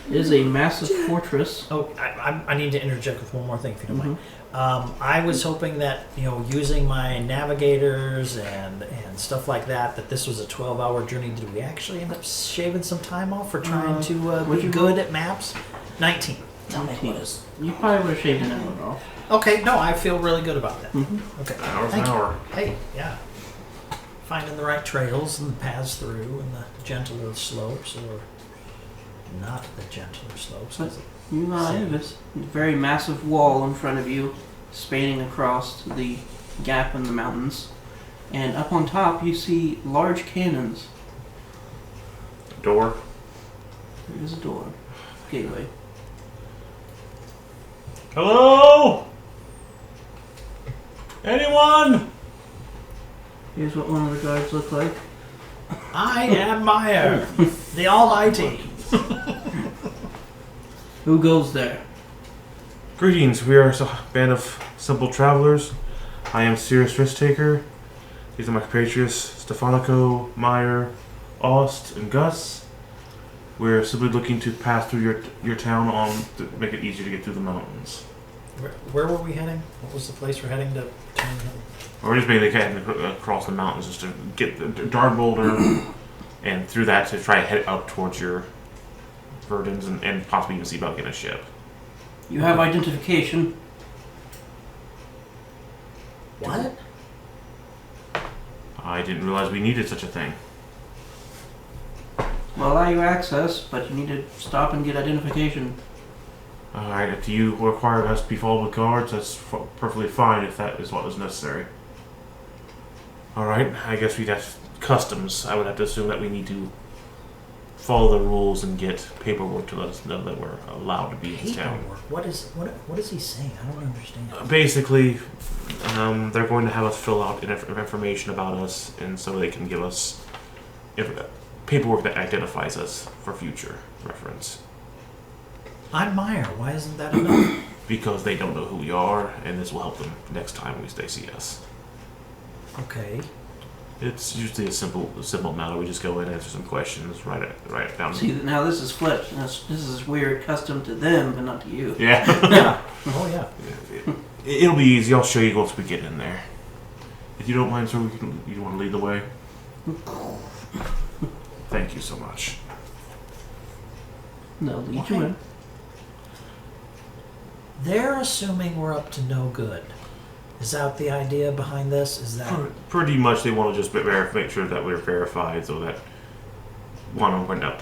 S5: It is a massive fortress.
S2: Oh, I need to interject with one more thing, if you don't mind.
S5: Mhm.
S2: I was hoping that, using my navigators and stuff like that this was a 12-hour journey. Did we actually end up shaving some time off for trying to
S5: what'd
S2: be
S5: you
S2: good
S5: roll?
S2: at maps? 19.
S3: Tell me what is.
S5: You probably would have shaved an hour off.
S2: Okay, no, I feel really good about that.
S5: Mhm.
S2: Okay,
S1: Hour's
S2: thank
S1: an
S2: you.
S1: hour.
S2: Hey, yeah. Finding the right trails and the paths through and the gentler slopes, or not the gentler slopes.
S5: But you arrive at a very massive wall in front of you, spanning across the gap in the mountains. And up on top, you see large cannons.
S1: Door.
S5: There is a door. Gateway.
S1: Hello? Anyone?
S5: Here's what one of the guards look like.
S2: I am Meyer, the Almighty.
S5: Who goes there?
S1: Greetings. We are a band of simple travelers. I am Sirius Risk-Taker. These are my compatriots, Stefanico, Meyer, Ost, and Gus. We're simply looking to pass through your town to make it easier to get through the mountains.
S2: Where were we heading? What was the place we're heading to?
S1: We're just basically heading across the mountains just to get the Dark Boulder and through that to try to head up towards your Verdens and possibly even see about getting a ship.
S5: You have identification.
S2: What?
S1: I didn't realize we needed such a thing.
S5: We'll allow you access, but you need to stop and get identification.
S1: Alright, if you require us to be followed with guards, that's perfectly fine if that is what is necessary. Alright, I guess we'd have customs. I would have to assume that we need to follow the rules and get paperwork to let us know that we're allowed to be in this town.
S2: Paperwork. What is he saying? I don't understand.
S1: Basically, they're going to have us fill out information about us, and so they can give us paperwork that identifies us for future reference.
S2: I'm Meyer. Why isn't that enough?
S1: Because they don't know who we are, and this will help them next time they see us.
S2: Okay.
S1: It's usually a simple matter. We just go in, answer some questions, write it down.
S5: See, now this is flipped. This is weird, custom to them, but not to you.
S1: Yeah.
S2: Yeah. Oh yeah.
S1: It'll be easy. I'll show you once we get in there. If you don't mind, sir, you want to lead the way? Thank you so much.
S5: No, lead you in.
S2: They're assuming we're up to no good. Is that the idea behind this? Is that
S1: Pretty much, they want to just make sure that we're verified, so that one, we're not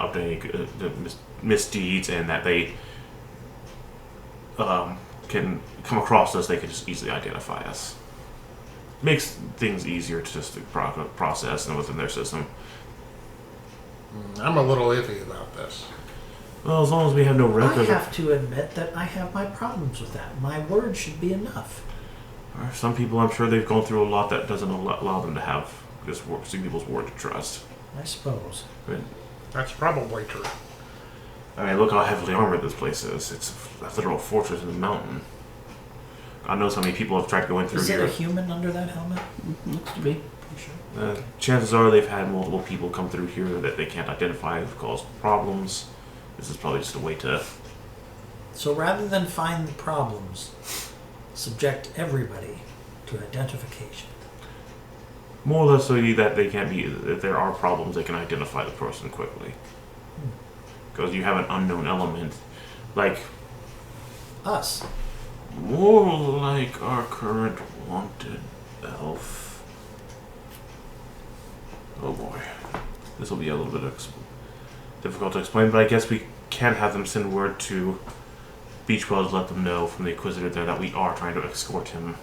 S1: up to any misdeeds, and that they can come across us. They can just easily identify us. Makes things easier to just process and within their system.
S4: I'm a little iffy about this.
S1: Well, as long as we have no
S2: I
S1: record.
S2: have to admit that I have my problems with that. My word should be enough.
S1: Some people, I'm sure they've gone through a lot that doesn't allow them to have just see people's word to trust.
S2: I suppose.
S1: But,
S4: That's probably true.
S1: I mean, look how heavily armored this place is. It's a literal fortress in the mountain. God knows how many people have tried to go in through
S2: Is
S1: here.
S2: it a human under that helmet?
S5: Looks to be.
S2: You sure?
S1: Chances are they've had multiple people come through here that they can't identify, have caused problems. This is probably just a way to...
S2: So rather than find the problems, subject everybody to identification.
S1: More or less so that they can't be... If there are problems, they can identify the person quickly. Because you have an unknown element. Like...
S2: Us.
S1: More like our current wanted elf. Oh boy. This will be a little bit difficult to explain, but I guess we can have them send word to Beachwell to let them know from the Inquisitor there that we are trying to escort him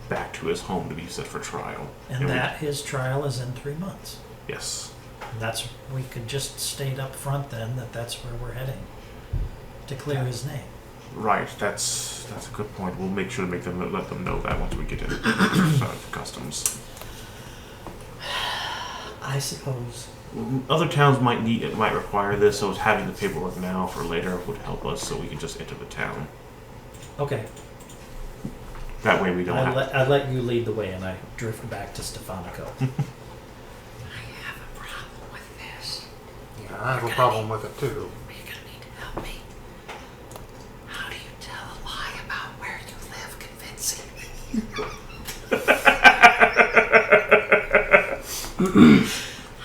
S1: back to his home to be set for trial.
S2: And that his trial is in 3 months.
S1: Yes.
S2: And we could just state up front then that that's where we're heading to clear his name.
S1: Right, that's a good point. We'll make sure to let them know that once we get in customs.
S2: I suppose.
S1: Other towns might require this, so having the paperwork now for later would help us, so we can just enter the town.
S2: Okay.
S1: That way we don't have.
S2: I let you lead the way, and I drift back to Stefanico.
S8: I have a problem with this.
S4: Yeah, I have a problem with it too.
S8: You're gonna need to help me. How do you tell a lie about where you live convincingly?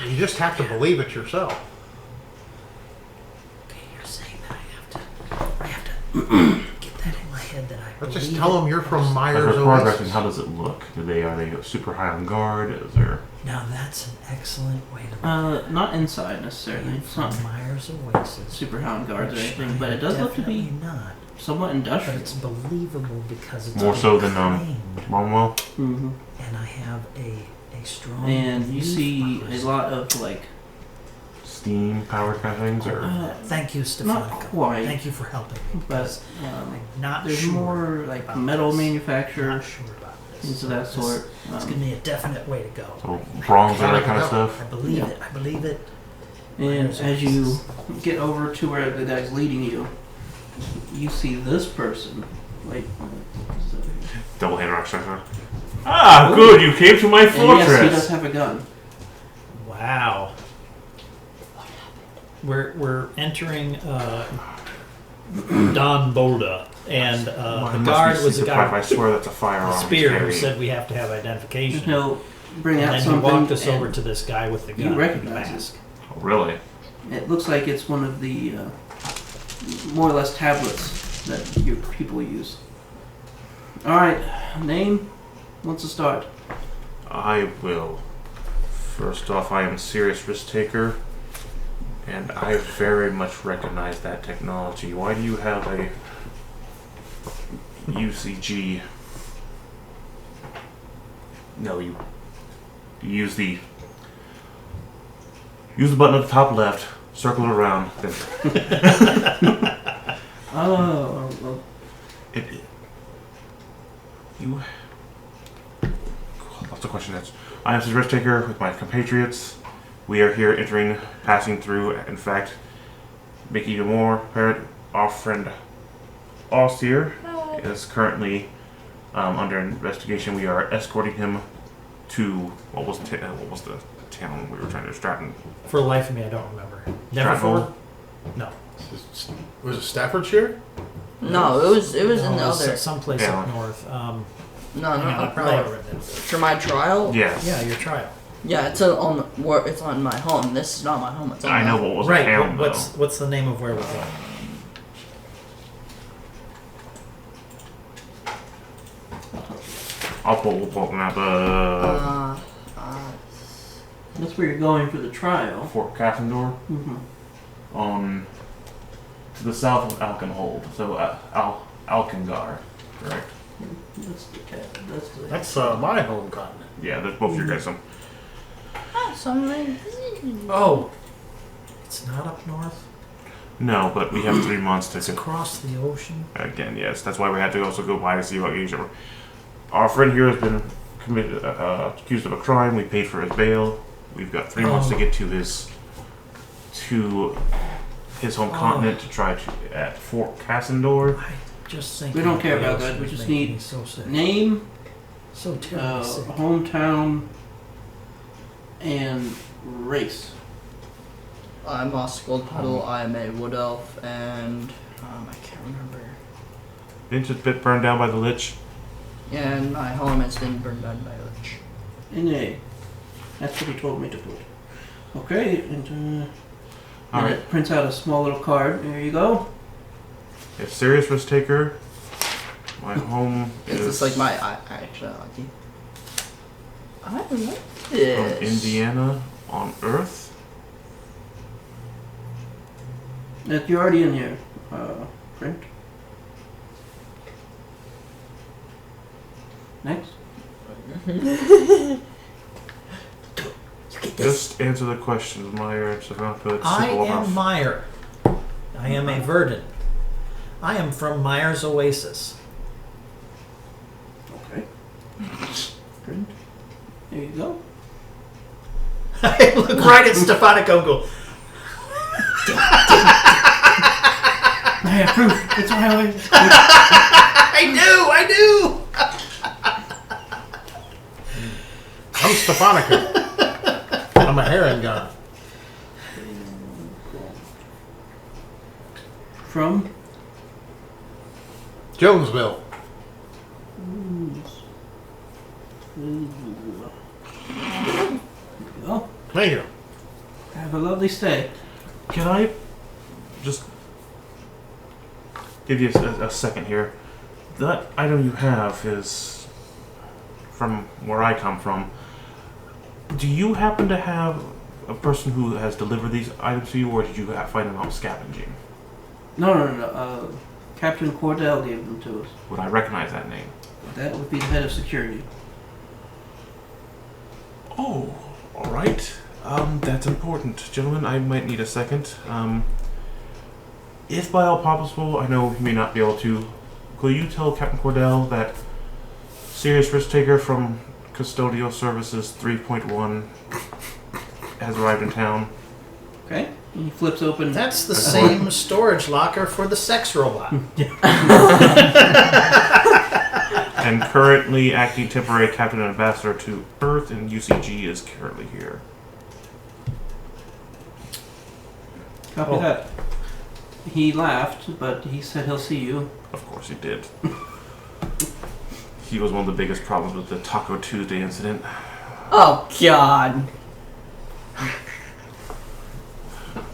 S4: You just have to believe it yourself.
S8: Okay, you're saying that I have to
S2: Get that in my head that I
S4: Let's just
S2: believe
S4: tell
S2: it.
S4: them you're from
S1: As
S4: Myers
S1: we're progressing,
S4: Oasis.
S1: how does it look? Are they super high on guard? Is there?
S2: Now that's an excellent way to
S5: Not inside necessarily. It's not
S2: from Myers Oasis.
S5: super hound guards or
S2: Which
S5: anything,
S2: I
S5: but it does look to be
S2: definitely not.
S5: somewhat
S2: But
S5: industrial.
S2: it's believable because it's
S1: More so than
S2: claimed,
S1: Romwell?
S5: Mm-hmm.
S2: and I have a strong.
S5: And you
S2: belief
S5: see
S2: behind
S5: a lot of like,
S1: Steam powered kind of things? Or?
S2: Thank you,
S5: not
S2: Stefanico.
S5: quite,
S2: Thank you for helping me.
S5: but
S2: Because I'm not
S5: there's
S2: sure
S5: more like
S2: about
S5: metal
S2: this.
S5: manufacture,
S2: Not sure about this.
S5: things of that
S2: This-
S5: sort.
S2: It's giving me a definite way to go.
S1: So bronze and that kind of stuff?
S2: I believe
S5: Yeah.
S2: it. I believe it.
S5: And as you get over to where the guy's leading you, you see this person. Wait.
S1: Double hand rock shotgun. Ah, good! You came to my
S5: And yes, he does
S1: fortress!
S5: have a gun.
S2: Wow. We're entering Don Boda, and the
S1: Mine
S2: guard
S1: must be
S2: was a
S1: secret
S2: guy
S1: pipe. I swear that's a
S2: with
S1: firearm.
S2: a spear who
S1: carrying.
S2: said we have to have identification.
S5: He'll bring
S2: And
S5: out
S2: then he
S5: something.
S2: walked us
S5: and
S2: over to this guy with the gun.
S5: you
S2: and the
S5: recognize
S2: mask.
S1: Oh, really?
S5: It looks like it's one of the more or less tablets that your people use. All right, name. What's the start?
S1: I will. First off, I am a serious risk taker. And I very much recognize that technology. Why do you have a UCG? No, you use the button at the top left, circle it around. Then
S5: Oh,
S1: you. Lots of questions. I am risk taker with my compatriots. We are here entering, passing through. In fact, making even more apparent, our friend Ausir is currently under investigation. We are escorting him to what was the town we were trying to Stratton.
S2: For the life of me, I don't remember. Never
S1: Stratford?
S2: before? No.
S6: Was it Staffordshire?
S3: No, it was in the
S2: it's
S3: other.
S2: someplace
S1: Yeah.
S2: up north.
S3: No,
S2: Hang on, I
S3: no,
S2: probably have
S3: no.
S2: it written down.
S3: For my trial.
S1: Yes.
S2: Yeah, your trial.
S3: Yeah, it's on where it's on my home. This is not my home. It's on
S1: I
S3: my
S1: know what was
S2: Right.
S1: a town
S2: What's the name of where was it?
S1: We'll pull up the map.
S5: that's where you're going for the trial.
S1: Fort Cassendor
S5: Mm-hmm.
S1: on to the south of Alkenhold. So Alkengar, correct?
S5: That's the cat. That's the.
S6: That's my home continent.
S1: Yeah, there's both of your guys. Some.
S2: Oh, it's not up north.
S1: No, but we have 3 months
S2: It's
S1: to.
S2: across the ocean.
S1: Again, yes, that's why we had to also go by to see about each other. Our friend here has been committed, accused of a crime. We paid for his bail. We've got 3 months to get to his home continent to try to at Fort Cassendor.
S2: I just think
S5: We don't care about
S2: Wales
S5: that. We
S2: was
S5: just
S2: making
S5: need
S2: me so sick.
S5: Name,
S2: So terribly sick.
S5: hometown, and race.
S3: I'm a Gold Puddle. I'm a Wood Elf, and I can't remember.
S1: Didn't it get burned down by the Lich?
S3: And my home has been burned down by a lich.
S5: NA. That's what he told me to put. Okay, and
S1: All right.
S5: it prints out a small little card. There you go.
S1: If serious risk taker, my home
S3: Is
S1: is
S3: this like my actuality? I like
S1: from
S3: this.
S1: Indiana on Earth.
S5: You're already in here. Print. Next.
S1: Just answer the questions, Meyer. So I'm gonna put
S2: I
S1: simple
S2: am
S1: enough.
S2: Meyer. I am a Verdant. I am from Meyer's Oasis.
S5: Okay. Print. There you go.
S2: I look right at Stefanico and go,
S5: I approve. It's my Oasis.
S2: I knew!
S6: I'm Stefanico. I'm a herring god.
S5: From
S6: Jonesville.
S5: Oh,
S6: Thank you.
S5: have a lovely stay.
S1: Can I just give you a second here? That item you have is from where I come from. Do you happen to have a person who has delivered these items to you, or did you find them out scavenging?
S5: No. Captain Cordell gave them to us.
S1: Would I recognize that name?
S5: That would be the head of security.
S1: Oh, all right. That's important, gentlemen. I might need a second. If by all possible, I know you may not be able to. Could you tell Captain Cordell that serious risk taker from Custodial Services 3.1 has arrived in town?
S5: Okay. And he flips open.
S2: That's the same storage locker for the sex robot.
S1: And currently acting temporary captain and ambassador to Earth, and UCG is currently here.
S5: Copy
S2: Oh.
S5: that. He laughed, but he said he'll see you.
S1: Of course he did. He was one of the biggest problems with the Taco Tuesday incident.
S3: Oh God.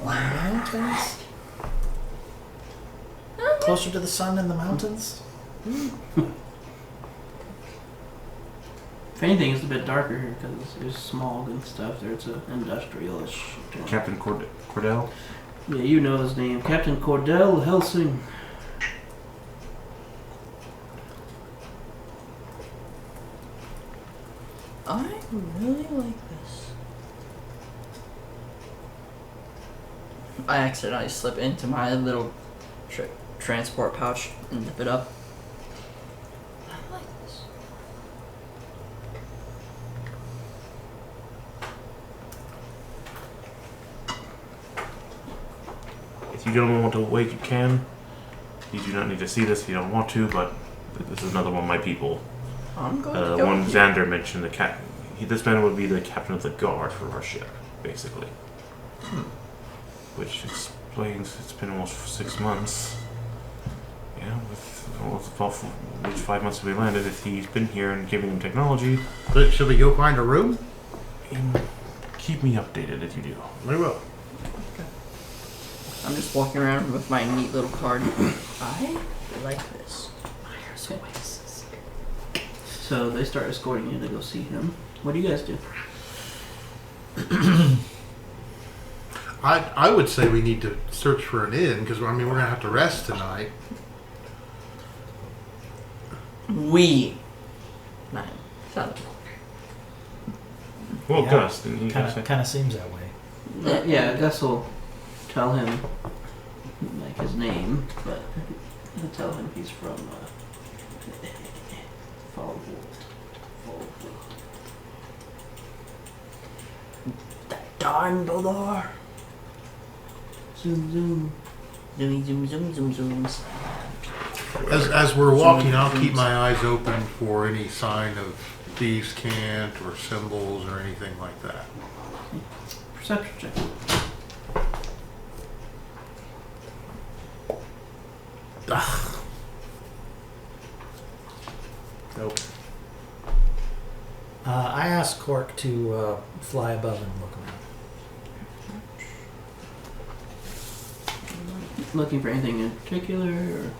S2: Mountains? Closer to the sun in the mountains?
S5: If anything, it's a bit darker here because there's smog and stuff. There's an industrial-ish town.
S1: Captain Cordell?
S5: Yeah, you know his name. Captain Cordell Helsing.
S3: I really like this. I accidentally slip into my little transport pouch and zip it up. I like this.
S1: If you don't want to wait, you can. You do not need to see this if you don't want to, but this is another one of my people.
S3: I'm going to go.
S1: One Xander mentioned, this man would be the captain of the guard for our ship, basically. Which explains it's been almost 6 months. Yeah, with which 5 months have we landed? If he's been here and giving him technology,
S4: But should we go find a room?
S1: keep me updated if you do.
S4: We will.
S3: I'm just walking around with my neat little card. I like this.
S8: Myers Oasis.
S5: So they start escorting you to go see him. What do you guys do?
S4: I would say we need to search for an inn because we're gonna have to rest tonight.
S3: We. Nine. 7.
S1: Well,
S2: Yeah.
S1: Gus, didn't he say?
S2: Kind of seems that way.
S5: Yeah, Gus will tell him like his name, but he'll tell him he's from Fallwood.
S3: Darn Bodor.
S5: Zoom zoom.
S3: Zoomy zoom zoom zoom zooms.
S4: As we're walking, I'll keep my eyes open for any sign of thieves' cant or symbols or anything like that.
S5: Perception check.
S4: Ugh.
S1: Nope.
S2: I asked Cork to fly above and look around.
S5: Looking for anything in particular, or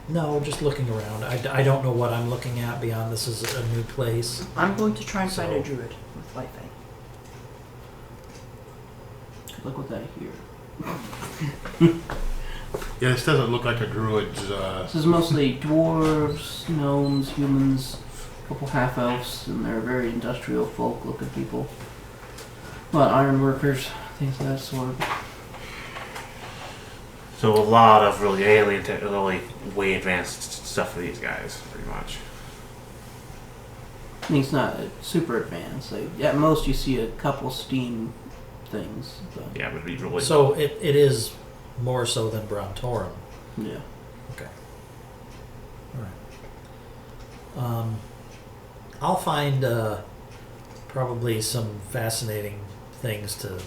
S2: No, just looking around. I don't know what I'm looking at beyond this is a new place.
S3: I'm going to try and find a
S2: So-
S3: druid with light thing.
S5: look what I hear.
S4: Yeah, this doesn't look like a druid's.
S5: This is mostly dwarves, gnomes, humans, a couple half elves, and they're very industrial folk looking people. A lot of iron workers, things of that sort.
S1: So a lot of really alien, really way advanced stuff for these guys, pretty much.
S5: I mean, it's not super advanced. Like, at most, you see a couple steam things. But,
S1: Yeah, but it'd be really.
S2: So it is more so than Brontorum.
S5: yeah.
S2: Okay. All right. I'll find probably some fascinating things to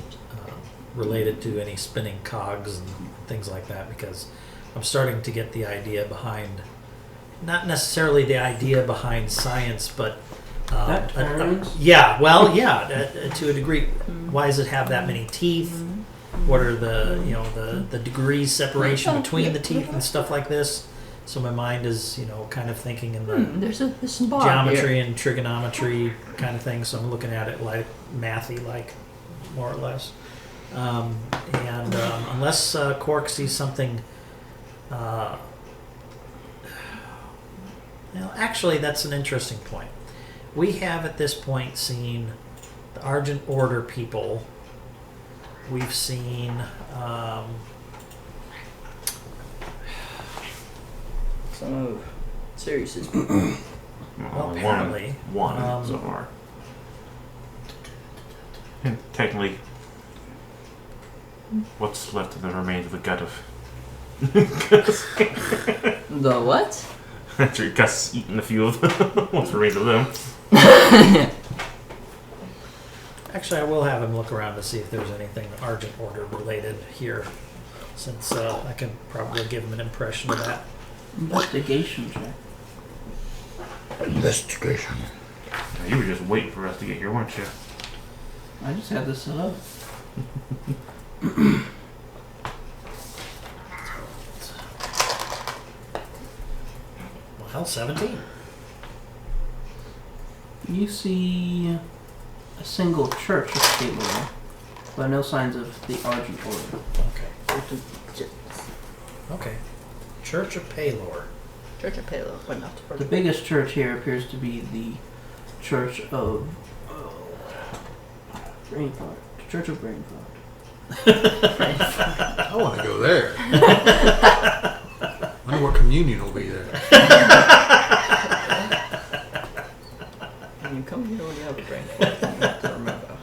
S2: related to any spinning cogs and things like that, because I'm starting to get the idea behind, not necessarily the idea behind science, but
S5: That turns.
S2: yeah, well, yeah, to a degree. Why does it have that many teeth? What are the the degrees separation between the teeth and stuff like this? So my mind is kind of thinking in the
S3: There's some bar
S2: geometry
S3: here.
S2: and trigonometry kind of thing. So I'm looking at it like mathy, like more or less. Unless Cork sees something. Well, actually, that's an interesting point. We have at this point seen the Argent Order people. We've seen
S3: Some of Sirius's.
S2: well, apparently,
S1: one so far. And technically, what's left of the remains of the gut of
S3: The what?
S1: after Gus eaten a few of them. What's remains of them?
S2: Actually, I will have him look around to see if there's anything Argent Order related here, since I can probably give him an impression of that.
S5: Investigation check.
S8: Investigation.
S1: You were just waiting for us to get here, weren't you?
S5: I just had this set up.
S2: Well, 17.
S5: You see a single church of Palor, but no signs of the Argent Order.
S2: Okay. Church of Palor.
S3: Church of Palo, but not
S5: The biggest church here appears to be the Church of Brainfart. Church of Brainfart.
S6: I want to go there. I wonder what communion will be there.
S3: When you come here when you have a brain fart, you have to remember.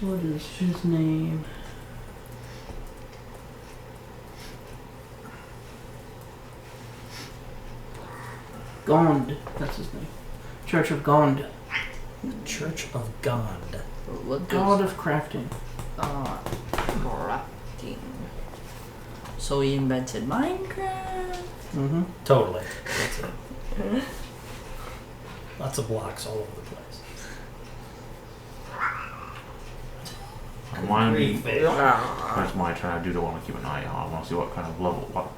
S5: What is his name? Gond. That's his name. Church of Gond.
S2: Church of Gond.
S3: What
S5: God of crafting.
S3: Crafting. So he invented Minecraft?
S5: Mm-hmm.
S2: Totally. That's it. Lots of blocks all over the place.
S1: That's my turn. I do want to keep an eye on. I want to see what kind of level. What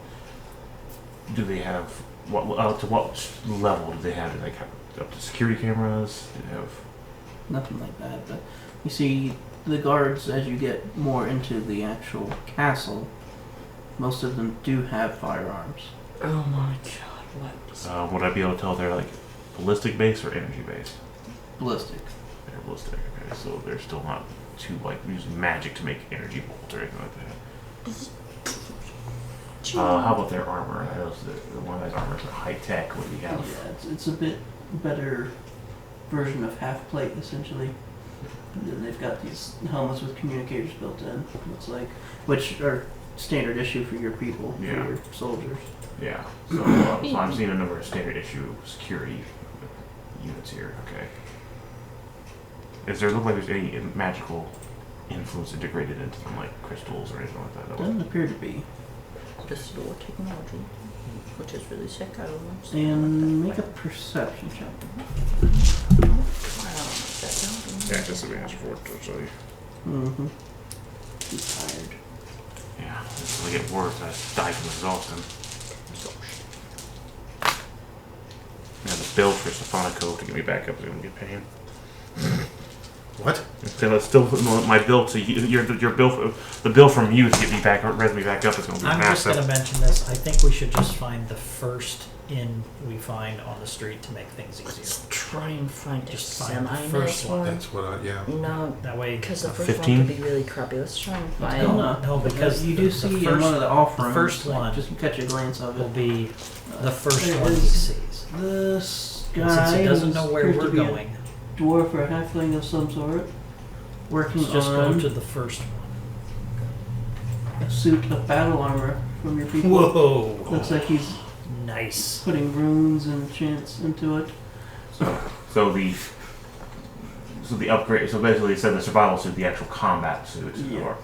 S1: do they have? What to what level do they have? Do they have up to security cameras? Do they have?
S5: Nothing like that, but you see the guards as you get more into the actual castle. Most of them do have firearms.
S3: Oh my god, what?
S1: Would I be able to tell they're like ballistic based or energy based?
S5: Ballistic.
S1: They're ballistic. Okay, so they're still not too like using magic to make energy bolts or anything like that. How about their armor? I know the one guy's armor is high tech. What do you have?
S5: Yeah, it's a bit better version of half plate essentially. And then they've got these helmets with communicators built in. Looks like, which are standard issue for your people, for
S1: Yeah.
S5: your soldiers.
S1: Yeah. So, so I'm seeing a number of standard issue security units here. Okay. Does there look like there's any magical influence integrated into them, like crystals or anything like that?
S5: Doesn't appear to be.
S3: This door technology, which is really sick. I don't know.
S5: And make a perception check.
S1: Yeah, disadvantage for it, I'll show you.
S5: Mm-hmm. He's tired.
S1: Yeah, this will get worse. I die from exhaustion. Yeah, the bill for Stephanico to get me back up is going to get paid.
S6: What?
S1: It's still my bill to you, your bill, the bill from you to get me back, res me back up is going to be
S2: I'm just
S1: massive.
S2: going to mention this. I think we should just find the first inn we find on the street to make things easier.
S3: Let's try and find
S2: Just
S3: a
S2: find the
S3: semi
S2: first
S3: nice
S2: one.
S3: one.
S6: That's what I, yeah.
S3: No,
S2: That way,
S3: because the first
S1: 15?
S3: one could be really crappy. Let's try and find.
S2: No, because
S5: you
S2: the-
S5: do
S2: the
S5: see in
S2: first-
S5: one of the off
S2: the
S5: rooms,
S2: first
S5: like,
S2: one
S5: just catch a glance of
S2: will
S5: it.
S2: be the first
S5: There
S2: one he
S5: is
S2: sees.
S5: This
S2: And
S5: guy
S2: since he doesn't know where
S5: appears to
S2: we're
S5: be a
S2: going,
S5: dwarf or a halfling of some sort, working
S2: just go
S5: on
S2: to the first one.
S5: a suit of battle armor from your people.
S2: Whoa!
S5: Looks like he's
S2: Nice.
S5: putting runes and chants into it.
S1: So the upgrade. So basically, it said the survival suit, the actual combat suit.
S5: Yeah.
S1: Or,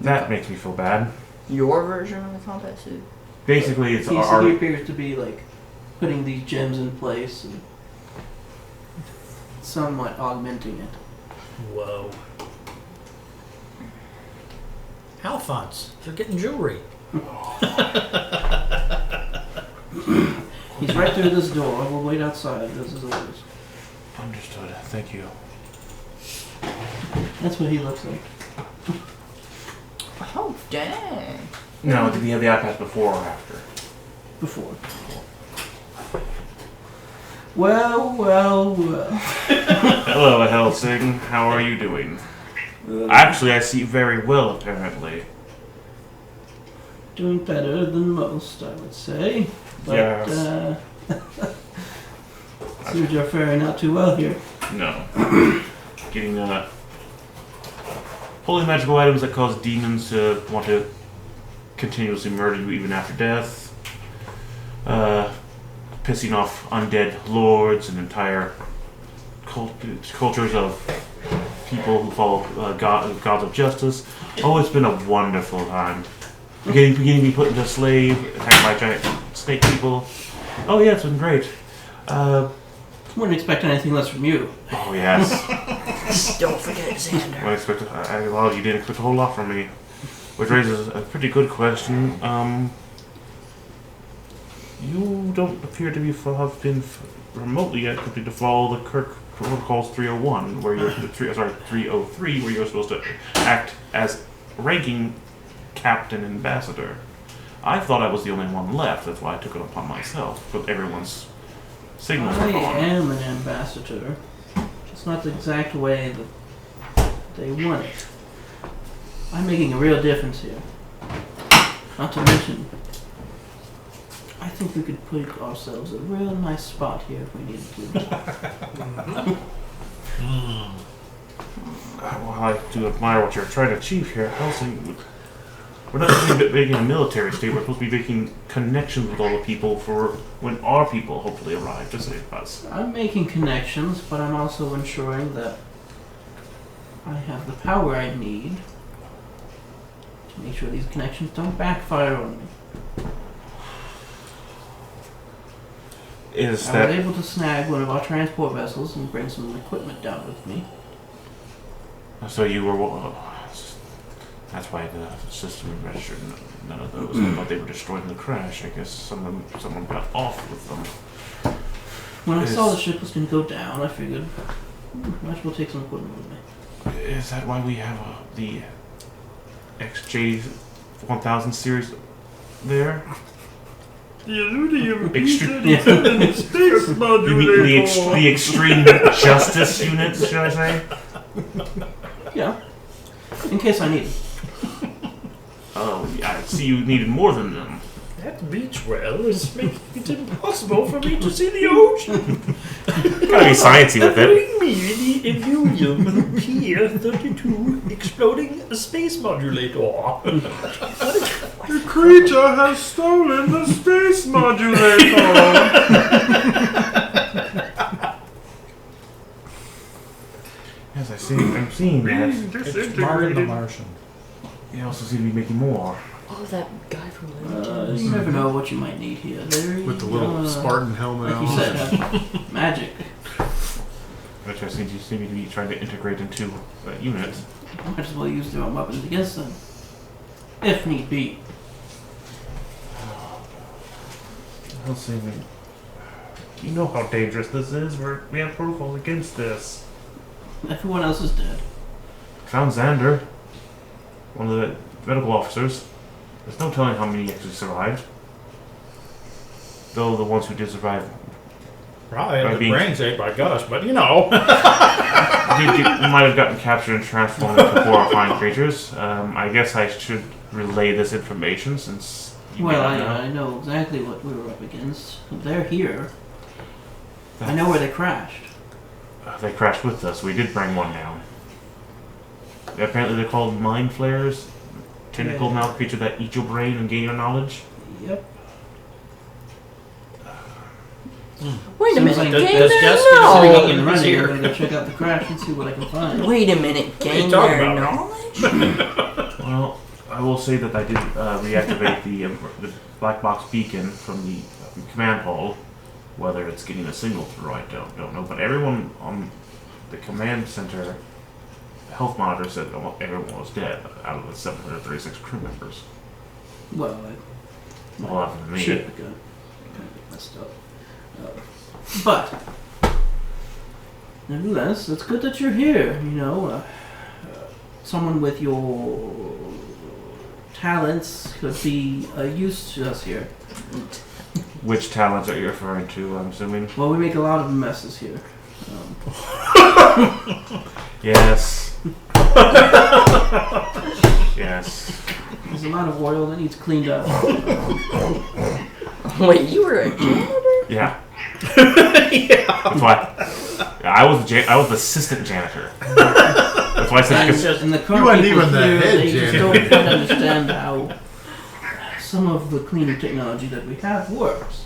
S1: that makes me feel bad.
S3: Your version of the combat suit.
S1: Basically, it's
S5: He
S1: our.
S5: appears to be like putting these gems in place and somewhat augmenting it.
S2: Whoa. Alphonse, you're getting jewelry.
S5: He's right through this door. We'll wait outside. This is orders.
S1: Understood. Thank you.
S5: That's what he looks like.
S3: Oh dang!
S1: Now, did he have the iPad before or after?
S5: Before. Well, well, well.
S1: Hello, Helsing. How are you doing? Actually, I see very well, apparently.
S5: Doing better than most, I would say. But,
S1: Yes.
S5: seems you're faring not too well here.
S1: No. Getting holy magical items that cause demons to want to continuously murder you even after death. Pissing off undead lords and entire cultures of people who follow gods of justice. Oh, it's been a wonderful time. Beginning to be put into slave, attacked by giant snake people. Oh yeah, it's been great.
S5: Wouldn't expect anything less from you.
S1: Oh, yes.
S3: Don't forget Xander.
S1: I expected, well, you didn't expect a whole lot from me. Which raises a pretty good question. You don't appear to have been remotely yet completed to follow the Kirk Protocols 301, where you're 303, where you're supposed to act as ranking captain ambassador. I thought I was the only one left. That's why I took it upon myself. But everyone's signals
S5: I
S1: are gone.
S5: am an ambassador. Just not the exact way that they want it. I'm making a real difference here. Not to mention, I think we could put ourselves a real nice spot here if we needed to.
S1: Well, I do admire what you're trying to achieve here. Also, we're not supposed to be making a military state. We're supposed to be making connections with all the people for when our people hopefully arrive to save us.
S5: I'm making connections, but I'm also ensuring that I have the power I need to make sure these connections don't backfire on me.
S1: Is
S5: I was
S1: that
S5: able to snag one of our transport vessels and bring some equipment down with me.
S1: so? You were. That's why the system registered none of those. I thought they were destroyed in the crash. I guess someone got off with them.
S5: When I saw the ship was going to go down, I figured might as well take some equipment with me.
S1: Is that why we have the XJ1000 series there?
S9: The Illudium
S1: Extre-
S9: P-37 space
S1: You mean
S9: modulator.
S1: the extreme justice units, should I say?
S5: Yeah, in case I need it.
S1: Oh, I see you needed more than them.
S9: That beach well is making it impossible for me to see the ocean.
S1: Gotta be sciencey with it.
S9: Bring me the Illudium P-32 exploding space modulator.
S1: The creature has stolen the space modulator. Yes, I'm seeing that.
S10: It's Martin the Martian.
S1: You also seem to be making more.
S3: Oh, that guy from Legends.
S5: You never know what you might need here.
S6: With the little Spartan helmet
S5: like you
S6: on.
S5: said, magic.
S1: Which I seem to be trying to integrate into that unit.
S5: Might as well use their own weapons against them, if need be.
S1: I'll say, you know how dangerous this is. We have protocols against this.
S5: Everyone else is dead.
S1: Found Xander, one of the medical officers. There's no telling how many actually survived. Though the ones who did survive
S9: Probably
S1: By
S9: had the
S1: being-
S9: brains ate by Gus, but you know.
S1: might have gotten captured and transformed into horrifying creatures. I guess I should relay this information since you may
S5: Well,
S1: not know.
S5: I know exactly what we were up against. They're here. I know where they crashed.
S1: They crashed with us. We did bring one down. Apparently they're called mind flayers. Tentacle mouth creature that eat your brain and gain your knowledge.
S5: Yep.
S3: Wait a
S5: Seems
S3: minute,
S5: like
S9: Does
S3: Gainer,
S9: Gus
S3: no!
S9: get
S5: Speaking and running,
S9: here.
S5: I'm gonna go check out the crash and see what I can find.
S3: Wait a minute,
S9: are you
S3: gain
S9: talking
S3: their
S9: about?
S3: knowledge?
S1: Well, I will say that I did reactivate the black box beacon from the command hall. Whether it's getting a signal through, I don't know. But everyone on the command center health monitor said almost everyone was dead out of the 736 crew members.
S5: Well,
S1: A lot of them me.
S5: shit got messed up. But nevertheless, it's good that you're here. You know, someone with your talents could be use to us here.
S1: Which talents are you referring to? I'm assuming.
S5: Well, we make a lot of messes here.
S1: Yes. Yes.
S5: There's a lot of oil that needs cleaned up.
S3: Wait, you were a janitor?
S1: Yeah. That's why. I was the assistant janitor. That's why I said.
S5: And the current
S6: You weren't
S5: people
S6: even the
S5: here,
S6: head
S5: they just
S6: janitor.
S5: don't quite understand how some of the cleaning technology that we have works.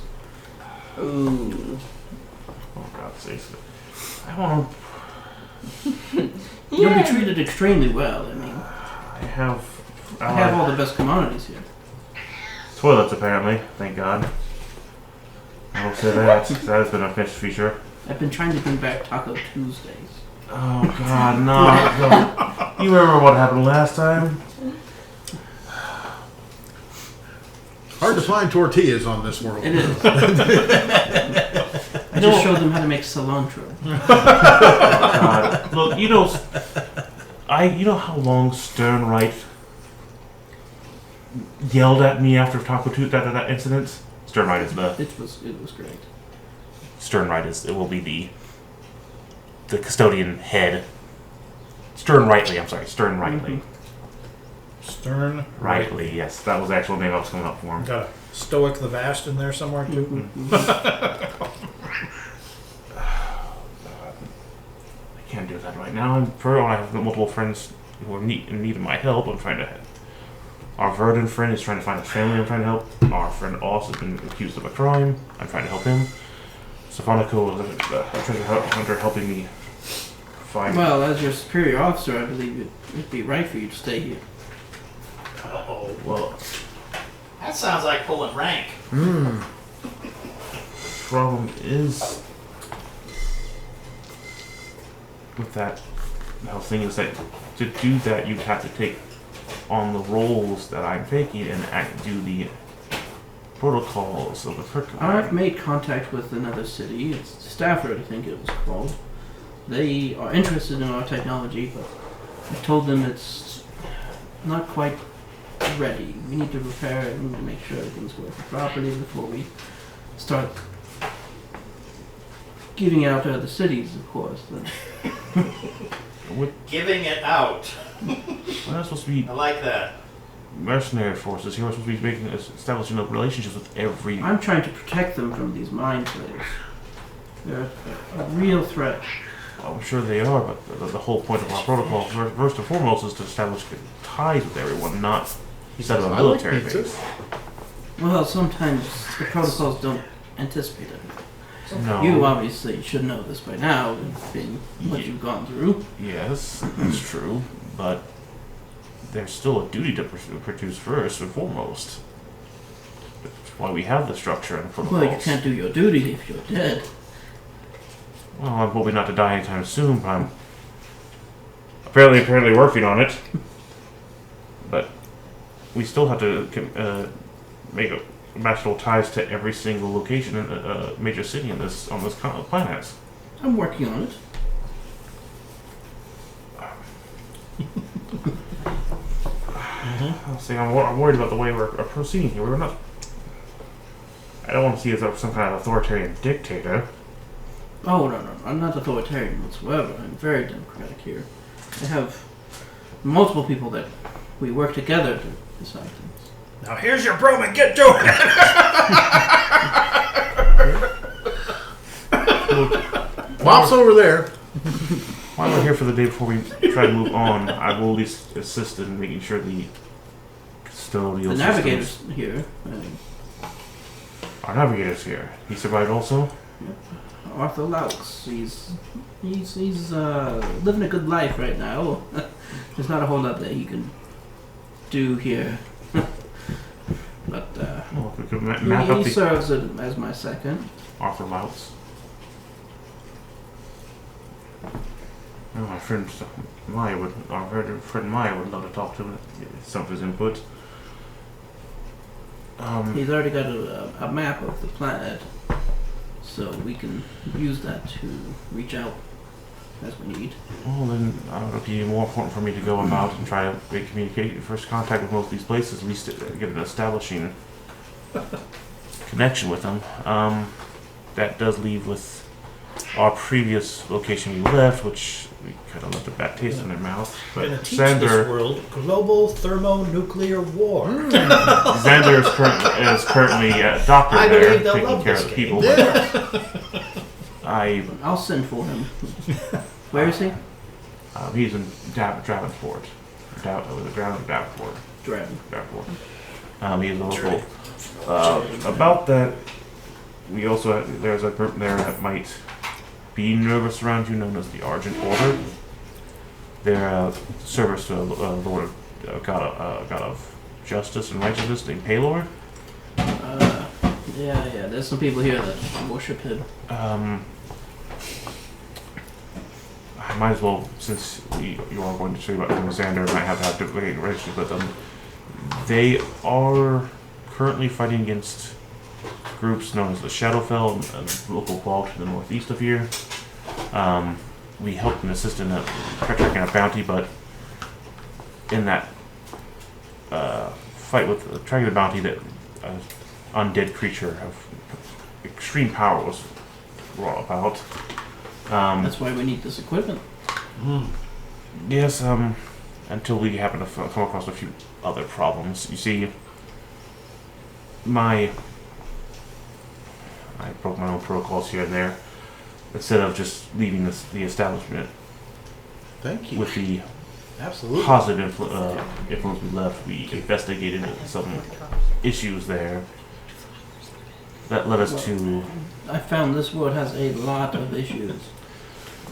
S3: Ooh.
S1: Oh God's sake! I want.
S5: You'll be treated extremely well. I mean,
S1: I have.
S5: I have all the best commodities here.
S1: Toilets apparently. Thank God. I will say that. That has been a fish feature.
S5: I've been trying to bring back Taco Tuesdays.
S1: Oh God, no! You remember what happened last time?
S4: Hard to find tortillas on this world.
S5: It is. I just showed them how to make cilantro.
S1: God. Look, you know how long Stern Wright yelled at me after Taco Tuesday after that incident? Stern Wright is the
S5: It was great.
S1: Stern Wright will be the custodian head. Stern Rightly, I'm sorry, Stern Rightly.
S10: Stern.
S1: Rightly, yes, that was the actual name I was coming up for him.
S10: Got a Stoic the Vast in there somewhere too.
S1: I can't do that right now. I have multiple friends who are in need of my help. I'm trying to. Our Verdun friend is trying to find a family. I'm trying to help. Our friend Oss has been accused of a crime. I'm trying to help him. Stephanico is a treasure hunter helping me find.
S5: Well, as your superior officer, I believe it'd be right for you to stay here.
S2: Uh-oh.
S1: Well,
S2: That sounds like pulling rank.
S1: problem is with that. The whole thing is that to do that, you have to take on the roles that I'm taking and do the protocols of the curriculum.
S5: I've made contact with another city. It's Stafford, I think it was called. They are interested in our technology, but I told them it's not quite ready. We need to repair it. We need to make sure everything's working properly before we start giving out to other cities, of course.
S2: Giving it out.
S1: We're not supposed to be
S2: I like that.
S1: mercenary forces here. We're supposed to be establishing relationships with every.
S5: I'm trying to protect them from these mind players. They're a real threat.
S1: I'm sure they are, but the whole point of our protocol, first and foremost, is to establish ties with everyone, not instead of a military base.
S5: Well, sometimes the protocols don't anticipate it.
S1: No.
S5: You obviously should know this by now, being what you've gone through.
S1: Yes, that's true, but there's still a duty to produce first and foremost. That's why we have the structure and protocols.
S5: Well, you can't do your duty if you're dead.
S1: Well, I'm hoping not to die anytime soon, but I'm apparently working on it. But we still have to make national ties to every single location in a major city on this planet.
S5: I'm working on it.
S1: I'll say I'm worried about the way we're proceeding here. We're not. I don't want to see us as some kind of authoritarian dictator.
S5: Oh, no. I'm not authoritarian whatsoever. I'm very democratic here. I have multiple people that we work together to decide things.
S10: Now here's your broom and get to it.
S4: Mop's over there.
S1: While we're here for the day before we try to move on, I will at least assist in making sure the custodial
S5: The navigator's here.
S1: Our navigator's here. He survived also?
S5: Arthur Laux. He's living a good life right now. There's not a whole lot that he can do here. But
S1: Well, if we could map up
S5: he
S1: the
S5: serves as my second.
S1: Arthur Louts. Oh, my friend Maya our friend Maya would love to talk to him, get some of his input.
S5: He's already got a map of the planet, so we can use that to reach out as we need.
S1: Well, then it would be more important for me to go about and try to make first contact with most of these places, at least get an establishing connection with them. That does leave with our previous location we left, which we kind of left a bad taste in their mouth. But
S10: Gonna teach this
S1: Xander,
S10: world global thermonuclear war.
S1: Xander is currently a doctor
S2: I
S1: there,
S2: believe they'll
S1: taking
S2: love
S1: care
S2: this
S1: of the
S2: game.
S1: people.
S5: I'll send for him. Where is he?
S1: He's in Davenport. Davenport.
S5: Dragon.
S1: Davenport. He's a local. About that, we also there's a group there that might be nervous around you, known as the Argent Order. They're service to Lord of God of Justice and Righteousness named Palor.
S5: Yeah. There's some people here that worship him.
S1: I might as well, since you are going to say about Alexander, might have to wait relationship with them. They are currently fighting against groups known as the Shadowfell, a local vault to the northeast of here. We helped and assisted in tracking a bounty, but in that fight with tracking the bounty, that undead creature of extreme power was brought about.
S5: That's why we need this equipment.
S1: Yes, until we happen to come across a few other problems. You see, I broke my own protocols here and there. Instead of just leaving the establishment
S6: Thank you.
S1: with the
S10: Absolutely.
S1: positive influence we left, we investigated some issues there that led us to
S5: I found this world has a lot of issues.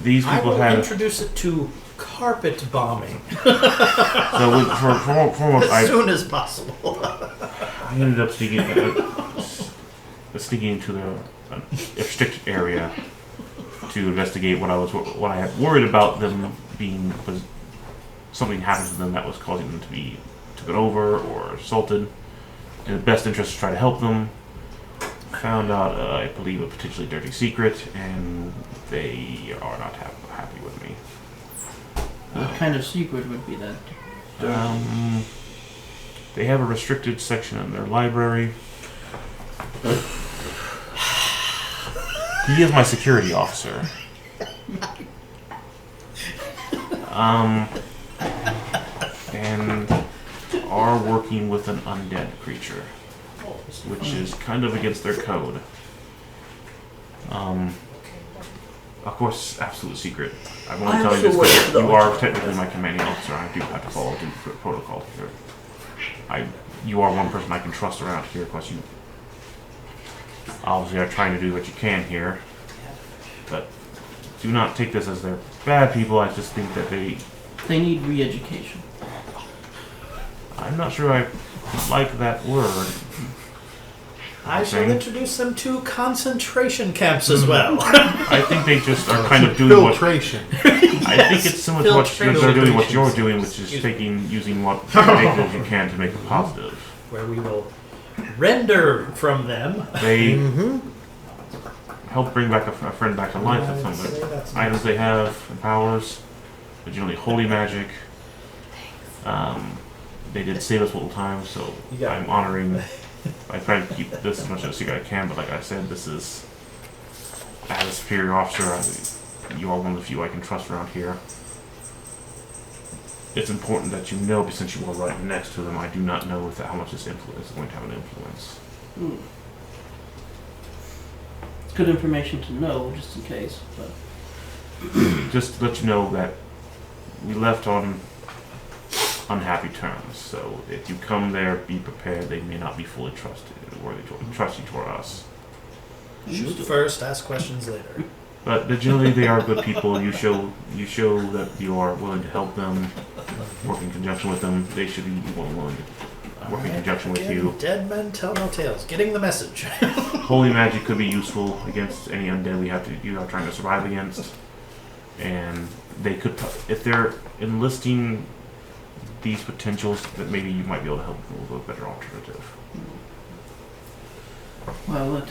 S1: these
S10: I
S1: people
S10: will
S1: had.
S10: introduce it to carpet bombing
S1: So for
S2: As soon as possible.
S1: I ended up sneaking into the restricted area to investigate what I had worried about them being, was something happened to them that was causing them to be taken over or assaulted. In the best interest to try to help them. Found out, I believe, a potentially dirty secret, and they are not happy with me.
S5: What kind of secret would be that?
S1: They have a restricted section in their library. He is my security officer. And are working with an undead creature, which is kind of against their code. Of course, absolute secret. I won't tell you this, but you are technically my commanding officer. I do have to follow due protocol here. You are one person I can trust around here. Of course, you obviously are trying to do what you can here, but do not take this as they're bad people. I just think that
S5: They need re-education.
S1: I'm not sure I like that word.
S10: I shall introduce them to concentration camps as well.
S1: I think they just are kind of doing what.
S6: Filtration.
S1: I think it's similar to what they're doing, what you're doing, which is using what vehicles you can to make it positive.
S10: Where we will render from them.
S1: They help bring back a friend back to life with some of the items they have and powers, but generally holy magic. They did save us multiple times, so I'm honoring. I try to keep this as much of a secret as I can, but like I said, this is, as a superior officer, you are one of the few I can trust around here. It's important that you know, but since you are right next to them, I do not know how much this influence is going to have an influence.
S5: It's good information to know, just in case. But
S1: Just to let you know that we left on unhappy terms, so if you come there, be prepared. They may not be fully worthy to trust you toward us.
S10: Shoot first, ask questions later.
S1: But generally, they are good people. You show that you are willing to help them, work in conjunction with them. They should be willing to work in conjunction with you.
S10: Dead men tell no tales. Getting the message.
S1: Holy magic could be useful against any undead you are trying to survive against, and they could, if they're enlisting these potentials, that maybe you might be able to help them with a better alternative.
S5: well,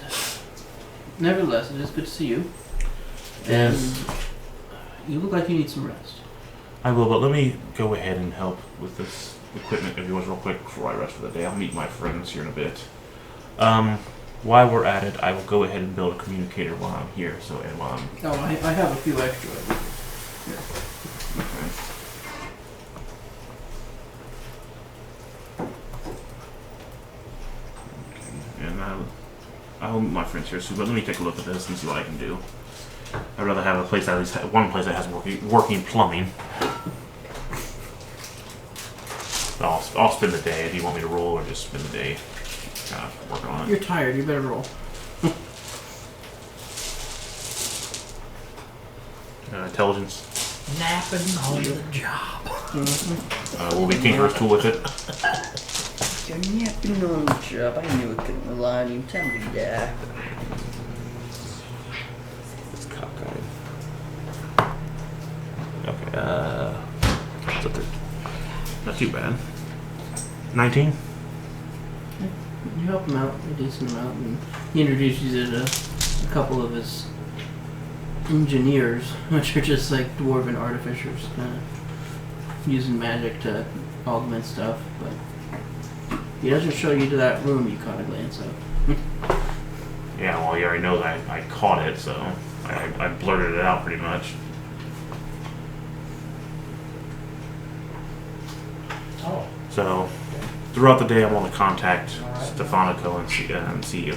S5: nevertheless, it is good to see you.
S1: Yes.
S5: And you look like you need some rest.
S1: I will, but let me go ahead and help with this equipment of yours real quick before I rest for the day. I'll meet my friends here in a bit. While we're at it, I will go ahead and build a communicator while I'm here. So, and while I'm
S5: Oh, I have a few extra. Here.
S1: and I'll meet my friends here soon. But let me take a look at this and see what I can do. I'd rather have a place, at least one place that has working plumbing. I'll spend the day if you want me to roll, or just spend the day kind of working on it.
S5: You're tired. You better roll.
S1: Intelligence.
S2: Napping on the job.
S1: Will be Tinker's tool with it.
S3: You're napping on the job. I knew I couldn't rely on you. Time to die.
S1: It's cockeyed. What's up there? Not too bad. 19?
S5: You help him out a decent amount, and he introduces you to a couple of his engineers, which are just like dwarven artificers, kind of using magic to augment stuff. But he doesn't show you to that room you caught a glance of.
S1: Yeah, well, you already know that I caught it, so I blurted it out pretty much.
S2: Oh.
S1: So, throughout the day, I'm going to contact Stefanico and see you.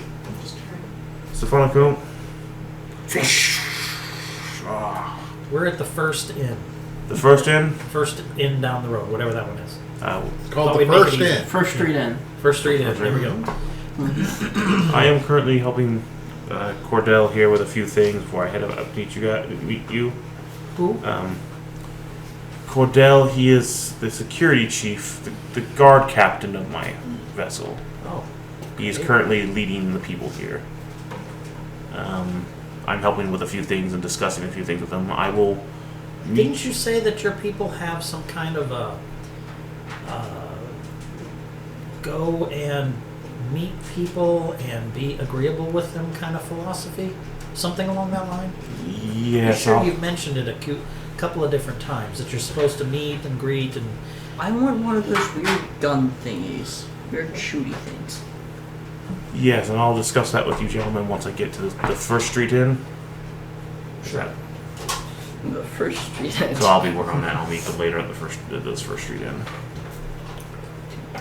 S1: Stefanico? Fish!
S2: We're at the first inn.
S1: The first inn?
S2: First inn down the road, whatever that one is.
S4: Called
S2: Thought
S4: the
S2: we'd make it
S4: First
S2: easy.
S4: Inn.
S5: First Street Inn.
S2: First Street Inn. There we go.
S1: I am currently helping Cordell here with a few things before I head up to meet you.
S2: Who?
S1: Cordell, he is the security chief, the guard captain of my vessel.
S2: Oh.
S1: He is currently leading the people here. I'm helping with a few things and discussing a few things with them. I will meet...
S2: Didn't you say that your people have some kind of a go and meet people and be agreeable with them kind of philosophy? Something along that line?
S1: Yes.
S2: I'm sure you've mentioned it a couple of different times, that you're supposed to meet and greet and...
S3: I want one of those weird gun thingies. Weird shooty things.
S1: Yes, and I'll discuss that with you gentlemen once I get to the First Street Inn.
S2: Sure.
S3: The First Street.
S1: So I'll be working on that. I'll meet them later at this First Street Inn.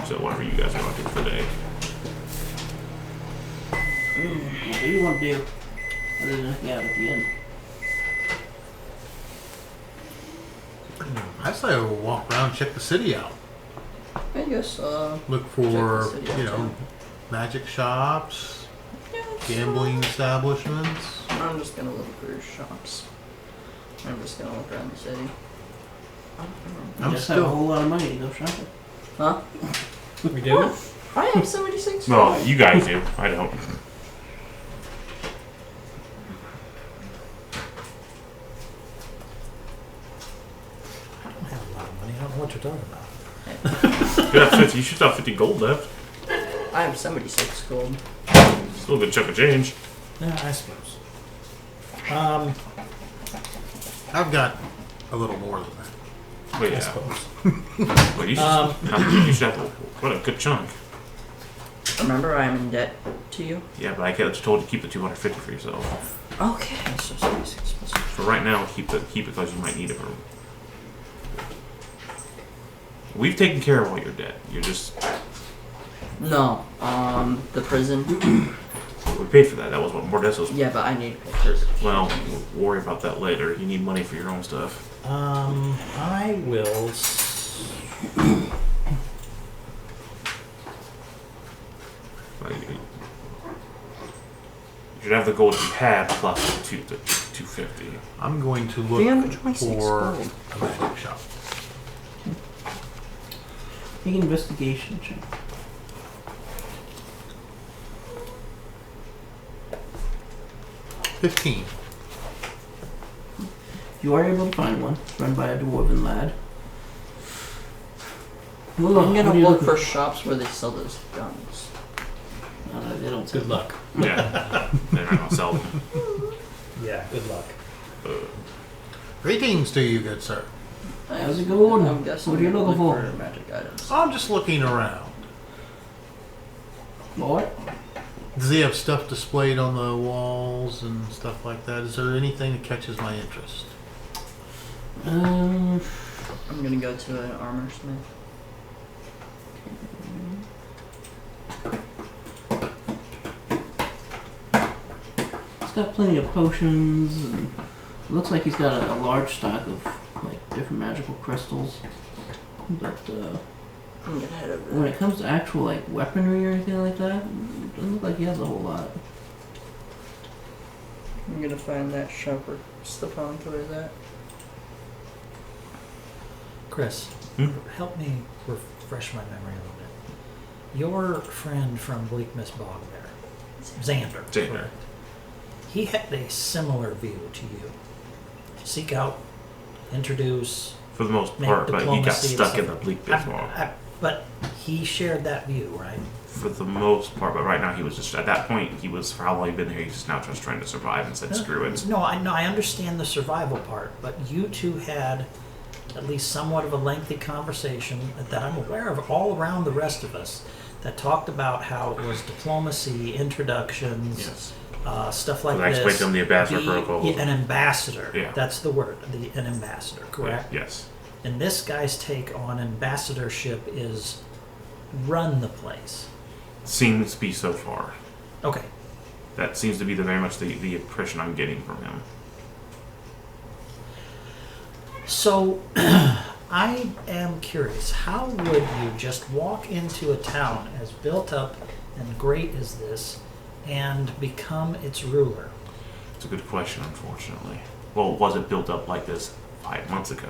S1: So whatever you guys want to do for the day.
S5: What do you want to do? Other than hang out at the end.
S4: I say we'll walk around and check the city out.
S3: I guess,
S4: Look for,
S3: Check the city out, too.
S4: magic shops,
S3: yeah,
S4: gambling establishments.
S3: I'm just gonna look for shops. I'm just gonna look around the city.
S5: You
S4: I'm
S5: just have a
S4: still.
S5: whole lot of money to go shopping.
S3: Huh?
S2: We do?
S3: I have 76.
S1: Well, you guys do. I don't.
S2: I don't have a lot of money. I don't know what you're talking about.
S1: You should have 50 gold left.
S3: I have 76 gold.
S1: Still a good chunk of change.
S2: Yeah, I suppose.
S4: I've got a little more than that.
S1: But
S2: I
S1: yeah.
S2: suppose.
S1: But you should have what a good chunk.
S3: Remember, I am in debt to you.
S1: Yeah, but I told you to keep the 250 for yourself.
S3: Okay, so 76 plus.
S1: For right now, keep it because you might need it for. We've taken care of all your debt. You're just.
S3: No, the prison.
S1: We paid for that. That was what Mordesso's.
S3: Yeah, but I need to pay for it.
S1: Well, we'll worry about that later. You need money for your own stuff.
S2: I will.
S1: You should have the gold you had plus the 250.
S4: I'm going to look
S3: 326
S4: for
S3: gold.
S4: a magic shop.
S5: Make an investigation check.
S4: $15.
S5: You are able to find one, run by a dwarven lad.
S3: I'm
S5: What are
S3: gonna
S5: you
S3: look
S5: looking
S3: for shops where they sell those guns.
S5: They don't.
S2: Good luck.
S1: Yeah. They're not going to sell them.
S2: Yeah, good luck.
S4: Greetings to you, good sir.
S5: How's it going?
S3: I'm guessing
S5: What are you
S3: I'm
S5: looking
S3: gonna
S5: for?
S3: magic items.
S4: I'm just looking around.
S5: What?
S4: Does he have stuff displayed on the walls and stuff like that? Is there anything that catches my interest?
S3: I'm gonna go to an armor smith.
S5: He's got plenty of potions, and it looks like he's got a large stock of like different magical crystals. But
S3: I'm gonna head over
S5: when
S3: there.
S5: it comes to actual like weaponry or anything like that, it doesn't look like he has a whole lot.
S3: I'm gonna find that shop where Stepanko is at.
S2: Chris, help me refresh my memory a little bit. Your friend from Bleak Miss Bog there, Xander.
S1: Xander.
S2: He had a similar view to you. Seek out introduce,
S1: For the most
S2: make
S1: part, but he got
S2: diplomacy and
S1: stuck in
S2: stuff.
S1: the bleak bit wall.
S2: But he shared that view, right?
S1: For the most part, but right now he was just, at that point, he was, for how long he'd been there, he's just now just trying to survive and said, screw it.
S2: No, I understand the survival part, but you two had at least somewhat of a lengthy conversation that I'm aware of all around the rest of us that talked about how it was diplomacy, introductions,
S1: Yes.
S2: stuff like
S1: I
S2: this.
S1: explained to him the ambassador protocol.
S2: An ambassador.
S1: Yeah.
S2: That's the word. An ambassador, correct?
S1: Yes.
S2: And this guy's take on ambassadorship is run the place.
S1: Seems to be so far.
S2: Okay.
S1: That seems to be very much the impression I'm getting from him.
S2: So, I am curious, how would you just walk into a town as built up and great as this and become its ruler?
S1: It's a good question, unfortunately. Well, was it built up like this 5 months ago?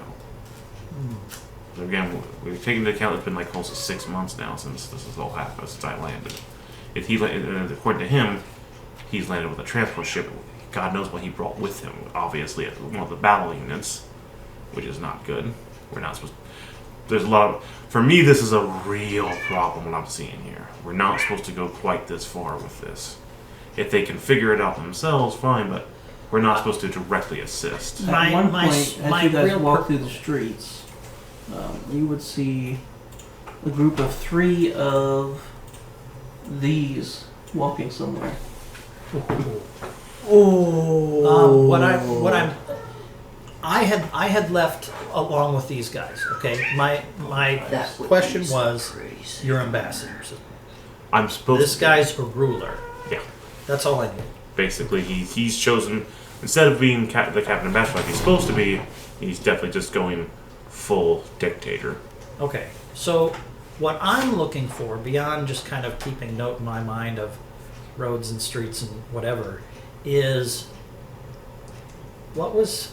S1: But again, we're taking into account it's been like close to 6 months now since this has all happened, since I landed. If he, according to him, he's landed with a transport ship. God knows what he brought with him. Obviously, one of the battle units, which is not good. We're not supposed. There's a lot of. For me, this is a real problem. What I'm seeing here. We're not supposed to go quite this far with this. If they can figure it out themselves, fine. But we're not supposed to directly assist.
S5: At one point, as you guys
S2: real
S5: walk through the streets, you would see a group of 3 of these walking somewhere.
S2: Oh. I had left along with these guys. Okay, my
S3: That would
S2: question
S3: be so
S2: was,
S3: crazy.
S2: you're ambassadors.
S1: I'm supposed.
S2: This guy's a ruler.
S1: Yeah.
S2: That's all I need.
S1: Basically, he's chosen, instead of being the captain ambassador like he's supposed to be, he's definitely just going full dictator.
S2: Okay, so what I'm looking for, beyond just kind of keeping note in my mind of roads and streets and whatever, is what was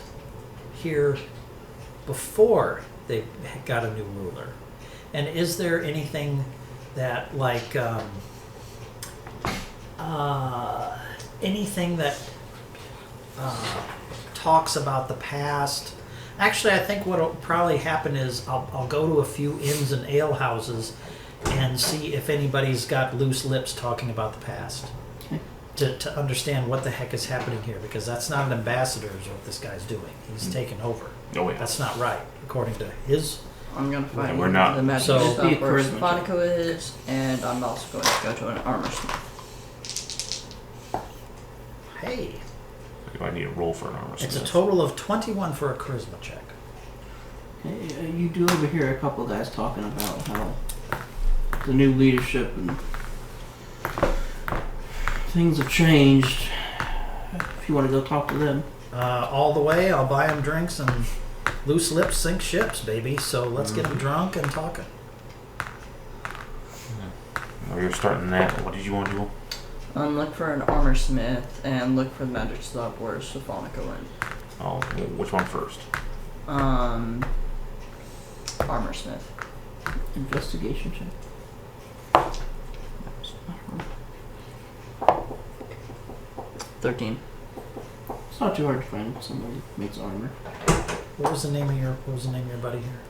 S2: here before they got a new ruler? And is there anything that, like, anything that talks about the past? Actually, I think what will probably happen is I'll go to a few inns and ale houses and see if anybody's got loose lips talking about the past. To understand what the heck is happening here, because that's not an ambassador is what this guy's doing. He's taken over.
S1: Oh yeah.
S2: That's not right, according to his.
S3: I'm gonna find
S1: we're not.
S3: the magic
S2: So-
S3: stuff
S5: Be a
S3: where
S5: charisma check.
S3: Stefanico is, and I'm also going to go to an armor smith.
S2: Hey,
S1: I need a roll for an armor
S2: it's a
S1: smith.
S2: total of 21 for a charisma check.
S5: Okay, you do overhear a couple guys talking about how the new leadership and things have changed. If you want to go talk to them.
S2: All the way, I'll buy them drinks, and loose lips sink ships, baby. So let's get them drunk and talking.
S1: Well, you're starting that. What did you want to do?
S3: Look for an armor smith and look for the magic stuff where Stefanico went.
S1: Oh, which one first?
S3: Armor smith.
S5: Investigation check.
S3: 13.
S5: It's not too hard to find somebody who makes armor.
S2: What was the name of your buddy here?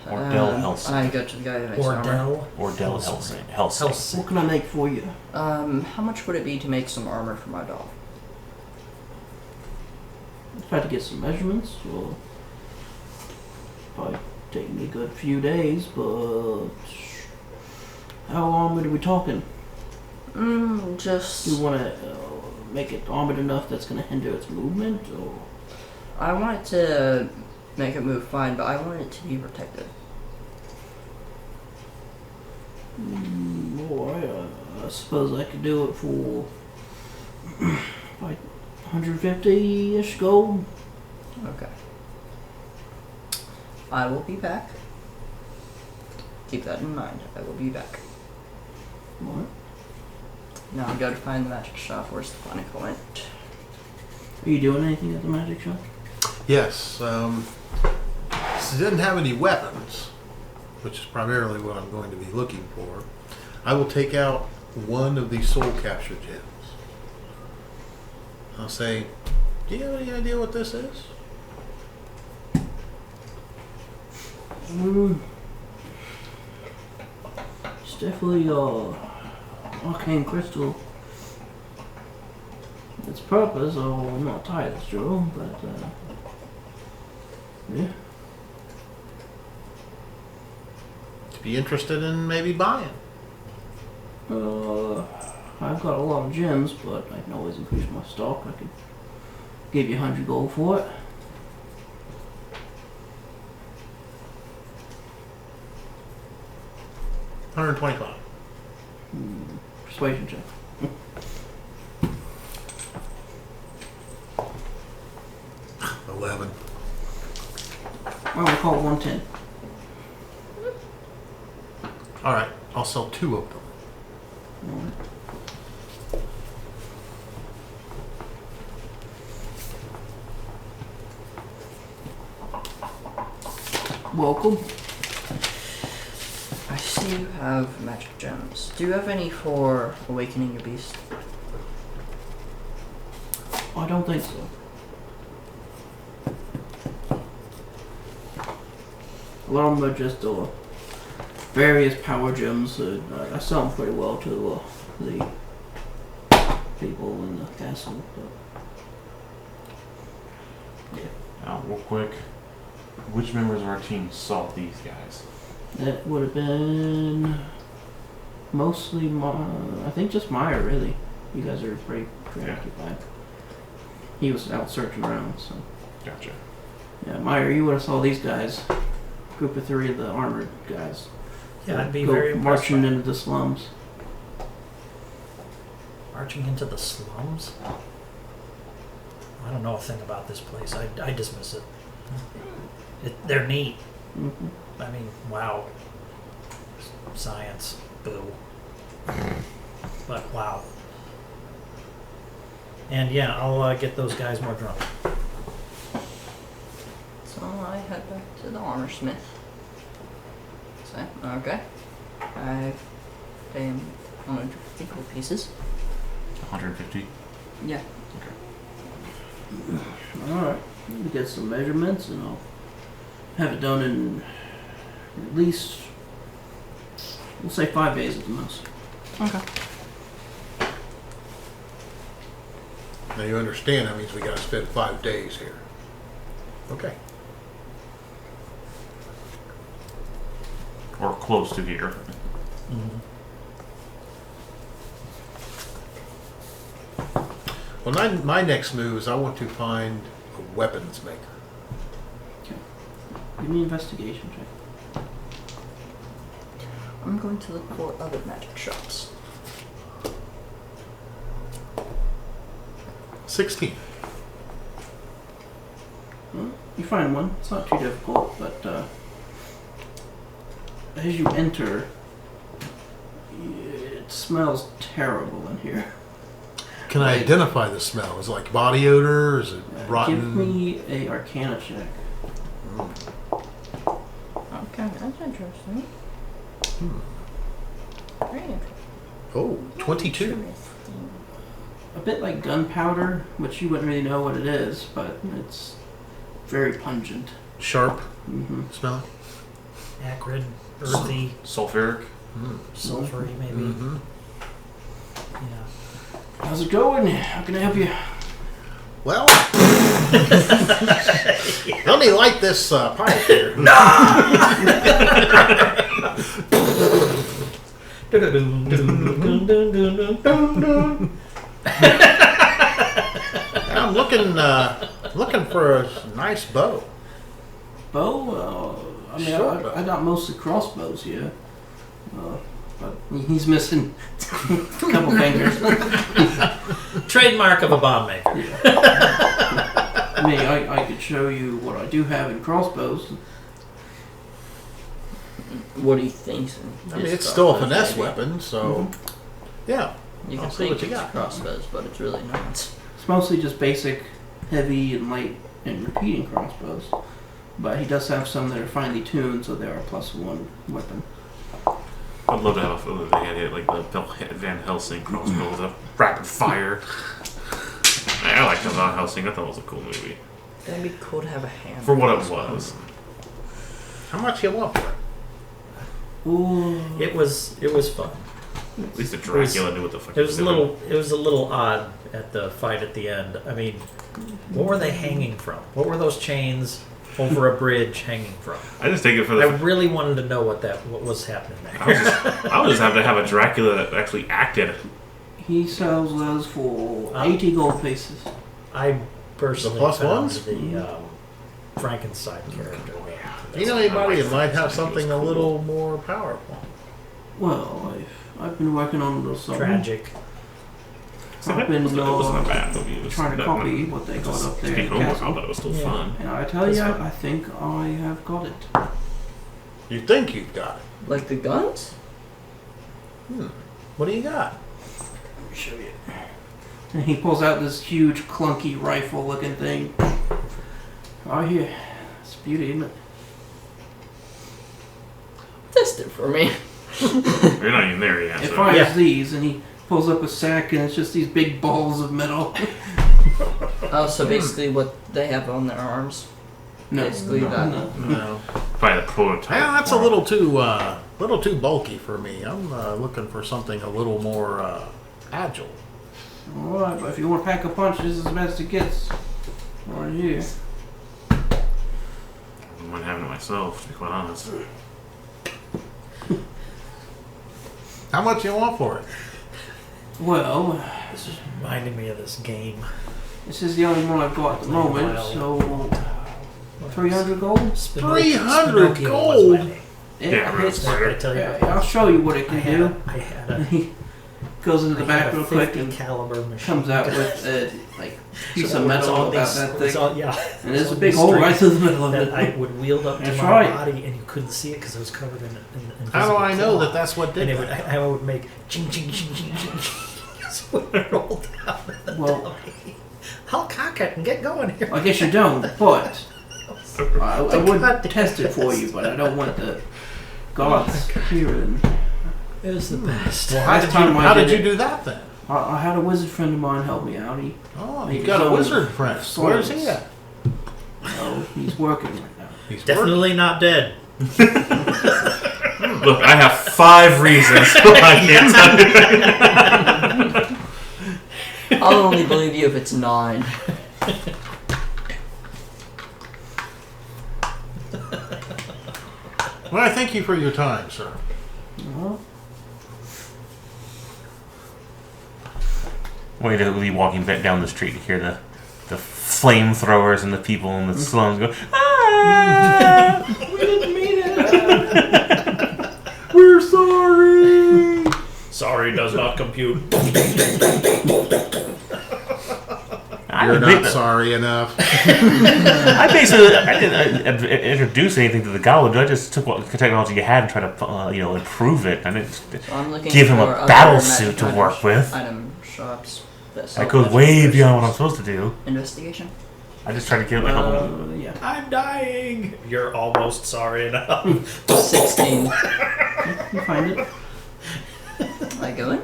S1: Ordell Helsing.
S3: I go to the guy who makes armor.
S2: Ordell.
S1: Ordell Helsing. Helsing.
S5: What can I make for you?
S3: How much would it be to make some armor for my dog?
S5: If I had to get some measurements, well, probably take me a good few days, but how long are we talking?
S3: Just.
S5: Do you want to make it armored enough that's going to hinder its movement, or?
S3: I want it to make it move fine, but I want it to be protected.
S5: I suppose I could do it for like 150-ish gold.
S3: Okay. I will be back. Keep that in mind. I will be back.
S5: What?
S3: Now I go to find the magic shop where Stefanico went.
S5: Are you doing anything at the magic shop?
S6: Yes. Since it doesn't have any weapons, which is primarily what I'm going to be looking for, I will take out one of these soul capture gems. I'll say, do you have any idea what this is?
S5: It's definitely arcane crystal. Its purpose, I'm not entirely sure, but yeah.
S6: To be interested in maybe buying.
S5: I've got a lot of gems, but I can always increase my stock. I could give you 100 gold for it.
S6: $125.
S5: Persuasion check.
S6: 11.
S5: Well, we'll call it 110.
S6: All right, I'll sell 2 of them.
S5: Welcome.
S3: I see you have magic gems. Do you have any for awakening your beast?
S5: I don't think so. A lot of them are just various power gems. I sell them pretty well to the people in the castle. But
S1: Now, real quick, which members of our team saw these guys?
S5: that would have been mostly, I think just Meyer, really. You guys are pretty preoccupied. He was out searching around, so.
S1: Gotcha.
S5: Yeah, Meyer, you would have saw these guys. Group of 3 of the armored guys.
S2: Yeah, I'd be
S5: Go
S2: very impressed.
S5: marching
S2: by-
S5: into the slums.
S2: Marching into the slums? I don't know a thing about this place. I dismiss it. They're neat.
S5: Hmm.
S2: I mean, wow. Science. Boo. But wow. And yeah, I'll get those guys more drunk.
S3: So I head back to the armor smith. So, okay. I pay him 150 gold pieces.
S1: 150.
S3: Yeah.
S5: Alright. Let me get some measurements and I'll have it done in at least, we'll say 5 days at the most.
S3: Okay.
S6: Now you understand that means we got to spend 5 days here. Okay.
S1: Or close to here.
S2: Mm-hmm.
S6: Well, my next move is I want to find a weapons maker.
S5: Give me an investigation check.
S3: I'm going to look for other magic shops.
S6: 16.
S5: Well, you find one. It's not too difficult, but as you enter, it smells terrible in here.
S6: Can I identify the smell? Is it like body odor? Is it rotten?
S5: Give me a Arcana check.
S3: Okay, that's interesting. Very interesting.
S6: Oh, 22.
S3: Interesting.
S5: A bit like gunpowder, which you wouldn't really know what it is, but it's very pungent.
S6: Sharp
S5: Mm-hmm.
S6: smell?
S2: Acrid, earthy,
S1: Sulfuric.
S2: sulfury, maybe.
S6: Mm-hmm.
S2: Yeah.
S5: How's it going? How can I help you?
S6: Well, let me light this pipe here. I'm looking for a nice bow.
S5: Bow? I mean,
S6: Sure.
S5: I got mostly crossbows here. But he's missing a couple fingers.
S2: Trademark of a bomb maker.
S5: I mean, I could show you what I do have in crossbows.
S3: What do you think?
S6: I mean, it's still a finesse weapon, so yeah.
S3: You can
S6: I'll see
S3: think
S6: what you
S3: it's
S6: got.
S3: crossbows, but it's really not.
S5: It's mostly just basic, heavy, and light, and repeating crossbows. But he does have some that are finely tuned, so they are a +1 weapon.
S1: I'd love to have if they had it like the Van Helsing crossbow with a rapid fire. I liked Van Helsing. I thought it was a cool movie.
S3: That'd be cool to have a hand.
S1: For what it was.
S6: How much you want for it?
S5: Ooh.
S10: It was fun.
S1: At least the Dracula knew what the fuck
S10: It
S1: he
S10: was
S1: doing.
S10: it was a little odd at the fight at the end. I mean, what were they hanging from? What were those chains over a bridge hanging from?
S1: I just take it for
S10: I
S1: the.
S10: really wanted to know what was happening there.
S1: I would just have to have a Dracula that actually acted.
S5: He sells those for
S10: Huh?
S5: 80 gold pieces.
S10: I personally
S6: The plus
S10: found
S6: ones?
S10: the Frankenstein character.
S6: You know anybody that might have something a little more powerful?
S5: Well, I've been working on those songs.
S10: Tragic.
S5: I've been
S1: It wasn't a bad movie. It was
S5: trying to copy what they got up there in
S1: Take
S5: the
S1: home
S5: castle.
S1: but it was still
S10: Yeah.
S1: fun.
S5: And I tell you,
S10: That's fine.
S5: I think I have got it.
S6: You think you've got it?
S3: Like the guns?
S6: What do you got?
S5: Let me show you. And he pulls out this huge, clunky rifle-looking thing. Right here. It's beauty, isn't it?
S3: Test it for me.
S1: You're not even there yet.
S5: It
S1: So.
S5: fires
S10: Yeah.
S5: these, and he pulls up a sack, and it's just these big balls of metal.
S3: Oh, so basically what they have on their arms.
S5: No,
S3: Basically that.
S5: no.
S6: No.
S1: By the prototype.
S6: Yeah, that's a little too bulky for me. I'm looking for something a little more agile.
S5: All right, but if you want to pack a punch, this is the best it gets. Right here.
S1: I wouldn't mind having it myself, to be quite honest.
S6: How much you want for it?
S5: Well,
S10: This is reminding me of this game.
S5: this is the only one I've got at the moment, so 300 gold.
S6: 300
S10: Spinocchio was my
S6: gold?
S10: name.
S1: Yeah, right.
S5: It's,
S10: Did I tell you about
S5: I'll show you what it
S10: I
S5: can
S10: had
S5: do.
S10: I had
S5: And
S10: a,
S5: he goes into the
S10: I
S5: back
S10: had a
S5: real quick
S10: 50
S5: and
S10: caliber machine.
S5: comes out with a piece
S10: So
S5: of
S10: it's
S5: metal
S10: all
S5: about
S10: these-
S5: that
S10: it's
S5: thing.
S10: all- yeah.
S5: And there's
S10: It's
S5: a
S10: all
S5: big
S10: these
S5: hole right
S10: strings
S5: through the middle of
S10: that
S5: it.
S10: I would wield up to
S5: That's
S10: my
S5: right.
S10: body, and you couldn't see it because it was covered in
S6: How do I know that
S10: cloth.
S6: that's what
S10: And
S6: did
S10: it would,
S6: that?
S10: I would make ching ching ching ching ching ching. So when it rolled down the
S5: Well-
S10: dummy, I'll cock it and get going here.
S5: I guess you don't, but I would
S10: God
S5: test it for you, but I don't want the gods hearing.
S10: It was the best.
S6: Well,
S5: Last time I
S6: how
S5: did
S6: did you
S5: it-
S6: do that then?
S5: I had a wizard friend of mine help me out.
S6: Oh,
S5: Make
S6: you got a
S5: his own
S6: wizard friend. Where's he
S5: swords.
S6: at?
S5: He's working right now.
S6: He's
S10: Definitely not dead.
S1: Look, I have 5 reasons why I can't tell you.
S3: I'll only believe you if it's 9.
S6: Well, I thank you for your time, sir.
S5: Well,
S1: Way to be walking back down the street to hear the flamethrowers and the people in the slums go, ah!
S5: we didn't mean it.
S1: We're sorry!
S10: Sorry does not compute.
S1: I
S6: You're
S1: admit
S6: not
S1: that-
S6: sorry enough.
S1: I didn't introduce anything to the goblin. I just took what technology you had and tried to, improve it. I didn't
S3: So I'm looking
S1: give him
S3: for
S1: a
S3: other
S1: battle
S3: magic
S1: suit to
S3: item
S1: work with.
S3: Item shops that
S1: That
S3: sell
S1: goes
S3: magic
S1: way
S3: items.
S1: beyond what I'm supposed to do.
S3: Investigation.
S1: I just tried to give him
S5: Yeah.
S10: I'm dying. You're almost sorry enough.
S3: 16.
S5: You find it.
S3: I go in.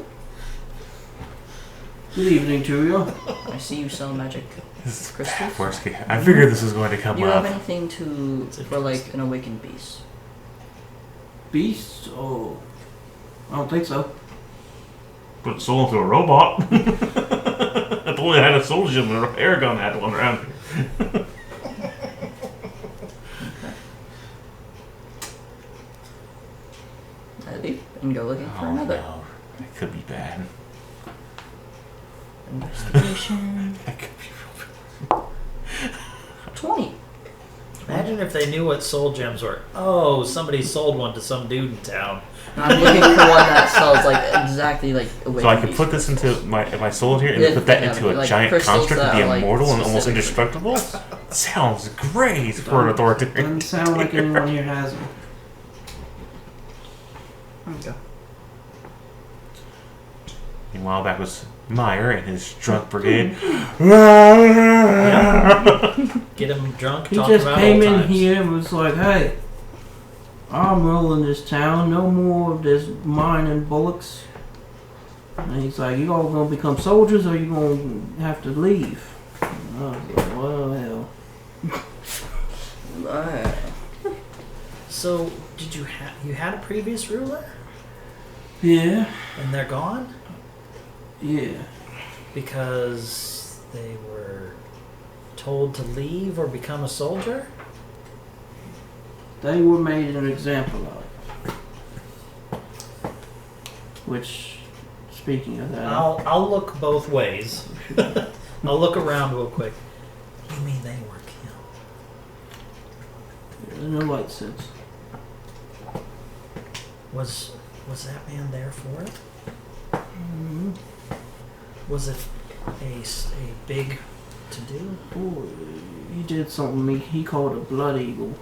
S5: Good evening to you.
S3: I see you sell magic crystals.
S1: worst case. I figured this was going to come
S3: Do you have
S1: up.
S3: anything for like an awakened beast?
S5: Beast? Oh, I don't think so.
S1: Put a soul into a robot. If only I had a soul gem and Aragon had one around here.
S3: I leave and go looking for
S1: Oh
S3: another.
S1: no. That could be bad.
S3: Investigation.
S1: That could be
S3: 20.
S10: Imagine if they knew what soul gems were. Oh, somebody sold one to some dude in town.
S3: I'm looking for one that sells like exactly like awakened
S1: So I could
S3: beast.
S1: put this into my soul here and
S3: Yeah,
S1: put that
S3: yeah,
S1: into a
S3: like
S1: giant
S3: crystals
S1: construct and
S3: that
S1: be
S3: are, like,
S1: immortal and almost
S3: specific.
S1: indestructible? Sounds great for an authoritarian.
S5: Doesn't sound like anyone here has them.
S3: There we go.
S1: Meanwhile, back was Meyer and his drunk brigade.
S10: Get him drunk.
S5: He
S10: talk
S5: just
S10: about
S5: came
S10: old
S5: in
S10: times.
S5: here and was like, hey, I'm ruling this town. No more of this mining bullocks. And he's like, you all gonna become soldiers or you gonna have to leave? And I was like, well, hell.
S2: So, did you had a previous ruler,
S5: Yeah.
S2: and they're gone
S5: Yeah.
S2: because they were told to leave or become a soldier?
S5: They were made an example of. Which, speaking of that,
S2: I'll look both ways. I'll look around real quick. You mean they were killed?
S5: there's no light sense.
S2: Was that man there for it?
S5: Mm-hmm.
S2: Was it a big to do?
S5: Oh, he did something he called a blood eagle.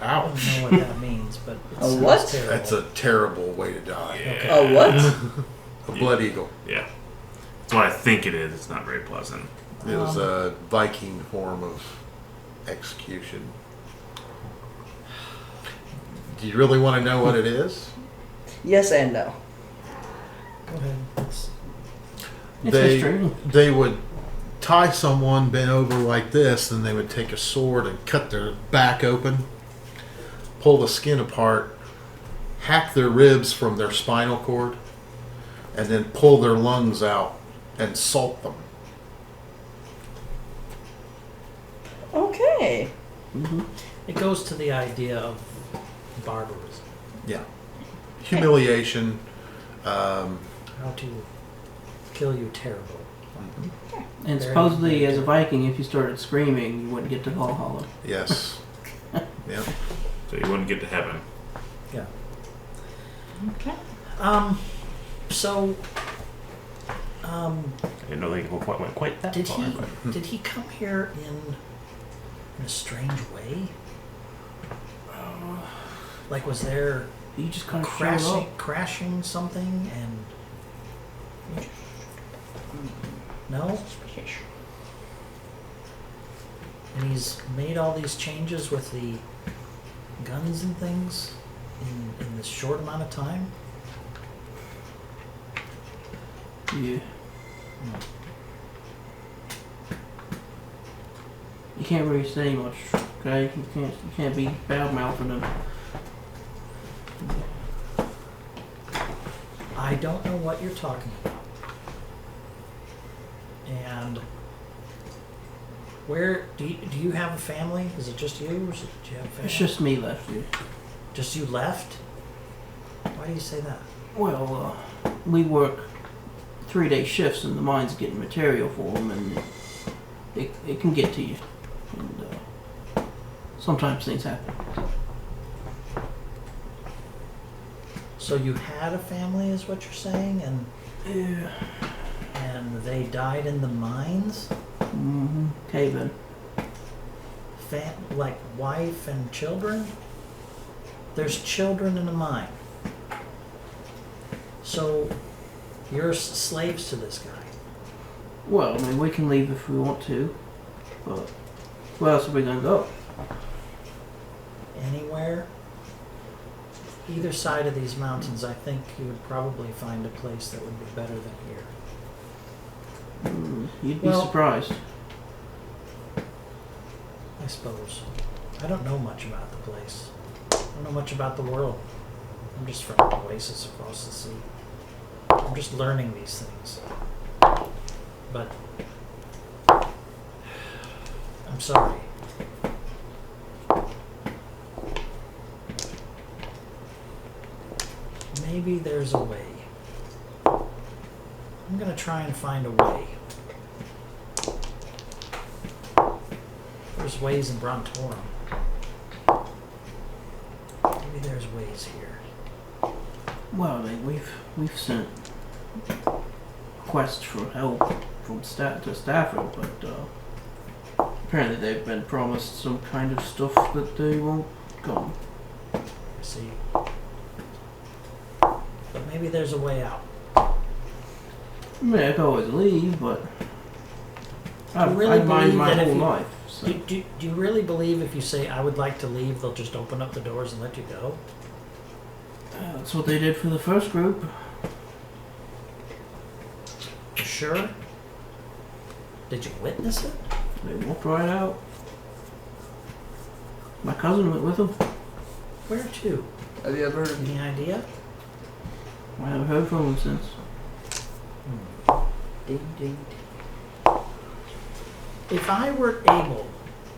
S2: I don't
S6: Ouch.
S2: know what that means, but it
S3: A
S2: sounds
S3: what?
S2: terrible.
S6: That's a terrible way to die.
S2: Okay.
S3: Oh, what?
S6: A blood eagle.
S1: Yeah. That's what I think it is. It's not very pleasant.
S6: It was a Viking form of execution. Do you really want to know what it is?
S3: Yes and no.
S2: Go ahead.
S5: It's history.
S6: They would tie someone bent over like this, and they would take a sword and cut their back open, pull the skin apart, hack their ribs from their spinal cord, and then pull their lungs out and salt them.
S3: Okay.
S5: Mm-hmm.
S2: It goes to the idea of barbarism.
S6: Yeah. Humiliation.
S2: How to kill you terrible.
S5: And
S2: Very
S5: supposedly,
S2: good.
S5: as a Viking, if you started screaming, you wouldn't get to Valhalla.
S6: Yes. Yep.
S1: So you wouldn't get to heaven.
S2: Yeah.
S3: Okay.
S2: So,
S1: I didn't know they went quite that
S2: did
S1: far.
S2: he come here in a strange way? Like, was there
S5: You just kind of showed up.
S2: crashing something and no? And he's made all these changes with the guns and things in this short amount of time?
S5: Yeah. You can't really say much, okay? You can't be bad mouthing them.
S2: I don't know what you're talking about. And where do you have a family? Is it just you, or do you have a family?
S5: It's just me left here.
S2: Just you left? Why do you say that?
S5: Well, we work 3-day shifts in the mines getting material for them, and it can get to you. And sometimes things happen.
S2: So you had a family, is what you're saying, and
S5: Yeah.
S2: they died in the mines?
S5: Mm-hmm. Cave-in.
S2: Like wife and children? There's children in a mine. So you're slaves to this guy.
S5: Well, I mean, we can leave if we want to, but where else are we gonna go?
S2: Anywhere? Either side of these mountains, I think you would probably find a place that would be better than here.
S5: You'd be
S2: Well-
S5: surprised.
S2: I suppose. I don't know much about the place. I don't know much about the world. I'm just from an oasis across the sea. I'm just learning these things. But I'm sorry. Maybe there's a way. I'm gonna try and find a way. There's ways in Brontorum. Maybe there's ways here.
S5: Well, I mean, we've sent requests for help from to Stafford, but apparently they've been promised some kind of stuff that they won't come.
S2: I see. But maybe there's a way out.
S5: I mean, I could always leave, but I've
S2: really
S5: mind
S2: believe
S5: my
S2: that if
S5: whole
S2: you-
S5: life. So.
S2: Do you really believe if you say, I would like to leave, they'll just open up the doors and let you go?
S5: That's what they did for the first group.
S2: You sure? Did you witness it?
S5: They walked right out. My cousin went with him.
S2: Where to?
S3: Have you ever heard of
S2: Any idea?
S5: I haven't heard from him since.
S3: Ding ding?
S2: If I were able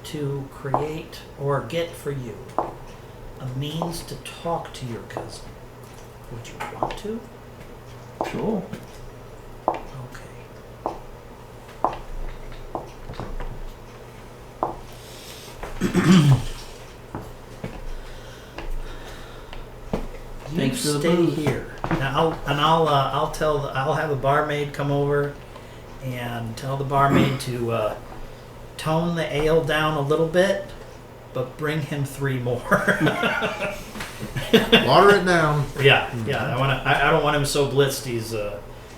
S2: to create or get for you a means to talk to your cousin, would you want to?
S5: Sure.
S2: Okay.
S5: Thanks
S2: You
S5: for the
S2: stay
S5: booze.
S2: here. Now, I'll have a barmaid come over and tell the barmaid to tone the ale down a little bit, but bring him 3 more.
S4: Water it down.
S2: Yeah. I don't want him so blitzed he's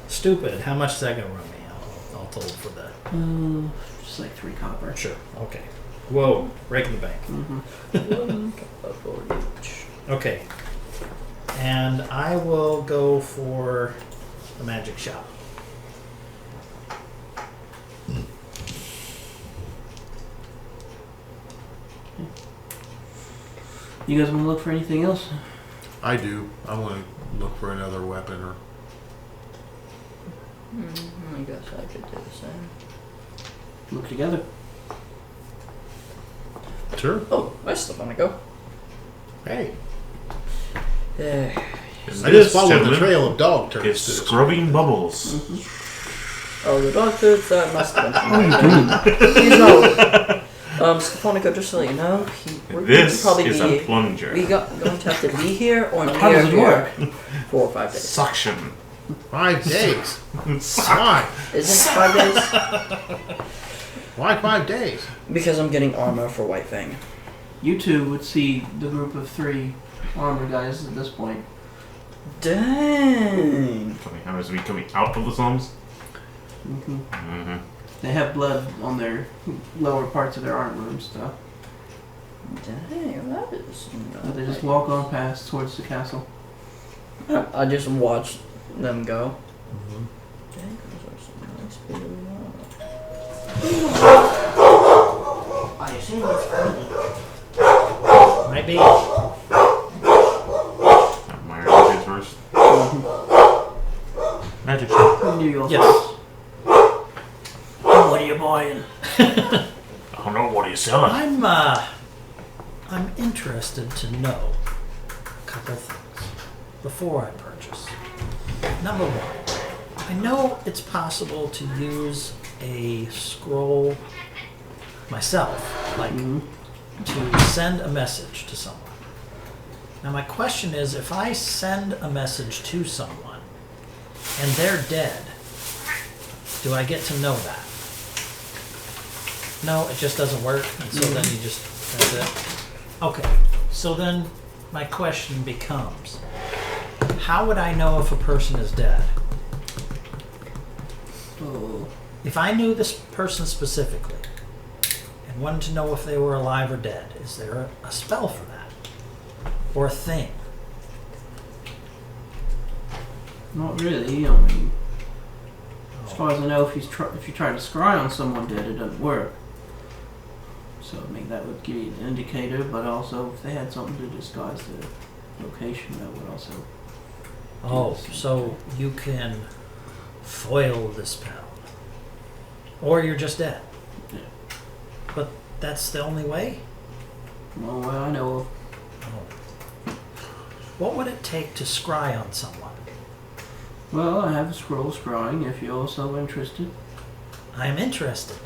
S2: stupid. How much is that gonna run me? I'll total for that.
S5: Just like 3 copper.
S2: Sure. Okay. Whoa, breaking the bank.
S5: Mm-hmm.
S2: Okay. And I will go for the magic shop.
S5: You guys want to look for anything else?
S4: I do. I want to look for another weapon or.
S3: I guess I could do the same.
S5: Look together.
S4: Sure.
S3: Oh, I still want to go.
S4: Hey.
S3: Yeah.
S4: I just followed the trail of dog turds.
S1: It's scrubbing bubbles.
S3: Oh, the dog turds, that must have been
S5: What are you doing?
S3: He's no. Stephanico, just to let you know, we're going to
S1: This
S3: probably
S1: is
S3: be.
S1: a plunger.
S3: We going to have to be here or
S5: How does it
S3: near
S5: work?
S3: here 4 or 5 days.
S1: Suction.
S4: 5 days. Why?
S3: Isn't it 5 days?
S4: Why 5 days?
S3: Because I'm getting armor for White Fang.
S5: You two would see the group of 3 armor guys at this point.
S3: Dang.
S1: How is we coming out of the slums?
S5: Mm-hmm.
S1: Mm-hmm.
S5: They have blood on their lower parts of their armor and stuff.
S3: Dang, that is.
S5: But they just walk on past towards the castle.
S3: I just watched them go.
S2: Mm-hmm.
S3: Dang, those are some nice people.
S2: I assume it's maybe.
S1: My kids first. Magic shop.
S5: You also.
S2: Yes. What are you buying?
S1: I don't know, what are you selling?
S2: I'm interested to know a couple things before I purchase. Number one, I know it's possible to use a scroll myself, like to send a message to someone. Now my question is, if I send a message to someone and they're dead, do I get to know that? No, it just doesn't work, and so then you just, that's it? Okay, so then my question becomes, how would I know if a person is dead?
S5: Oh.
S2: If I knew this person specifically and wanted to know if they were alive or dead, is there a spell for that? Or a thing?
S5: Not really. I mean, as far as I know, if you try to scry on someone dead, it doesn't work. So I mean, that would give you an indicator, but also if they had something to disguise the location, that would also.
S2: Oh, so you can foil the spell. Or you're just dead.
S5: Yeah.
S2: But that's the only way?
S5: Well, what I know of.
S2: Oh. What would it take to scry on someone?
S5: Well, I have a scroll scrying if you're also interested.
S2: I am interested.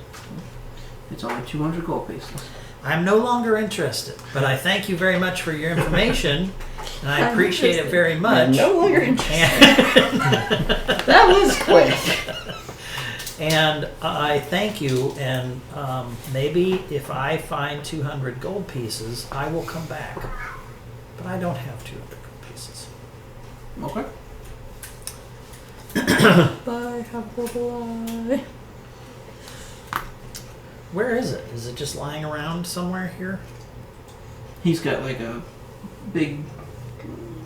S5: It's only 200 gold pieces.
S2: I'm no longer interested, but I thank you very much for your information, and I
S3: I'm
S2: appreciate it
S3: interested.
S2: very
S3: I'm
S2: much.
S3: no longer interested.
S2: And,
S3: That was quick.
S2: and I thank you, and maybe if I find 200 gold pieces, I will come back. But I don't have 200 gold pieces.
S5: Okay.
S3: Bye, have a good eye.
S2: Where is it? Is it just lying around somewhere here?
S5: He's got like a big,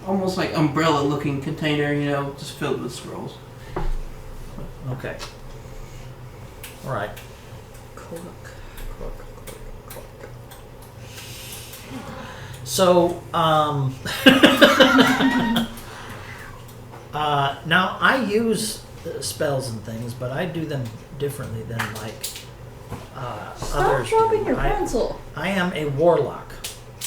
S5: almost like umbrella-looking container, you know, just filled with scrolls.
S2: Okay. All right.
S3: Cork.
S2: So, now I use spells and things, but I do them differently than like
S7: Stop
S2: others
S7: dropping
S2: do.
S7: your pencil.
S2: I am a warlock.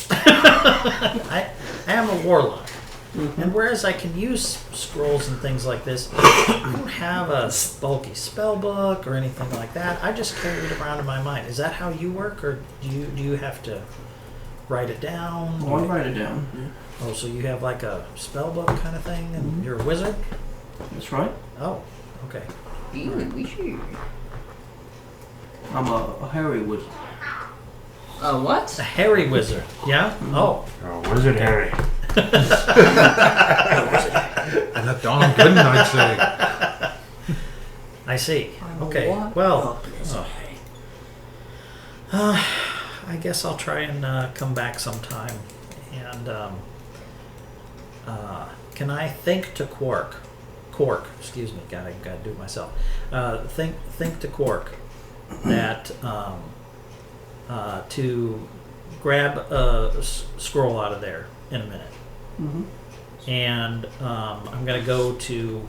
S2: I am a warlock. And whereas I can use scrolls and things like this, I don't have a bulky spell book or anything like that. I just carry it around in my mind. Is that how you work, or do you have to write it down?
S5: I'll write it down. Yeah.
S2: Oh, so you have like a spell book kind of thing, and you're a wizard?
S5: That's right.
S2: Oh, okay.
S5: I'm a hairy wizard.
S3: What?
S2: A hairy wizard, yeah? Oh.
S1: Oh, wizard Harry.
S4: And that Don Gooden, I'd say.
S2: I see.
S3: I'm a
S2: Okay,
S3: what?
S2: well,
S3: Oh.
S2: I guess I'll try and come back sometime. And can I think to Quark, excuse me, God, I gotta do it myself. Think to Quark that to grab a scroll out of there in a minute.
S5: Mm-hmm.
S2: And I'm gonna go to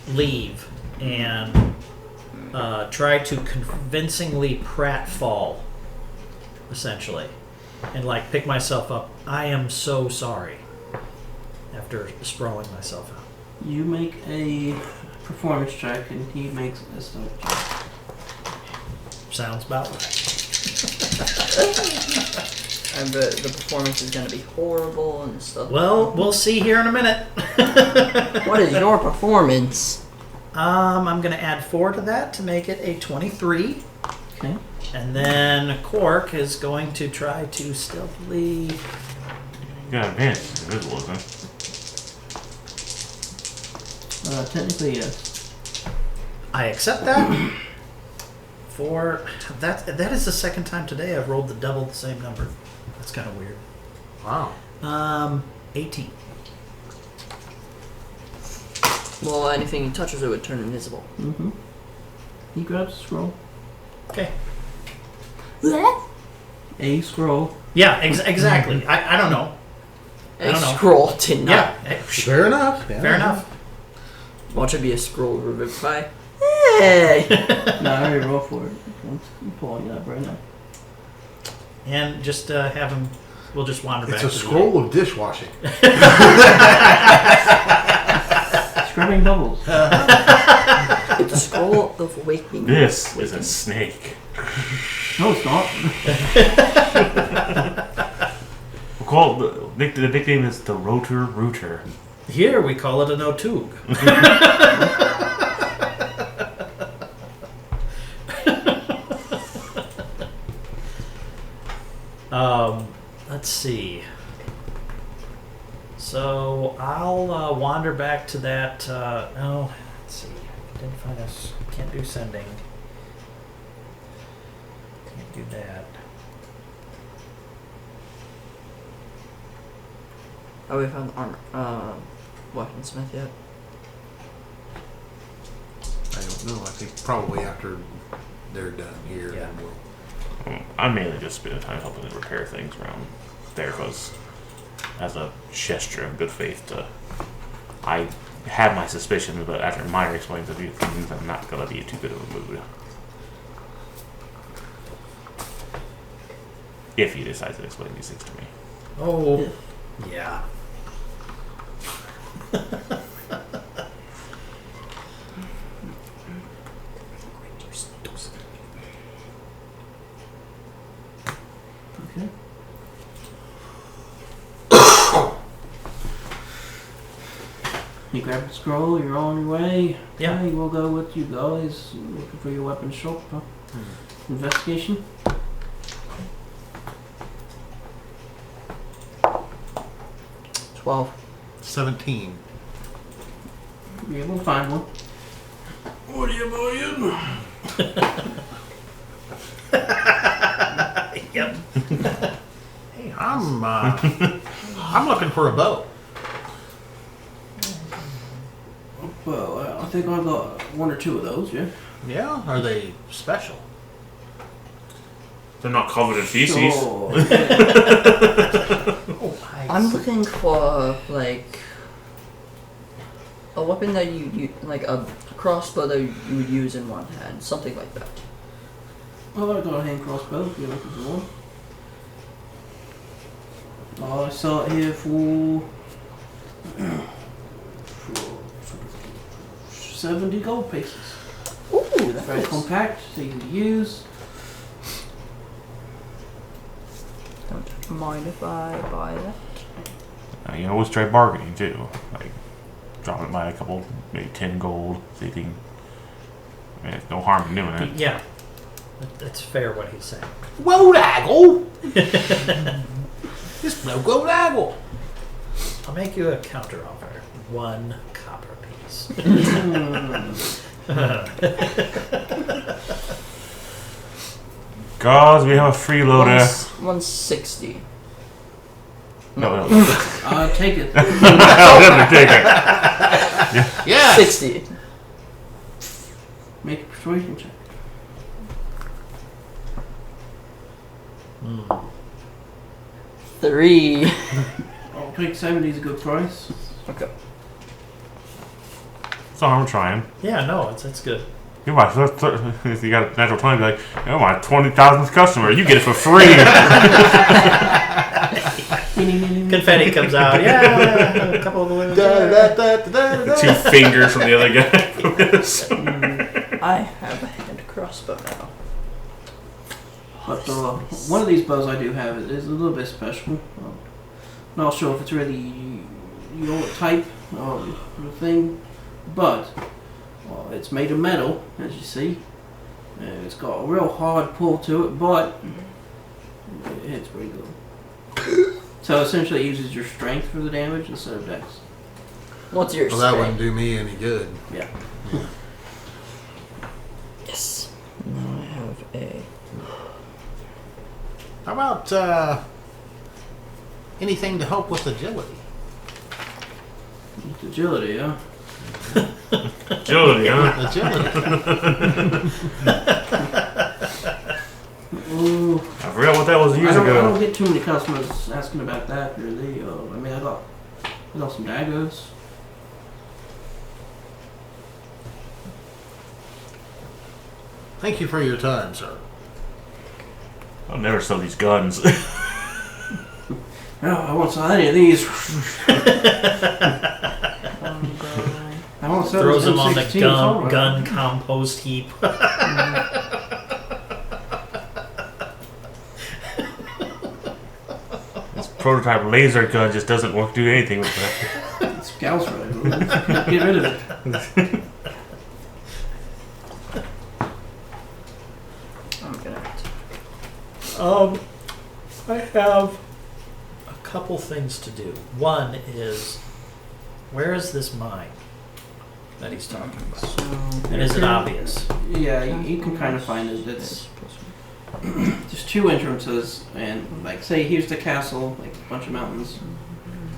S2: leave and try to convincingly pratfall, essentially, and like pick myself up. I am so sorry. After sprawling myself out.
S5: You make a performance check, and he makes a stealth check.
S2: Sounds about right.
S3: And the performance is going to be horrible and stuff.
S2: Well, we'll see here in a minute.
S3: What is your performance?
S2: I'm going to add 4 to that to make it a 23.
S5: Okay.
S2: And then Quark is going to try to stealthily...
S1: You got advantage. It's invisible, isn't it?
S5: Technically, yes.
S2: I accept that. That is the second time today I've rolled the same number. That's kind of weird.
S4: Wow.
S2: 18.
S3: Well, anything he touches it would turn invisible.
S5: Mm-hmm. He grabs a scroll.
S2: Okay.
S5: A scroll.
S2: Yeah, exactly. I don't know. I
S3: A
S2: don't know.
S3: scroll did not.
S2: Yeah.
S4: Fair enough. Yeah.
S2: Fair enough.
S3: Watch it be a scroll revivify. Hey!
S5: No, I already rolled for it. I'm pulling it up right now.
S2: And just have him. We'll just wander back.
S4: It's a
S2: to the-
S4: scroll of dishwashing.
S5: Scrubbing bubbles.
S3: It's a scroll of awakening.
S1: This is a snake.
S5: No, it's not.
S1: We'll call it, the nickname is the Rotor Rooter.
S2: Here we call it an Otug. Let's see. So I'll wander back to that. No, let's see. Identify us. Can't do sending. Can't do that.
S3: Oh, we found the armor. Weaponsmith yet?
S4: I don't know. I think probably after they're done here.
S2: Yeah.
S4: Then we'll...
S1: I mainly just spend time helping to repair things around there because, as a gesture of good faith, I had my suspicions, but after Meyer explains a few things, I'm not going to be in too good of a mood. If he decides to explain these things to me.
S2: Oh, yeah.
S5: Okay. You grab the scroll, you're on your way.
S2: Yeah.
S5: Okay, we'll go with you guys. Looking for your weapon shop. Investigation.
S3: — 12.
S4: 17.
S5: You're able to find one.
S4: What are you buying?
S2: Yep.
S4: I'm looking for a bow.
S5: Well, I think I got one or two of those, yeah.
S4: Yeah? Are they special?
S1: They're not covered in feces.
S5: Sure.
S3: I'm looking for like a weapon that you like a crossbow that you would use in one hand, something like that.
S5: Well, I've got a hand crossbow if you're looking for one. I saw it here for 70 gold pieces.
S3: Ooh,
S5: It's
S3: that's
S5: very compact, easy to use.
S3: Don't mind if I buy that.
S1: You always try bargaining too. Like, drop it by a couple, maybe 10 gold. See if you can. I mean, there's no harm in doing it.
S10: Yeah, that's fair what he's saying.
S6: Well, Daggle! This no go Daggle!
S10: I'll make you a counter offer. 1 copper piece.
S1: Gods, we have a freeloader.
S3: 160.
S1: No.
S5: Take it.
S1: I'll never take it.
S6: Yeah!
S3: 60.
S5: Make a persuasion check.
S3: 3.
S5: I'll take 70 is a good price.
S3: Okay.
S1: So I'm trying.
S10: Yeah, no, it's good.
S1: You're my if you got a natural 20, be like, you're my 20,000th customer. You get it for free.
S10: Confetti comes out. Yeah, a couple of balloons.
S1: 2 fingers from the other guy.
S3: I have a hand crossbow now.
S5: But one of these bows I do have is a little bit special. Not sure if it's really your type or the thing, but it's made of metal, as you see. It's got a real hard pull to it, but it hits pretty good. So essentially it uses your strength for the damage instead of dex.
S3: What's your
S6: Well, that
S3: strength?
S6: wouldn't do me any good.
S5: Yeah.
S3: Yes. Now I have a...
S6: How about anything to help with agility?
S5: It's agility, huh?
S1: Agility, huh?
S6: Agility.
S5: Ooh,
S1: I forgot what that was years
S5: I
S1: ago.
S5: don't get too many customers asking about that, really. I mean, I got some daggers.
S6: Thank you for your time, sir.
S1: I'll never sell these guns.
S5: No, I won't sell any of these. I won't sell
S10: Throws
S5: these
S10: him on the
S5: M16s, all right.
S10: gun compost heap.
S1: This prototype laser gun just doesn't work. Do anything with that.
S5: It's Gauss rifle. Get rid of it.
S3: I'm gonna have to...
S10: I have a couple things to do. One is, where is this mine that he's talking about? And is it obvious?
S5: Yeah, you can kind of find it. It's there's 2 entrances, and like say here's the castle, like a bunch of mountains.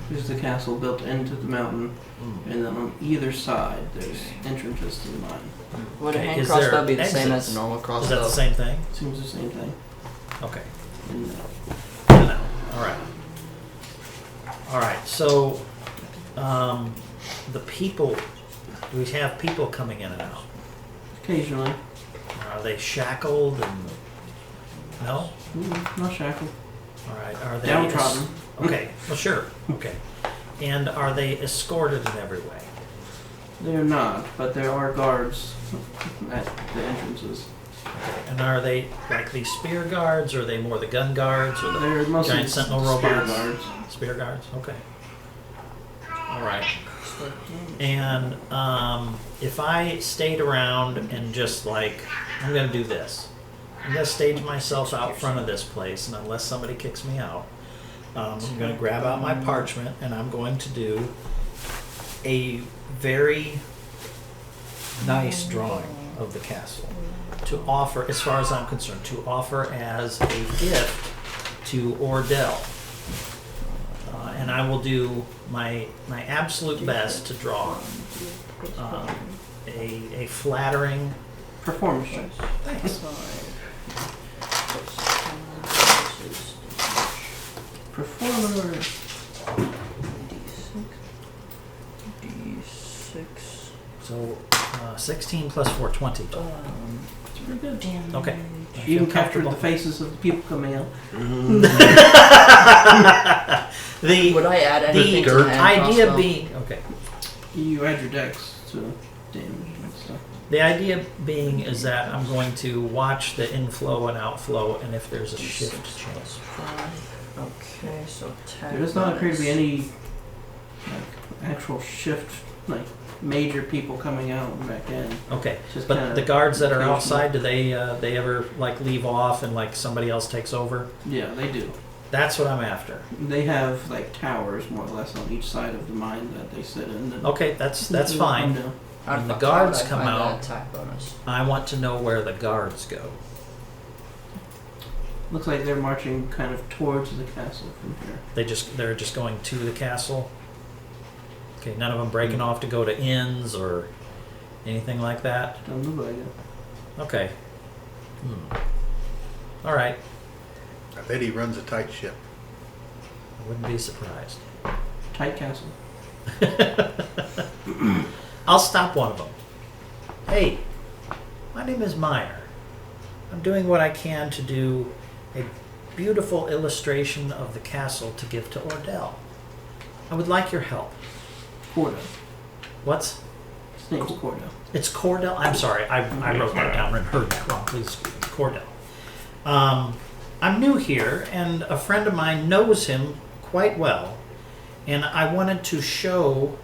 S5: Here's the castle built into the mountain, and then on either side there's entrances to the mine.
S3: Would a
S10: Okay,
S3: hand
S10: is there
S3: crossbow be the same
S10: exits?
S3: as a normal
S10: Is
S3: crossbow?
S10: that the same thing?
S5: Seems the same thing.
S10: Okay.
S5: And,
S10: No. All right. All right. So, the people. Do we have people coming in and out?
S5: occasionally,
S10: Are they shackled and? No.
S5: not shackled,
S10: All right. Are they
S5: downtrodden.
S10: Okay. Well, sure. Okay. And are they escorted in every way?
S5: They're not, but there are guards at the entrances.
S10: Okay. And are they like the spear guards, or are they more the gun guards, or the
S5: They're mostly
S10: giant sentinel
S5: spear
S10: robots?
S5: guards.
S10: Spear guards. Okay. All right. And if I stayed around and just like, I'm going to do this. I'm going to stage myself out front of this place, and unless somebody kicks me out, I'm going to grab out my parchment, and I'm going to do a very nice drawing of the castle to offer, as far as I'm concerned, to offer as a gift to Ordell. And I will do my absolute best to draw a flattering.
S5: Performance check.
S10: Thanks.
S5: Performer.
S3: D6.
S10: So 16 plus 4, 20.
S5: It's pretty good.
S10: Okay.
S5: You even captured the faces of the people coming out.
S10: The
S3: Would I add anything to the hand
S10: idea
S3: crossbow?
S10: being okay.
S5: You add your dex to damage and stuff.
S10: The idea being is that I'm going to watch the inflow and outflow, and if there's a shift change.
S3: 5. Okay, so 10.
S5: There does not appear to be any like actual shift, like major people coming out and back in.
S10: Okay,
S5: It's just
S10: but
S5: kinda
S10: the guards that are
S5: occasional.
S10: outside, do they ever like leave off and like somebody else takes over?
S5: Yeah, they do.
S10: That's what I'm after.
S5: They have like towers more or less on each side of the mine that they sit in. and-
S10: Okay, that's fine.
S5: No.
S3: How
S10: When the
S3: would
S10: guards
S3: I
S10: come
S3: find that
S10: out-
S3: attack bonus.
S10: I want to know where the guards go.
S5: Looks like they're marching kind of towards the castle from here.
S10: They're just going to the castle. Okay, none of them breaking off to go to inns or anything like that.
S5: Doesn't look like it.
S10: Okay. All right.
S6: I bet he runs a tight ship.
S10: I wouldn't be surprised.
S5: Tight castle.
S10: I'll stop one of them. Hey, my name is Meyer. I'm doing what I can to do a beautiful illustration of the castle to give to Ordell. I would like your help.
S5: Cordo.
S10: What's?
S5: His name's Cordo.
S10: It's Cordell? I'm sorry, I wrote that down and heard that wrong. Please excuse me. Cordell. I'm new here, and a friend of mine knows him quite well, and I wanted to show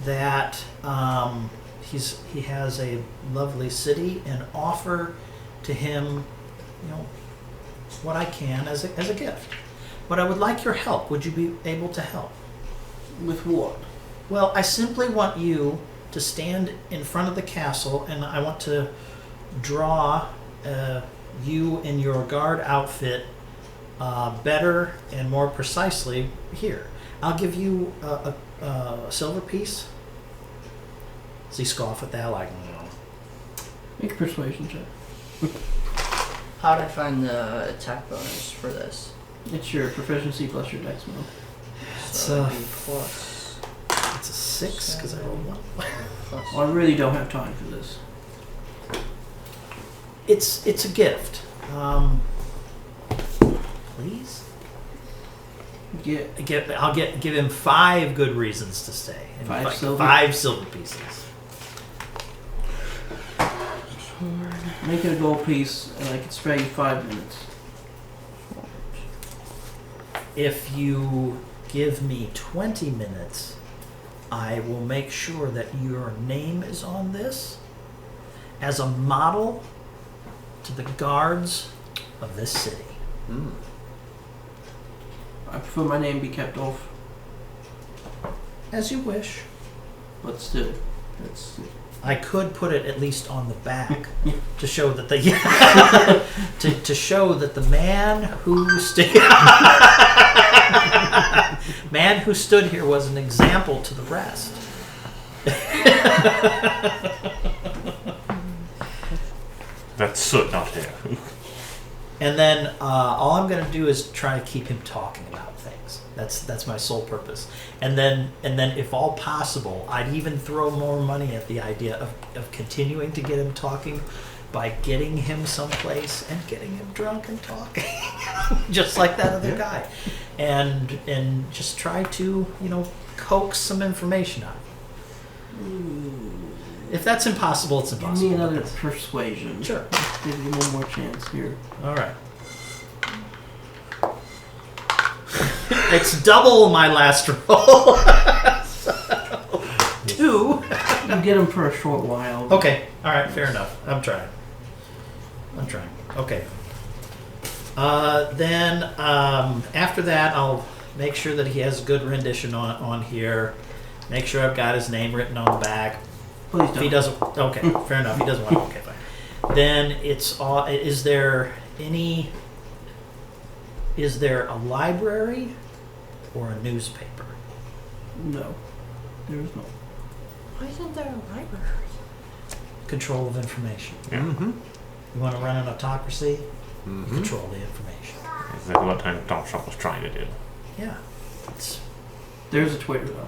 S10: that he has a lovely city and offer to him, what I can as a gift. But I would like your help. Would you be able to help?
S5: With what?
S10: Well, I simply want you to stand in front of the castle, and I want to draw you in your guard outfit better and more precisely here. I'll give you a silver piece. Does he scoff at that? Like, no.
S5: Make a persuasion check.
S3: How'd I find the attack bonus for this?
S5: It's your proficiency plus your dex mode.
S3: So
S10: It's
S3: it'd be plus
S10: It's a 6 because I rolled 1.
S3: plus.
S5: Well, I really don't have time for this.
S10: It's a gift. Please. I'll give him 5 good reasons to stay. And
S5: 5 silver?
S10: 5 silver pieces.
S5: Make it a gold piece, and I can spare you 5 minutes.
S10: If you give me 20 minutes, I will make sure that your name is on this as a model to the guards of this city.
S5: I prefer my name be kept off,
S10: As you wish.
S5: but still, it's
S10: I could put it at least on the back to show that the to show that the man who stood here was an example to the rest.
S1: That's soot, not hair.
S10: And then all I'm going to do is try to keep him talking about things. That's my sole purpose. And then if all possible, I'd even throw more money at the idea of continuing to get him talking by getting him someplace and getting him drunk and talking, just like that other guy, and just try to coax some information out of him. If that's impossible, it's
S5: give
S10: impossible.
S5: me
S10: but
S5: another
S10: that's-
S5: persuasion.
S10: Sure.
S5: Give you one more chance here.
S10: All right. It's double my last roll. So, 2.
S5: You get him for a short while.
S10: Okay. All right. Fair enough. I'm trying. Okay. Then after that, I'll make sure that he has a good rendition on here. Make sure I've got his name written on the back.
S5: Please
S10: If
S5: don't.
S10: he doesn't, okay, fair enough. He doesn't want. Okay, fine. Then it's all. Is there a library or a newspaper?
S5: No. There is no.
S8: Why isn't there a library?
S10: Control of information.
S1: Yeah.
S10: You want to run an autocracy? Control the information.
S1: Exactly what Tom Shop was trying to do.
S2: Yeah. It's,
S5: There's a Twitter though.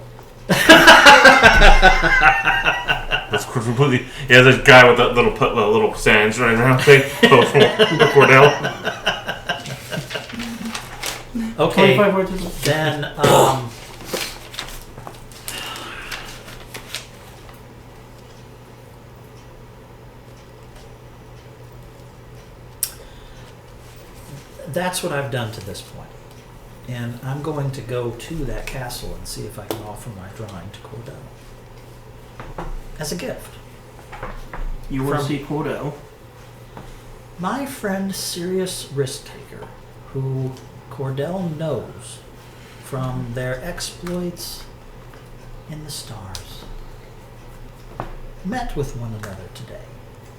S1: That's completely. Yeah, there's a guy with that little sands running around thing. Cordell.
S2: okay.
S5: 25 words is
S2: Then, that's what I've done to this point. And I'm going to go to that castle and see if I can offer my drawing to Cordell as a gift.
S5: You want to
S2: From-
S5: see Cordell?
S2: My friend Sirius Risk-Taker, who Cordell knows from their exploits in the stars, met with one another today.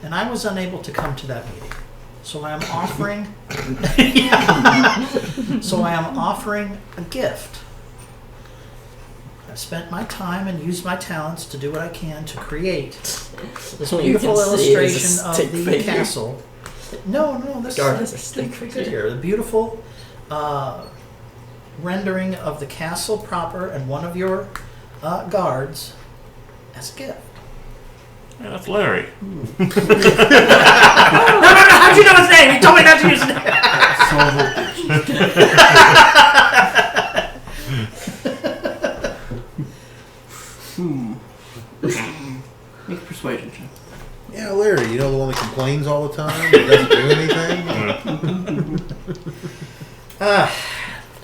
S2: And I was unable to come to that meeting. So I am offering So I am offering a gift. I've spent my time and used my talents to do what I can to create this
S3: All you
S2: beautiful
S3: can see is a
S2: illustration of
S3: stick
S2: the
S3: figure.
S2: castle. No, this
S3: Guard
S2: is
S3: is a stick
S2: good
S3: figure.
S2: here. The beautiful rendering of the castle proper and one of your guards as a gift.
S1: Yeah, that's Larry.
S2: No, how'd you know his name? He told me not to use his name.
S5: Make a persuasion check.
S6: Yeah, Larry, you know the one that complains all the time that doesn't do anything?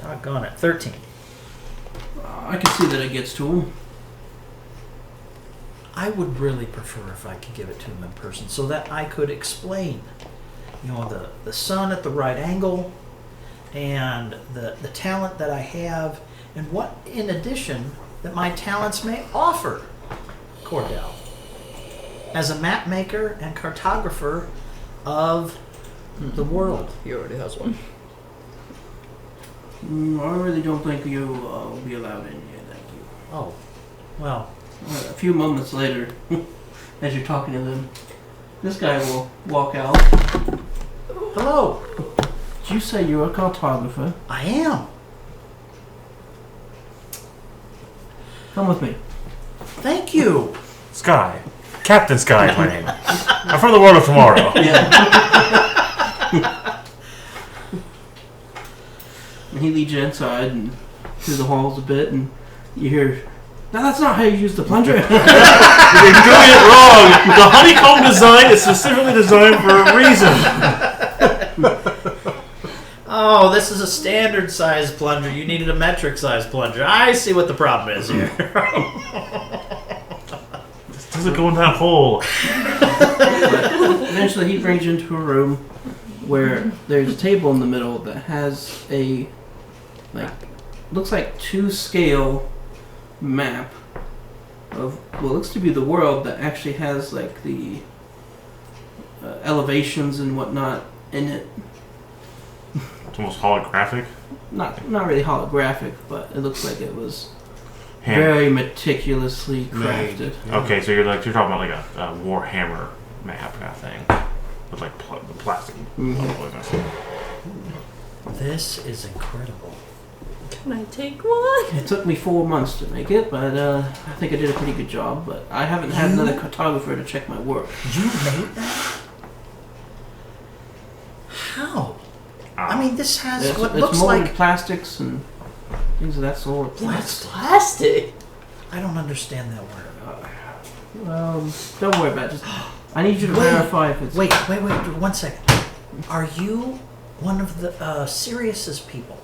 S2: Doggone it. 13.
S5: I can see that it gets to him.
S2: I would really prefer if I could give it to him in person so that I could explain, the sun at the right angle and the talent that I have and what, in addition, that my talents may offer Cordell as a map maker and cartographer of the world.
S3: He already has one.
S5: I really don't think you will be allowed in here, thank you.
S2: Oh, well,
S5: A few moments later, as you're talking to them, this guy will walk out.
S2: hello.
S5: Did you say you're a cartographer?
S2: I am.
S5: Come with me.
S2: Thank you.
S1: Sky. Captain Sky is my name. I'm from the world of tomorrow.
S5: Yeah. And he leads you inside and through the halls a bit, and you hear, "No, that's not how you use the plunger."
S1: You're doing it wrong. The honeycomb design is specifically designed for a reason.
S2: Oh, this is a standard size plunger. You needed a metric size plunger. I see what the problem is here.
S1: This doesn't go in that hole.
S5: Eventually, he brings you into a room where there's a table in the middle that has a, looks like 2-scale map of what looks to be the world that actually has the elevations and whatnot in it.
S1: It's almost holographic.
S5: Not really holographic, but it looks like it was
S1: Hand.
S5: very meticulously
S6: Made.
S5: crafted.
S1: Okay, so you're talking about like a Warhammer map kind of thing with like plastic.
S5: Mhm.
S2: This is incredible.
S3: Can I take one?
S5: It took me 4 months to make it, but I think I did a pretty good job. But I haven't had another cartographer to check my work.
S2: You made that? How? I mean, this has what
S5: It's
S2: looks
S5: molded
S2: like
S5: plastics and things of that sort.
S3: That's plastic.
S2: I don't understand that word.
S5: Don't worry about it. Just, I need you to
S2: Wait.
S5: verify if it's.
S2: Wait, 1 second. Are you one of the Sirius's people?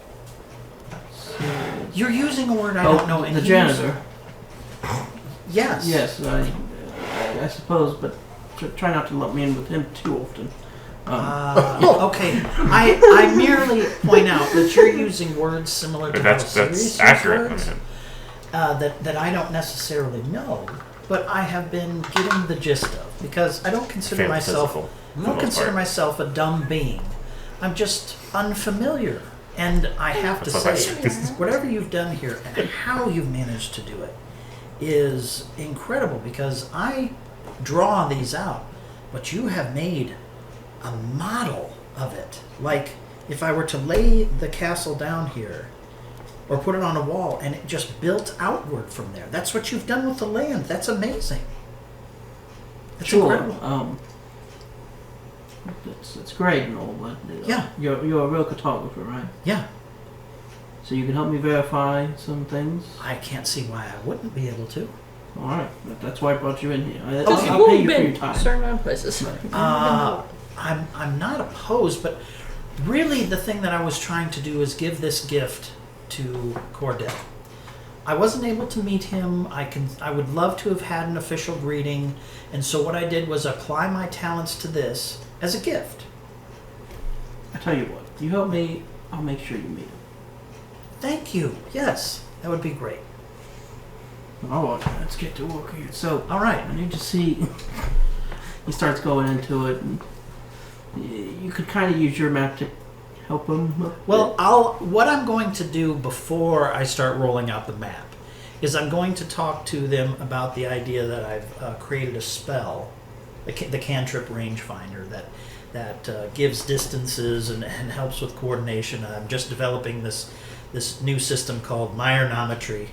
S2: You're using a word I don't know. And
S5: The
S2: he
S5: janitor.
S2: Yes.
S5: Yes, I suppose, but try not to lump me in with him too often.
S2: Okay. I merely point out that you're using words similar to
S1: That's
S2: Sirius's
S1: accurate.
S2: words that I don't necessarily know, but I have been getting the gist of because I don't consider myself myself a dumb being. I'm just unfamiliar, and I have to say, whatever you've done here and how you've managed to do it is incredible because I draw these out, but you have made a model of it. Like if I were to lay the castle down here or put it on a wall, and it just built outward from there. That's what you've done with the land. That's amazing. That's incredible.
S5: It's great and all, but
S2: Yeah.
S5: you're a real cartographer, right?
S2: Yeah.
S5: So you can help me verify some things.
S2: I can't see why I wouldn't be able to.
S5: All right, that's why I brought you in here.
S3: Have
S5: I'll
S3: you
S5: pay you for
S3: been
S5: your time.
S3: certain places?
S2: I'm not opposed, but really the thing that I was trying to do is give this gift to Cordell. I wasn't able to meet him. I would love to have had an official greeting, and so what I did was apply my talents to this as a gift.
S5: I tell you what, you help me, I'll make sure you meet him.
S2: Thank you. Yes, that would be great.
S5: All right, let's get to work here. So,
S2: All right.
S5: I need to see. He starts going into it, and you could kind of use your map to help him.
S2: Well, what I'm going to do before I start rolling out the map is I'm going to talk to them about the idea that I've created a spell, the cantrip rangefinder that gives distances and helps with coordination. I'm just developing this new system called Myonometry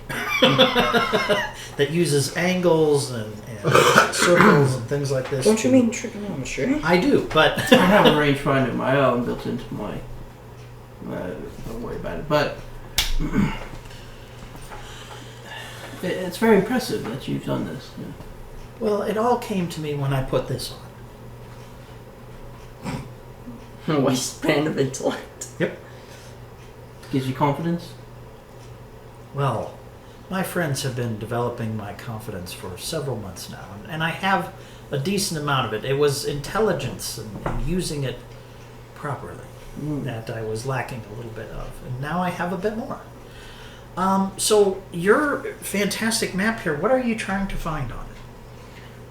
S2: that uses angles and circles and things like this.
S3: Don't you mean trigonometry?
S2: I do, but
S5: I have a rangefinder of my own built into my. Don't worry about it, but it's very impressive that you've done this. Yeah.
S2: well, it all came to me when I put this on.
S3: Waistband of intellect.
S2: Yep.
S5: Gives you confidence.
S2: Well, my friends have been developing my confidence for several months now, and I have a decent amount of it. It was intelligence and using it properly that I was lacking a little bit of, and now I have a bit more. So your fantastic map here, what are you trying to find on it?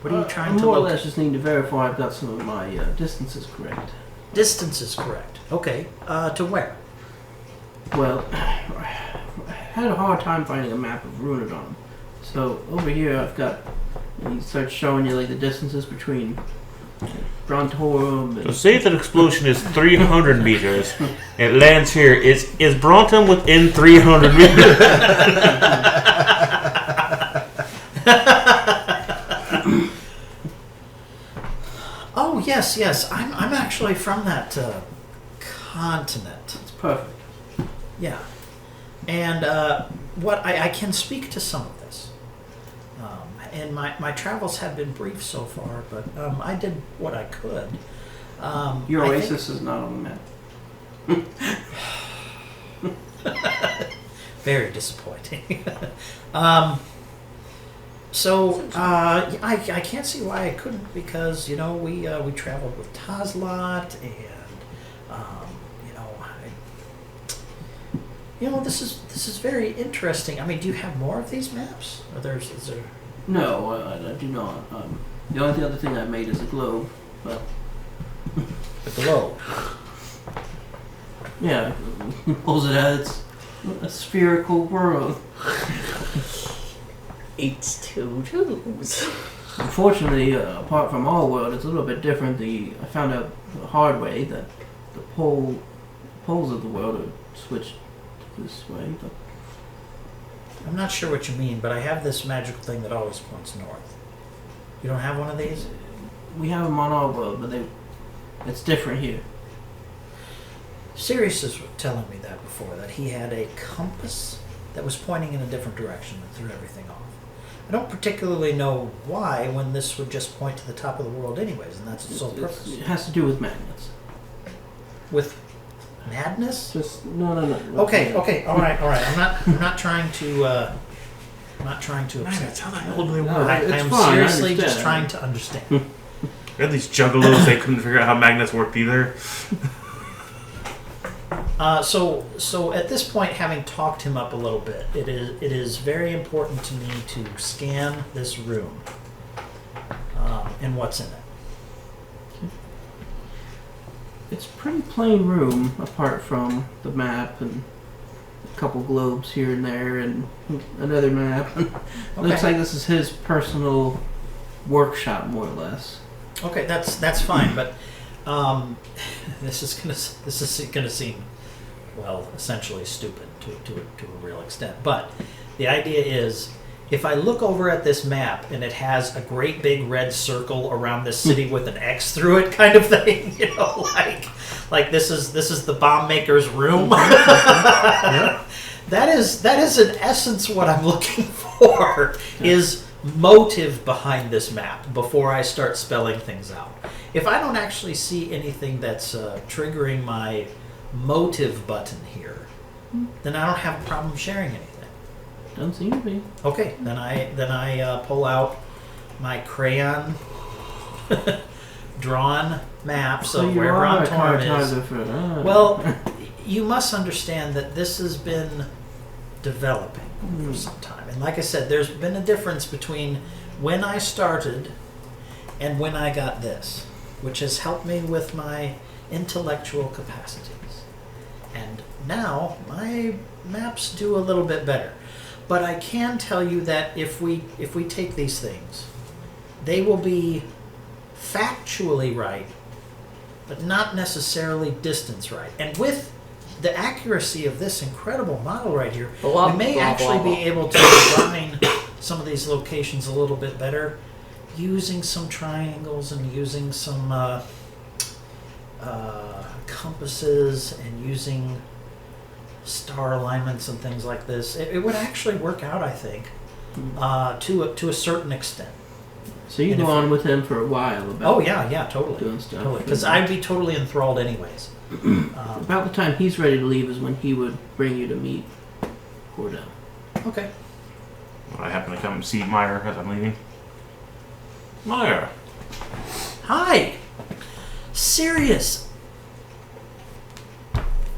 S2: What are you trying to
S5: more or
S2: locate?
S5: less just need to verify I've got some of my distances correct.
S2: Distance is correct. Okay. To where?
S5: Well, I had a hard time finding a map of Runodon. So over here I've got, he starts showing you like the distances between Brontorum
S1: So
S5: and...
S1: say that explosion is 300 meters. It lands here. Is Bronton within 300 meters?
S2: Oh yes. I'm actually from that continent.
S5: It's perfect.
S2: Yeah, and what I can speak to some of this, and my travels have been brief so far, but I did what I could.
S5: Your
S2: I
S5: oasis is not on the map.
S2: Very disappointing. So I can't see why I couldn't, because we traveled with Tazlot, and this is very interesting. I mean, do you have more of these maps? Is there?
S5: No, I do not. The only other thing I made is a globe. But
S2: The globe.
S5: yeah, he pulls it out. It's a spherical world.
S3: It's 2 tubes.
S5: Unfortunately, apart from our world, it's a little bit different. I found out the hard way that the poles of the world are switched this way. But
S2: I'm not sure what you mean, but I have this magical thing that always points north. You don't have one of these?
S5: we have them on our world, but it's different here.
S2: Sirius was telling me that before, that he had a compass that was pointing in a different direction and threw everything off. I don't particularly know why, when this would just point to the top of the world anyways, and that's its sole purpose.
S5: It has to do with magnets.
S2: With madness?
S5: Just no.
S2: Okay, all right. I'm not trying to upset.
S1: That's how the hell do they
S5: No,
S1: work?
S2: I
S5: it's
S2: am
S5: fine, I
S2: seriously just
S5: understand.
S2: trying to understand.
S1: We had these juggalos, they couldn't figure out how magnets worked either.
S2: So at this point, having talked him up a little bit, it is very important to me to scan this room and what's in it.
S5: It's a pretty plain room, apart from the map and a couple globes here and there, and another map. Looks like this is his personal workshop, more or less.
S2: Okay, that's fine, but this is gonna seem
S10: well, essentially stupid to a real extent. But the idea is, if I look over at this map and it has a great big red circle around this city with an X through it, kind of thing, like this is the bomb maker's room.
S6: Yeah.
S10: That is in essence what I'm looking for. Is motive behind this map before I start spelling things out. If I don't actually see anything that's triggering my motive button here, then I don't have a problem sharing anything.
S5: Doesn't seem to be.
S10: Okay, then I pull out my crayon drawn maps
S5: So
S10: of
S5: you
S10: where
S5: are a
S10: Brontorm is.
S5: cartographer.
S10: Well, you must understand that this has been developing for some time. And like I said, there's been a difference between when I started and when I got this, which has helped me with my intellectual capacities. And now my maps do a little bit better. But I can tell you that if we take these things, they will be factually right, but not necessarily distance right. And with the accuracy of this incredible model right here, we may actually be able to design some of these locations a little bit better using some triangles and using some compasses and using star alignments and things like this. It would actually work out, I think, to a certain extent.
S5: So you
S10: And
S5: go
S10: if-
S5: on with him for a while about
S10: Oh yeah, totally,
S5: doing stuff.
S10: totally. Because I'd be totally enthralled anyways.
S5: About the time he's ready to leave is when he would bring you to meet Cordell.
S10: Okay.
S1: I happen to come and see Meyer as I'm leaving. Meyer.
S10: Hi. Sirius.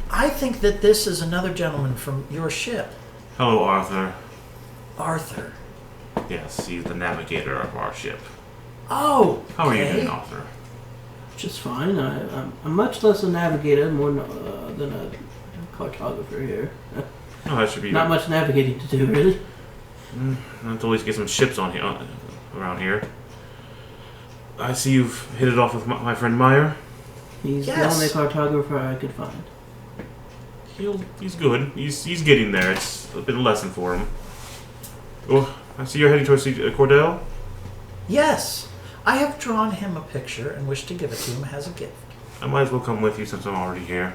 S10: I think that this is another gentleman from your ship,
S1: Hello, Arthur.
S10: Arthur.
S1: Yes, he's the navigator of our ship.
S10: Oh.
S1: How are you
S10: okay.
S1: doing, Arthur?
S5: Just fine. I'm much less a navigator, more than a cartographer here.
S1: Oh, that should be
S5: Not much navigating to do, really.
S1: Until we get some ships on here, around here. I see you've hit it off with my friend Meyer.
S5: He's
S10: Yes.
S5: the only cartographer I could find.
S1: He's good. He's getting there. It's been a lesson for him. Oh, I see you're heading towards Cordell.
S10: Yes. I have drawn him a picture and wish to give it to him as a gift.
S1: I might as well come with you since I'm already here.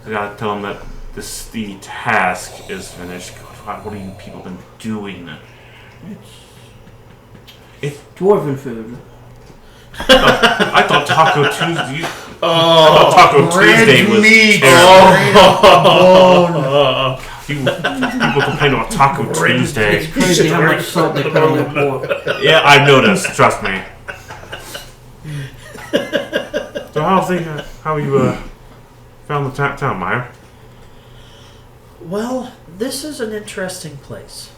S1: I gotta tell him that the task is finished. God, what have you people been doing?
S5: Dwarven food.
S1: I thought Taco Tuesday. I thought Taco Tuesday was
S6: meat.
S1: terrible. People complain about Taco Tuesday.
S5: It's crazy how much salt they put on their pork.
S1: Yeah, I've noticed. Trust me. So how you found the town, Meyer?
S10: Well, this is an interesting place.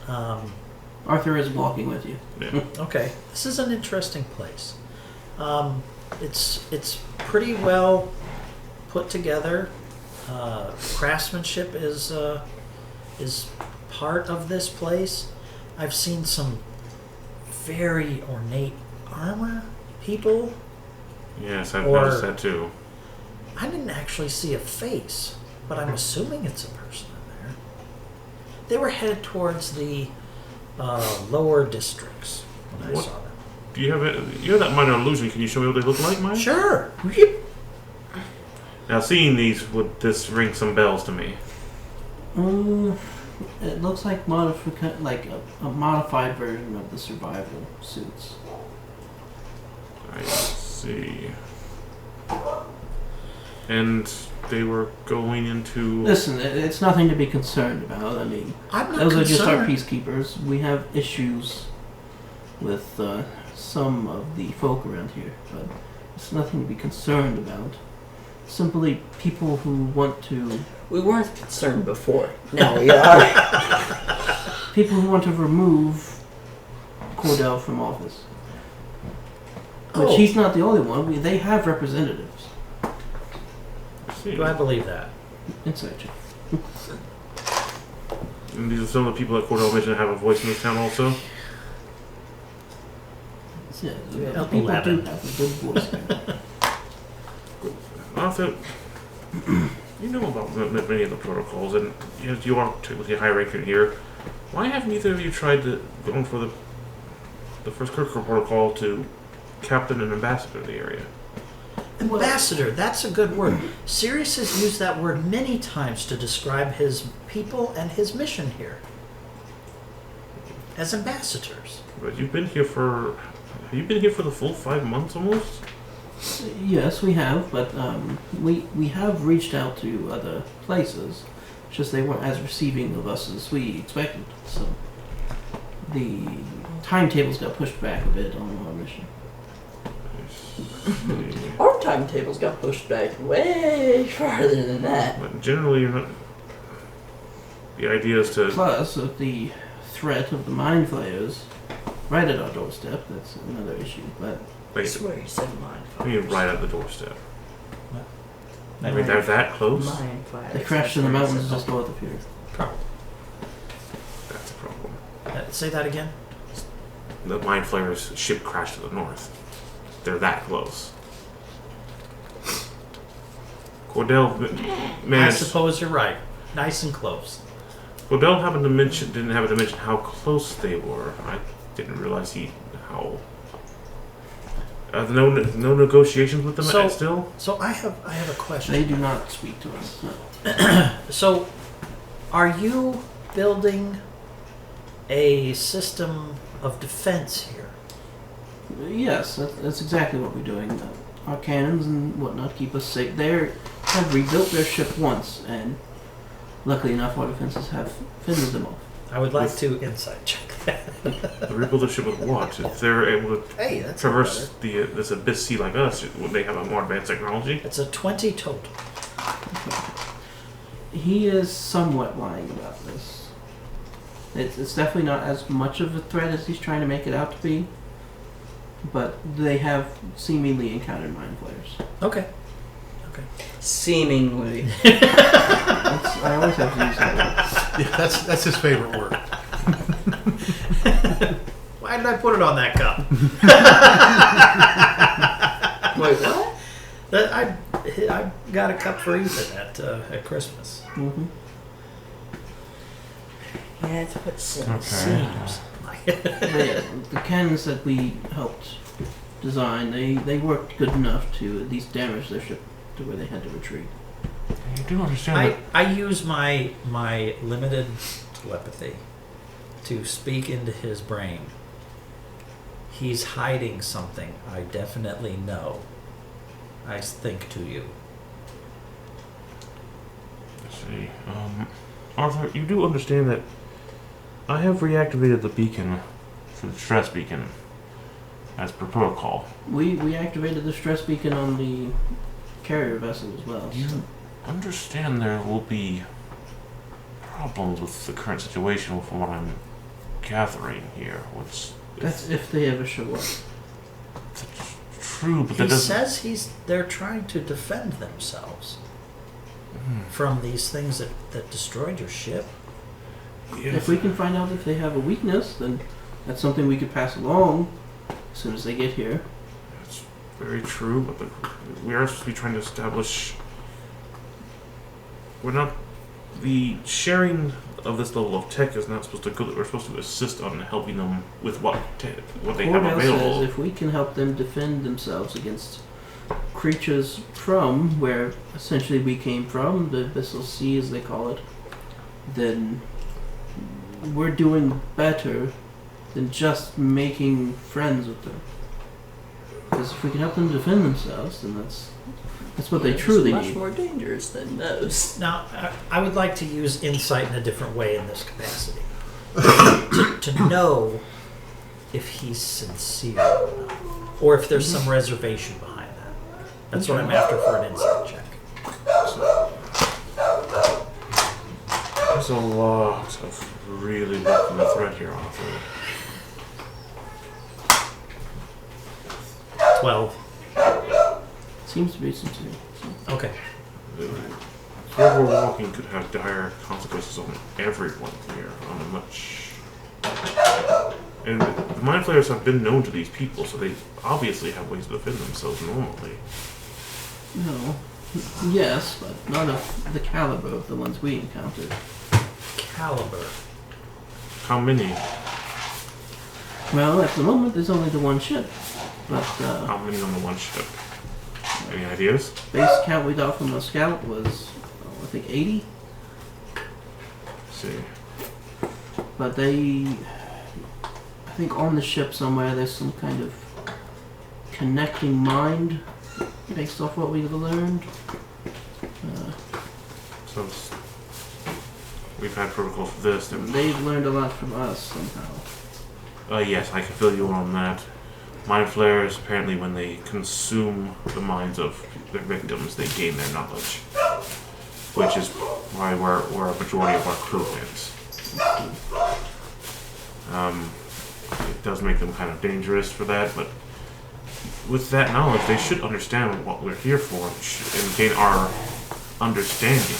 S5: Arthur is walking with you.
S1: Yeah.
S10: Okay, this is an interesting place. It's pretty well put together. Craftsmanship is part of this place. I've seen some very ornate armor people.
S1: Yes, I've
S10: Or-
S1: noticed that too.
S10: I didn't actually see a face, but I'm assuming it's a person in there. They were headed towards the lower districts when I
S1: What?
S10: saw them.
S1: Do you have that minor illusion? Can you show me what they look like, Meyer?
S10: Sure.
S1: Now, seeing these, would this ring some bells to me?
S5: It looks like a modified version of the survival suits.
S1: I see. And they were going into.
S5: Listen, it's nothing to be concerned about. I mean,
S10: I'm not
S5: those are just our
S10: concerned.
S5: peacekeepers. We have issues with some of the folk around here, but it's nothing to be concerned about. Simply people who want to...
S3: We weren't concerned before. Now we are.
S5: People who want to remove Cordell from office. Which
S10: Oh.
S5: he's not the only one. They have representatives.
S1: See.
S10: Do I believe that?
S5: Inside check.
S1: And these are some of the people that Cordell mentioned have a voice in this town also.
S5: Yeah, the
S10: Yeah,
S5: people
S10: 11.
S5: do have a good voice.
S1: Arthur, You know about many of the protocols, and you are technically high ranking here. Why haven't either of you tried to go for the first critical protocol to captain and ambassador of the area?
S2: Ambassador, that's a good word. Sirius has used that word many times to describe his people and his mission here. As ambassadors.
S1: But you've been here for... Have you been here for the full 5 months almost?
S5: Yes, we have, but we have reached out to other places. It's just they weren't as receiving of us as we expected. So the timetables got pushed back a bit on our mission.
S3: Our timetables got pushed back way farther than that.
S1: But generally, you're not... The idea is to...
S5: Plus, with the threat of the mind flayers right at our doorstep, that's another issue. But
S3: I swear you said mind
S1: I mean, right at the doorstep.
S2: What?
S1: I mean, they're that close?
S3: Mind fire.
S5: they crashed in the mountains just north of here.
S2: Probably.
S1: That's a problem.
S2: Say that again?
S1: The Mind Flayer's ship crashed to the north. They're that close. Cordell
S2: I
S1: managed...
S2: suppose you're right. Nice and close.
S1: Cordell didn't happen to mention how close they were. I didn't realize how... no negotiations with them still?
S2: So I have a question.
S5: They do not speak to us. No.
S2: So, are you building a system of defense here?
S5: Yes, that's exactly what we're doing. Our cannons and whatnot keep us safe. They have rebuilt their ship once, and luckily enough, our defenses have fended them off.
S2: I would like to insight check that.
S1: Rebuild the ship with what? If they're able to
S2: Hey, that's
S1: traverse this abyss sea like us, would they have a more advanced technology?
S2: It's a 20 total.
S5: He is somewhat lying about this. It's definitely not as much of a threat as he's trying to make it out to be, but they have seemingly encountered mind flayers.
S2: Okay.
S3: Seemingly.
S5: I always have to use that word.
S6: Yeah, that's his favorite word.
S2: Why did I put it on that cup?
S3: Wait, what?
S2: I got a cup for Ethan at Christmas.
S5: Mm-hmm.
S3: Yeah, to put some
S2: Seems.
S5: The cannons that we helped design, they worked good enough to at least damage their ship to where they had to retreat.
S1: You do understand
S2: I use my limited telepathy to speak into his brain. He's hiding something. I definitely know. I think to you.
S1: Let's see. Arthur, you do understand that I have reactivated the beacon, the stress beacon, as per protocol.
S5: We activated the stress beacon on the carrier vessel as well.
S1: You understand there will be problems with the current situation from what I'm gathering here.
S5: That's if they ever show up.
S1: That's true, but
S2: He
S1: that doesn't...
S2: says they're trying to defend themselves from these things that destroyed your ship.
S1: Yes.
S5: If we can find out if they have a weakness, then that's something we could pass along as soon as they get here.
S1: That's very true, but we are supposed to be trying to establish... The sharing of this level of tech is not supposed to go... We're supposed to assist on helping them with what they have
S5: Cordell
S1: available.
S5: says if we can help them defend themselves against creatures from where essentially we came from, the Abyssal Sea as they call it, then we're doing better than just making friends with them. Because if we can help them defend themselves, then that's what they truly
S3: much
S5: need.
S3: more dangerous than those.
S2: Now, I would like to use insight in a different way in this capacity. to know if he's sincere or not. Or if there's some reservation behind that. That's what I'm after for an insight check.
S1: There's a lot of really working the thread here, Arthur.
S2: 12.
S5: Seems to be sincere. So.
S2: Okay.
S1: Where we're walking could have dire consequences on everyone here, on a much... And the Mind Flayers have been known to these people, so they obviously have ways to defend themselves normally.
S5: No, Yes, but not of the caliber of the ones we encountered.
S10: Caliber.
S1: How many?
S5: Well, at the moment, there's only the one ship. But
S1: How many on the one ship? Any ideas?
S5: base count we got from the scout was, I think, 80.
S1: Let's see.
S5: But I think on the ship somewhere there's some kind of connecting mind based off what we've learned.
S1: So we've had protocols for this.
S5: They've learned a lot from us somehow.
S1: Yes, I can fill you in on that. Mind flayers, apparently when they consume the minds of their victims, they gain their knowledge. Which is why where a majority of our crew is. It does make them kind of dangerous for that, but with that knowledge, they should understand what we're here for and gain our understanding.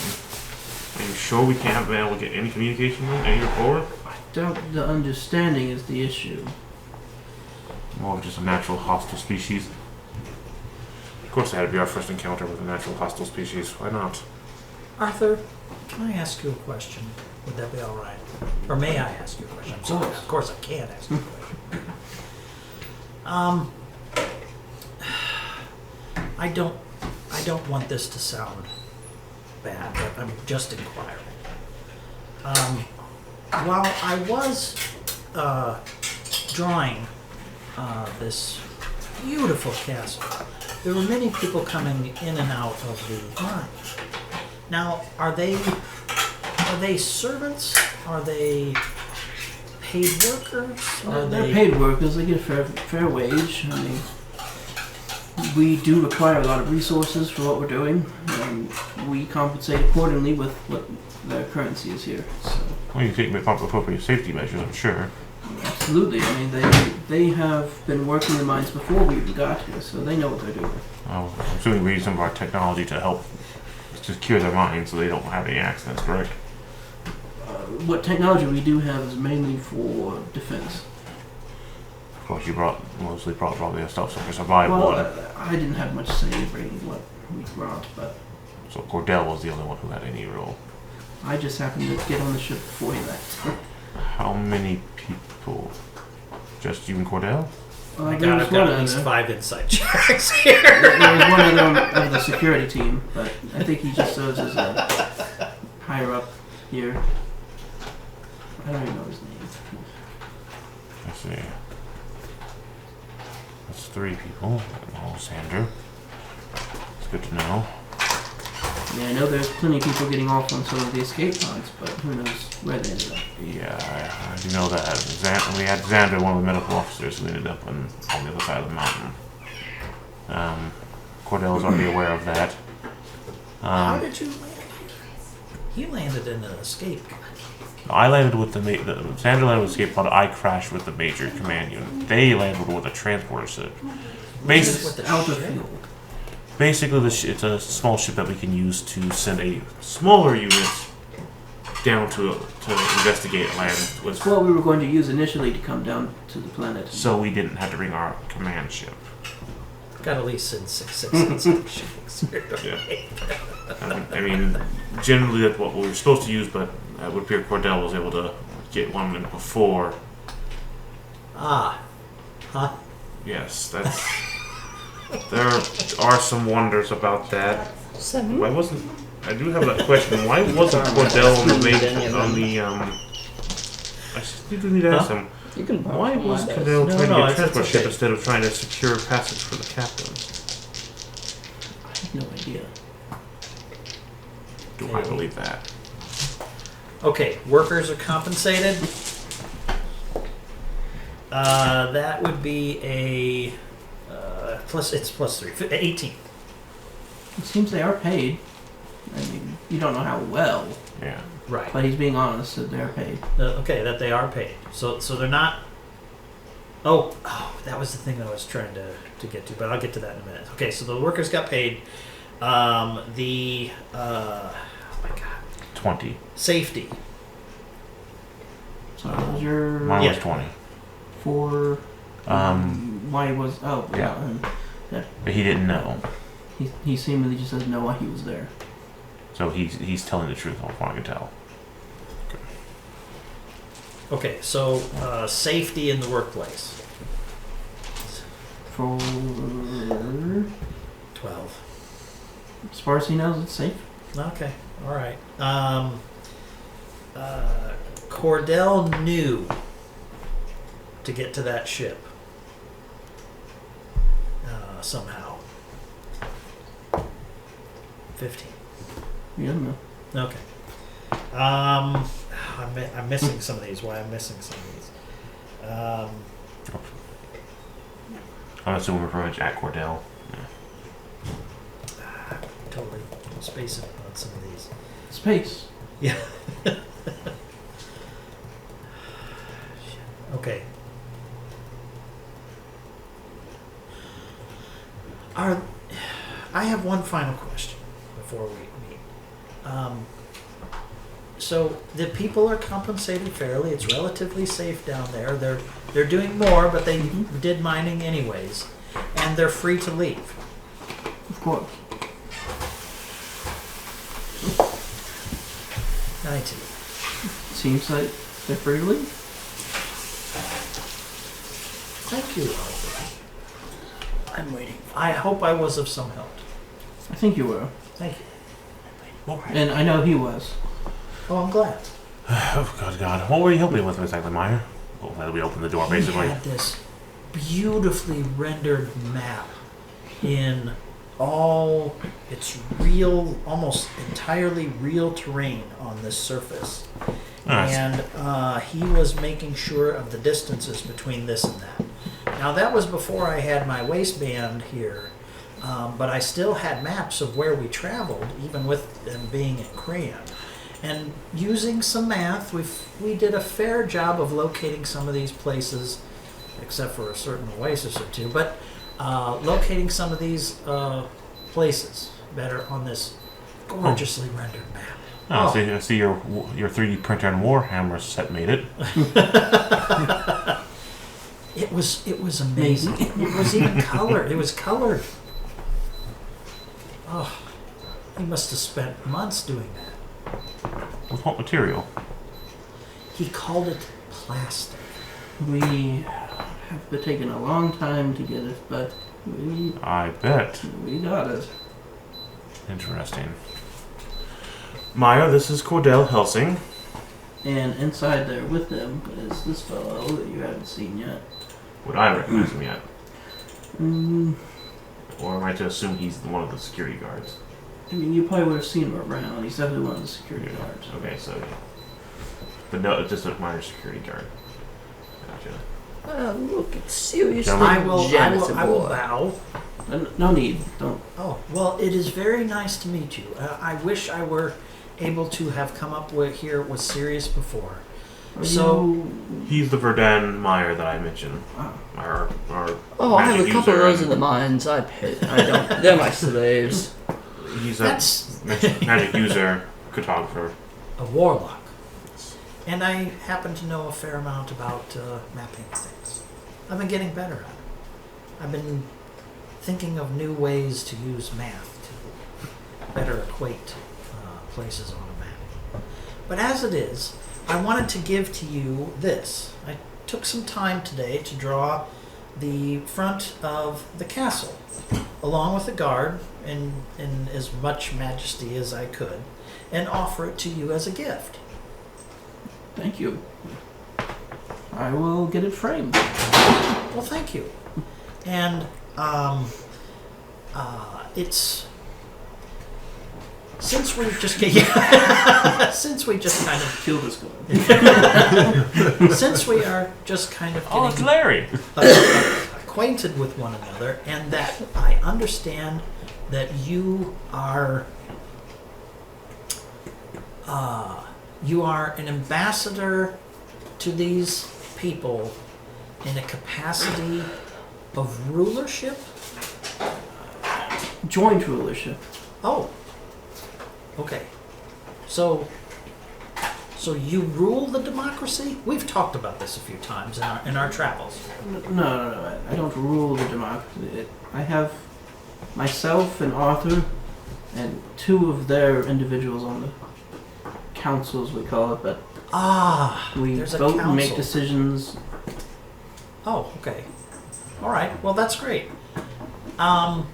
S1: Are you sure we can't be able to get any communication with any rapport?
S5: I doubt the understanding is the issue.
S1: More of just a natural hostile species. Of course, it had to be our first encounter with a natural hostile species. Why not?
S10: Arthur, can I ask you a question? Would that be all right? Or may I ask you a question? I'm sorry. Of course I can ask you a question. I don't want this to sound bad, but I'm just inquiring. While I was drawing this beautiful castle, there were many people coming in and out of the mine. Now, are they servants? Are they paid workers?
S5: They're paid workers. They get a fair wage. I mean, we do require a lot of resources for what we're doing, and we compensate accordingly with what their currency is here. So.
S1: Well, you take appropriate safety measures, I'm sure.
S5: Absolutely. I mean, they have been working the mines before we even got here, so they know what they're doing.
S1: I'm assuming we use some of our technology to help secure their mines so they don't have any accidents, correct?
S5: What technology we do have is mainly for defense.
S1: Of course, you mostly brought probably stuff for survival.
S5: Well, I didn't have much say in bringing what we brought, but
S1: So Cordell was the only one who had any role.
S5: I just happened to get on the ship before he left.
S1: How many people? Just you and Cordell?
S5: Well,
S10: I
S5: there was
S10: I've got
S5: one
S10: at least
S5: other.
S10: 5 inside checks here.
S5: There was one other of the security team, but I think he just serves as a higher up here. I don't even know his name.
S1: Let's see. That's 3 people. Oh, Sander. It's good to know.
S5: Yeah, I know there's plenty of people getting off on some of the escape pods, but who knows where they ended up.
S1: Yeah, I do know that. We had Xander, one of the medical officers, who ended up on the other side of the mountain. Cordell is already aware of that.
S10: How did you land here? He landed in an escape.
S1: I landed with Xander landed with escape pod. I crashed with the major command unit. They landed with a transporter ship.
S10: With the
S5: Out of
S10: ship?
S5: fuel.
S1: Basically, it's a small ship that we can use to send a smaller unit down to investigate land.
S5: It's what we were going to use initially to come down to the planet.
S1: So we didn't have to bring our command ship.
S10: Got at least in 6 inside shippings.
S1: Yeah. I mean, generally that's what we were supposed to use, but it would appear Cordell was able to get one in before.
S10: Ah. Huh?
S1: Yes, that's. There are some wonders about that. Why wasn't? I do have that question. Why wasn't Cordell on the I still need to ask him.
S3: You can borrow
S1: Why
S3: from
S1: was
S3: my
S1: Cordell
S10: No,
S1: trying
S10: no,
S1: to get a
S10: it's
S1: transport ship
S10: okay.
S1: instead of trying to secure passage for the captain?
S5: I have no idea.
S1: Do I believe that?
S10: Okay, workers are compensated. That would be a it's plus 3, 18.
S5: It seems they are paid. I mean, you don't know how well,
S1: Yeah.
S10: Right.
S5: but he's being honest that they're paid.
S10: Okay, that they are paid. So they're not. Oh, that was the thing that I was trying to get to, but I'll get to that in a minute. Okay, so the workers got paid. Oh my God.
S1: 20.
S10: Safety.
S5: So that was your
S1: Mine was
S10: Yeah.
S1: 20.
S5: for
S1: Um,
S5: why was
S1: yeah. But he didn't know.
S5: He seemingly just doesn't know why he was there.
S1: So he's telling the truth, from what I can tell.
S10: Okay, so safety in the workplace.
S5: For
S10: 12.
S5: as far as he knows, it's safe.
S10: Okay, all right. Cordell knew to get to that ship somehow. 15.
S5: You don't know.
S10: Okay. I'm missing some of these. Why I'm missing some of these?
S1: I'm assuming we're from Jack Cordell.
S10: Totally spacing on some of these.
S5: Space.
S10: Yeah. Okay. I have one final question before we meet. So the people are compensated fairly. It's relatively safe down there. They're doing more, but they did mining anyways, and they're free to leave.
S5: Of course.
S10: 19.
S5: Seems like they're free to leave.
S10: Thank you, Albert.
S3: I'm waiting.
S10: I hope I was of some help.
S5: I think you were.
S10: Thank you.
S5: And I know he was.
S10: Oh, I'm glad.
S1: Oh, God. What were you helping me with exactly, Meyer? Oh, that we opened the door, basically.
S10: He had this beautifully rendered map in all its real, almost entirely real terrain on this surface.
S1: Nice.
S10: And he was making sure of the distances between this and that. Now, that was before I had my waistband here, but I still had maps of where we traveled, even with them being in crayon. And using some math, we did a fair job of locating some of these places, except for a certain oasis or two, but locating some of these places better on this gorgeously rendered map.
S1: Oh, so I see your 3D printer and Warhammer set made it.
S10: It was amazing. It was even colored. It was colored. Oh, he must have spent months doing that.
S1: With what material?
S10: He called it plastic.
S5: We have taken a long time to get it, but
S1: I bet.
S5: we got it.
S1: Interesting. Maya, this is Cordell Helsing.
S5: And inside there with them is this fellow that you haven't seen yet.
S1: Would I recognize him yet?
S5: Mm,
S1: Or am I to assume he's one of the security guards?
S5: I mean, you probably would have seen him around. He's definitely one of the security guards.
S1: Okay, so... But no, just a minor security guard. Gotcha.
S3: Look, it's seriously
S10: I will
S3: janitable.
S10: bow.
S5: No need. Don't.
S10: Oh, well, it is very nice to meet you. I wish I were able to have come up with here with Sirius before.
S1: He's the Verdun Meyer that I mentioned. Our
S3: Oh, I have a
S1: magic
S3: couple of
S1: user
S3: those in the mines. I don't. They're my slaves.
S1: He's a
S10: That's
S1: magic user, cartographer.
S10: a warlock. And I happen to know a fair amount about mapping things. I've been getting better at it. I've been thinking of new ways to use math to better equate places on a map. But as it is, I wanted to give to you this. I took some time today to draw the front of the castle, along with the guard, in as much majesty as I could, and offer it to you as a gift.
S5: Thank you. I will get it framed.
S10: Well, thank you. And it's since we just kind of
S5: Kill this guy.
S10: since we are just kind of
S1: Oh, it's
S10: getting
S1: Larry!
S10: acquainted with one another, and that I understand that you are an ambassador to these people in a capacity of rulership.
S5: Joint rulership.
S10: Oh, okay. So you rule the democracy? We've talked about this a few times in our travels.
S5: No. I don't rule the democracy. I have myself and Arthur and 2 of their individuals on the councils, we call it, but we
S2: there's a
S5: vote and make
S2: council.
S5: decisions.
S2: Oh, okay. All right. Well, that's great. The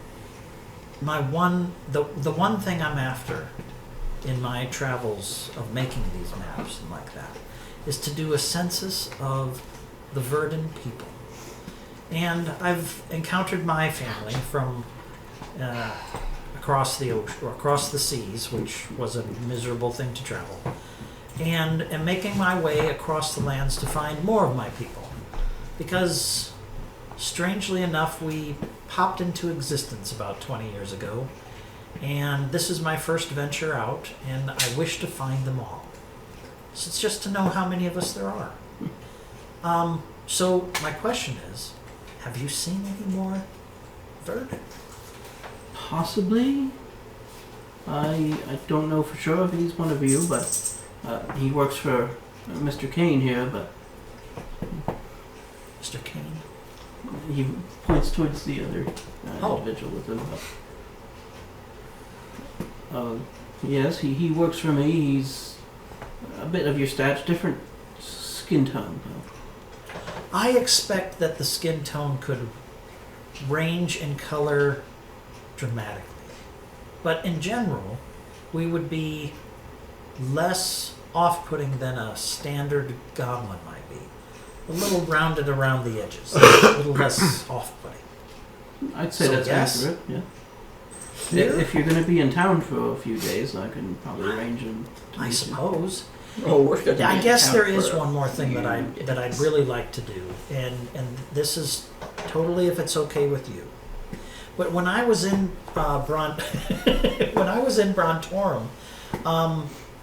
S2: one thing I'm after in my travels of making these maps and like that is to do a census of the Verdant people. And I've encountered my family from across the ocean, or across the seas, which was a miserable thing to travel, and am making my way across the lands to find more of my people. Because, strangely enough, we popped into existence about 20 years ago, and this is my first venture out, and I wish to find them all. So it's just to know how many of us there are. So my question is, have you seen any more Verd?
S5: Possibly. I don't know for sure if he's one of you, but he works for Mr. Kane here, but
S2: Mr. Kane?
S5: he points towards the other
S2: Oh.
S5: individual with him. But, yes, he works for me. He's a bit of your stature, different skin tone, though.
S2: I expect that the skin tone could range in color dramatically. But in general, we would be less off-putting than a standard goblin might be. A little rounded around the edges, a little less off-putting.
S5: I'd say
S2: So
S5: that's
S2: yes.
S5: accurate, yeah.
S2: Here?
S5: If you're going to be in town for a few days, I can probably arrange him.
S2: I suppose.
S3: Oh, we're gonna
S2: Yeah, I
S3: be
S2: guess
S3: in
S2: there
S3: town
S2: is
S3: for a
S2: one more thing that
S3: few
S2: I'd
S3: days.
S2: really like to do, and this is totally if it's okay with you. But when I was in Brontorum,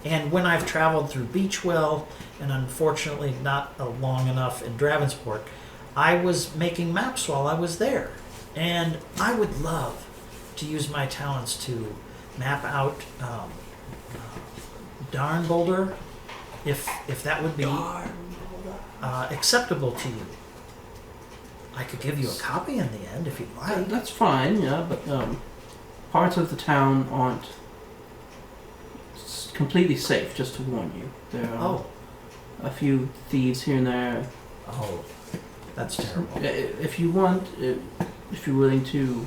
S2: and when I've traveled through Beachwell, and unfortunately not long enough in Dravensport, I was making maps while I was there, and I would love to use my talents to map out Darnboulder, if that would be acceptable to you. I could give you a copy in the end if you'd like.
S5: That's fine, yeah, but parts of the town aren't completely safe, just to warn you. There are a few thieves here and there.
S2: Oh, that's terrible.
S5: If you want, if you're willing to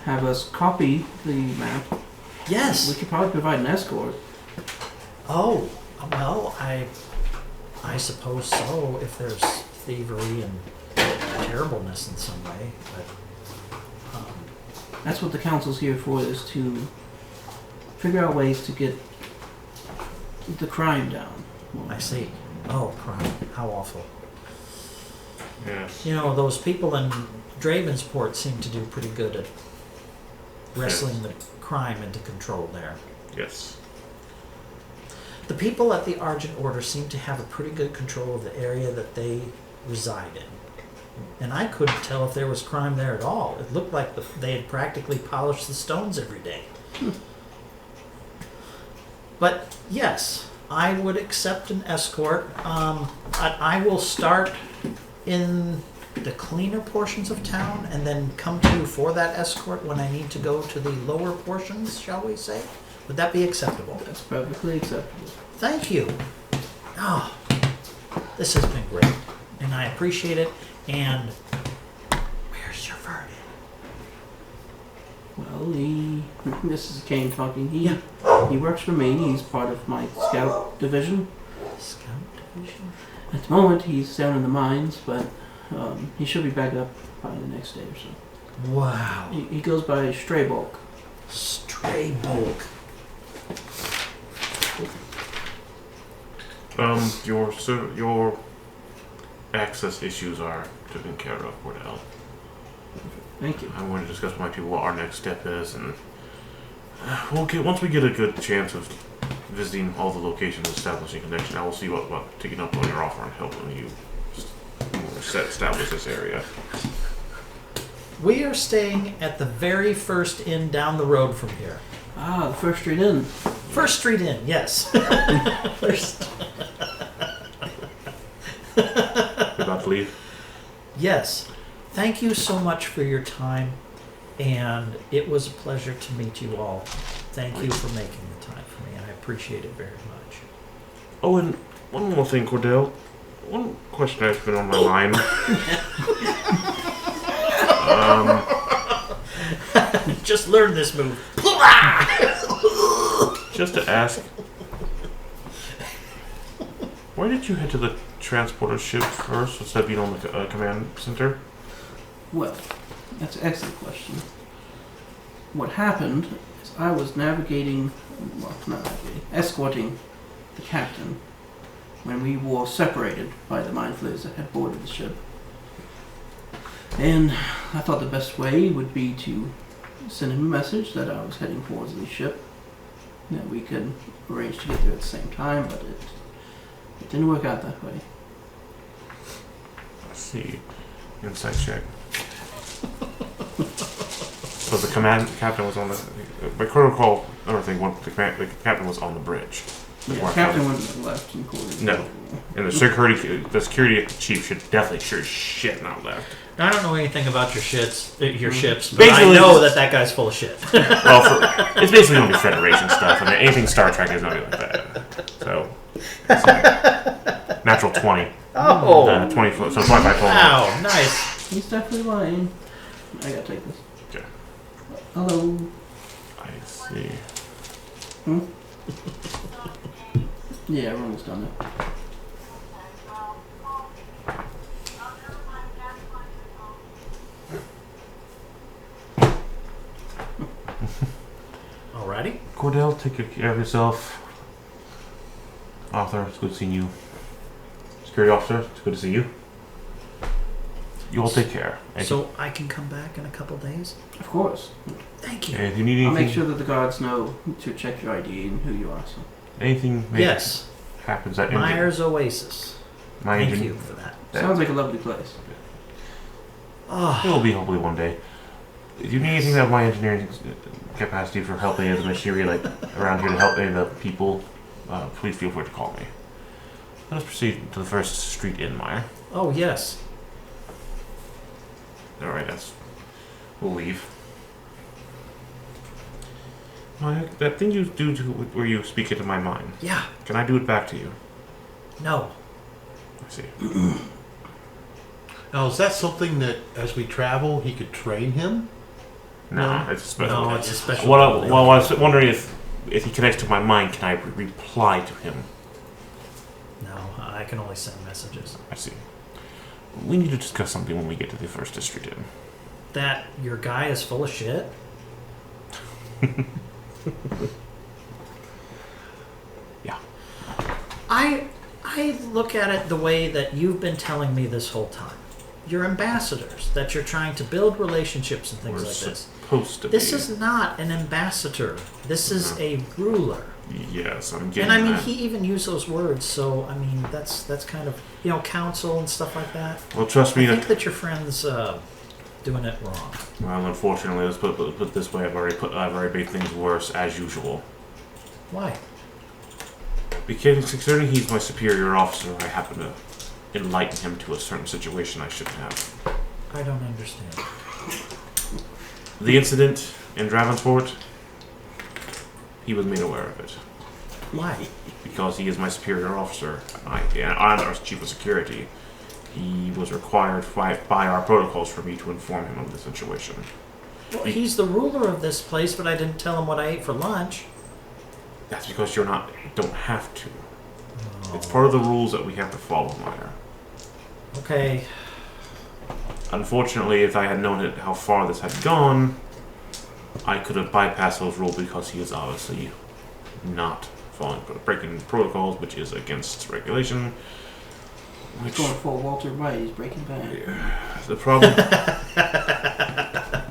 S5: have us copy the map,
S2: Yes.
S5: we could probably provide an escort.
S2: Oh, well, I suppose so, if there's thievery and terribleness in some way. But
S5: That's what the council's here for, is to figure out ways to get the crime down.
S2: I see. Oh, crime. How awful.
S1: Yes.
S2: You know, those people in Dravensport seem to do pretty good at wrestling the crime into control there.
S1: Yes.
S2: The people at the Argent Order seem to have a pretty good control of the area that they reside in. And I couldn't tell if there was crime there at all. It looked like they had practically polished the stones every day. But yes, I would accept an escort. I will start in the cleaner portions of town and then come to you for that escort when I need to go to the lower portions, shall we say? Would that be acceptable?
S5: That's perfectly acceptable.
S2: Thank you. Oh, this has been great, and I appreciate it. And where's your Vernon?
S5: Well, this is Kane talking.
S2: Yeah.
S5: He works for me. He's part of my scout division.
S2: Scout division.
S5: At the moment, he's down in the mines, but he should be back up probably the next day or so.
S2: Wow.
S5: He goes by Stray Bulk.
S2: Stray bulk.
S1: Your access issues are taken care of, Wardell.
S5: Thank you.
S1: I want to discuss with my people what our next step is, and once we get a good chance of visiting all the locations, establishing connection, I will see what taking up on your offer and helping you establish this area.
S2: We are staying at the very first inn down the road from here.
S5: Ah, the First Street Inn.
S2: First Street Inn, yes. First.
S1: You're about to leave?
S2: Yes. Thank you so much for your time.
S10: And it was a pleasure to meet you all. Thank you for making the time for me. I appreciate it very much.
S1: Oh, and one more thing, Cordell. One question that's been on my mind.
S10: Just learn this move.
S1: Just to ask, why did you head to the transporter ship first instead of being on the command center?
S5: Well, that's an excellent question. What happened is I was escorting the captain when we were separated by the mind flayers that had boarded the ship. And I thought the best way would be to send him a message that I was heading towards the ship, that we could arrange to get there at the same time, but it didn't work out that way.
S1: Let's see. Insight check. So the command captain was on the. By protocol, another thing, the captain was on the bridge.
S5: Yeah, the captain went left and quartered.
S1: No. And the security chief should definitely sure as shit not left.
S10: I don't know anything about your ships, but
S1: Basically,
S10: I know that guy's full of shit.
S1: Well, it's basically going to be Federation stuff. I mean, anything Star Trek is going to be like that. So, it's natural 20.
S10: Oh.
S1: 20 foot, so 25 total.
S10: Wow, nice.
S5: He's definitely lying. I gotta take this.
S1: Okay.
S5: Hello.
S1: I see.
S5: Yeah, we're almost done now.
S10: Alrighty.
S1: Cordell, take good care of yourself. Arthur, it's good seeing you. Security officer, it's good to see you. You all take care.
S10: So I can come back in a couple days?
S5: Of course.
S10: Thank you.
S1: And if you need
S5: I'll
S1: anything,
S5: make sure that the guards know to check your ID and who you are. So.
S1: anything
S10: Yes.
S1: happens at
S10: Myers Oasis.
S1: my
S10: Thank
S1: engine,
S10: you for that.
S5: Sounds like a lovely place.
S10: Oh,
S1: it will be hopefully one day. If you need anything that my engineering capacity for helping the machinery like around here to help any of the people, please feel free to call me. Let us proceed to the first street in, Meyer.
S10: oh yes.
S1: All right, we'll leave. Meyer, that thing you do where you speak into my mind,
S10: Yeah.
S1: can I do it back to you?
S10: No.
S1: I see.
S6: Now, is that something that as we travel, he could train him?
S1: No, it's a special.
S10: No, it's a special.
S1: Well, I was wondering if he connects to my mind, can I reply to him?
S10: No, I can only send messages.
S1: I see. We need to discuss something when we get to the first district in.
S10: That your guy is full of shit?
S1: Yeah.
S10: I look at it the way that you've been telling me this whole time. You're ambassadors, that you're trying to build relationships and things
S1: We're
S10: like this.
S1: supposed to
S10: This
S1: be.
S10: is not an ambassador. This is a ruler.
S1: Yes, I'm getting
S10: And I mean,
S1: that.
S10: he even used those words, so I mean, that's kind of, counsel and stuff like that.
S1: Well, trust me.
S10: I think that your friend's doing it wrong.
S1: Well, unfortunately, let's put it this way. I've already made things worse as usual.
S10: Why?
S1: Because considering he's my superior officer, I happen to enlighten him to a certain situation I shouldn't have.
S10: I don't understand.
S1: The incident in Dravensport, he was made aware of it.
S10: Why?
S1: Because he is my superior officer. I'm our chief of security. He was required by our protocols for me to inform him of the situation.
S10: Well, he's the ruler of this place, but I didn't tell him what I ate for lunch.
S1: That's because don't have to. It's part of the rules that we have to follow, Meyer.
S10: Okay.
S1: Unfortunately, if I had known how far this had gone, I could have bypassed those rules because he is obviously not breaking protocols, which is against regulation.
S5: He's going full Walter White. He's Breaking Bad.
S1: The problem.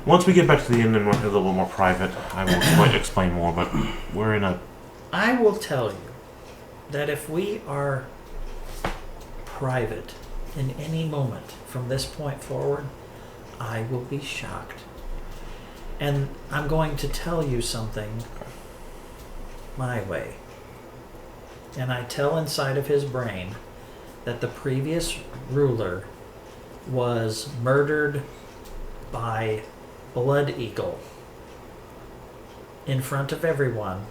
S1: Once we get back to the inn and we're a little more private, I will explain more. But we're in a.
S10: I will tell you that if we are private in any moment from this point forward, I will be shocked. And I'm going to tell you something my way. And I tell inside of his brain that the previous ruler was murdered by
S2: Blood Eagle in front of everyone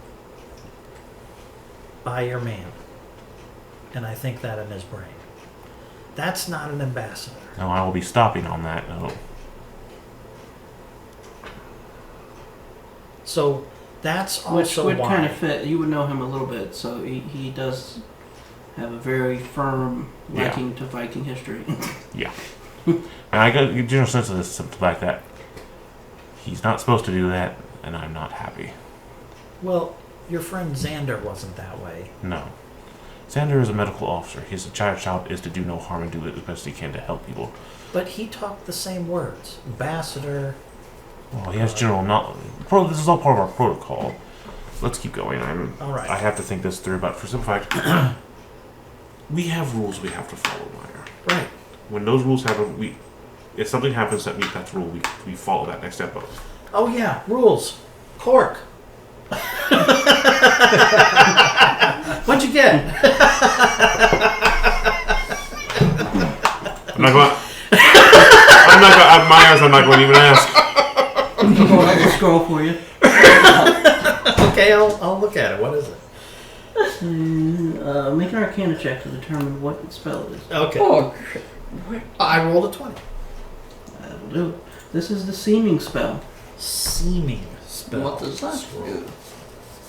S2: by your man. And I think that in his brain. That's not an ambassador.
S1: No, I will be stopping on that. No.
S2: So that's
S5: Which
S2: also
S5: would
S2: why.
S5: kind of fit. You would know him a little bit, so he does have a very firm liking to Viking history.
S1: Yeah. And I got a general sense of this, the fact that he's not supposed to do that, and I'm not happy.
S2: Well, your friend Xander wasn't that way.
S1: No. Xander is a medical officer. His job is to do no harm and do it as best he can to help people.
S2: But he talked the same words. Ambassador.
S1: Well, he has general knowledge. This is all part of our protocol. Let's keep going.
S2: All right.
S1: I have to think this through, but for simple fact, we have rules we have to follow, Meyer.
S2: Right.
S1: When those rules happen, if something happens that meets that rule, we follow that next step of.
S2: Oh yeah, rules. Cork. What'd you get?
S1: I'm not going. I'm not going to even ask.
S5: I'll scroll for you.
S2: Okay, I'll look at it. What is it?
S5: Make an Arcana check to determine what spell it is.
S2: Okay.
S3: Oh,
S2: I rolled a 20.
S5: That'll do it. This is the seeming spell.
S2: Seeming spell.
S3: what does that do?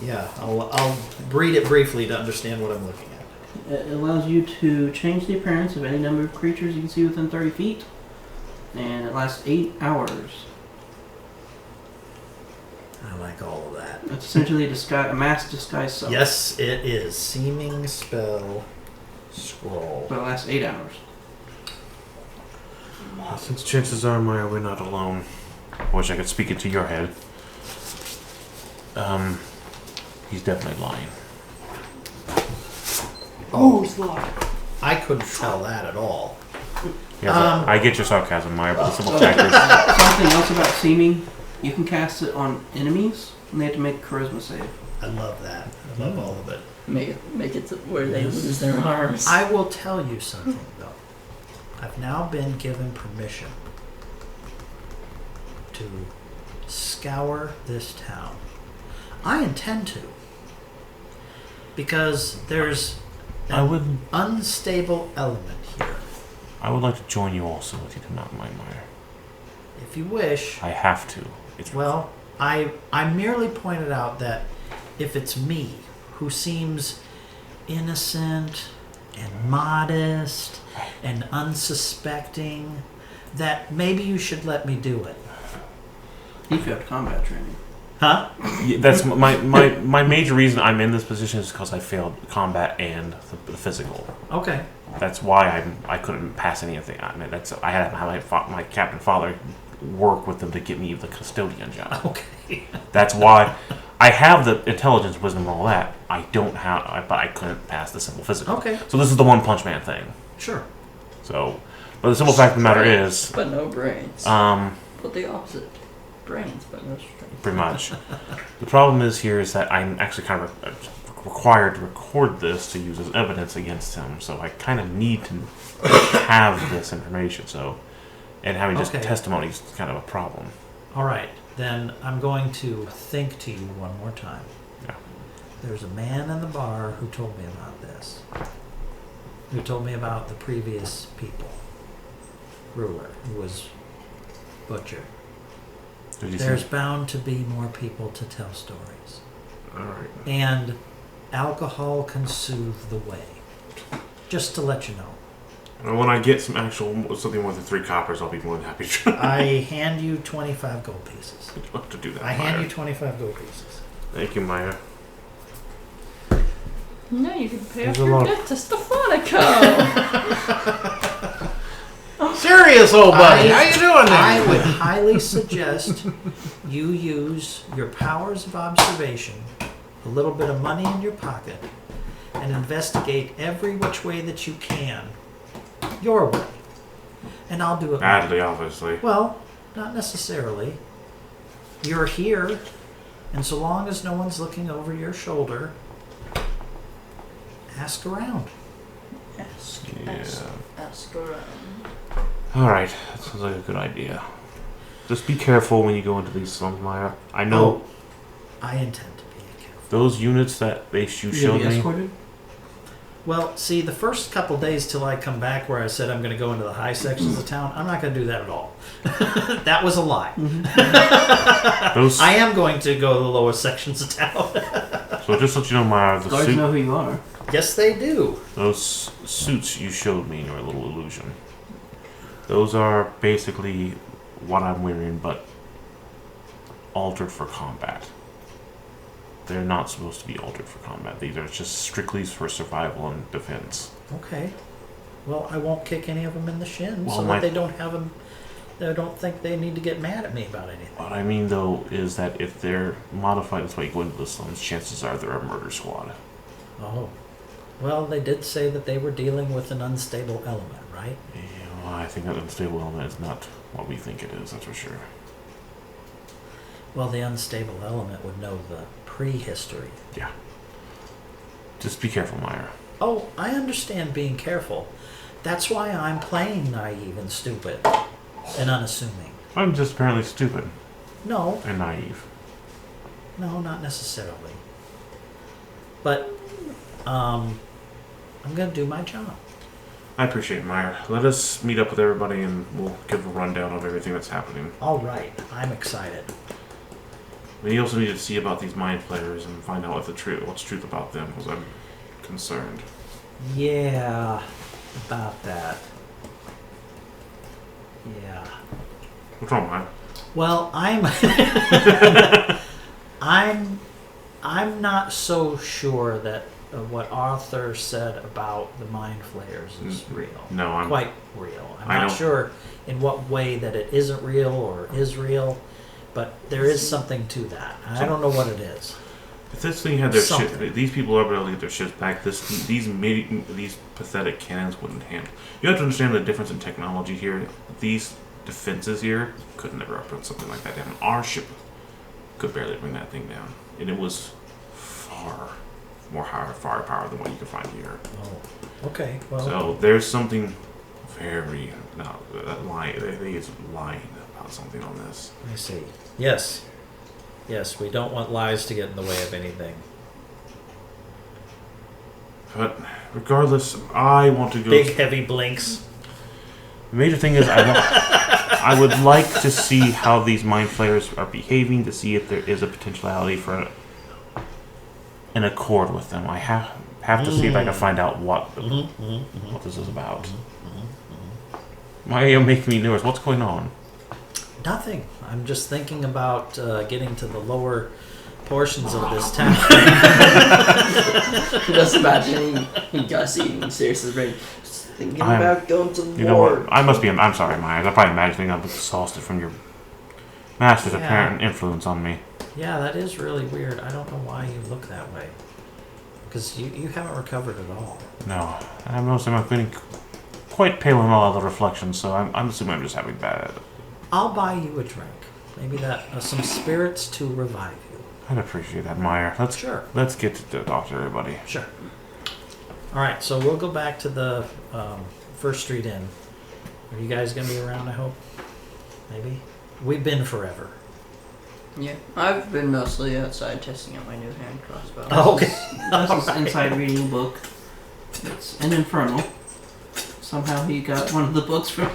S2: Yeah, I'll read it briefly to understand what I'm looking at.
S5: It allows you to change the appearance of any number of creatures you can see within 30 feet, and it lasts 8 hours.
S2: I like all of that.
S5: It's essentially a mass disguise spell.
S2: Yes, it is. Seeming spell scroll.
S5: But it lasts 8 hours.
S1: Since chances are, Maya, we're not alone. I wish I could speak into your head. He's definitely lying.
S3: Oh, he's lying.
S2: I couldn't tell that at all.
S1: Yeah, I get your sarcasm, Maya, but the simple fact is,
S5: Something else about seeming, you can cast it on enemies, and they have to make a charisma save.
S2: I love that. I love all of it.
S3: Make it to where they lose their arms.
S2: I will tell you something, though. I've now been given permission to scour this town. I intend to. Because there's an unstable element here.
S1: I would like to join you also, if you do not mind, Maya.
S2: If you wish.
S1: I have to.
S2: Well, I merely pointed out that if it's me who seems innocent and modest and unsuspecting, that maybe you should let me do it.
S5: If you have combat training.
S2: Huh?
S1: Yeah, that's my major reason I'm in this position is because I failed combat and the physical.
S2: Okay.
S1: That's why I couldn't pass anything. I mean, I had my captain father work with them to get me the custodian job.
S2: Okay.
S1: That's why I have the intelligence, wisdom, and all that. I don't have, but I couldn't pass the simple physical.
S2: Okay.
S1: So this is the One Punch Man thing.
S2: Sure.
S1: So, but the simple fact of the matter is,
S3: but no brains. But the opposite. Brains, but no strength.
S1: pretty much. The problem is that I'm actually kind of required to record this to use as evidence against him. So I kind of need to have this information. So, and having just testimony is kind of a problem.
S2: All right. Then I'm going to think to you one more time.
S1: Yeah.
S2: There's a man in the bar who told me about this. Who told me about the previous people. Ruler, who was butchered. There's bound to be more people to tell stories.
S1: All right.
S2: And alcohol can soothe the way. Just to let you know.
S1: And when I get something more than 3 coppers, I'll be more than happy to try.
S2: I hand you 25 gold pieces.
S1: I'd love to do that.
S2: I hand you 25 gold pieces.
S1: Thank you, Maya.
S3: No, you can pay
S1: There's
S3: off
S1: a
S3: your
S1: lot
S3: debt to Stephanico.
S2: Serious old buddy,
S4: how you doing there?
S2: I would highly suggest you use your powers of observation, a little bit of money in your pocket, and investigate every which way that you can, your way. And I'll do it.
S1: Badly, obviously.
S2: Well, not necessarily. You're here, and so long as no one's looking over your shoulder, ask around.
S3: Ask around.
S1: All right, that sounds like a good idea. Just be careful when you go into these slums, Maya. I know
S2: I intend to be careful.
S1: those units that you showed me.
S5: Escorted?
S2: Well, see, the first couple days till I come back where I said I'm going to go into the high sections of town, I'm not going to do that at all. That was a lie.
S1: Those,
S2: I am going to go to the lower sections of town.
S1: so just to let you know, Maya, the
S5: Guards know who you are.
S2: Yes, they do.
S1: those suits you showed me in your little illusion, those are basically what I'm wearing, but altered for combat. They're not supposed to be altered for combat. These are just strictly for survival and defense.
S2: Okay. Well, I won't kick any of them in the shin
S1: Well,
S2: so
S1: my-
S2: that they don't have them. They don't think they need to get mad at me about anything.
S1: What I mean, though, is that if they're modified this way, you go into the slums, chances are they're a murder squad.
S2: Oh. Well, they did say that they were dealing with an unstable element, right?
S1: Yeah, well, I think that unstable element is not what we think it is, that's for sure.
S2: Well, the unstable element would know the prehistory.
S1: Yeah. Just be careful, Meyer.
S2: Oh, I understand being careful. That's why I'm playing naive and stupid and unassuming.
S1: I'm just apparently stupid
S2: No,
S1: and naive.
S2: no, not necessarily. But, I'm gonna do my job.
S1: I appreciate it, Meyer. Let us meet up with everybody and we'll give a rundown of everything that's happening.
S2: All right, I'm excited.
S1: We also need to see about these mind players and find out what's truth about them, because I'm concerned.
S2: Yeah, about that. Yeah.
S1: What's wrong, Meyer?
S2: Well, I'm not so sure that what Arthur said about the mind flayers is real.
S1: No, I'm
S2: Quite real. I'm
S1: I
S2: not
S1: don't-
S2: sure in what way that it isn't real or is real, but there is something to that. I don't know what it is.
S1: If this thing had their
S2: Something.
S1: shit, these people are able to get their shit back. These pathetic cannons wouldn't handle. You have to understand the difference in technology here. These defenses here could never put something like that down. Our ship could barely bring that thing down, and it was far more firepower than what you could find here.
S2: Oh, okay. Well,
S1: So there's something very lying. He is lying about something on this.
S2: I see. Yes. Yes, we don't want lies to get in the way of anything.
S1: But regardless, I want to go.
S2: Big, heavy blinks.
S1: The major thing is I would like to see how these mind flayers are behaving, to see if there is a potentiality for an accord with them. I have to see if I can find out what this is about. Why are you making me nervous? What's going on?
S2: Nothing. I'm just thinking about getting to the lower portions of this town.
S3: Just imagining Gus eating Sirius's brain. Just thinking
S1: I'm-
S3: about going to the
S1: You know
S3: war.
S1: what? I'm sorry, Myers. I'm probably imagining I'm exhausted from your master's
S2: Yeah.
S1: apparent influence on me.
S2: Yeah, that is really weird. I don't know why you look that way. Because you haven't recovered at all.
S1: No, I'm noticing I'm feeling quite pale in all the reflections, so I'm assuming I'm just having bad.
S2: I'll buy you a drink. Maybe some spirits to revive you.
S1: I'd appreciate that, Meyer.
S2: Sure.
S1: Let's get to talk to everybody.
S2: Sure. All right, so we'll go back to the First Street Inn. Are you guys going to be around, I hope? Maybe? We've been forever.
S3: Yeah, I've been mostly outside testing out my new hand crossbow.
S2: Oh, okay.
S5: Gus is inside reading a book. It's an Infernal. Somehow he got one of the books from.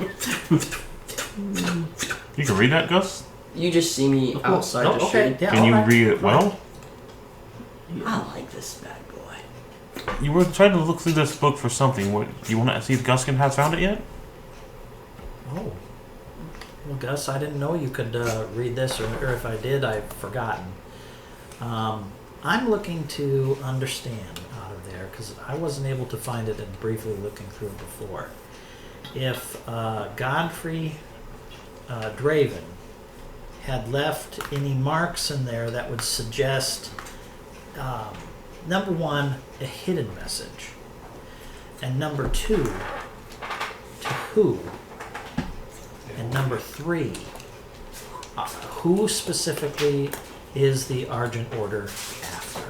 S1: You can read that, Gus?
S3: You just see me outside
S2: Oh,
S3: just
S2: okay.
S3: shooting.
S2: Yeah,
S1: Can you
S2: all right.
S1: read it well?
S3: I like this bad boy.
S1: You were trying to look through this book for something. What, do you want to see if Guskin has found it yet?
S2: Oh. Well, Gus, I didn't know you could read this, or if I did, I've forgotten. I'm looking to understand out of there, because I wasn't able to find it in briefly looking through it before. If Godfrey Draven had left any marks in there that would suggest, number one, a hidden message, and number two, to who, and number three, who specifically is the Argent Order after?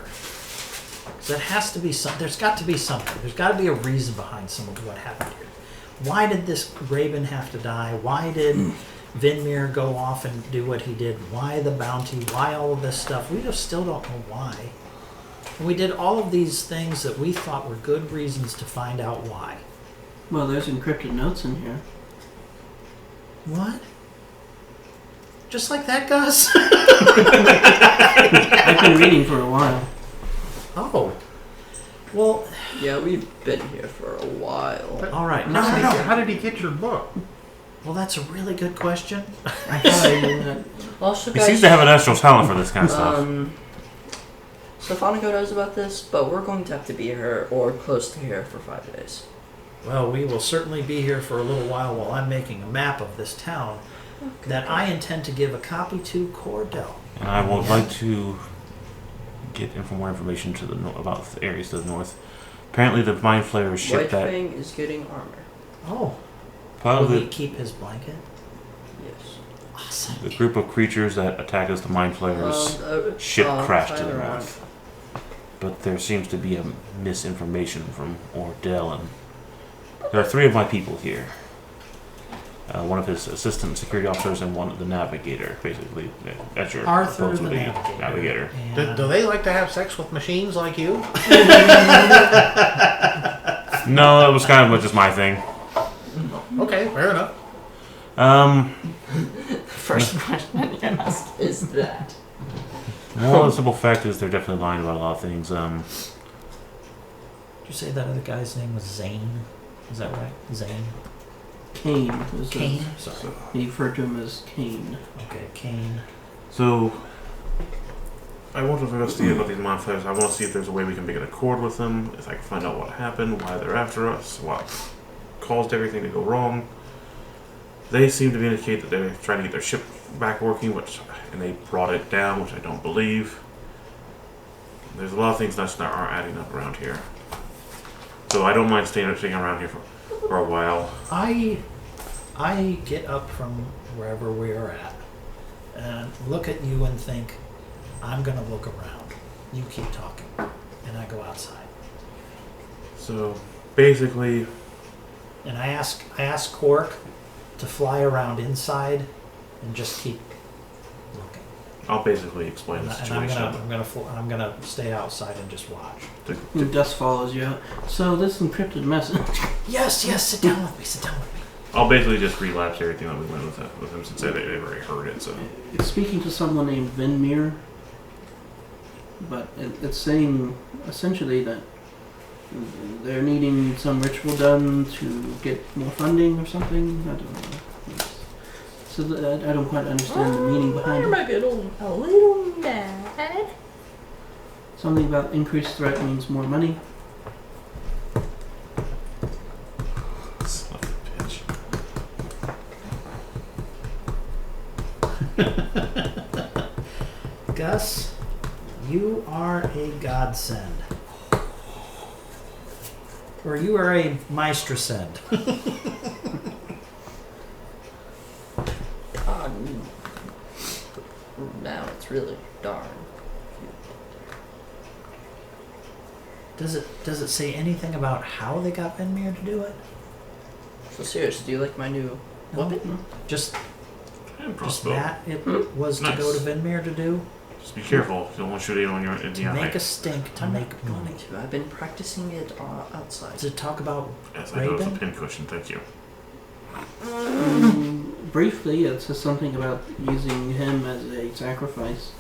S2: Because it has to be there's got to be something. There's got to be a reason behind some of what happened here. Why did this Raven have to die? Why did
S10: Vinmir go off and do what he did, why the bounty, why all of this stuff. We just still don't know why. And we did all of these things that we thought were good reasons to find out why.
S5: Well, there's encrypted notes in here.
S10: What? Just like that, Gus?
S5: I've been reading for a while.
S10: Oh. Well,
S3: Yeah, we've been here for a while.
S10: all right.
S4: No,
S10: Now,
S4: how did he get your book?
S10: well, that's a really good question.
S5: I thought I knew that.
S3: Also,
S1: He
S3: guys,
S1: seems to have a natural talent for this kind of stuff.
S3: Stephanico knows about this, but we're going to have to be here or close to here for 5 days.
S10: Well, we will certainly be here for a little while I'm making a map of this town that I intend to give a copy to Cordell.
S1: And I would like to get more information to the about the areas to the north. Apparently, the mind flayers ship
S3: White
S1: that.
S3: Fang is getting armor.
S10: Oh,
S1: Part
S10: will
S1: of
S10: he
S1: the,
S10: keep his blanket?
S3: Yes.
S10: Awesome.
S1: the group of creatures that attack us, the mind flayers, ship crashed to the
S3: either
S1: north. But there seems to be a misinformation from Ordell, and there are 3 of my people here. One of his assistant security officers and one of the navigator, basically. That's your
S10: Arthur
S1: opposed
S10: the
S1: to
S10: navigator. And
S6: Do they like to have sex with machines like you?
S1: No, that was kind of just my thing.
S6: Okay, fair enough.
S3: First question you asked is that.
S1: Well, the simple fact is they're definitely lying about a lot of things.
S10: Did you say that other guy's name was Zane? Is that right? Zane?
S5: Kane. Was
S10: Kane? Sorry.
S5: He referred to him as Kane.
S10: Okay, Kane.
S1: So, I want to investigate about these mind flayers. I want to see if there's a way we can make an accord with them, if I can find out what happened, why they're after us, what caused everything to go wrong. They seem to indicate that they're trying to get their ship back working, and they brought it down, which I don't believe. There's a lot of things that aren't adding up around here. So I don't mind staying around here for a while.
S10: I get up from wherever we are at and look at you and think, I'm gonna look around. You keep talking. And I go outside.
S1: So basically,
S10: And I ask Cork to fly around inside and just keep looking.
S1: I'll basically explain
S10: And,
S1: the
S10: and
S1: situation.
S10: I'm gonna stay outside and just watch.
S5: The dust follows you out. So this encrypted message.
S10: Yes, sit down with me.
S1: I'll basically just relapse everything that we went with him since they've already heard it. So
S5: It's speaking to someone named Vinmir, but it's saying essentially that they're needing some ritual done to get more funding or something. I don't know. So I don't quite understand the meaning behind
S3: I
S5: it.
S3: might be a little mad.
S5: Something about increased threat means more money.
S1: son of a bitch.
S10: Gus, you are a godsend. Or you are a maestrasend.
S3: Now it's really darn.
S10: Does it say anything about how they got Venmir to do it?
S3: So serious, do you like my new weapon?
S10: Just
S1: And
S10: just
S1: crossbow.
S10: that it was to
S1: Nice.
S10: go to Venmir to do?
S1: Just be careful. You don't want to shoot anyone in the
S10: To
S1: eye.
S10: make a stink, to make money.
S3: I've been practicing it outside.
S10: Does it talk about
S1: Yes, I know it's a
S10: Raven?
S1: pincushion. Thank you.
S5: Briefly, it says something about using him as a sacrifice.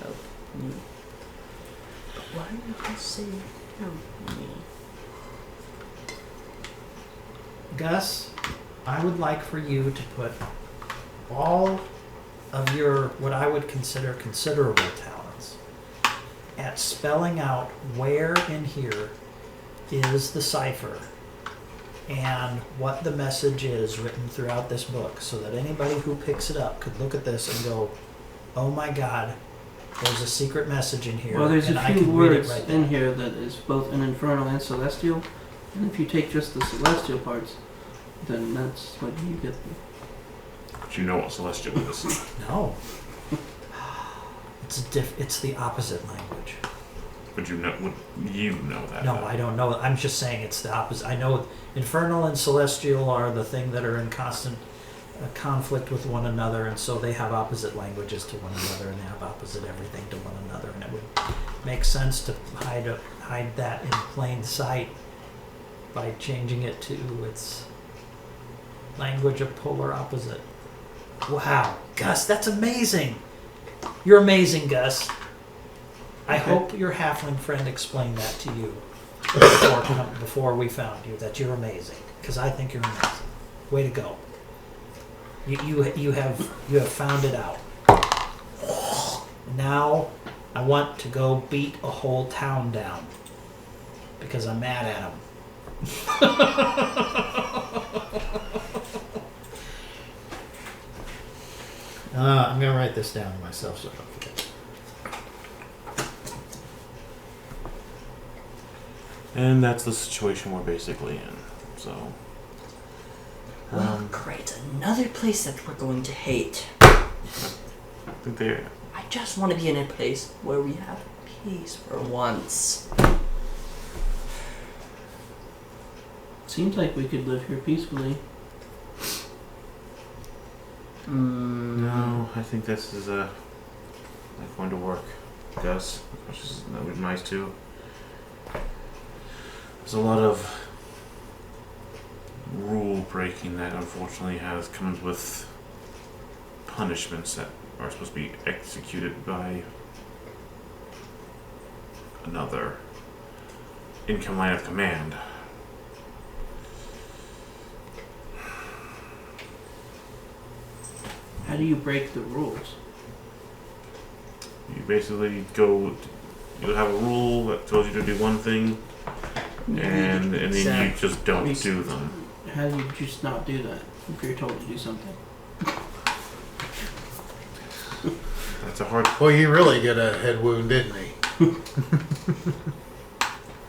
S3: Help me. But why do you say help me?
S10: Gus, I would like for you to put all of your, what I would consider considerable talents, at spelling out where in here is the cipher and what the message is written throughout this book, so that anybody who picks it up could look at this and go, oh my god, there's a secret message in here,
S5: Well, there's
S10: and
S5: a
S10: I
S5: few
S10: can read it
S5: words
S10: right
S5: in
S10: now.
S5: here that is both an infernal and celestial. And if you take just the celestial parts, then that's what you get.
S1: But you know what celestial is.
S10: No. It's the opposite language.
S1: Would you know that?
S10: No, I don't know. I'm just saying it's the opposite. I know infernal and celestial are the thing that are in constant
S2: a conflict with one another, and so they have opposite languages to one another, and they have opposite everything to one another, and it would make sense to hide that in plain sight by changing it to its language of polar opposite. Wow, Gus, that's amazing. You're amazing, Gus. I hope your halfling friend explained that to you before we found you, that you're amazing, because I think you're amazing. Way to go. You have found it out. Now I want to go beat a whole town down because I'm mad at him. I'm gonna write this down myself so I don't forget.
S1: And that's the situation we're basically in. So.
S3: Well, great. Another place that we're going to hate.
S1: I think they're.
S3: I just want to be in a place where we have peace for once.
S5: Seems like we could live here peacefully.
S1: No, I think this is not going to work. Gus, which is that would be nice too. There's a lot of rule breaking that unfortunately comes with punishments that are supposed to be executed by another income line of command.
S5: How do you break the rules?
S1: You basically you have a rule that tells you to do one thing, and then you just don't do them.
S5: How do you just not do that if you're told to do something?
S1: That's a hard.
S6: Well, you really get a head wound, didn't he?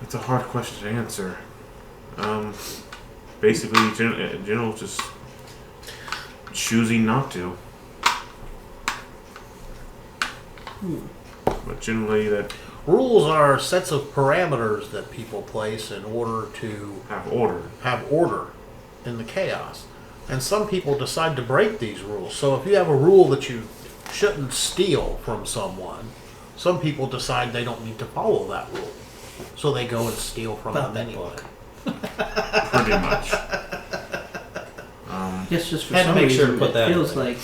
S1: It's a hard question to answer. Basically, general just choosing not to. But generally, that
S6: Rules are sets of parameters that people place in order to
S1: have order.
S6: have order in the chaos. And some people decide to break these rules. So if you have a rule that you shouldn't steal from someone, some people decide they don't need to follow that rule. So they go and steal from
S2: About
S6: them
S2: that
S6: anyway.
S2: book.
S1: Pretty much.
S5: I guess just for
S2: Had to
S5: some
S2: make sure
S5: reason
S2: to put
S5: it
S2: that in
S5: feels
S2: there.
S5: like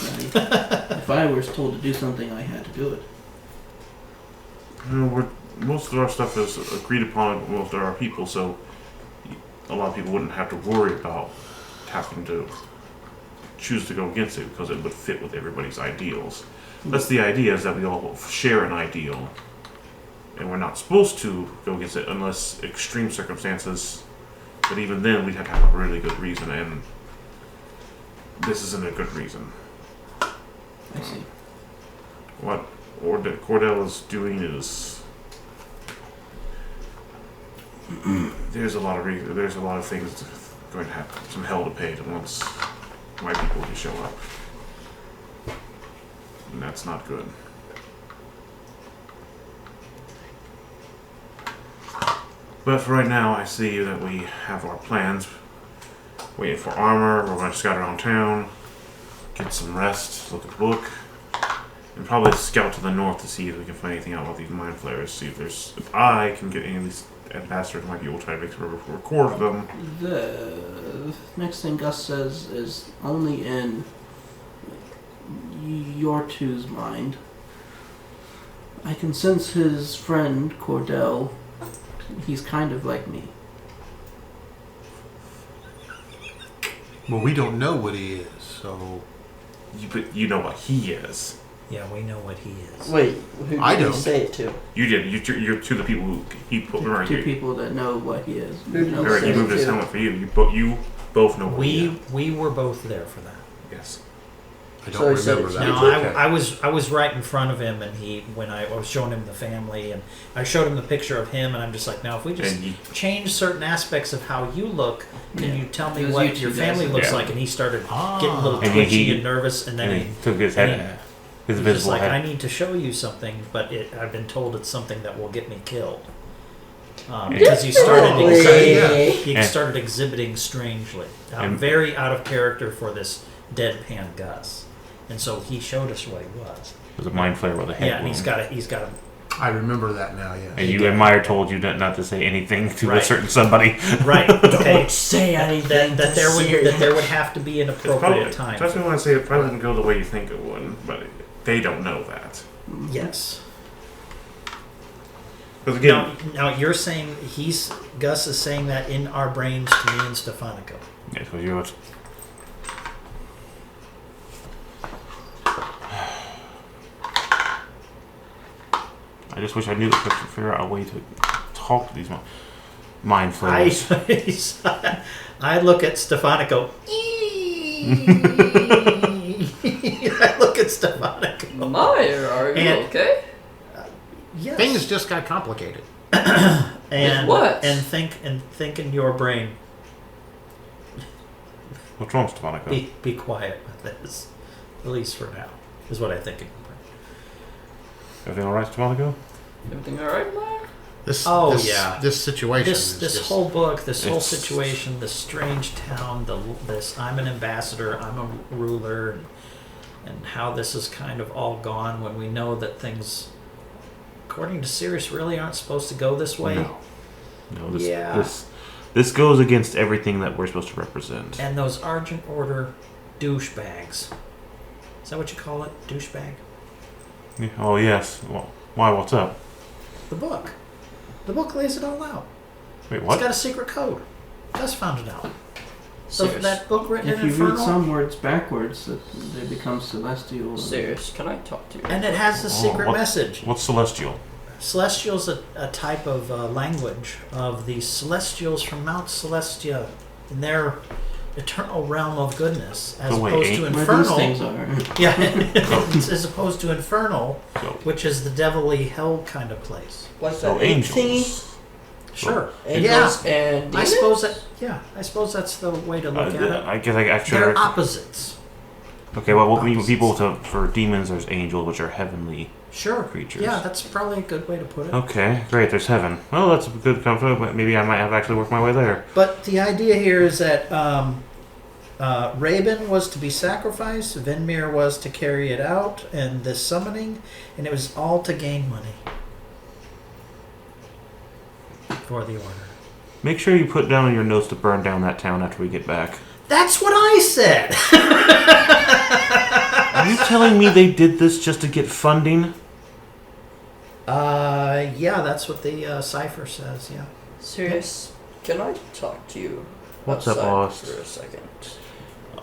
S5: if I was told to do something, I had to do it.
S1: Most of our stuff is agreed upon with most of our people, so a lot of people wouldn't have to worry about having to choose to go against it because it would fit with everybody's ideals. That's the idea, is that we all share an ideal, and we're not supposed to go against it unless extreme circumstances. But even then, we'd have to have a really good reason, and this isn't a good reason.
S5: I see.
S1: What Cordell is doing is there's a lot of things going to have some hell to pay once my people can show up, and that's not good. But for right now, I see that we have our plans. Waiting for armor. We're going to scout around town, get some rest, look at the book, and probably scout to the north to see if we can find anything out about these mind flayers. See if I can get any of these ambassadors might be able to try to record them.
S5: The next thing Gus says is only in your two's mind. I can sense his friend Cordell. He's kind of like me.
S6: Well, we don't know what he is, so
S1: But you know what he is.
S2: Yeah, we know what he is.
S3: Wait, who
S6: I
S3: did you
S6: don't.
S3: say it to?
S1: You did. You're two of the people who he put. Remember,
S5: Two people that know what he is.
S3: Who did you
S1: remember, he
S3: say
S1: moved his
S3: to?
S1: helmet for you. You both know what he is.
S2: We were both there for that.
S1: Yes.
S6: I
S3: So
S6: don't
S3: he said
S6: remember
S3: it's
S6: that.
S2: No,
S6: Okay.
S2: I was right in front of him, and when I was showing him the family, and I showed him the picture of him, and I'm just like, now if we just
S1: And you,
S2: change certain aspects of how you look, can
S5: Yeah.
S2: you tell me
S5: It was
S2: what
S5: you two
S2: your
S5: guys.
S2: family looks
S11: Yeah.
S2: like? And he started getting a little
S11: And
S2: twitchy
S11: he-
S2: and nervous, and then
S11: And
S2: he
S11: he took his head,
S2: Yeah.
S11: his
S2: he's just
S11: visible
S2: like,
S11: head.
S2: I need to show you something, but I've been told it's something that will get me killed. Because he started
S3: Probably.
S2: he
S11: And-
S2: started exhibiting strangely,
S11: And-
S2: very out of character for this
S10: deadpan Gus, and so he showed us what he was.
S1: It was a mind flare with a head
S10: Yeah, and
S1: wound.
S10: he's got a
S6: I remember that now. Yeah.
S1: And you and Meyer told you not to say anything to a
S10: Right.
S1: certain somebody.
S10: right. Okay,
S3: Don't say anything.
S10: that there would have to be an appropriate time.
S1: That's what I want to say. It probably wouldn't go the way you think it would, but they don't know that.
S10: Yes.
S1: Because again,
S10: Now you're saying Gus is saying that in our brains to me and Stefanico.
S1: yeah, because you would. I just wish I knew that I could figure out a way to talk to these mind flayers.
S10: I look at Stefanico. I look at Stefanico.
S3: Meyer, are you
S10: And-
S3: okay?
S10: Yes.
S4: Things just got complicated.
S10: and
S3: what?
S10: And think in your brain.
S1: What's wrong, Stefanica?
S10: Be quiet with this, at least for now, is what I think in your brain.
S1: Everything all right, Stefanica?
S3: Everything alright, Meyer?
S10: Oh,
S4: This
S10: yeah.
S4: This situation.
S10: This
S4: is
S10: this
S4: just,
S10: whole book, this whole
S1: It's-
S10: situation, this strange town, this I'm an ambassador, I'm a ruler, and how this is kind of all gone when we know that things, according to Sirius, really aren't supposed to go this way.
S1: No,
S10: Yeah.
S1: this goes against everything that we're supposed to represent.
S10: And those Argent Order douchebags. Is that what you call it? Douchebag?
S1: Yeah. Oh yes. Well, why? What's up?
S10: The book. The book lays it all out.
S1: Wait, what?
S10: It's got a secret code. Gus found it out. So
S3: Serious.
S10: that book written
S5: If
S10: in
S5: you read
S10: Infernal,
S5: some words backwards, they become celestial. and-
S3: Serious, can I talk to you?
S10: and it has the
S1: Oh,
S10: secret
S1: what-
S10: message.
S1: What's celestial?
S10: Celestial's a type of language of the Celestials from Mount Celestia in their eternal realm of goodness, as
S1: Oh, wait,
S10: opposed to
S5: Where these
S10: Infernal.
S5: things are.
S10: Yeah, as opposed to Infernal,
S1: So,
S10: which is the devilly hell kind of place.
S3: Like
S1: so
S3: that
S1: angels.
S3: thingy?
S10: Sure.
S3: Angels and
S10: I
S3: demons?
S10: suppose that. Yeah, I suppose that's the way to look at it.
S1: I guess I actually.
S10: They're opposites.
S1: Okay, well, what we people for demons, there's angels, which are heavenly.
S10: Sure.
S1: Creatures.
S10: Yeah, that's probably a good way to put it.
S1: Okay, great. There's heaven. Well, that's a good compliment. Maybe I might have actually worked my way there.
S10: But the idea here is that Raven was to be sacrificed, Venmir was to carry it out, and this summoning, and it was all to gain money for the order.
S1: Make sure you put down in your notes to burn down that town after we get back.
S10: That's what I said.
S1: Are you telling me they did this just to get funding?
S10: Yeah, that's what the cipher says. Yeah.
S3: Serious, can I talk to you
S1: What's up,
S3: outside
S1: Oz?
S3: for a second?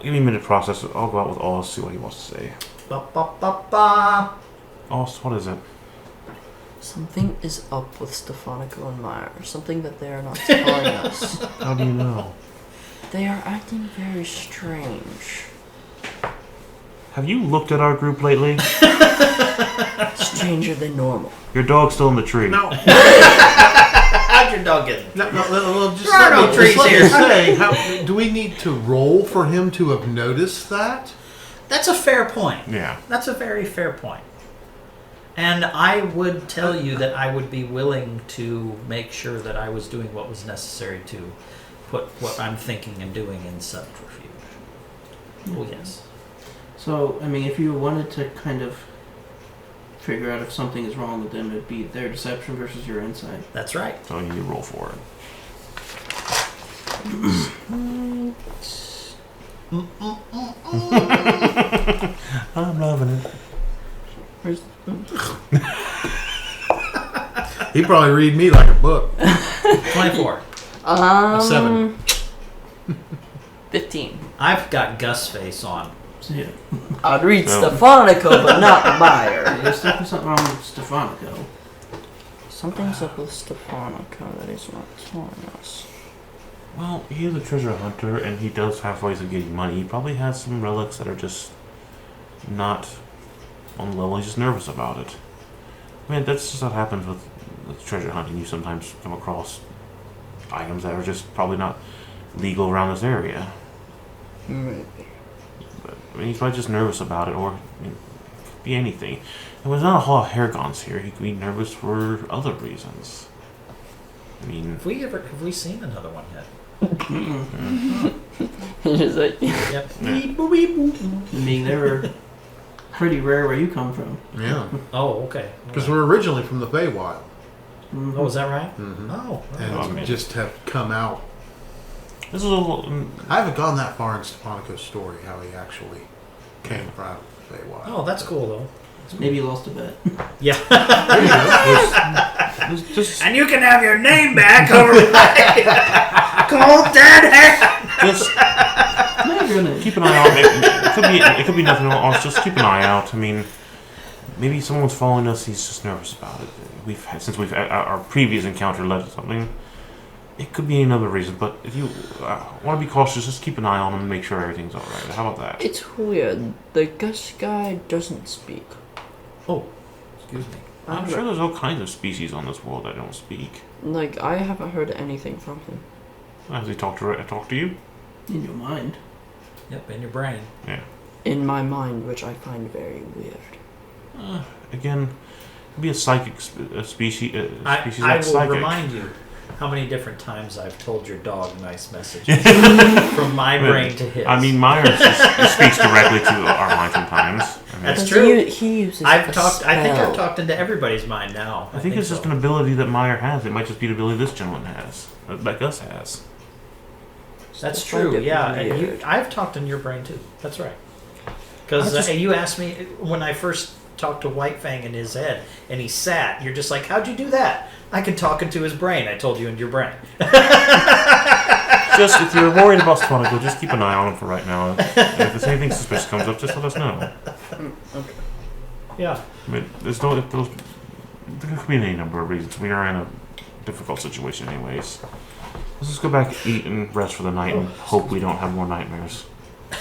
S1: Give me a minute to process it. I'll go out with Oz, see what he wants to say.
S10: Ba ba ba ba.
S1: Oz, what is it?
S3: Something is up with Stefanico and Meyer. Something that they are not telling us.
S1: How do you know?
S3: They are acting very strange.
S1: Have you looked at our group lately?
S3: Stranger than normal.
S1: Your dog's still in the tree.
S4: no,
S10: How'd your dog get?
S4: well, just
S10: There are no
S4: let me
S10: trees here.
S6: Say, do we need to roll for him to have noticed that?
S10: That's a fair point.
S1: Yeah.
S10: That's a very fair point. And I would tell you that I would be willing to make sure that I was doing what was necessary to put what I'm thinking and doing in subterfuge. Oh, yes.
S5: So, I mean, if you wanted to kind of figure out if something is wrong with them, it'd be their deception versus your insight.
S10: That's right.
S1: So you need to roll for it. I'm loving it.
S3: Where's,
S6: He'd probably read me like a book.
S10: 24.
S6: A 7.
S3: 15.
S10: I've got Gus face on.
S5: So, yeah.
S3: I'd read
S1: Oh.
S3: Stefanico, but not Meyer.
S5: There's definitely something wrong with Stefanico.
S3: Something's up with Stefanico that he's not telling us.
S1: Well, he is a treasure hunter, and he does have ways of getting money. He probably has some relics that are just not on the level. He's just nervous about it. I mean, that's just what happens with treasure hunting. You sometimes come across items that are just probably not legal around this area.
S3: Maybe.
S1: But, I mean, he's probably just nervous about it, or I mean, it could be anything. And there's not a whole lot of Hargons here. He could be nervous for other reasons. I mean,
S10: Have we seen another one yet?
S3: Just like,
S10: Yep.
S5: I mean, they were pretty rare where you come from.
S6: Yeah,
S10: Oh, okay.
S6: because we're originally from the Feywild,
S10: Oh, is that right?
S6: mm-hmm.
S10: Oh.
S6: and
S1: okay.
S6: just have come out.
S1: This is a little.
S6: I haven't gone that far in Stepanico's story, how he actually came from the Feywild.
S10: Oh, that's cool though.
S5: Maybe you lost a bet.
S10: Yeah.
S6: There you go.
S1: Just,
S10: And you can have your name back over cold dead hand.
S1: just
S5: No, you're gonna
S1: keep an eye out. It could be nothing else. Just keep an eye out. I mean, maybe someone's following us. He's just nervous about it. Since our previous encounter led to something. It could be another reason, but if you want to be cautious, just keep an eye on him and make sure everything's all right. How about that?
S3: it's weird. The Gus guy doesn't speak.
S10: Oh, excuse me.
S1: I'm sure there's all kinds of species on this world that don't speak.
S3: Like, I haven't heard anything from him.
S1: Has he talked to you?
S5: in your mind.
S10: Yep, in your brain.
S1: Yeah.
S3: In my mind, which I find very weird.
S1: Again, it'd be a psychic species.
S10: I
S1: Species
S10: will
S1: that's psychic.
S10: remind you how many different times I've told your dog nice messages from my brain to his.
S1: I mean, Myers speaks directly to our mind sometimes. I mean,
S10: That's
S3: Because
S10: true.
S3: He uses
S10: I've
S3: a
S10: talked. I think
S3: spell.
S10: I've talked into everybody's mind now.
S1: I think it's just
S10: so.
S1: an ability that Meyer has. It might just be the ability this gentleman has, that Gus has.
S10: That's
S3: I find
S10: true.
S3: it
S10: Yeah, and
S3: weird.
S10: I've talked in your brain too. That's right. Because you asked me when I first talked to White Fang in his head, and he sat. You're just like, "How'd you do that?" I can talk into his brain. I told you in your brain.
S1: Just if you're worried about Stepanico, just keep an eye on him for right now. And if there's anything suspicious comes up, just let us know.
S3: Okay.
S10: Yeah.
S1: I mean, there could be any number of reasons. We are in a difficult situation, anyways. Let's just go back, eat, and rest for the night, and hope we don't have more nightmares.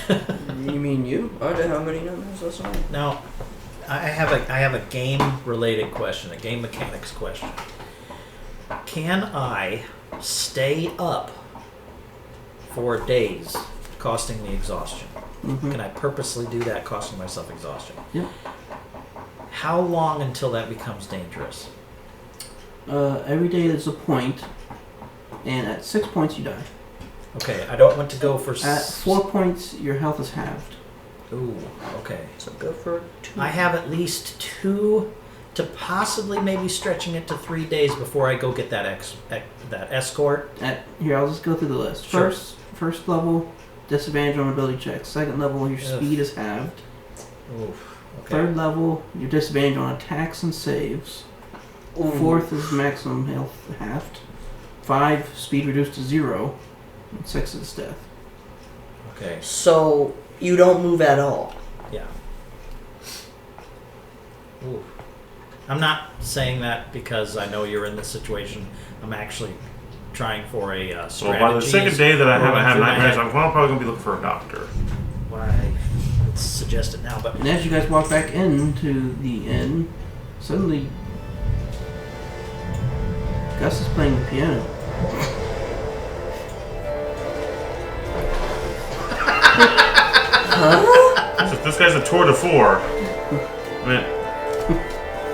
S3: You mean you? I didn't have any numbers last night.
S10: Now, I have a game-related question, a game mechanics question. Can I stay up for days, costing me exhaustion?
S5: Mm-hmm.
S10: Can I purposely do that, costing myself exhaustion?
S5: Yeah.
S10: How long until that becomes dangerous?
S5: Every day there's a point, and at 6 points you die.
S10: Okay, I don't want to go for...
S5: At 4 points, your health is halved.
S10: Ooh, okay.
S3: So go for 2.
S10: I have at least 2 to possibly maybe stretching it to 3 days before I go get that that escort.
S5: Here, I'll just go through the list.
S10: Sure.
S5: First level, disadvantage on ability checks. Second level, your
S10: Ugh.
S5: speed is halved.
S10: Oof, okay.
S5: Third level, your disadvantage on attacks and saves. Fourth is maximum health halved. 5, speed reduced to 0. And 6 is death.
S10: Okay,
S3: So you don't move at all.
S10: yeah. Ooh. I'm not saying that because I know you're in this situation. I'm actually trying for a
S1: So by the second day that I haven't had nightmares, I'm probably going to be looking for a doctor.
S10: Why? Let's suggest it now, but
S5: And as you guys walk back into the inn, suddenly Gus is playing the piano.
S1: This guy's a tour de four. I mean,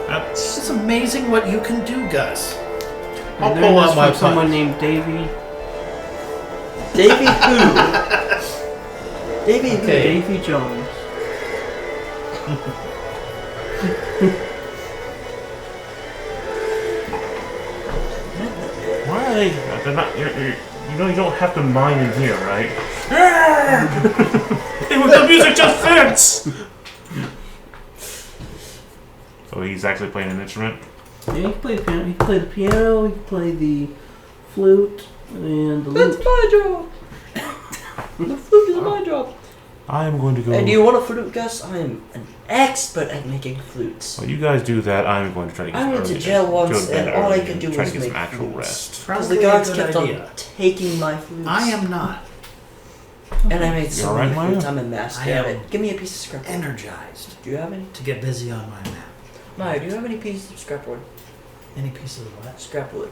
S1: that's...
S10: it's amazing what you can do, Gus.
S6: I'll
S5: And
S6: pull
S5: learned
S6: out
S5: this
S6: my
S5: from someone
S6: punch.
S5: named Davy.
S3: Davy who? Davy who?
S10: Okay.
S5: Davy Jones.
S1: Why are they... They're not... You know you don't have to mine in here, right? The music just fits! So he's actually playing an instrument?
S5: Yeah, he can play the piano. He can play the piano. He can play the flute and the
S3: That's
S5: lute.
S3: my job. The flute is my job.
S1: I am going to go...
S3: And do you want a flute, Gus? I am an expert at making flutes.
S1: While you guys do that, I'm going to try to get
S3: I
S1: some
S3: went to
S1: early-
S3: jail
S1: go
S3: once,
S1: to bed
S3: and all I
S1: early
S3: could do
S1: and try
S3: was
S1: to get some
S3: make
S1: actual
S3: flutes.
S1: rest.
S3: Because
S10: Probably
S3: the
S10: a
S3: gods
S10: good
S3: kept
S10: idea.
S3: on taking my flutes.
S10: I am not
S3: And I made so
S1: all right,
S3: many
S1: Maya?
S3: flutes. I'm a master
S10: I
S3: at
S10: am
S3: it. Give me a piece of scrapboard.
S10: energized
S3: Do you have any?
S10: to get busy on my map.
S3: Maya, do you have any pieces of scrapboard?
S10: Any piece of what?
S3: Scrapwood.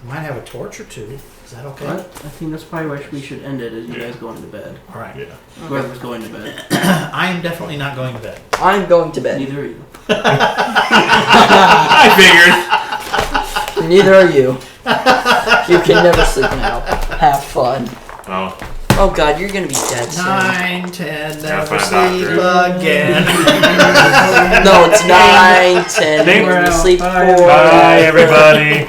S10: Might have a torch or two. Is that okay?
S5: But I think that's probably where we should end it, as you guys go into bed.
S10: All right.
S1: Yeah.
S5: Whoever's going to bed.
S10: I am definitely not going to bed.
S3: I'm going to bed.
S5: Neither are you.
S1: I figured!
S3: Neither are you. You can never sleep now. Have fun.
S1: Oh,
S3: Oh God, you're gonna be dead soon.
S10: 9, 10,
S1: Yeah,
S10: never
S1: find a
S10: sleep
S1: doctor.
S10: again.
S3: No, it's 9, 10.
S1: Thank-
S3: We're gonna sleep
S5: Bye.
S3: 4.
S1: bye everybody.